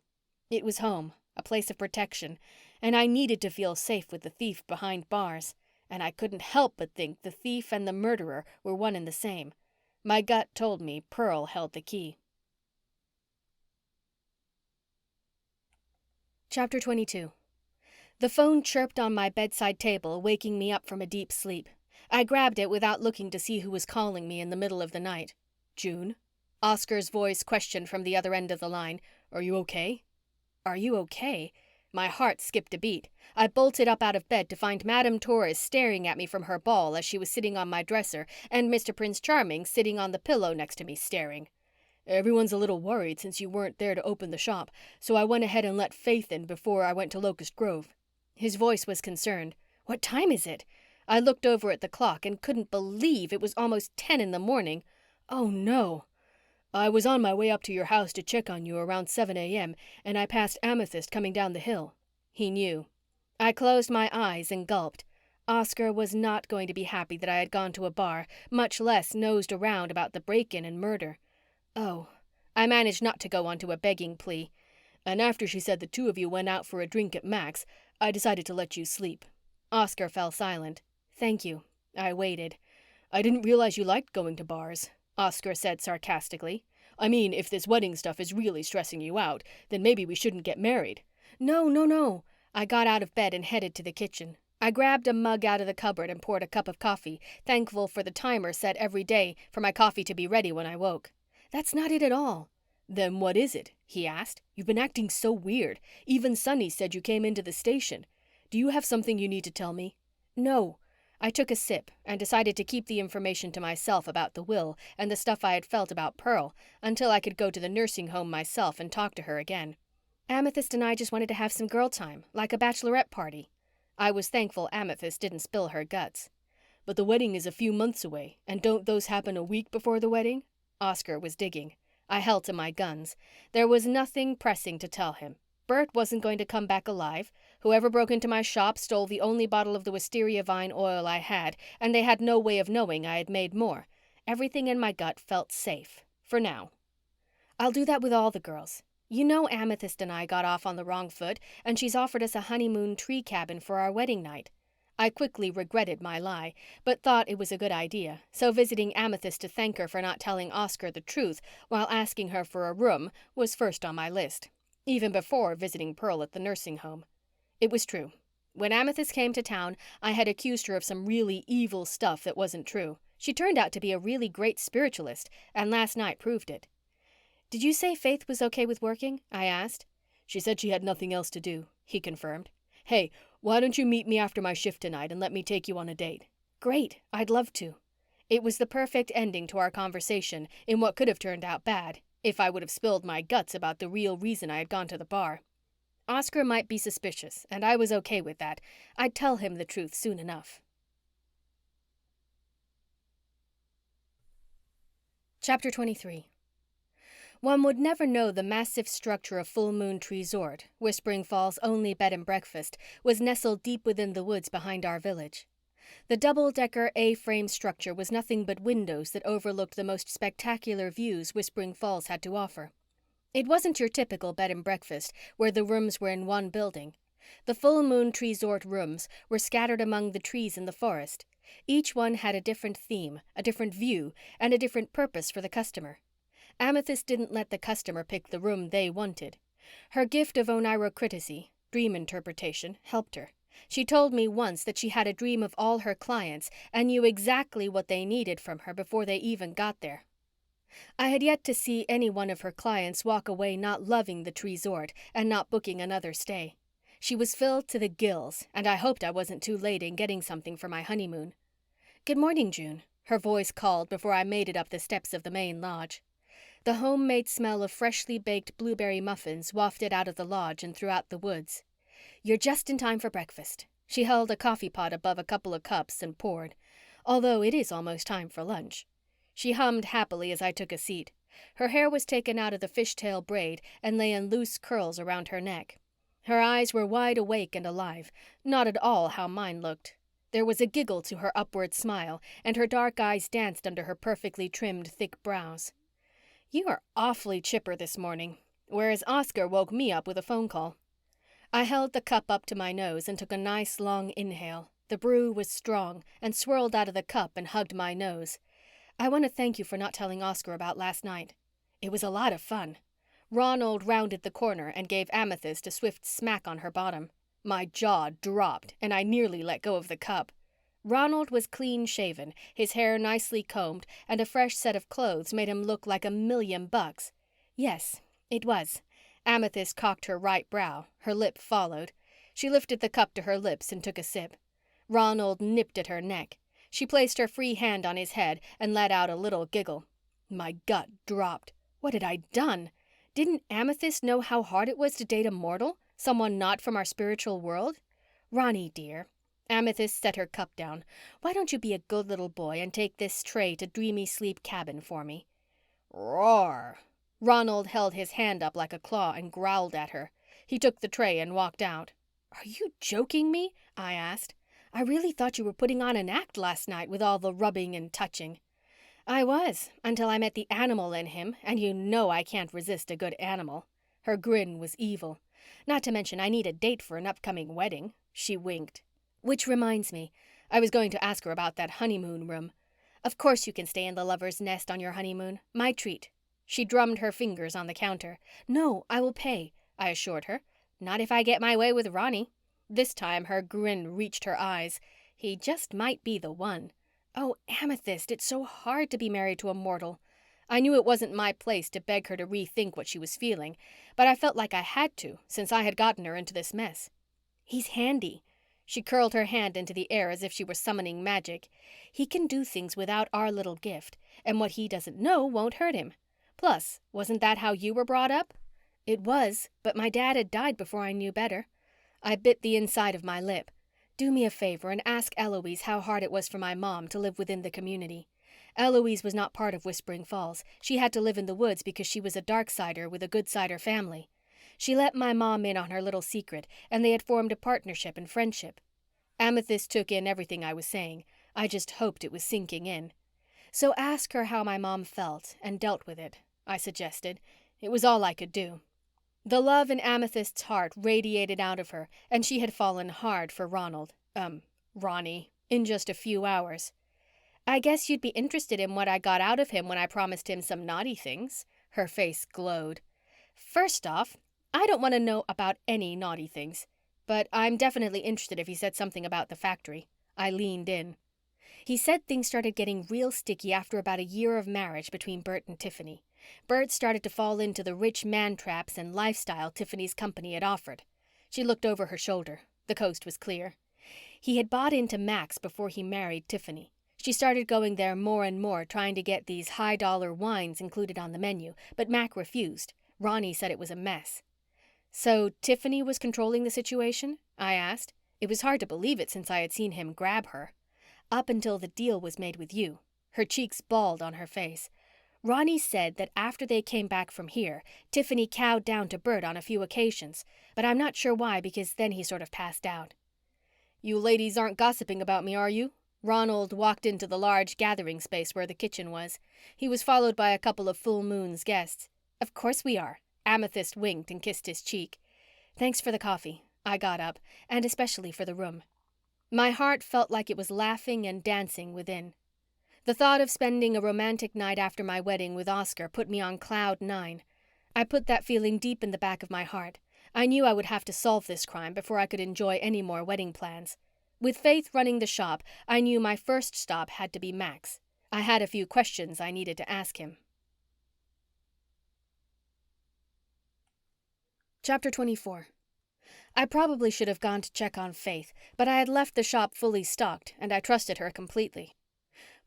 It was home, a place of protection, and I needed to feel safe with the thief behind bars, and I couldn't help but think the thief and the murderer were one and the same. My gut told me Pearl held the key. Chapter 22. The phone chirped on my bedside table, waking me up from a deep sleep. I grabbed it without looking to see who was calling me in the middle of the night. June? Oscar's voice questioned from the other end of the line. Are you okay? Are you okay? My heart skipped a beat. I bolted up out of bed to find Madame Torres staring at me from her ball as she was sitting on my dresser, and Mr. Prince Charming sitting on the pillow next to me staring. Everyone's a little worried since you weren't there to open the shop, so I went ahead and let Faith in before I went to Locust Grove. His voice was concerned. What time is it? I looked over at the clock and couldn't believe it was almost 10 in the morning. Oh no. I was on my way up to your house to check on you around 7 a.m. and I passed Amethyst coming down the hill. He knew. I closed my eyes and gulped. Oscar was not going to be happy that I had gone to a bar, much less nosed around about the break-in and murder. Oh. I managed not to go on to a begging plea. And after she said the two of you went out for a drink at Mac's, I decided to let you sleep. Oscar fell silent. Thank you. I waited. I didn't realize you liked going to bars, Oscar said sarcastically. I mean, if this wedding stuff is really stressing you out, then maybe we shouldn't get married. No. I got out of bed and headed to the kitchen. I grabbed a mug out of the cupboard and poured a cup of coffee, thankful for the timer set every day for my coffee to be ready when I woke. That's not it at all. Then what is it? He asked. You've been acting so weird. Even Sunny said you came into the station. Do you have something you need to tell me? No. I took a sip and decided to keep the information to myself about the will and the stuff I had felt about Pearl until I could go to the nursing home myself and talk to her again. Amethyst and I just wanted to have some girl time, like a bachelorette party. I was thankful Amethyst didn't spill her guts. But the wedding is a few months away, and don't those happen a week before the wedding? Oscar was digging. I held to my guns. There was nothing pressing to tell him. Burt wasn't going to come back alive. Whoever broke into my shop stole the only bottle of the wisteria vine oil I had, and they had no way of knowing I had made more. Everything in my gut felt safe. For now. I'll do that with all the girls. You know Amethyst and I got off on the wrong foot, and she's offered us a honeymoon tree cabin for our wedding night. I quickly regretted my lie, but thought it was a good idea, so visiting Amethyst to thank her for not telling Oscar the truth while asking her for a room was first on my list, even before visiting Pearl at the nursing home. It was true. When Amethyst came to town, I had accused her of some really evil stuff that wasn't true. She turned out to be a really great spiritualist, and last night proved it. Did you say Faith was okay with working? I asked. She said she had nothing else to do, he confirmed. Hey, why don't you meet me after my shift tonight and let me take you on a date? Great, I'd love to. It was the perfect ending to our conversation in what could have turned out bad, if I would have spilled my guts about the real reason I had gone to the bar. Oscar might be suspicious, and I was okay with that. I'd tell him the truth soon enough. Chapter 23. One would never know the massive structure of Full Moon Resort, Whispering Falls' only bed and breakfast, was nestled deep within the woods behind our village. The double-decker A-frame structure was nothing but windows that overlooked the most spectacular views Whispering Falls had to offer. It wasn't your typical bed and breakfast, where the rooms were in one building. The Full Moon Resort rooms were scattered among the trees in the forest. Each one had a different theme, a different view, and a different purpose for the customer. Amethyst didn't let the customer pick the room they wanted. Her gift of oneirocriticy, dream interpretation, helped her. She told me once that she had a dream of all her clients and knew exactly what they needed from her before they even got there. I had yet to see any one of her clients walk away not loving the Tresort and not booking another stay. She was filled to the gills, and I hoped I wasn't too late in getting something for my honeymoon. Good morning, June, her voice called before I made it up the steps of the main lodge. The homemade smell of freshly baked blueberry muffins wafted out of the lodge and throughout the woods. You're just in time for breakfast. She held a coffee pot above a couple of cups and poured. Although it is almost time for lunch. She hummed happily as I took a seat. Her hair was taken out of the fishtail braid and lay in loose curls around her neck. Her eyes were wide awake and alive, not at all how mine looked. There was a giggle to her upward smile, and her dark eyes danced under her perfectly trimmed thick brows. You are awfully chipper this morning, whereas Oscar woke me up with a phone call. I held the cup up to my nose and took a nice long inhale. The brew was strong and swirled out of the cup and hugged my nose. I want to thank you for not telling Oscar about last night. It was a lot of fun. Ronald rounded the corner and gave Amethyst a swift smack on her bottom. My jaw dropped, and I nearly let go of the cup. Ronald was clean-shaven, his hair nicely combed, and a fresh set of clothes made him look like $1,000,000. Yes, it was. Amethyst cocked her right brow. Her lip followed. She lifted the cup to her lips and took a sip. Ronald nipped at her neck. She placed her free hand on his head and let out a little giggle. My gut dropped. What had I done? Didn't Amethyst know how hard it was to date a mortal? Someone not from our spiritual world? Ronnie, dear. Amethyst set her cup down. Why don't you be a good little boy and take this tray to Dreamy Sleep Cabin for me? Roar. Ronald held his hand up like a claw and growled at her. He took the tray and walked out. Are you joking me? I asked. I really thought you were putting on an act last night with all the rubbing and touching. I was, until I met the animal in him, and you know I can't resist a good animal. Her grin was evil. Not to mention I need a date for an upcoming wedding. She winked. Which reminds me, I was going to ask her about that honeymoon room. Of course you can stay in the lover's nest on your honeymoon. My treat. She drummed her fingers on the counter. No, I will pay, I assured her. Not if I get my way with Ronnie. This time her grin reached her eyes. He just might be the one. Oh, Amethyst, it's so hard to be married to a mortal. I knew it wasn't my place to beg her to rethink what she was feeling, but I felt like I had to, since I had gotten her into this mess. He's handy. She curled her hand into the air as if she were summoning magic. He can do things without our little gift, and what he doesn't know won't hurt him. Plus, wasn't that how you were brought up? It was, but my dad had died before I knew better. I bit the inside of my lip. Do me a favor and ask Eloise how hard it was for my mom to live within the community. Eloise was not part of Whispering Falls. She had to live in the woods because she was a Darksider with a Goodsider family. She let my mom in on her little secret, and they had formed a partnership and friendship. Amethyst took in everything I was saying. I just hoped it was sinking in. So ask her how my mom felt and dealt with it, I suggested. It was all I could do. The love in Amethyst's heart radiated out of her, and she had fallen hard for Ronnie, in just a few hours. I guess you'd be interested in what I got out of him when I promised him some naughty things. Her face glowed. First off, I don't want to know about any naughty things, but I'm definitely interested if he said something about the factory. I leaned in. He said things started getting real sticky after about a year of marriage between Burt and Tiffany. Burt started to fall into the rich man traps and lifestyle Tiffany's company had offered. She looked over her shoulder. The coast was clear. He had bought into Max before he married Tiffany. She started going there more and more, trying to get these high-dollar wines included on the menu, but Mac refused. Ronnie said it was a mess. So Tiffany was controlling the situation? I asked. It was hard to believe it since I had seen him grab her. Up until the deal was made with you. Her cheeks balled on her face. Ronnie said that after they came back from here, Tiffany cowed down to Burt on a few occasions, but I'm not sure why because then he sort of passed out. You ladies aren't gossiping about me, are you? Ronald walked into the large gathering space where the kitchen was. He was followed by a couple of Full Moon's guests. Of course we are. Amethyst winked and kissed his cheek. Thanks for the coffee. I got up, and especially for the room. My heart felt like it was laughing and dancing within. The thought of spending a romantic night after my wedding with Oscar put me on cloud 9. I put that feeling deep in the back of my heart. I knew I would have to solve this crime before I could enjoy any more wedding plans. With Faith running the shop, I knew my first stop had to be Max. I had a few questions I needed to ask him. Chapter 24. I probably should have gone to check on Faith, but I had left the shop fully stocked, and I trusted her completely.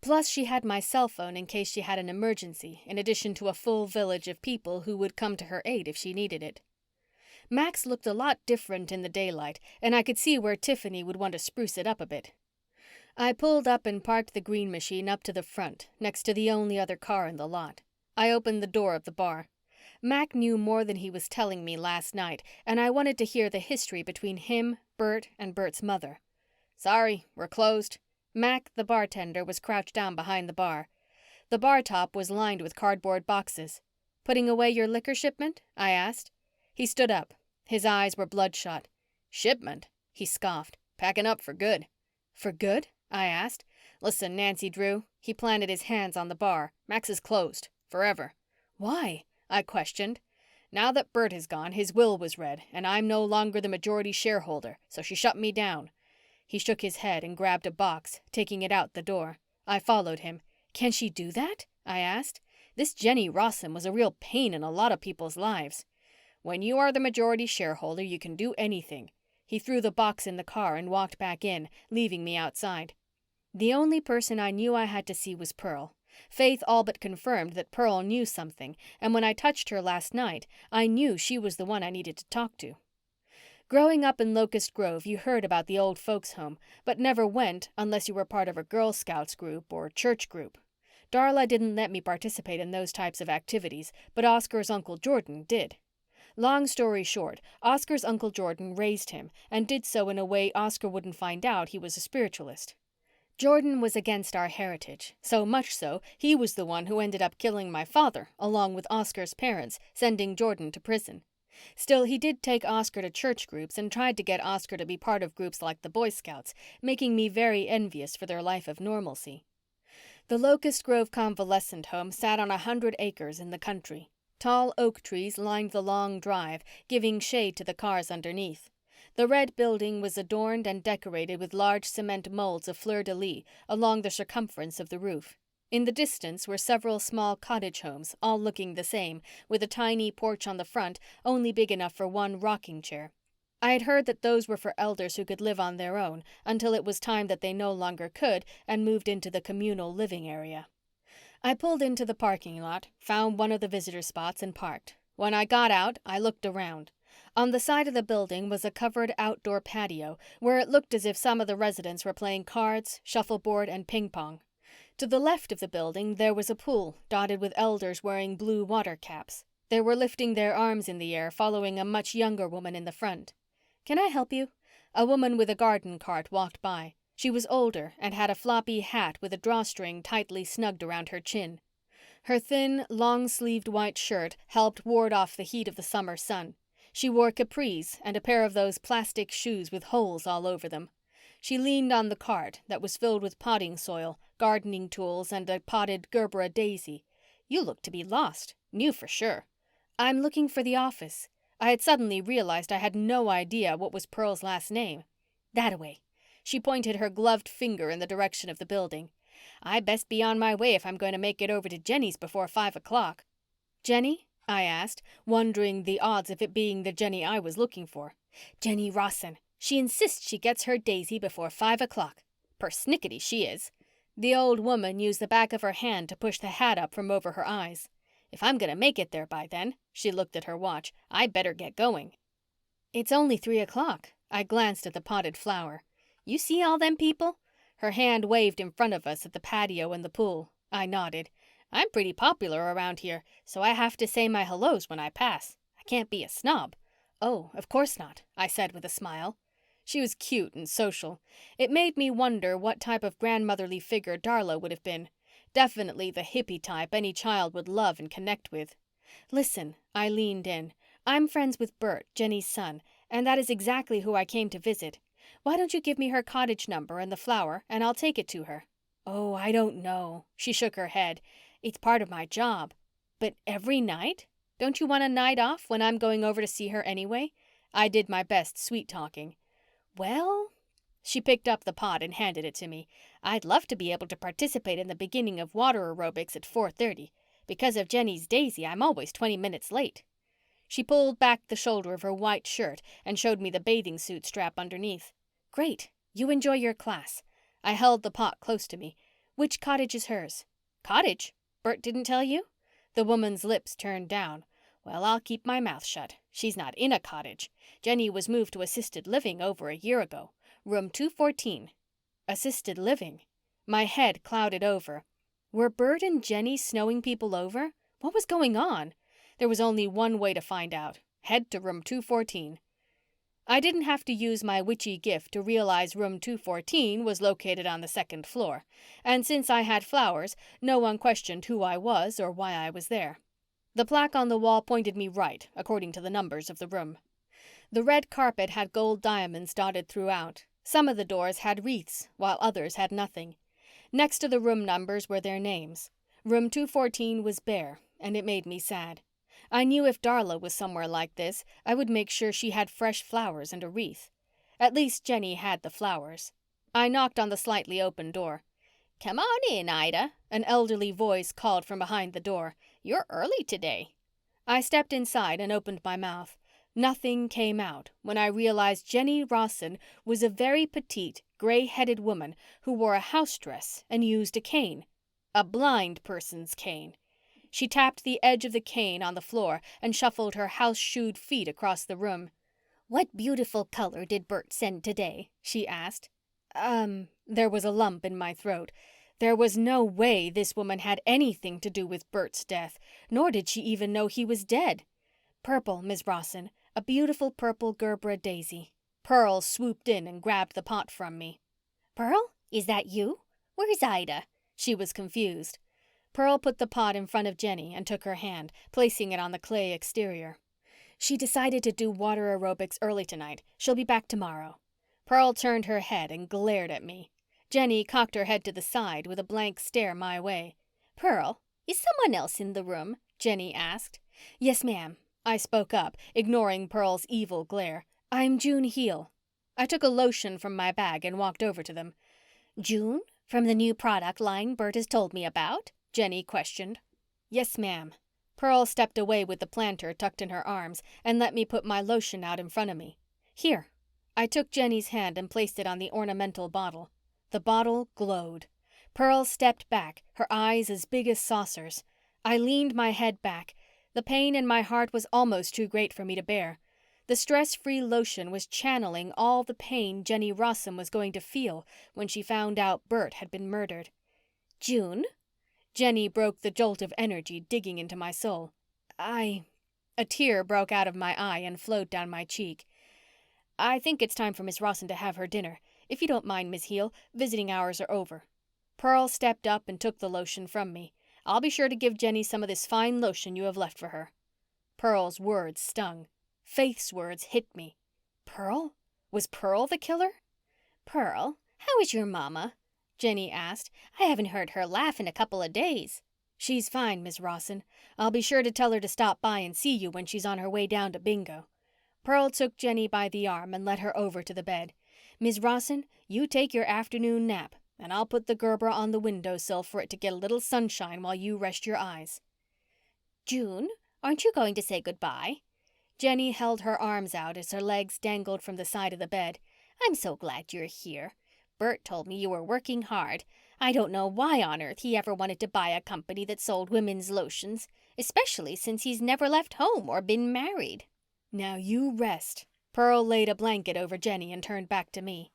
Plus, she had my cell phone in case she had an emergency, in addition to a full village of people who would come to her aid if she needed it. Max looked a lot different in the daylight, and I could see where Tiffany would want to spruce it up a bit. I pulled up and parked the green machine up to the front, next to the only other car in the lot. I opened the door of the bar. Mac knew more than he was telling me last night, and I wanted to hear the history between him, Burt, and Burt's mother. Sorry, we're closed. Mac, the bartender, was crouched down behind the bar. The bar top was lined with cardboard boxes. Putting away your liquor shipment? I asked. He stood up. His eyes were bloodshot. Shipment? He scoffed. Packing up for good. For good? I asked. Listen, Nancy Drew. He planted his hands on the bar. Max is closed. Forever. Why? I questioned. Now that Burt is gone, his will was read, and I'm no longer the majority shareholder, so she shut me down." He shook his head and grabbed a box, taking it out the door. I followed him. "Can she do that?" I asked. "This Jenny Rossen was a real pain in a lot of people's lives." "When you are the majority shareholder, you can do anything." He threw the box in the car and walked back in, leaving me outside. The only person I knew I had to see was Pearl. Faith all but confirmed that Pearl knew something, and when I touched her last night, I knew she was the one I needed to talk to. Growing up in Locust Grove, you heard about the old folks' home, but never went unless you were part of a Girl Scouts group or church group. Darla didn't let me participate in those types of activities, but Oscar's Uncle Jordan did. Long story short, Oscar's Uncle Jordan raised him and did so in a way Oscar wouldn't find out he was a spiritualist. Jordan was against our heritage, so much so he was the one who ended up killing my father, along with Oscar's parents, sending Jordan to prison. Still, he did take Oscar to church groups and tried to get Oscar to be part of groups like the Boy Scouts, making me very envious for their life of normalcy. The Locust Grove Convalescent Home sat on 100 acres in the country. Tall oak trees lined the long drive, giving shade to the cars underneath. The red building was adorned and decorated with large cement molds of fleur-de-lis along the circumference of the roof. In the distance were several small cottage homes, all looking the same, with a tiny porch on the front, only big enough for one rocking chair. I had heard that those were for elders who could live on their own until it was time that they no longer could and moved into the communal living area. I pulled into the parking lot, found one of the visitor spots and parked. When I got out, I looked around. On the side of the building was a covered outdoor patio where it looked as if some of the residents were playing cards, shuffleboard, and ping pong. To the left of the building, there was a pool dotted with elders wearing blue water caps. They were lifting their arms in the air, following a much younger woman in the front. "Can I help you?" A woman with a garden cart walked by. She was older and had a floppy hat with a drawstring tightly snugged around her chin. Her thin, long-sleeved white shirt helped ward off the heat of the summer sun. She wore capris and a pair of those plastic shoes with holes all over them. She leaned on the cart that was filled with potting soil, gardening tools, and a potted gerbera daisy. "You look to be lost. New for sure." "I'm looking for the office." I had suddenly realized I had no idea what was Pearl's last name. "That-a-way." She pointed her gloved finger in the direction of the building. "I best be on my way if I'm going to make it over to Jenny's before 5 o'clock. "Jenny?" I asked, wondering the odds of it being the Jenny I was looking for. "Jenny Rossen. She insists she gets her daisy before 5 o'clock. Persnickety she is." The old woman used the back of her hand to push the hat up from over her eyes. "If I'm going to make it there by then," she looked at her watch, "I better get going." "It's only 3 o'clock." I glanced at the potted flower. "You see all them people?" Her hand waved in front of us at the patio and the pool. I nodded. "I'm pretty popular around here, so I have to say my hellos when I pass. I can't be a snob." "Oh, of course not," I said with a smile. She was cute and social. It made me wonder what type of grandmotherly figure Darla would have been. Definitely the hippie type any child would love and connect with. "Listen," I leaned in. "I'm friends with Burt, Jenny's son, and that is exactly who I came to visit. Why don't you give me her cottage number and the flower and I'll take it to her?" "Oh, I don't know." She shook her head. "It's part of my job." "But every night? Don't you want a night off when I'm going over to see her anyway?" I did my best sweet talking. "Well," she picked up the pot and handed it to me. "I'd love to be able to participate in the beginning of water aerobics at 4:30. Because of Jenny's daisy, I'm always 20 minutes late." She pulled back the shoulder of her white shirt and showed me the bathing suit strap underneath. "Great. You enjoy your class." I held the pot close to me. "Which cottage is hers?" "Cottage? Burt didn't tell you?" The woman's lips turned down. "Well, I'll keep my mouth shut. She's not in a cottage. Jenny was moved to assisted living over a year ago. Room 214. Assisted living. My head clouded over. Were Burt and Jenny snowing people over? What was going on? There was only one way to find out. Head to room 214. I didn't have to use my witchy gift to realize room 214 was located on the second floor, and since I had flowers, no one questioned who I was or why I was there. The plaque on the wall pointed me right, according to the numbers of the room. The red carpet had gold diamonds dotted throughout. Some of the doors had wreaths, while others had nothing. Next to the room numbers were their names. Room 214 was bare, and it made me sad. I knew if Darla was somewhere like this, I would make sure she had fresh flowers and a wreath. At least Jenny had the flowers. I knocked on the slightly open door. "Come on in, Ida," an elderly voice called from behind the door. "You're early today." I stepped inside and opened my mouth. Nothing came out when I realized Jenny Rossen was a very petite, gray-headed woman who wore a house dress and used a cane. A blind person's cane. She tapped the edge of the cane on the floor and shuffled her house-shoed feet across the room. "What beautiful color did Burt send today?" she asked. There was a lump in my throat. There was no way this woman had anything to do with Burt's death, nor did she even know he was dead. "Purple, Miss Rossen. A beautiful purple Gerbera daisy." Pearl swooped in and grabbed the pot from me. "Pearl? Is that you? Where's Ida?" She was confused. Pearl put the pot in front of Jenny and took her hand, placing it on the clay exterior. "She decided to do water aerobics early tonight. She'll be back tomorrow." Pearl turned her head and glared at me. Jenny cocked her head to the side with a blank stare my way. "Pearl, is someone else in the room?" Jenny asked. "Yes, ma'am." I spoke up, ignoring Pearl's evil glare. "I'm June Heel." I took a lotion from my bag and walked over to them. "June? From the new product line Burt has told me about?" Jenny questioned. "Yes, ma'am." Pearl stepped away with the planter tucked in her arms and let me put my lotion out in front of me. "Here." I took Jenny's hand and placed it on the ornamental bottle. The bottle glowed. Pearl stepped back, her eyes as big as saucers. I leaned my head back. The pain in my heart was almost too great for me to bear. The stress-free lotion was channeling all the pain Jenny Rossen was going to feel when she found out Burt had been murdered. "June?" Jenny broke the jolt of energy digging into my soul. A tear broke out of my eye and flowed down my cheek. "I think it's time for Miss Rossen to have her dinner. If you don't mind, Miss Heel, visiting hours are over." Pearl stepped up and took the lotion from me. "I'll be sure to give Jenny some of this fine lotion you have left for her." Pearl's words stung. Faith's words hit me. Pearl? Was Pearl the killer? "Pearl, how is your mama?" Jenny asked. "I haven't heard her laugh in a couple of days." "She's fine, Miss Rossen. I'll be sure to tell her to stop by and see you when she's on her way down to bingo." Pearl took Jenny by the arm and led her over to the bed. "Miss Rossen, you take your afternoon nap, and I'll put the Gerbera on the windowsill for it to get a little sunshine while you rest your eyes." "June, aren't you going to say goodbye?" Jenny held her arms out as her legs dangled from the side of the bed. "I'm so glad you're here. Burt told me you were working hard. I don't know why on earth he ever wanted to buy a company that sold women's lotions, especially since he's never left home or been married." "Now you rest." Pearl laid a blanket over Jenny and turned back to me.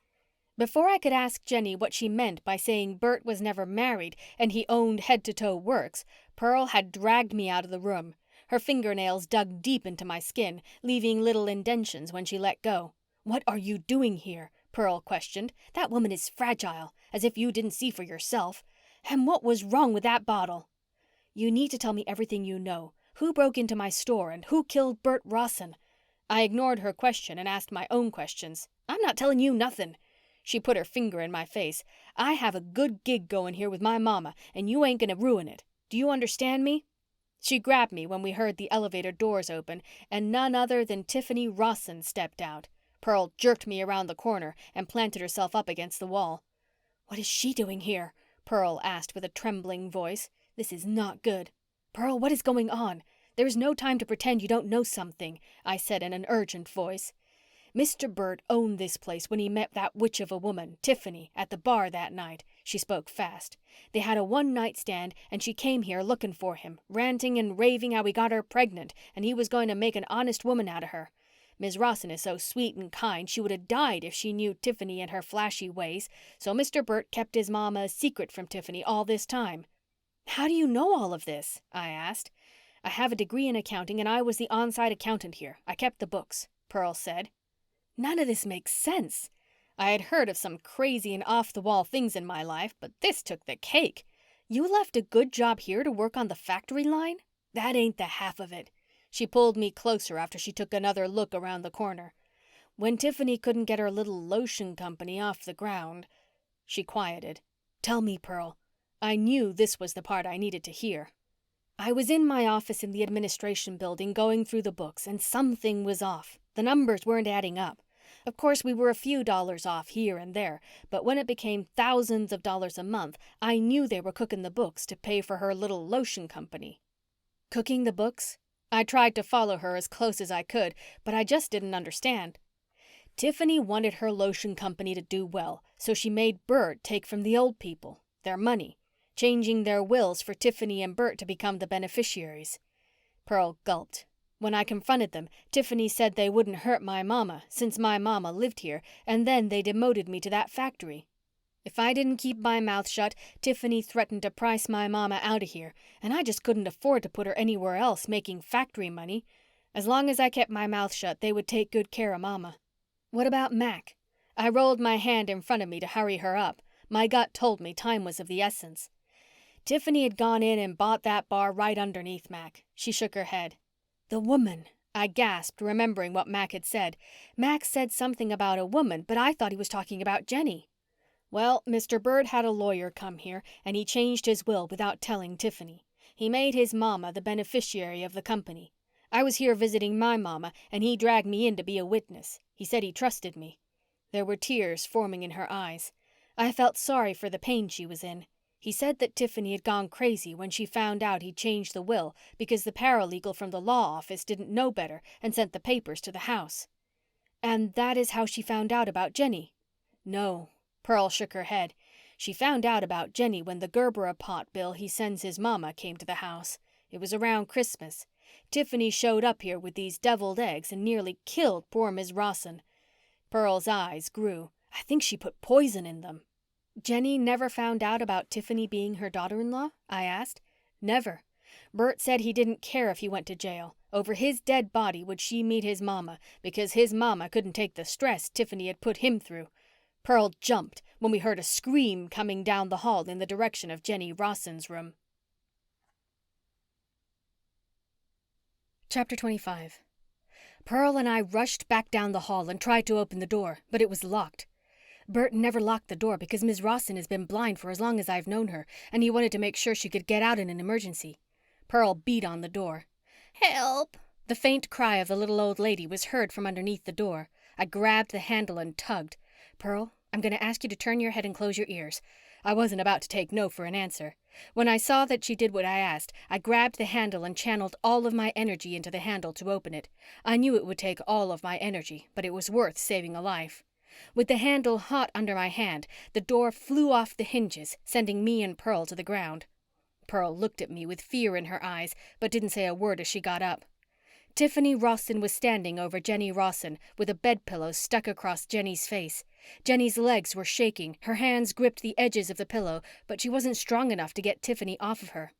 Before I could ask Jenny what she meant by saying Burt was never married and he owned head-to-toe works, Pearl had dragged me out of the room. Her fingernails dug deep into my skin, leaving little indentions when she let go. "What are you doing here?" Pearl questioned. "That woman is fragile, as if you didn't see for yourself. And what was wrong with that bottle?" "You need to tell me everything you know. Who broke into my store and who killed Burt Rossen?" I ignored her question and asked my own questions. "I'm not telling you nothing." She put her finger in my face. "I have a good gig going here with my mama, and you ain't gonna ruin it. Do you understand me?" She grabbed me when we heard the elevator doors open, and none other than Tiffany Rossen stepped out. Pearl jerked me around the corner and planted herself up against the wall. "What is she doing here?" Pearl asked with a trembling voice. "This is not good." "Pearl, what is going on? There is no time to pretend you don't know something," I said in an urgent voice. "Mr. Burt owned this place when he met that witch of a woman, Tiffany, at the bar that night." She spoke fast. "They had a one-night stand and she came here looking for him, ranting and raving how he got her pregnant and he was going to make an honest woman out of her. Miss Rossen is so sweet and kind she would have died if she knew Tiffany and her flashy ways, so Mr. Burt kept his mama a secret from Tiffany all this time." "How do you know all of this?" I asked. "I have a degree in accounting and I was the on-site accountant here. I kept the books," Pearl said. None of this makes sense. I had heard of some crazy and off-the-wall things in my life, but this took the cake. "You left a good job here to work on the factory line? That ain't the half of it." She pulled me closer after she took another look around the corner. "When Tiffany couldn't get her little lotion company off the ground..." She quieted. "Tell me, Pearl." I knew this was the part I needed to hear. I was in my office in the administration building going through the books, and something was off. The numbers weren't adding up. Of course, we were a few dollars off here and there, but when it became thousands of dollars a month, I knew they were cooking the books to pay for her little lotion company. Cooking the books? I tried to follow her as close as I could, but I just didn't understand. Tiffany wanted her lotion company to do well, so she made Burt take from the old people, their money, changing their wills for Tiffany and Burt to become the beneficiaries. Pearl gulped. When I confronted them, Tiffany said they wouldn't hurt my mama since my mama lived here, and then they demoted me to that factory. If I didn't keep my mouth shut, Tiffany threatened to price my mama out of here, and I just couldn't afford to put her anywhere else making factory money. As long as I kept my mouth shut, they would take good care of mama. What about Mac? I rolled my hand in front of me to hurry her up. My gut told me time was of the essence. Tiffany had gone in and bought that bar right underneath Mac. She shook her head. The woman, I gasped, remembering what Mac had said. Mac said something about a woman, but I thought he was talking about Jenny. Well, Mr. Burt had a lawyer come here, and he changed his will without telling Tiffany. He made his mama the beneficiary of the company. I was here visiting my mama, and he dragged me in to be a witness. He said he trusted me. There were tears forming in her eyes. I felt sorry for the pain she was in. He said that Tiffany had gone crazy when she found out he changed the will because the paralegal from the law office didn't know better and sent the papers to the house. And that is how she found out about Jenny? No. Pearl shook her head. She found out about Jenny when the Gerbera pot bill he sends his mama came to the house. It was around Christmas. Tiffany showed up here with these deviled eggs and nearly killed poor Miss Rossen. Pearl's eyes grew. I think she put poison in them. Jenny never found out about Tiffany being her daughter-in-law? I asked. Never. Burt said he didn't care if he went to jail. Over his dead body would she meet his mama, because his mama couldn't take the stress Tiffany had put him through. Pearl jumped when we heard a scream coming down the hall in the direction of Jenny Rossen's room. Chapter 25. Pearl and I rushed back down the hall and tried to open the door, but it was locked. Burt never locked the door because Miss Rossen has been blind for as long as I've known her, and he wanted to make sure she could get out in an emergency. Pearl beat on the door. Help! The faint cry of the little old lady was heard from underneath the door. I grabbed the handle and tugged. Pearl, I'm going to ask you to turn your head and close your ears. I wasn't about to take no for an answer. When I saw that she did what I asked, I grabbed the handle and channeled all of my energy into the handle to open it. I knew it would take all of my energy, but it was worth saving a life. With the handle hot under my hand, the door flew off the hinges, sending me and Pearl to the ground. Pearl looked at me with fear in her eyes, but didn't say a word as she got up. Tiffany Rossen was standing over Jenny Rossen with a bedpillow stuck across Jenny's face. Jenny's legs were shaking, her hands gripped the edges of the pillow, but she wasn't strong enough to get Tiffany off of her.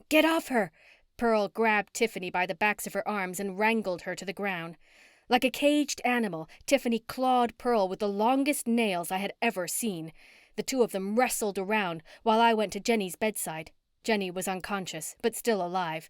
Get off her! Pearl grabbed Tiffany by the backs of her arms and wrangled her to the ground. Like a caged animal, Tiffany clawed Pearl with the longest nails I had ever seen. The two of them wrestled around while I went to Jenny's bedside. Jenny was unconscious, but still alive.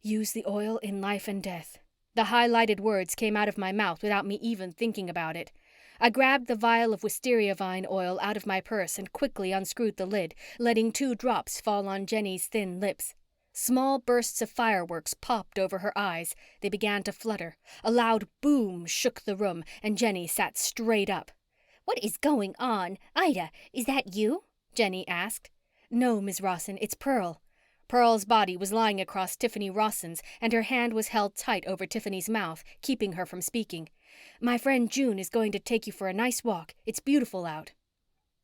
Use the oil in life and death. The highlighted words came out of my mouth without me even thinking about it. I grabbed the vial of wisteria vine oil out of my purse and quickly unscrewed the lid, letting 2 drops fall on Jenny's thin lips. Small bursts of fireworks popped over her eyes. They began to flutter. A loud boom shook the room, and Jenny sat straight up. What is going on? Ida, is that you? Jenny asked. No, Miss Rossen, it's Pearl. Pearl's body was lying across Tiffany Rossen's, and her hand was held tight over Tiffany's mouth, keeping her from speaking. My friend June is going to take you for a nice walk. It's beautiful out.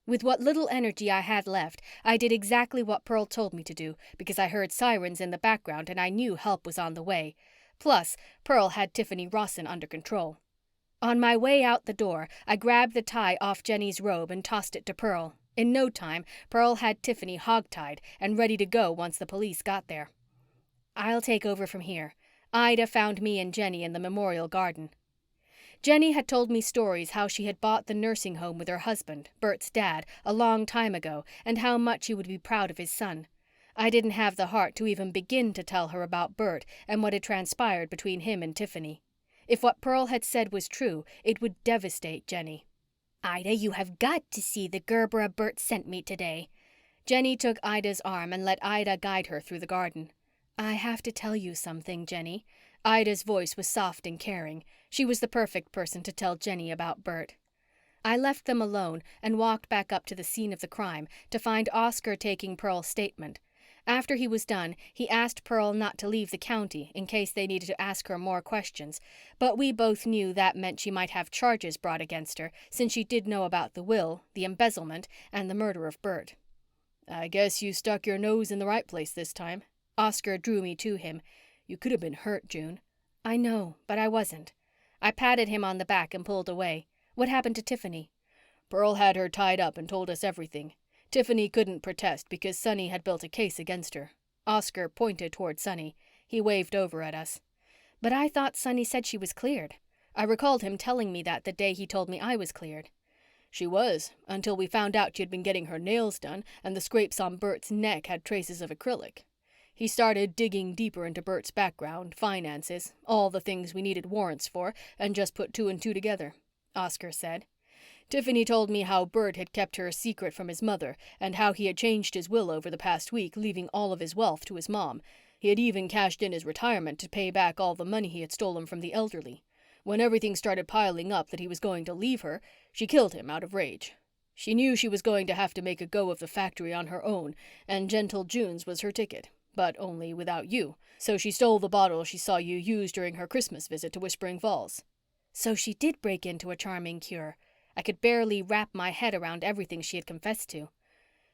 With what little energy I had left, I did exactly what Pearl told me to do, because I heard sirens in the background and I knew help was on the way. Plus, Pearl had Tiffany Rossen under control. On my way out the door, I grabbed the tie off Jenny's robe and tossed it to Pearl. In no time, Pearl had Tiffany hogtied and ready to go once the police got there. I'll take over from here. Ida found me and Jenny in the memorial garden. Jenny had told me stories how she had bought the nursing home with her husband, Burt's dad, a long time ago, and how much he would be proud of his son. I didn't have the heart to even begin to tell her about Burt and what had transpired between him and Tiffany. If what Pearl had said was true, it would devastate Jenny. Ida, you have got to see the Gerbera Burt sent me today. Jenny took Ida's arm and let Ida guide her through the garden. I have to tell you something, Jenny. Ida's voice was soft and caring. She was the perfect person to tell Jenny about Burt. I left them alone and walked back up to the scene of the crime to find Oscar taking Pearl's statement. After he was done, he asked Pearl not to leave the county in case they needed to ask her more questions, but we both knew that meant she might have charges brought against her since she did know about the will, the embezzlement, and the murder of Burt. I guess you stuck your nose in the right place this time. Oscar drew me to him. You could have been hurt, June. I know, but I wasn't. I patted him on the back and pulled away. What happened to Tiffany? Pearl had her tied up and told us everything. Tiffany couldn't protest because Sonny had built a case against her. Oscar pointed toward Sonny. He waved over at us. But I thought Sonny said she was cleared. I recalled him telling me that the day he told me I was cleared. She was, until we found out she'd been getting her nails done and the scrapes on Burt's neck had traces of acrylic. He started digging deeper into Burt's background, finances, all the things we needed warrants for, and just put two and two together, Oscar said. Tiffany told me how Burt had kept her a secret from his mother and how he had changed his will over the past week, leaving all of his wealth to his mom. He had even cashed in his retirement to pay back all the money he had stolen from the elderly. When everything started piling up that he was going to leave her, she killed him out of rage. She knew she was going to have to make a go of the factory on her own, and Gentle June's was her ticket, but only without you, so she stole the bottle she saw you use during her Christmas visit to Whispering Falls. So she did break into a charming cure. I could barely wrap my head around everything she had confessed to.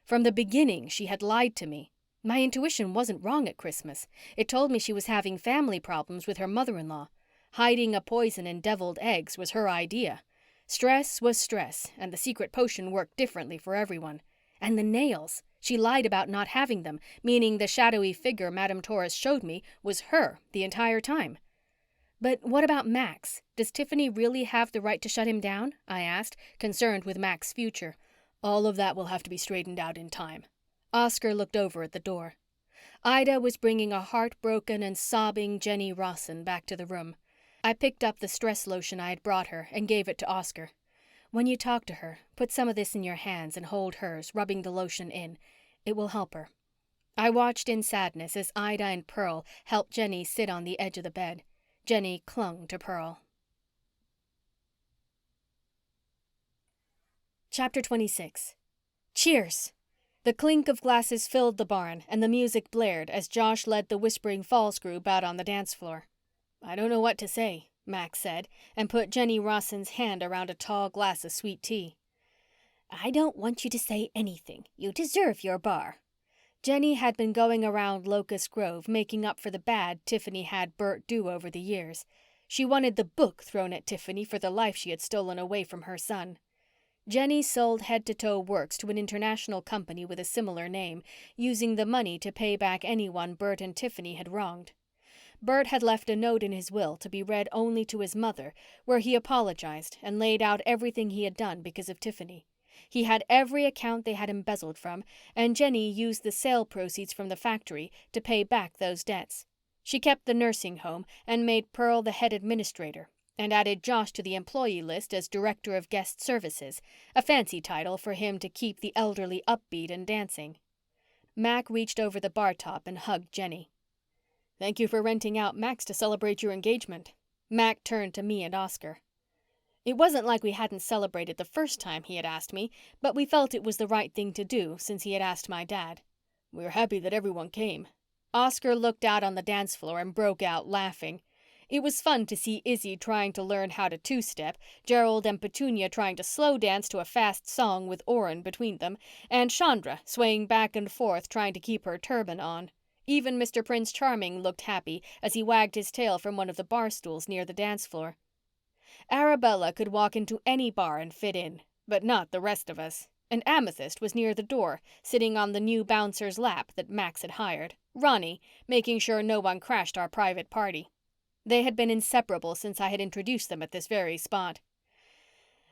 From the beginning, she had lied to me. My intuition wasn't wrong at Christmas. It told me she was having family problems with her mother-in-law. Hiding a poison in deviled eggs was her idea. Stress was stress, and the secret potion worked differently for everyone. And the nails. She lied about not having them, meaning the shadowy figure Madame Torres showed me was her the entire time. But what about Max? Does Tiffany really have the right to shut him down? I asked, concerned with Max's future. All of that will have to be straightened out in time. Oscar looked over at the door. Ida was bringing a heartbroken and sobbing Jenny Rossen back to the room. I picked up the stress lotion I had brought her and gave it to Oscar. When you talk to her, put some of this in your hands and hold hers, rubbing the lotion in. It will help her. I watched in sadness as Ida and Pearl helped Jenny sit on the edge of the bed. Jenny clung to Pearl. Chapter 26. Cheers! The clink of glasses filled the barn, and the music blared as Josh led the Whispering Falls group out on the dance floor. I don't know what to say, Max said, and put Jenny Rossen's hand around a tall glass of sweet tea. I don't want you to say anything. You deserve your bar. Jenny had been going around Locust Grove making up for the bad Tiffany had Burt do over the years. She wanted the book thrown at Tiffany for the life she had stolen away from her son. Jenny sold head-to-toe works to an international company with a similar name, using the money to pay back anyone Burt and Tiffany had wronged. Burt had left a note in his will to be read only to his mother, where he apologized and laid out everything he had done because of Tiffany. He had every account they had embezzled from, and Jenny used the sale proceeds from the factory to pay back those debts. She kept the nursing home and made Pearl the head administrator, and added Josh to the employee list as director of guest services, a fancy title for him to keep the elderly upbeat and dancing. Mac reached over the bar top and hugged Jenny. Thank you for renting out Max to celebrate your engagement. Mac turned to me and Oscar. It wasn't like we hadn't celebrated the first time he had asked me, but we felt it was the right thing to do since he had asked my dad. We're happy that everyone came. Oscar looked out on the dance floor and broke out laughing. It was fun to see Izzy trying to learn how to two-step, Gerald and Petunia trying to slow dance to a fast song with Orrin between them, and Chandra swaying back and forth trying to keep her turban on. Even Mr. Prince Charming looked happy as he wagged his tail from one of the bar stools near the dance floor. Arabella could walk into any bar and fit in, but not the rest of us. And Amethyst was near the door, sitting on the new bouncer's lap that Max had hired, Ronnie, making sure no one crashed our private party. They had been inseparable since I had introduced them at this very spot.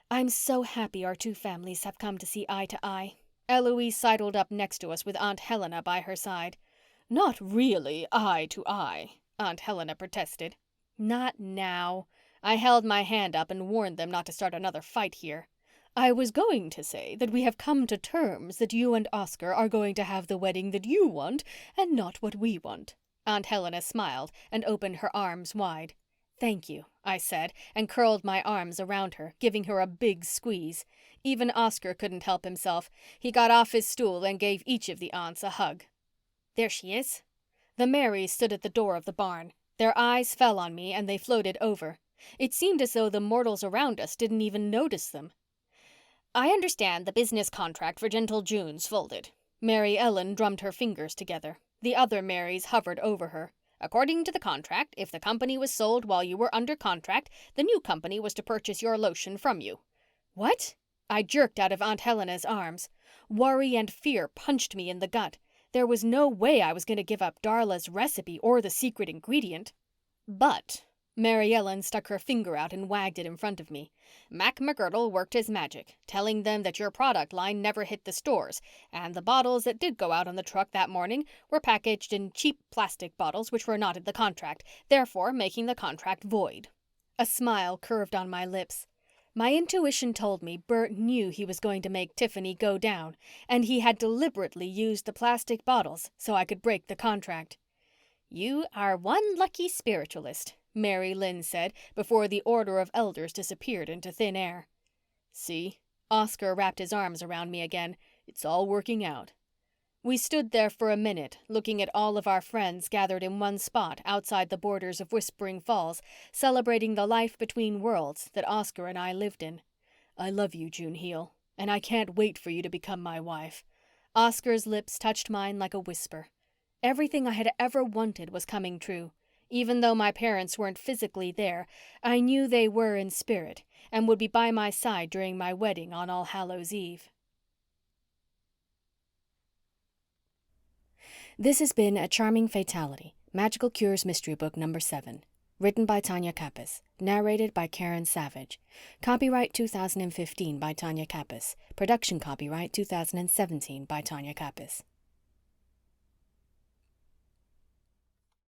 I'm so happy our two families have come to see eye to eye. Eloise sidled up next to us with Aunt Helena by her side. Not really eye to eye, Aunt Helena protested. Not now. I held my hand up and warned them not to start another fight here. I was going to say that we have come to terms that you and Oscar are going to have the wedding that you want and not what we want. Aunt Helena smiled and opened her arms wide. "Thank you," I said, and curled my arms around her, giving her a big squeeze. Even Oscar couldn't help himself. He got off his stool and gave each of the aunts a hug. "There she is." The Marys stood at the door of the barn. Their eyes fell on me and they floated over. It seemed as though the mortals around us didn't even notice them. "I understand the business contract for Gentle June's folded." Mary Ellen drummed her fingers together. The other Marys hovered over her. "According to the contract, if the company was sold while you were under contract, the new company was to purchase your lotion from you." "What?" I jerked out of Aunt Helena's arms. Worry and fear punched me in the gut. There was no way I was going to give up Darla's recipe or the secret ingredient. "But," Mary Ellen stuck her finger out and wagged it in front of me, "Mac McGirdle worked his magic, telling them that your product line never hit the stores, and the bottles that did go out on the truck that morning were packaged in cheap plastic bottles which were not in the contract, therefore making the contract void." A smile curved on my lips. My intuition told me Burt knew he was going to make Tiffany go down, and he had deliberately used the plastic bottles so I could break the contract. "You are one lucky spiritualist," Mary Lynn said before the order of elders disappeared into thin air. "See?" Oscar wrapped his arms around me again. "It's all working out." We stood there for a minute, looking at all of our friends gathered in one spot outside the borders of Whispering Falls, celebrating the life between worlds that Oscar and I lived in. "I love you, June Heel, and I can't wait for you to become my wife." Oscar's lips touched mine like a whisper. Everything I had ever wanted was coming true. Even though my parents weren't physically there, I knew they were in spirit and would be by my side during my wedding on All Hallows' Eve. This has been A Charming Fatality, Magical Cures Mystery Book number 7. Written by Tonya Kappes. Narrated by Karen Savage. Copyright 2015 by Tonya Kappes. Production copyright 2017 by Tonya Kappes.